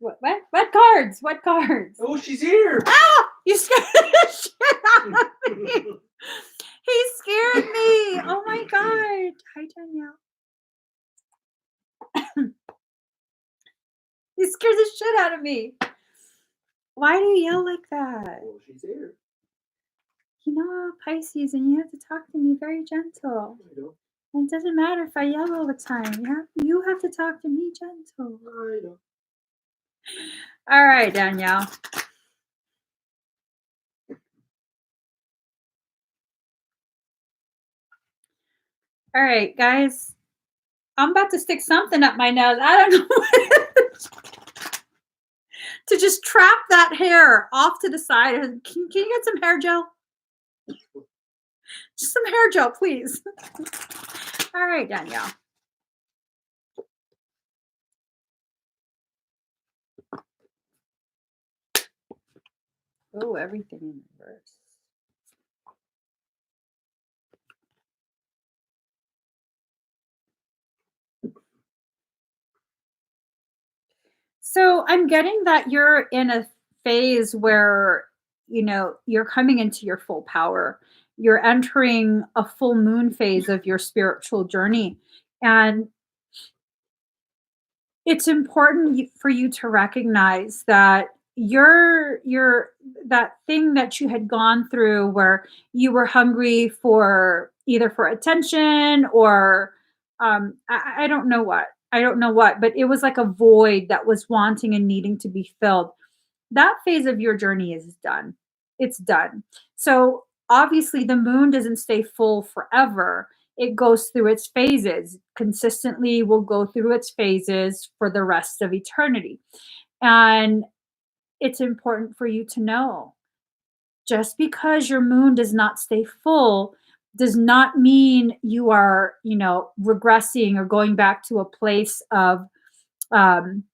What cards? What cards? Oh, she's here! Ah! You scared the shit out of me. He scared me. Oh my god. Hi, Danielle. He scared the shit out of me. Why do you yell like that? Oh, she's here. You know, Pisces, and you have to talk to me very gentle. I know. And it doesn't matter if I yell all the time. You have to talk to me gentle. I know. All right, Danielle. All right, guys. I'm about to stick something up my nose. I don't know what to just trap that hair off to the side. Can you get some hair gel? Just some hair gel, please. All right, Danielle. Oh, everything in reverse. So I'm getting that you're in a phase where, you're coming into your full power. You're entering a full moon phase of your spiritual journey. And it's important for you to recognize that you're that thing that you had gone through where you were hungry for either for attention or I don't know what, but it was like a void that was wanting and needing to be filled. That phase of your journey is done. It's done. So obviously the moon doesn't stay full forever. It goes through its phases. Consistently will go through its phases for the rest of eternity. And it's important for you to know, just because your moon does not stay full does not mean you are, regressing or going back to a place of um,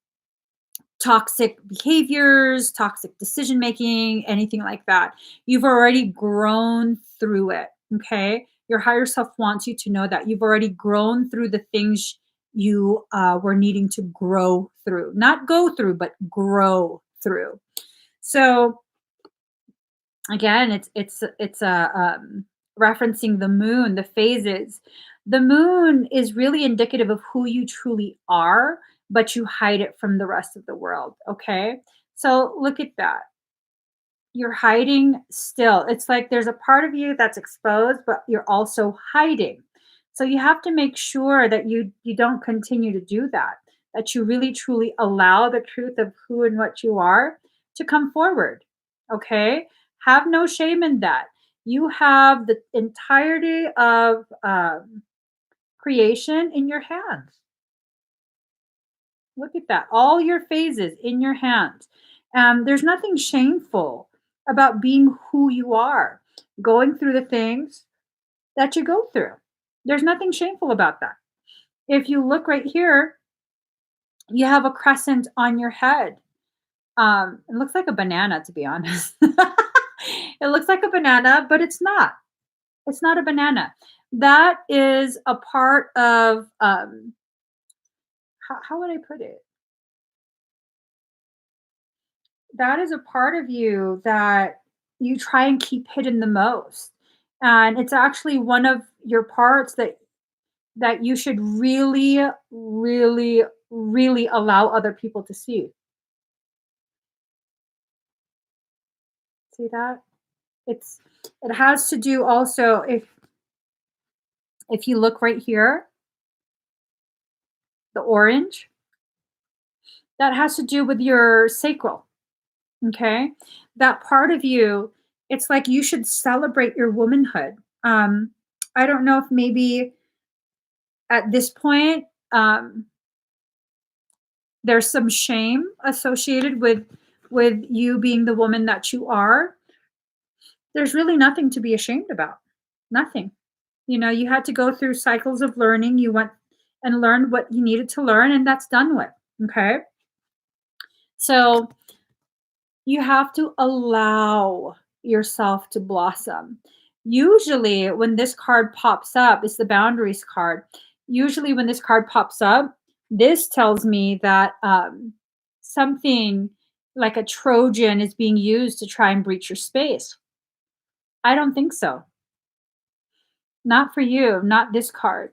toxic behaviors, toxic decision making, anything like that. You've already grown through it. Okay. Your higher self wants you to know that you've already grown through the things you were needing to grow through, not go through, but grow through. So Again, referencing the moon, the phases. The moon is really indicative of who you truly are, but you hide it from the rest of the world, okay? So look at that. You're hiding still. It's like there's a part of you that's exposed, but you're also hiding. So you have to make sure that you don't continue to do that. That you really truly allow the truth of who and what you are to come forward. Okay? Have no shame in that. You have the entirety of creation in your hands. Look at that. All your phases in your hands. There's nothing shameful about being who you are, going through the things that you go through. There's nothing shameful about that. If you look right here, you have a crescent on your head. It looks like a banana, to be honest. It looks like a banana, but it's not. It's not a banana. That is a part of, how would I put it? That is a part of you that you try and keep hidden the most. And it's actually one of your parts that you should really, really, really allow other people to see. See that? It's it has to do also if you look right here, the orange, that has to do with your sacral. Okay? That part of you, it's like you should celebrate your womanhood. I don't know if maybe at this point, there's some shame associated with you being the woman that you are. There's really nothing to be ashamed about. Nothing. You know, you had to go through cycles of learning. You went and learned what you needed to learn, and that's done with. Okay. So you have to allow yourself to blossom. Usually, when this card pops up, it's the boundaries card. Usually, when this card pops up, this tells me that something like a Trojan is being used to try and breach your space. I don't think so. Not for you, not this card.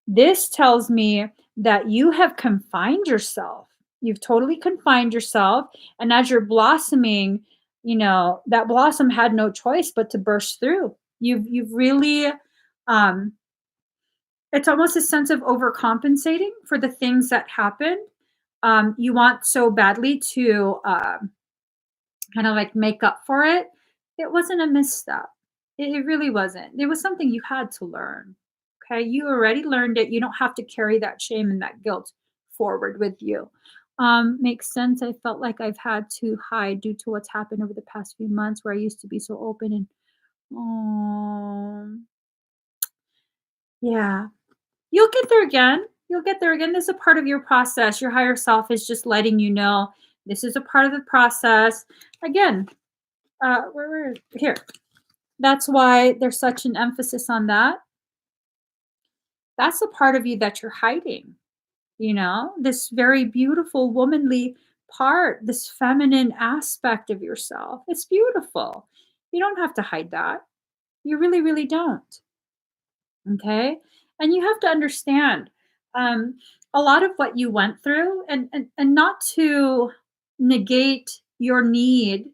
This tells me that you have confined yourself. You've totally confined yourself. And as you're blossoming, you know, that blossom had no choice but to burst through. You've really um it's almost a sense of overcompensating for the things that happened. You want so badly to kind of like make up for it. It wasn't a misstep. It really wasn't. It was something you had to learn. Okay. You already learned it. You don't have to carry that shame and that guilt forward with you. Makes sense. I felt like I've had to hide due to what's happened over the past few months where I used to be so open and oh yeah. You'll get there again. You'll get there again. This is a part of your process. Your higher self is just letting you know this is a part of the process. Again, where here. That's why there's such an emphasis on that. That's a part of you that you're hiding, you know? This very beautiful womanly part, this feminine aspect of yourself. It's beautiful. You don't have to hide that. You really, really don't. Okay? And you have to understand um, a lot of what you went through and not to negate your need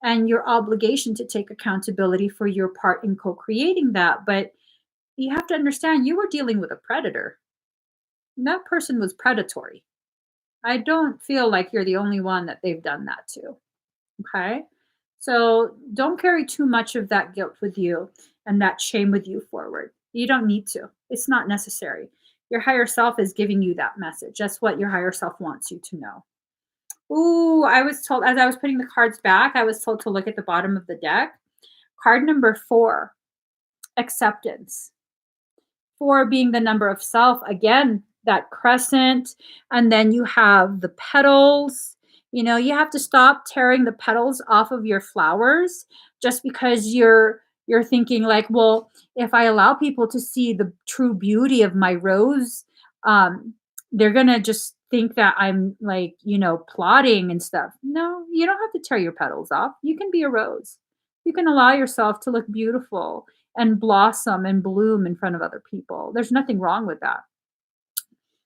and your obligation to take accountability for your part in co-creating that, but you have to understand you were dealing with a predator. And that person was predatory. I don't feel like you're the only one that they've done that to. Okay. So don't carry too much of that guilt with you and that shame with you forward. You don't need to. It's not necessary. Your higher self is giving you that message. That's what your higher self wants you to know. Ooh, I was told as I was putting the cards back, I was told to look at the bottom of the deck. Card number 4, acceptance. 4 being the number of self, again, that crescent, and then you have the petals. You know, you have to stop tearing the petals off of your flowers just because you're thinking like, well, if I allow people to see the true beauty of my rose, um, they're gonna just think that I'm like, you know, plotting and stuff. No, you don't have to tear your petals off. You can be a rose. You can allow yourself to look beautiful and blossom and bloom in front of other people. There's nothing wrong with that.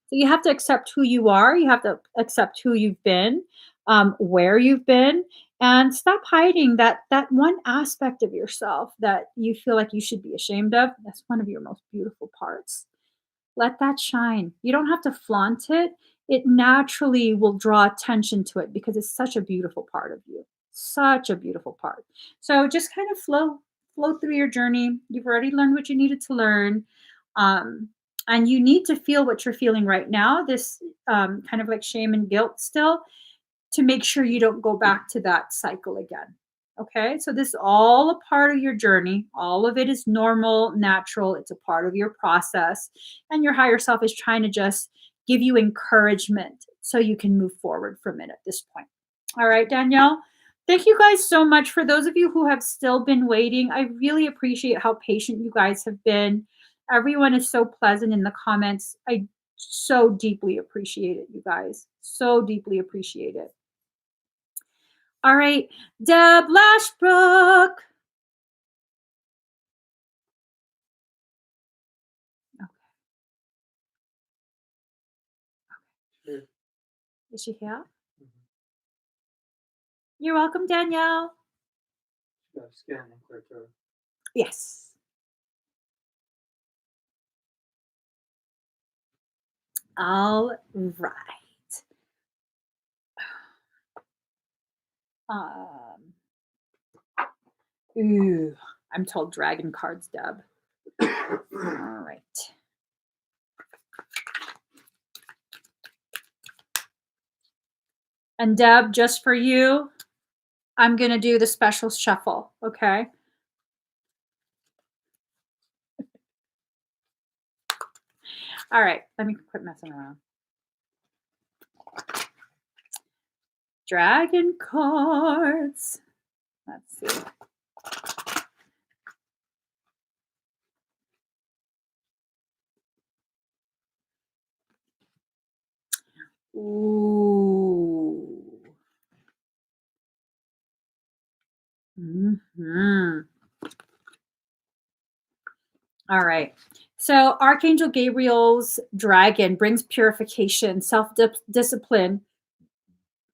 So you have to accept who you are. You have to accept who you've been, where you've been, and stop hiding that one aspect of yourself that you feel like you should be ashamed of. That's one of your most beautiful parts. Let that shine. You don't have to flaunt it. It naturally will draw attention to it because it's such a beautiful part of you. Such a beautiful part. So just kind of flow through your journey. You've already learned what you needed to learn. Um, and you need to feel what you're feeling right now, this kind of like shame and guilt still, to make sure you don't go back to that cycle again. Okay, so this is all a part of your journey. All of it is normal, natural. It's a part of your process. And your higher self is trying to just give you encouragement so you can move forward from it at this point. All right, Danielle. Thank you guys so much. For those of you who have still been waiting, I really appreciate how patient you guys have been. Everyone is so pleasant in the comments. I so deeply appreciate it, you guys. So deeply appreciate it. All right, Deb Lashbrook. Sure. Is she here? Mhm. You're welcome, Danielle. Scan and clear through. Yes. All right. Um, ooh, I'm told dragon cards, Deb. All right. And Deb, just for you, I'm going to do the special shuffle, okay? All right, let me quit messing around. Dragon cards. Let's see. Ooh. Hmm. All right. So Archangel Gabriel's dragon brings purification, self-discipline,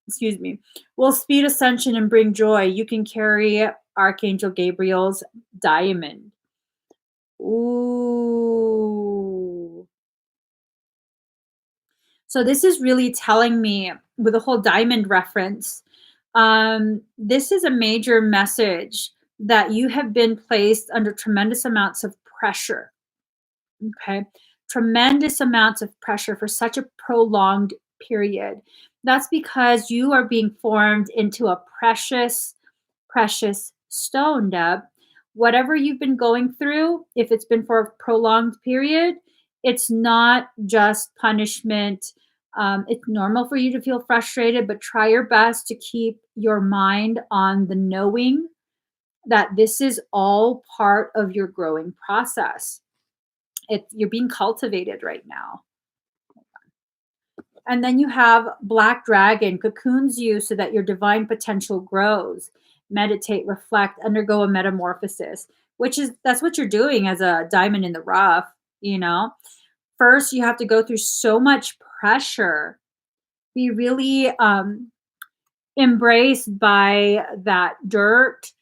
excuse me, will speed ascension and bring joy. You can carry Archangel Gabriel's diamond. Ooh. So this is really telling me with the whole diamond reference, this is a major message that you have been placed under tremendous amounts of pressure. Okay. Tremendous amounts of pressure for such a prolonged period. That's because you are being formed into a precious, precious stone, Deb. Whatever you've been going through, if it's been for a prolonged period, it's not just punishment. It's normal for you to feel frustrated, but try your best to keep your mind on the knowing that this is all part of your growing process. You're being cultivated right now. And then you have Black Dragon cocoons you so that your divine potential grows. Meditate, reflect, undergo a metamorphosis, which is that's what you're doing as a diamond in the rough, you know. First, you have to go through so much pressure. Be really embraced by that dirt,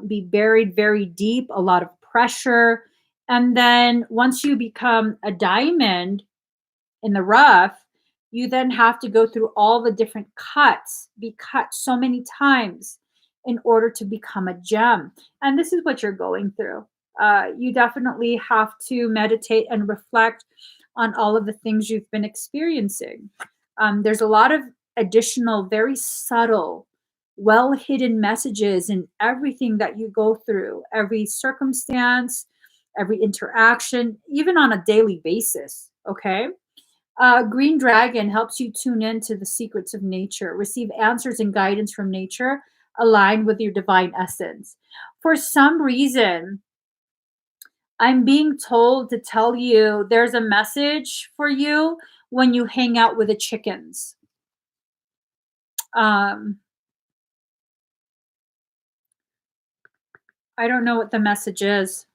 be buried very deep, a lot of pressure. And then once you become a diamond in the rough, you then have to go through all the different cuts, be cut so many times in order to become a gem. And this is what you're going through. You definitely have to meditate and reflect on all of the things you've been experiencing. There's a lot of additional, very subtle, well hidden messages in everything that you go through, every circumstance, every interaction, even on a daily basis. Okay. Green Dragon helps you tune into the secrets of nature, receive answers and guidance from nature, align with your divine essence. For some reason, I'm being told to tell you there's a message for you when you hang out with the chickens. Um, I don't know what the message is.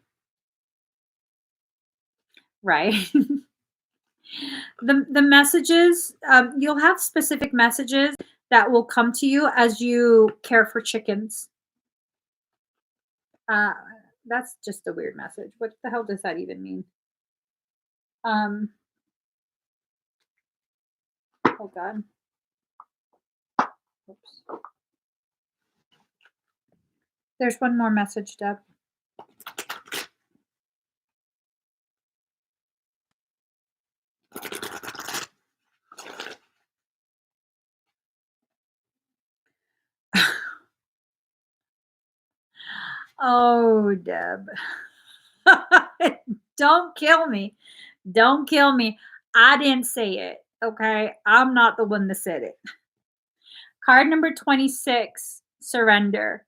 Right. The messages, you'll have specific messages that will come to you as you care for chickens. Uh, that's just a weird message. What the hell does that even mean? Um, oh God. Oops. There's one more message, Deb. Oh, Deb. Don't kill me. Don't kill me. I didn't say it. Okay. I'm not the one that said it. Card number 26, surrender.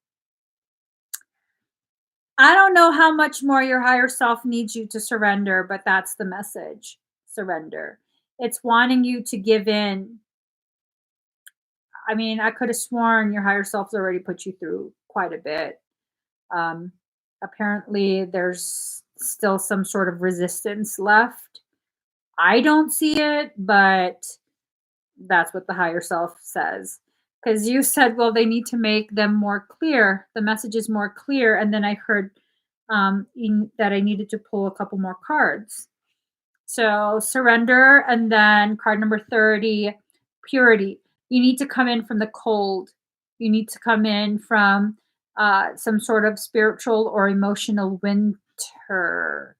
I don't know how much more your higher self needs you to surrender, but that's the message. Surrender. It's wanting you to give in. I mean, I could have sworn your higher self's already put you through quite a bit. Um, Apparently, there's still some sort of resistance left. I don't see it, but that's what the higher self says. Because you said, well, they need to make them more clear, the message is more clear. And then I heard that I needed to pull a couple more cards. So surrender, and then card number 30, purity. You need to come in from the cold. You need to come in from some sort of spiritual or emotional winter.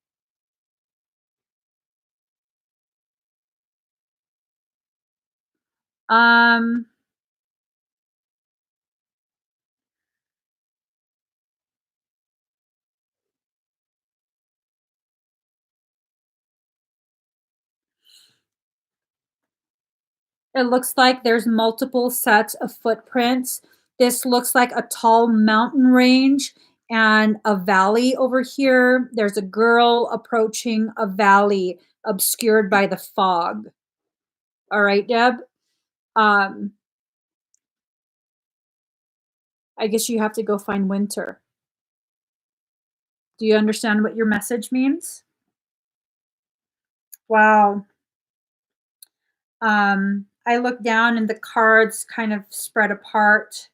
Um, It looks like there's multiple sets of footprints. This looks like a tall mountain range and a valley over here. There's a girl approaching a valley obscured by the fog. All right, Deb. Um, I guess you have to go find winter. Do you understand what your message means? Wow. I look down and the cards kind of spread apart.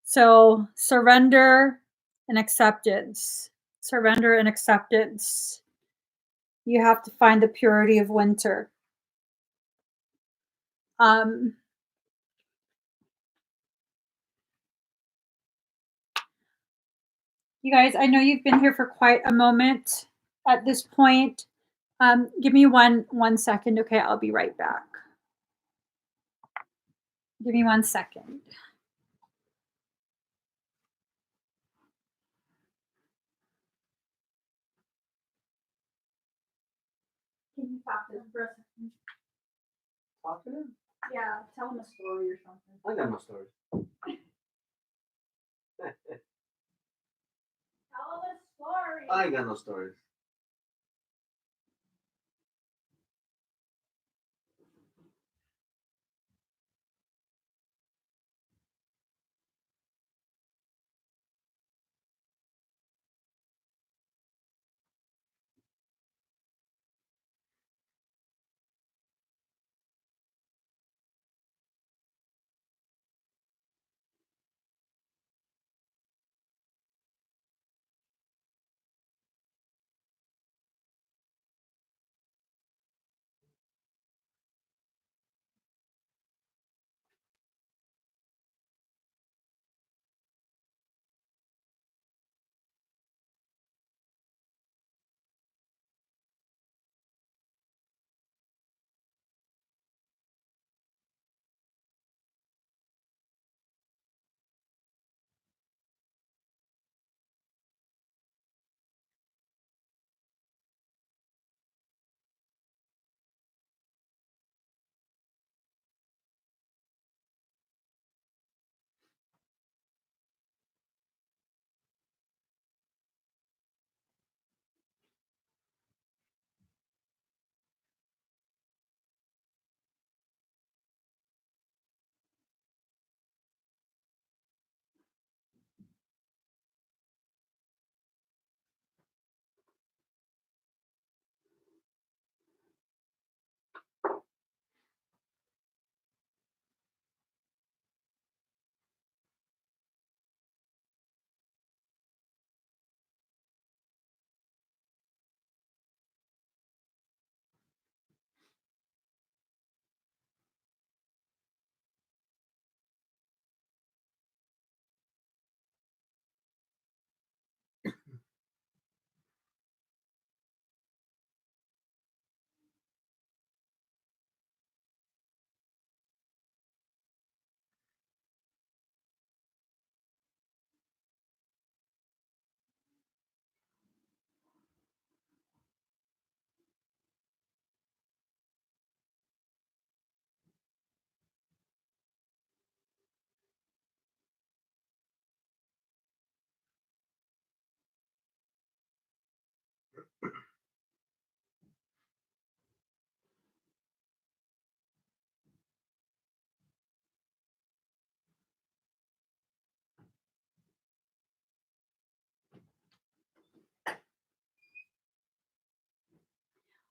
So surrender and acceptance. Surrender and acceptance. You have to find the purity of winter. Um, you guys, I know you've been here for quite a moment at this point. Give me one second, okay? I'll be right back. Give me 1 second. Can you talk to him for a second? Talk to him? Yeah, tell him a story or something. I got no stories. Tell him a story. I got no stories.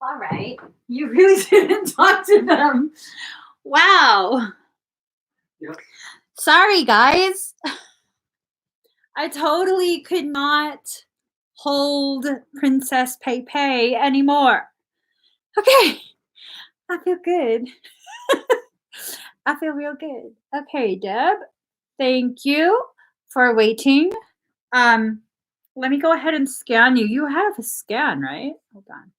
All right. You really didn't talk to them. Wow. Yep. Sorry, guys. I totally could not hold Princess Pepe anymore. Okay. I feel good. I feel real good. Okay, Deb. Thank you for waiting. Um, Let me go ahead and scan you. You have a scan, right? Hold on.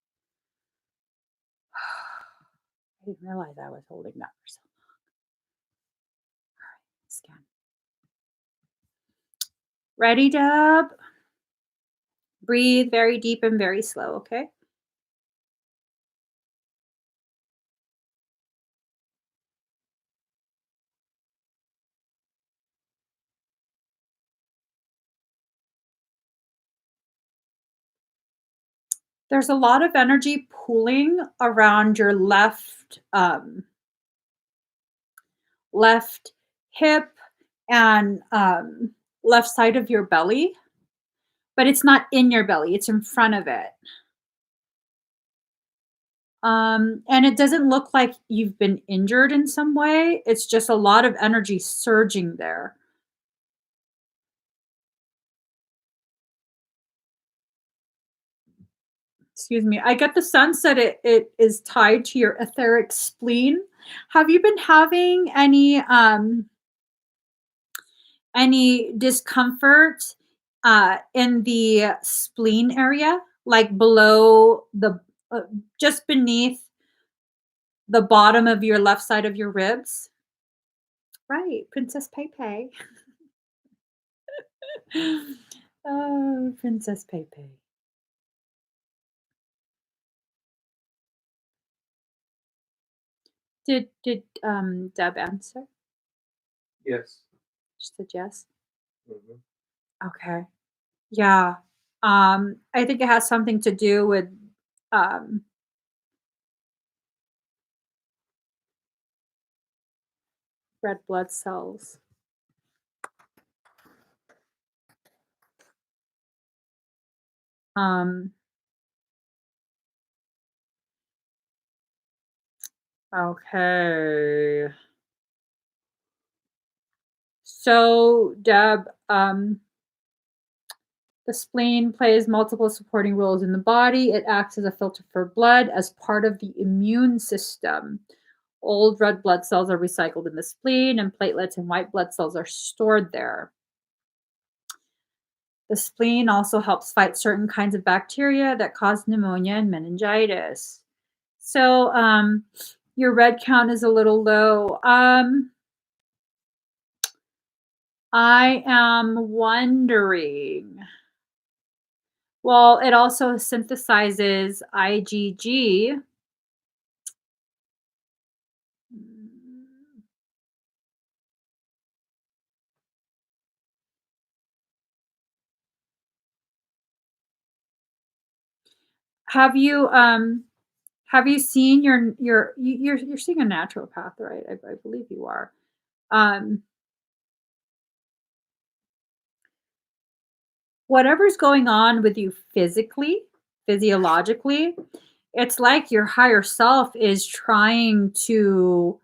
I didn't realize I was holding that for so long. All right, scan. Ready, Deb? Breathe very deep and very slow, okay? There's a lot of energy pooling around your left hip and left side of your belly, but it's not in your belly, it's in front of it. And it doesn't look like you've been injured in some way. It's just a lot of energy surging there. Excuse me. I get the sense that it is tied to your etheric spleen. Have you been having any discomfort in the spleen area, like below the just beneath the bottom of your left side of your ribs? Right, Princess Pepe. Oh, Princess Pepe. Did Deb answer? Yes. She said yes. Mhm. Okay. Yeah. I think it has something to do with um red blood cells. Um, okay. So, Deb, the spleen plays multiple supporting roles in the body. It acts as a filter for blood as part of the immune system. Old red blood cells are recycled in the spleen, and platelets and white blood cells are stored there. The spleen also helps fight certain kinds of bacteria that cause pneumonia and meningitis. So, your red count is a little low. I am wondering. Well, it also synthesizes IgG. Have you seen you're seeing a naturopath, right? I believe you are. Um, Whatever's going on with you physically, physiologically, it's like your higher self is trying to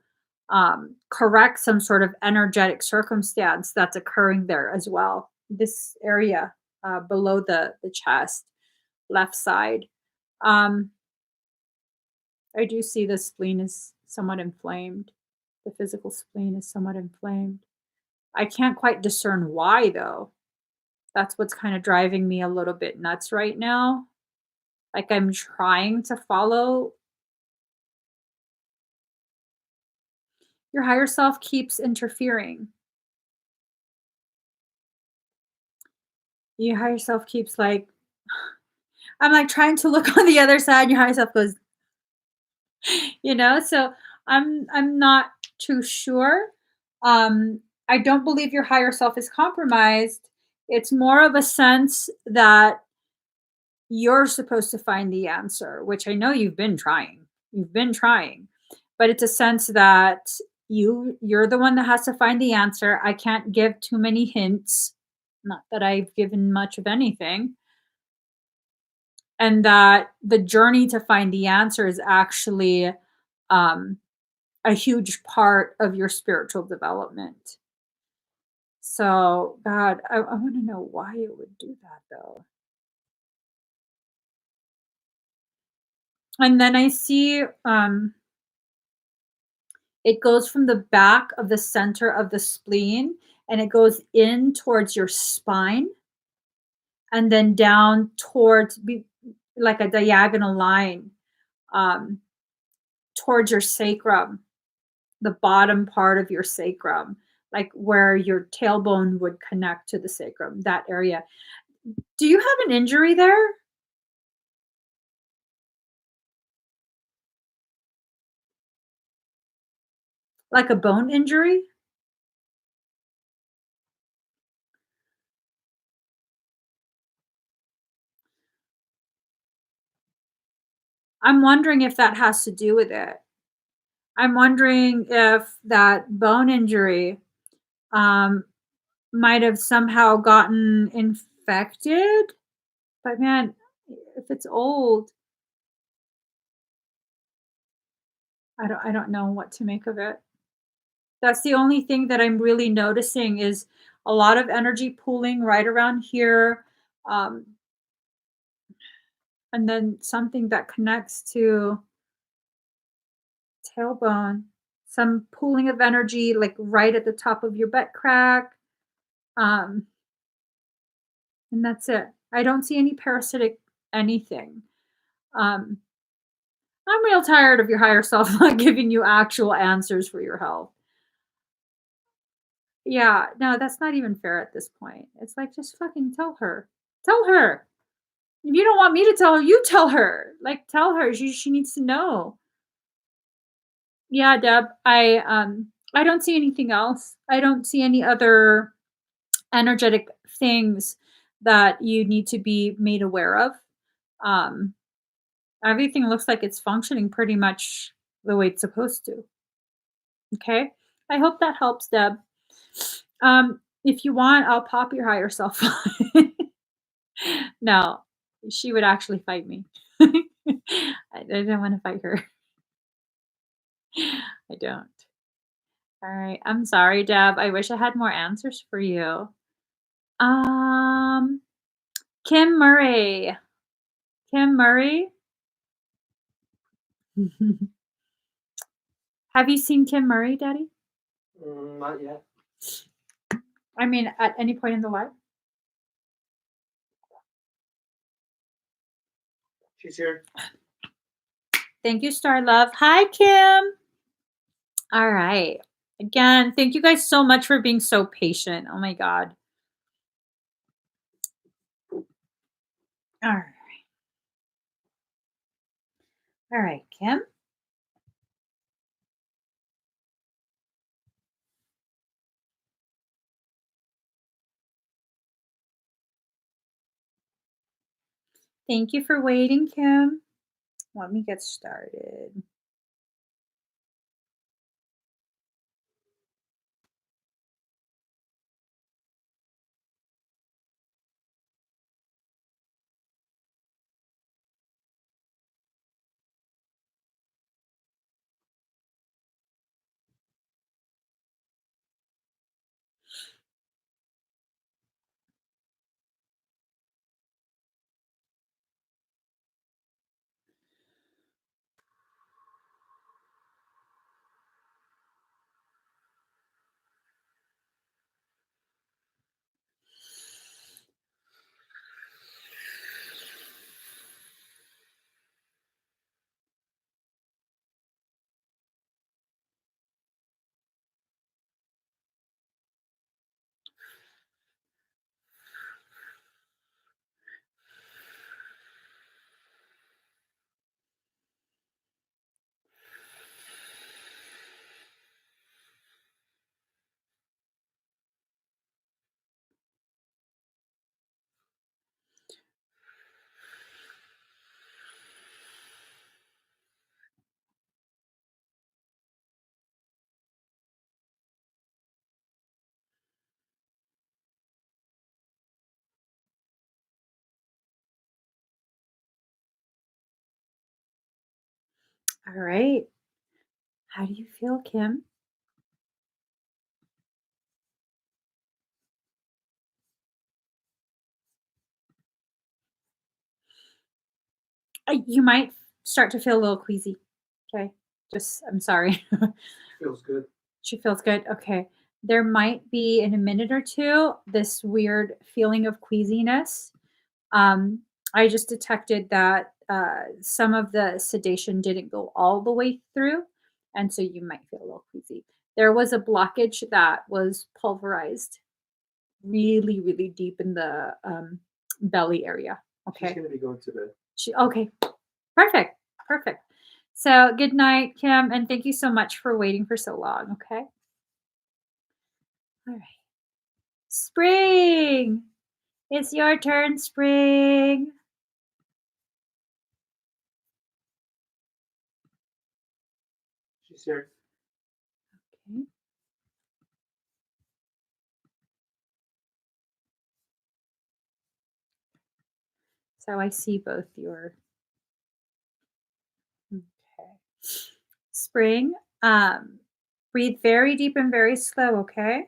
correct some sort of energetic circumstance that's occurring there as well. This area below the chest, left side. Um, I do see the spleen is somewhat inflamed. The physical spleen is somewhat inflamed. I can't quite discern why though. That's what's kind of driving me a little bit nuts right now. Like I'm trying to follow. Your higher self keeps interfering. Your higher self keeps like I'm like trying to look on the other side, and your higher self goes, so I'm not too sure. I don't believe your higher self is compromised. It's more of a sense that you're supposed to find the answer, which I know you've been trying. You've been trying. But it's a sense that you're the one that has to find the answer. I can't give too many hints. Not that I've given much of anything. and that the journey to find the answer is actually um, a huge part of your spiritual development. So, God, I want to know why it would do that though. And then I see it goes from the back of the center of the spleen and it goes in towards your spine and then down towards like a diagonal line um, towards your sacrum, the bottom part of your sacrum, like where your tailbone would connect to the sacrum, that area. Do you have an injury there? Like a bone injury? I'm wondering if that has to do with it. I'm wondering if that bone injury um, might have somehow gotten infected. But man, if it's old, I don't know what to make of it. That's the only thing that I'm really noticing is a lot of energy pooling right around here. Um, and then something that connects to tailbone, some pooling of energy like right at the top of your butt crack. Um, and that's it. I don't see any parasitic anything. Um, I'm real tired of your higher self not giving you actual answers for your health. Yeah, no, that's not even fair at this point. It's like, just fucking tell her. Tell her. If you don't want me to tell her, you tell her. Like, tell her. She needs to know. Yeah, Deb, I don't see anything else. I don't see any other energetic things that you need to be made aware of. Um, Everything looks like it's functioning pretty much the way it's supposed to. Okay. I hope that helps, Deb. If you want, I'll pop your higher self. No, she would actually fight me. I don't want to fight her. I don't. All right. I'm sorry, Deb. I wish I had more answers for you. Um, Kim Murray. Kim Murray. Have you seen Kim Murray, Daddy? Not yet. I mean, at any point in the life? She's here. Thank you, Star Love. Hi, Kim. All right. Again, thank you guys so much for being so patient. Oh my God. All right. All right, Kim. Thank you for waiting, Kim. Let me get started. All right. How do you feel, Kim? You might start to feel a little queasy. Okay. Just, I'm sorry. Feels good. She feels good. Okay. There might be in a minute or two this weird feeling of queasiness. Um, I just detected that some of the sedation didn't go all the way through. And so you might feel a little queasy. There was a blockage that was pulverized really, really deep in the belly area. She's Okay. gonna be going to bed. Okay. Perfect. Perfect. So good night, Kim. And thank you so much for waiting for so long. Okay. All right. Spring. It's your turn, Spring. She's here. Okay. So I see both your okay. Spring. Breathe very deep and very slow, okay?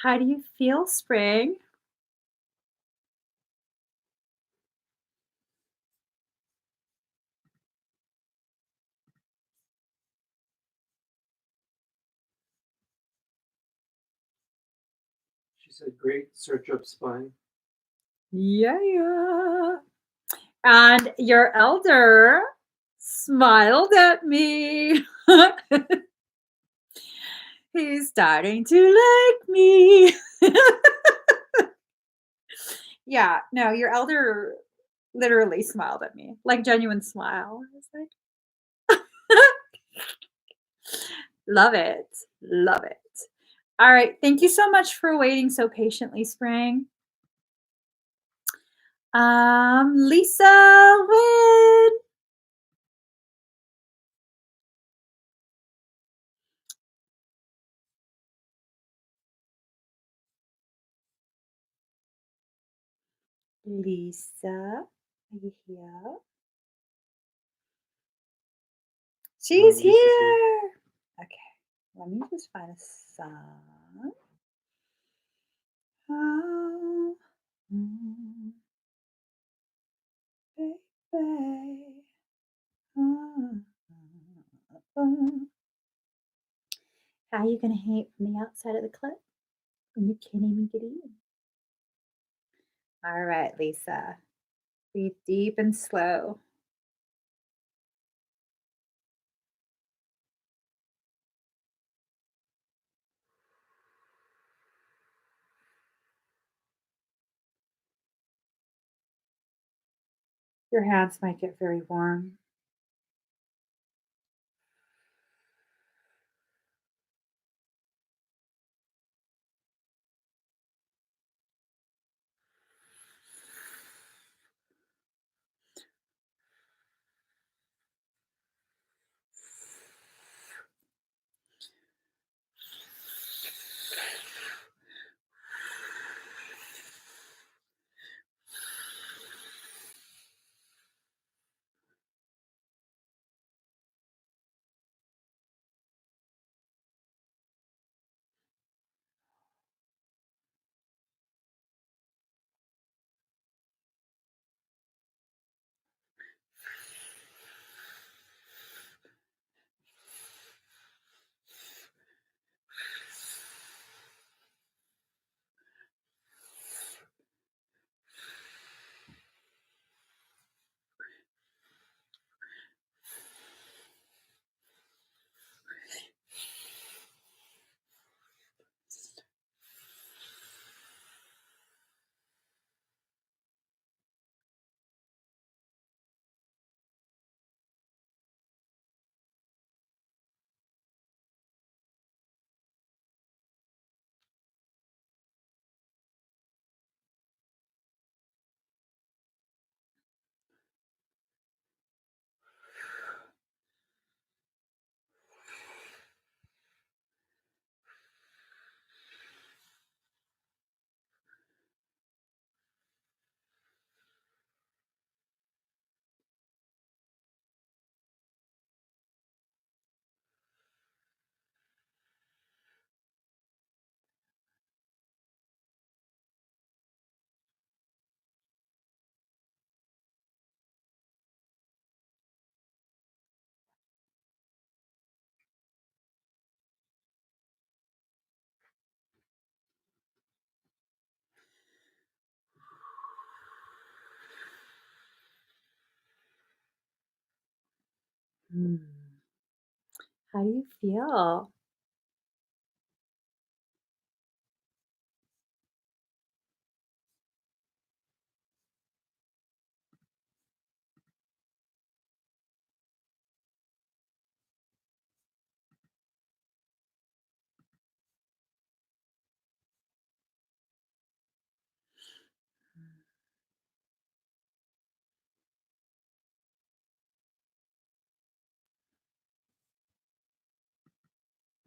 How do you feel, Spring? She said, "Great, search up spine." Yeah, yeah. And your elder smiled at me. He's starting to like me. Yeah, no, your elder literally smiled at me, like genuine smile. I was like, love it. Love it. All right. Thank you so much for waiting so patiently, Spring. Lisa Win. Lisa, are you here? She's Lisa's here. here. Okay, let me just find a song. Oh, baby. Oh, how you gonna hate from the outside of the club when you can't even get in? All right, Lisa. Breathe deep and slow. Your hands might get very warm. Hmm. How do you feel?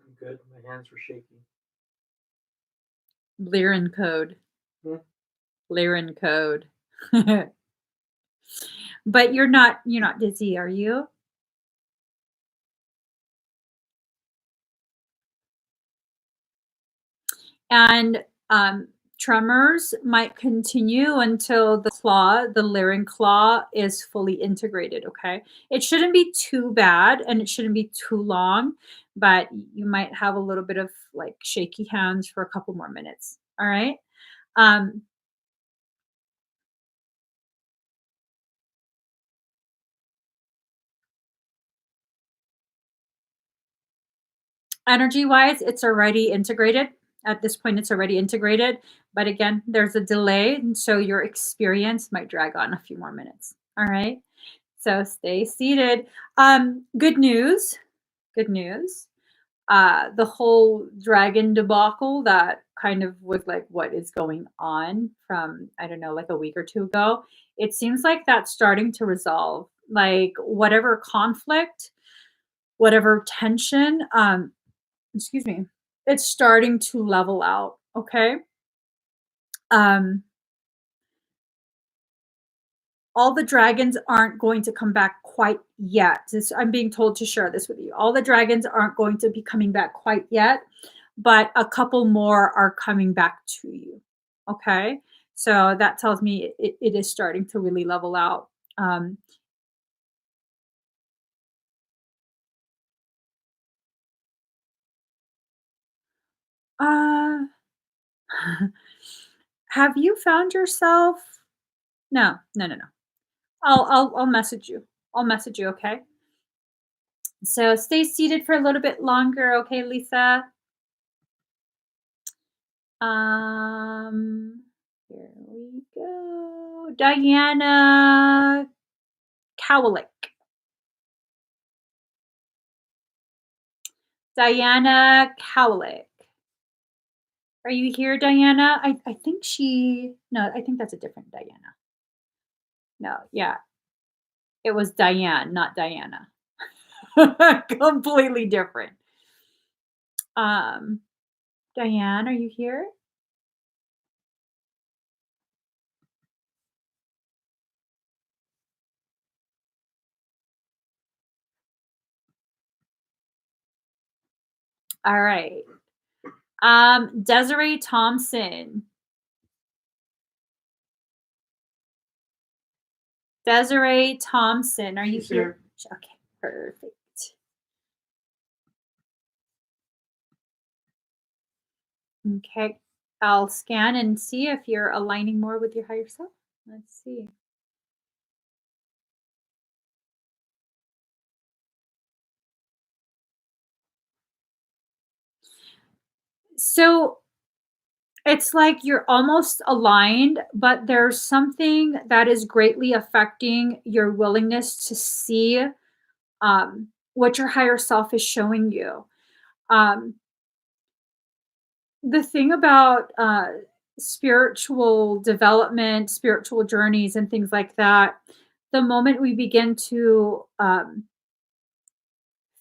I'm good. My hands were shaking. Lyran code. Hmm. Lyran code. But you're not dizzy, are you? And tremors might continue until the Lyran claw is fully integrated. Okay. It shouldn't be too bad and it shouldn't be too long, but you might have a little bit of like shaky hands for a couple more minutes. All right. Um, Energy wise, it's already integrated. At this point, it's already integrated. But again, there's a delay. And so your experience might drag on a few more minutes. All right. So stay seated. Good news. Good news. The whole dragon debacle that kind of was like what is going on from, I don't know, like a week or two ago. It seems like that's starting to resolve. Like whatever conflict, whatever tension, excuse me, it's starting to level out. Okay. Um, all the dragons aren't going to come back quite yet. I'm being told to share this with you. All the dragons aren't going to be coming back quite yet, but a couple more are coming back to you. Okay. So that tells me it is starting to really level out. Um, uh, have you found yourself? No, no, no, no. I'll message you. I'll message you. Okay. So stay seated for a little bit longer. Okay, Lisa. Um, Here we go. Diana Cowlick. Diana Cowlick. Are you here, Diana? I think no, I think that's a different Diana. No, yeah, it was Diane, not Diana. Completely different. Um, Diane, are you here? All right. Desiree Thompson. Desiree Thompson, are you She's here? here. Okay, perfect. Okay. I'll scan and see if you're aligning more with your higher self. Let's see. So it's like you're almost aligned, but there's something that is greatly affecting your willingness to see what your higher self is showing you. Um, the thing about spiritual development, spiritual journeys, and things like that, the moment we begin to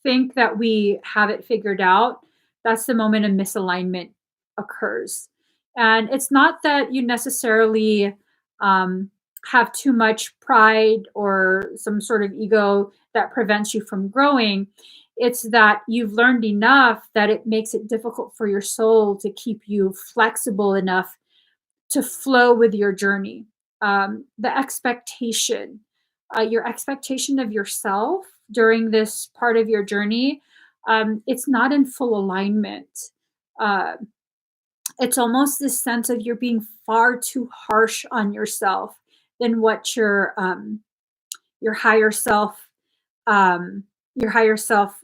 think that we have it figured out, that's the moment a misalignment occurs. And it's not that you necessarily um, have too much pride or some sort of ego that prevents you from growing. It's that you've learned enough that it makes it difficult for your soul to keep you flexible enough to flow with your journey. The expectation, your expectation of yourself during this part of your journey, it's not in full alignment. Uh, it's almost this sense of you're being far too harsh on yourself than what your higher self your higher self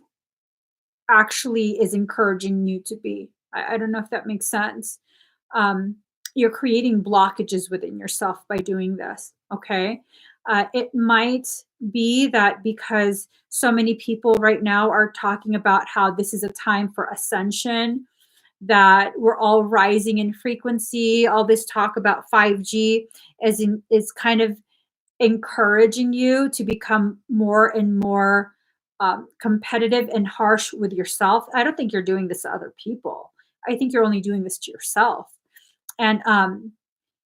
actually is encouraging you to be. I don't know if that makes sense. Um, you're creating blockages within yourself by doing this. Okay. It might be that because so many people right now are talking about how this is a time for ascension, that we're all rising in frequency, all this talk about 5G is kind of encouraging you to become more and more competitive and harsh with yourself. I don't think you're doing this to other people. I think you're only doing this to yourself. And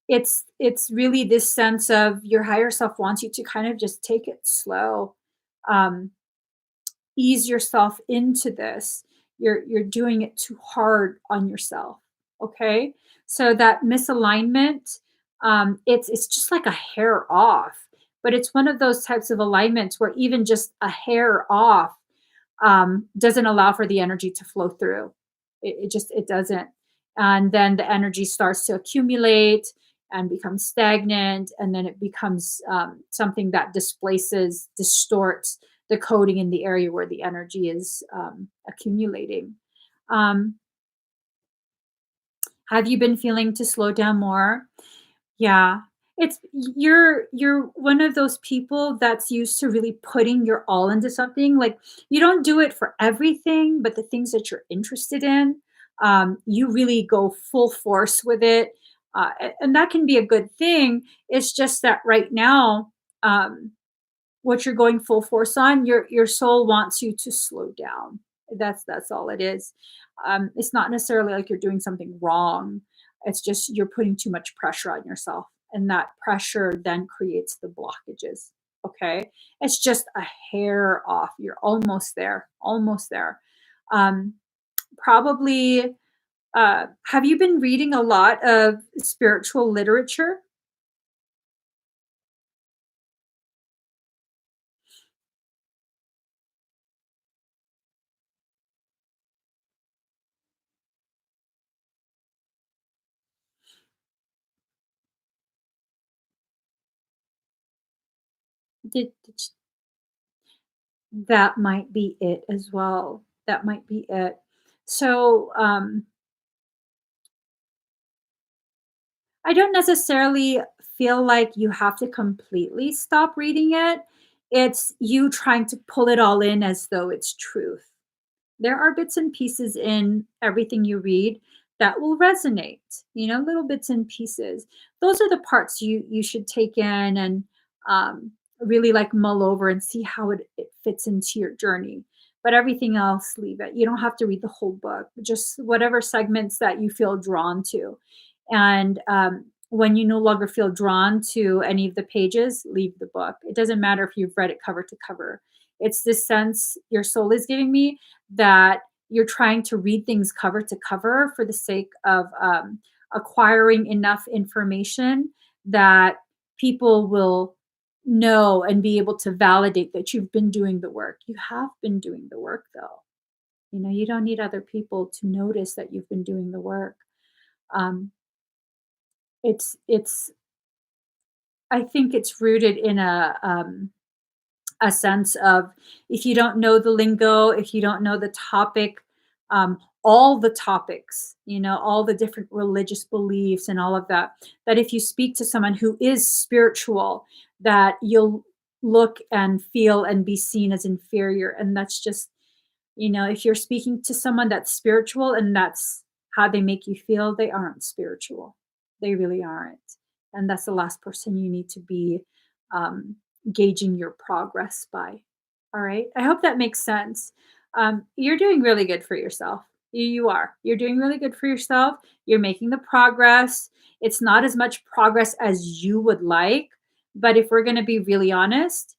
it's really this sense of your higher self wants you to kind of just take it slow, um, ease yourself into this. You're doing it too hard on yourself. Okay, so that misalignment, it's just like a hair off, but it's one of those types of alignments where even just a hair off doesn't allow for the energy to flow through. It doesn't, and then the energy starts to accumulate and become stagnant, and then it becomes something that displaces, distorts the coding in the area where the energy is accumulating. Um, have you been feeling to slow down more? Yeah. It's you're one of those people that's used to really putting your all into something. Like you don't do it for everything, but the things that you're interested in, you really go full force with it. And that can be a good thing. It's just that right now, what you're going full force on, your soul wants you to slow down. That's all it is. It's not necessarily like you're doing something wrong. It's just you're putting too much pressure on yourself, and that pressure then creates the blockages. Okay, it's just a hair off. You're almost there, almost there. Um, Probably, have you been reading a lot of spiritual literature? Did That might be it as well. That might be it. So, I don't necessarily feel like you have to completely stop reading it. It's you trying to pull it all in as though it's truth. There are bits and pieces in everything you read that will resonate, little bits and pieces. Those are the parts you should take in and really like mull over and see how it fits into your journey. But everything else, leave it. You don't have to read the whole book, just whatever segments that you feel drawn to. And when you no longer feel drawn to any of the pages, leave the book. It doesn't matter if you've read it cover to cover. It's this sense your soul is giving me that you're trying to read things cover to cover for the sake of acquiring enough information that people will know and be able to validate that you've been doing the work. You have been doing the work, though. You don't need other people to notice that you've been doing the work. Um, it's I think it's rooted in a sense of if you don't know the lingo, if you don't know the topic, all the topics, all the different religious beliefs and all of that, that if you speak to someone who is spiritual, that you'll look and feel and be seen as inferior. And that's just, if you're speaking to someone that's spiritual and that's how they make you feel, they aren't spiritual. They really aren't. And that's the last person you need to be um, gauging your progress by. All right. I hope that makes sense. You're doing really good for yourself. You are. You're doing really good for yourself. You're making the progress. It's not as much progress as you would like. But if we're going to be really honest,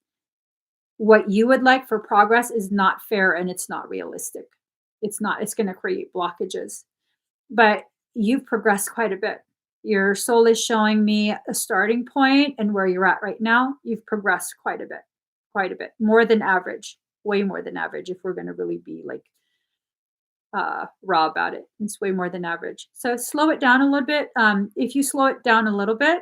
what you would like for progress is not fair and it's not realistic. It's not, it's going to create blockages. But you've progressed quite a bit. Your soul is showing me a starting point and where you're at right now. You've progressed quite a bit, more than average, way more than average. If we're going to really be like raw about it, it's way more than average. So slow it down a little bit. If you slow it down a little bit,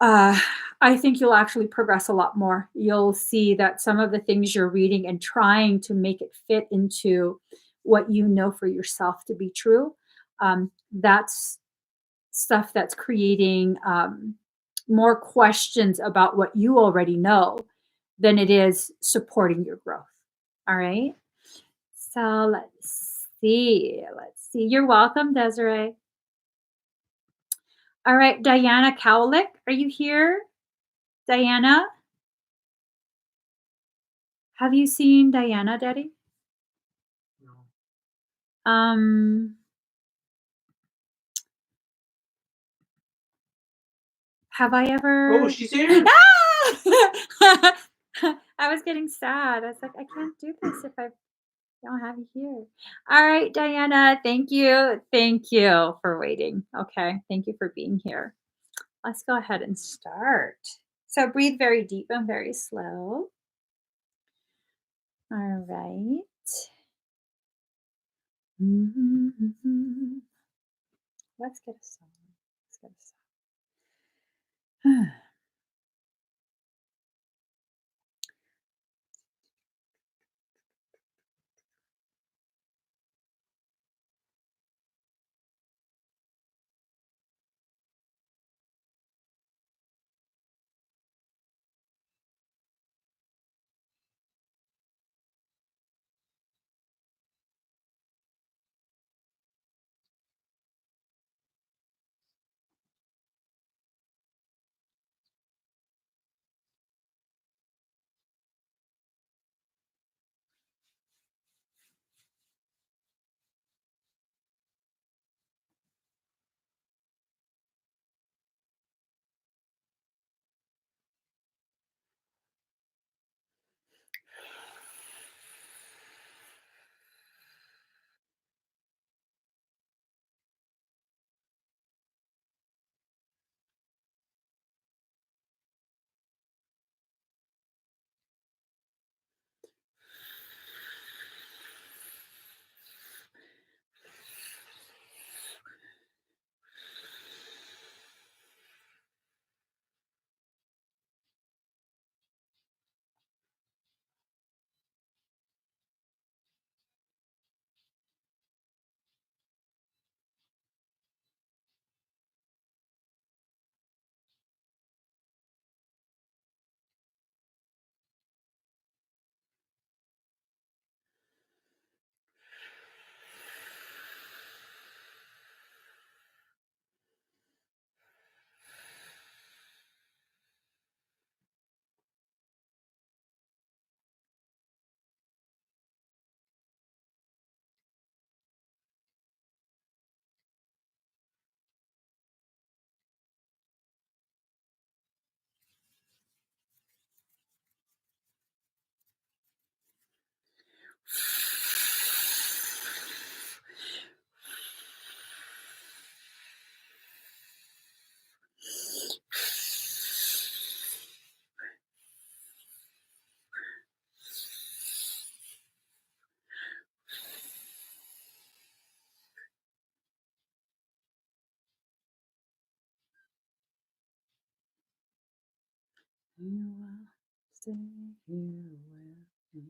uh, I think you'll actually progress a lot more. You'll see that some of the things you're reading and trying to make it fit into what you know for yourself to be true, that's stuff that's creating more questions about what you already know than it is supporting your growth. All right. So let's see. Let's see. You're welcome, Desiree. All right, Diana Cowlick, are you here? Diana, have you seen Diana, Daddy? No. Um, have I Oh, ever? she's here. Ah! I was getting sad. I was like, I can't do this if I don't have you here. All right, Diana, thank you. Thank you for waiting. Okay, thank you for being here. Let's go ahead and start. So breathe very deep and very slow. All right. Mhm. Let's get a song. Let's get a song. You will stay here with me.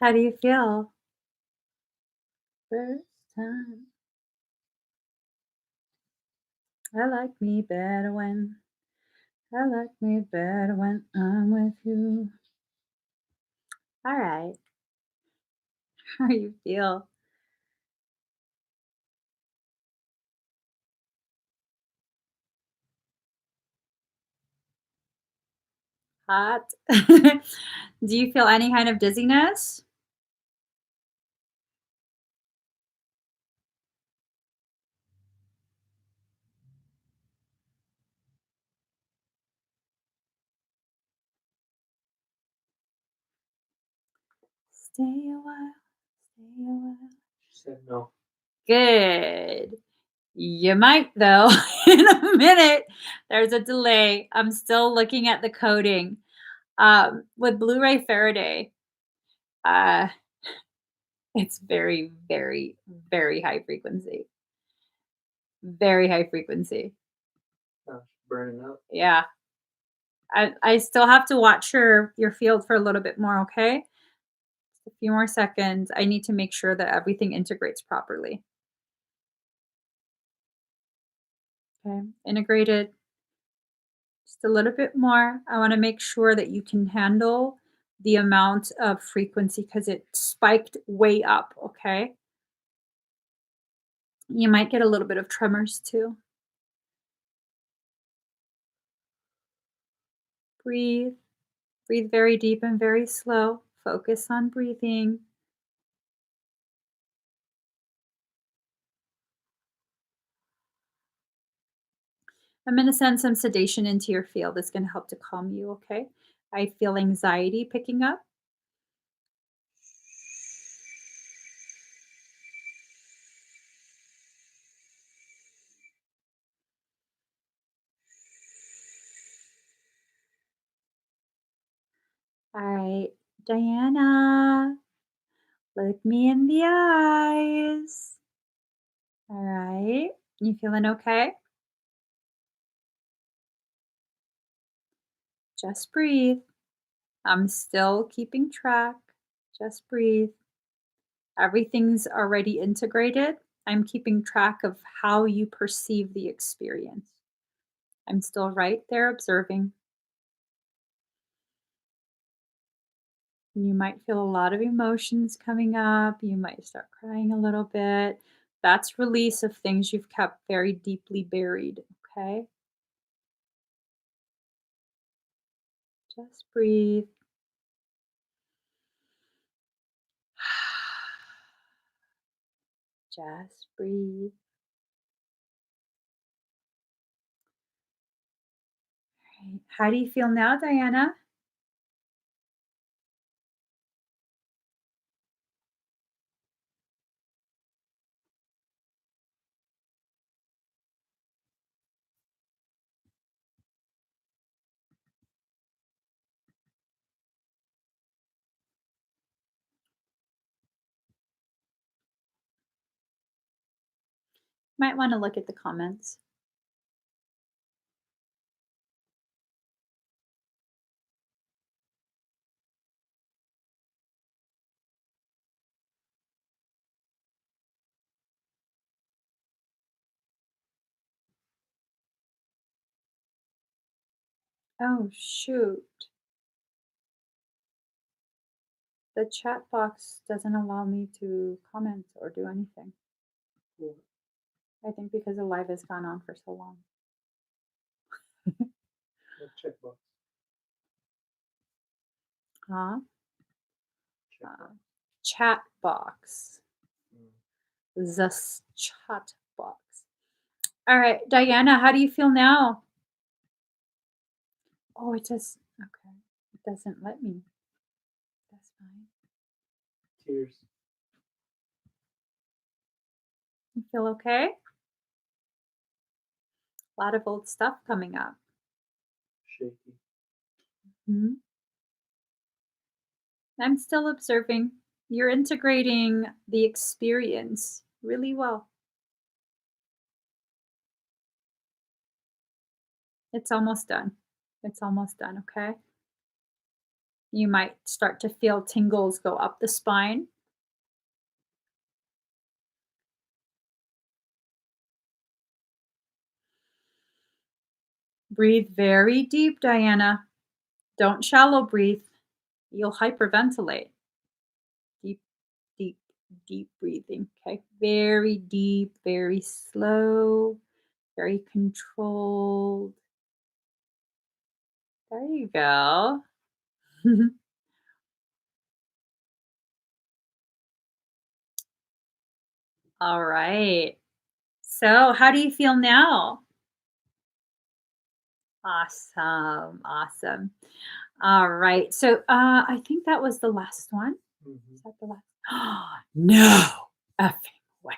How do you feel? First time. I like me better when I'm with you. All right. How do you feel? Hot? Do you feel any kind of dizziness? Stay a while, stay a while. She said no. Good. You might though in a minute. There's a delay. I'm still looking at the coding. With Blu-ray Faraday, uh, it's very, very, very high frequency. Very high frequency. Oh, she's burning up. Yeah. I still have to watch your field for a little bit more, okay? A few more seconds. I need to make sure that everything integrates properly. Okay, integrated. Just a little bit more. I want to make sure that you can handle the amount of frequency because it spiked way up, okay? You might get a little bit of tremors too. Breathe. Breathe very deep and very slow. Focus on breathing. I'm going to send some sedation into your field. It's going to help to calm you, okay? I feel anxiety picking up. All right, Diana, look me in the eyes. All right, you feeling okay? Just breathe. I'm still keeping track. Just breathe. Everything's already integrated. I'm keeping track of how you perceive the experience. I'm still right there observing. You might feel a lot of emotions coming up. You might start crying a little bit. That's release of things you've kept very deeply buried, okay? Just breathe. Just breathe. Right. How do you feel now, Diana? Might want to look at the comments. Oh, shoot. The chat box doesn't allow me to comment or do anything. Cool. I think because the live has gone on for so long. What checkbox? Huh? Checkbox. Chat box. Mm. The chat box. All right, Diana, how do you feel now? Oh, it just, okay. It doesn't let me. That's fine. Tears. You feel okay? A lot of old stuff coming up. Shaky. Mhm. I'm still observing. You're integrating the experience really well. It's almost done. It's almost done, okay? You might start to feel tingles go up the spine. Breathe very deep, Diana. Don't shallow breathe. You'll hyperventilate. Deep, deep, deep breathing, okay? Very deep, very slow, very controlled. There you go. All right. So, how do you feel now? Awesome. Awesome. All right. So, I think that was the last one. Mhm. Is that the last? No effing way.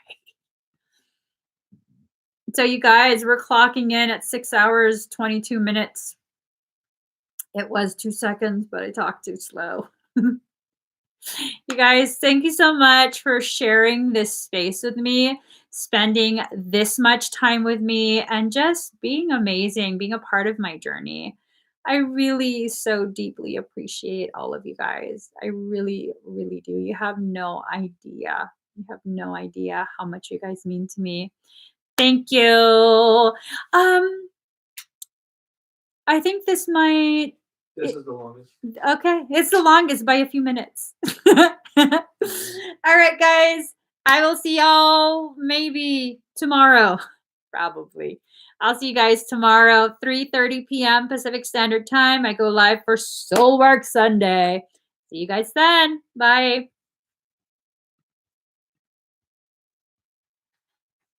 So, you guys, we're clocking in at 6 hours, 22 minutes. It was 2 seconds, but I talked too slow. You guys, thank you so much for sharing this space with me, spending this much time with me, and just being amazing, being a part of my journey. I really so deeply appreciate all of you guys. I really, really do. You have no idea. You have no idea how much you guys mean to me. Thank you. I think this might This is the longest. Okay, it's the longest by a few minutes. All right, guys. I will see y'all maybe tomorrow. Probably. I'll see you guys tomorrow, 3:30 p.m. Pacific Standard Time. I go live for Soul Work Sunday. See you guys then. Bye.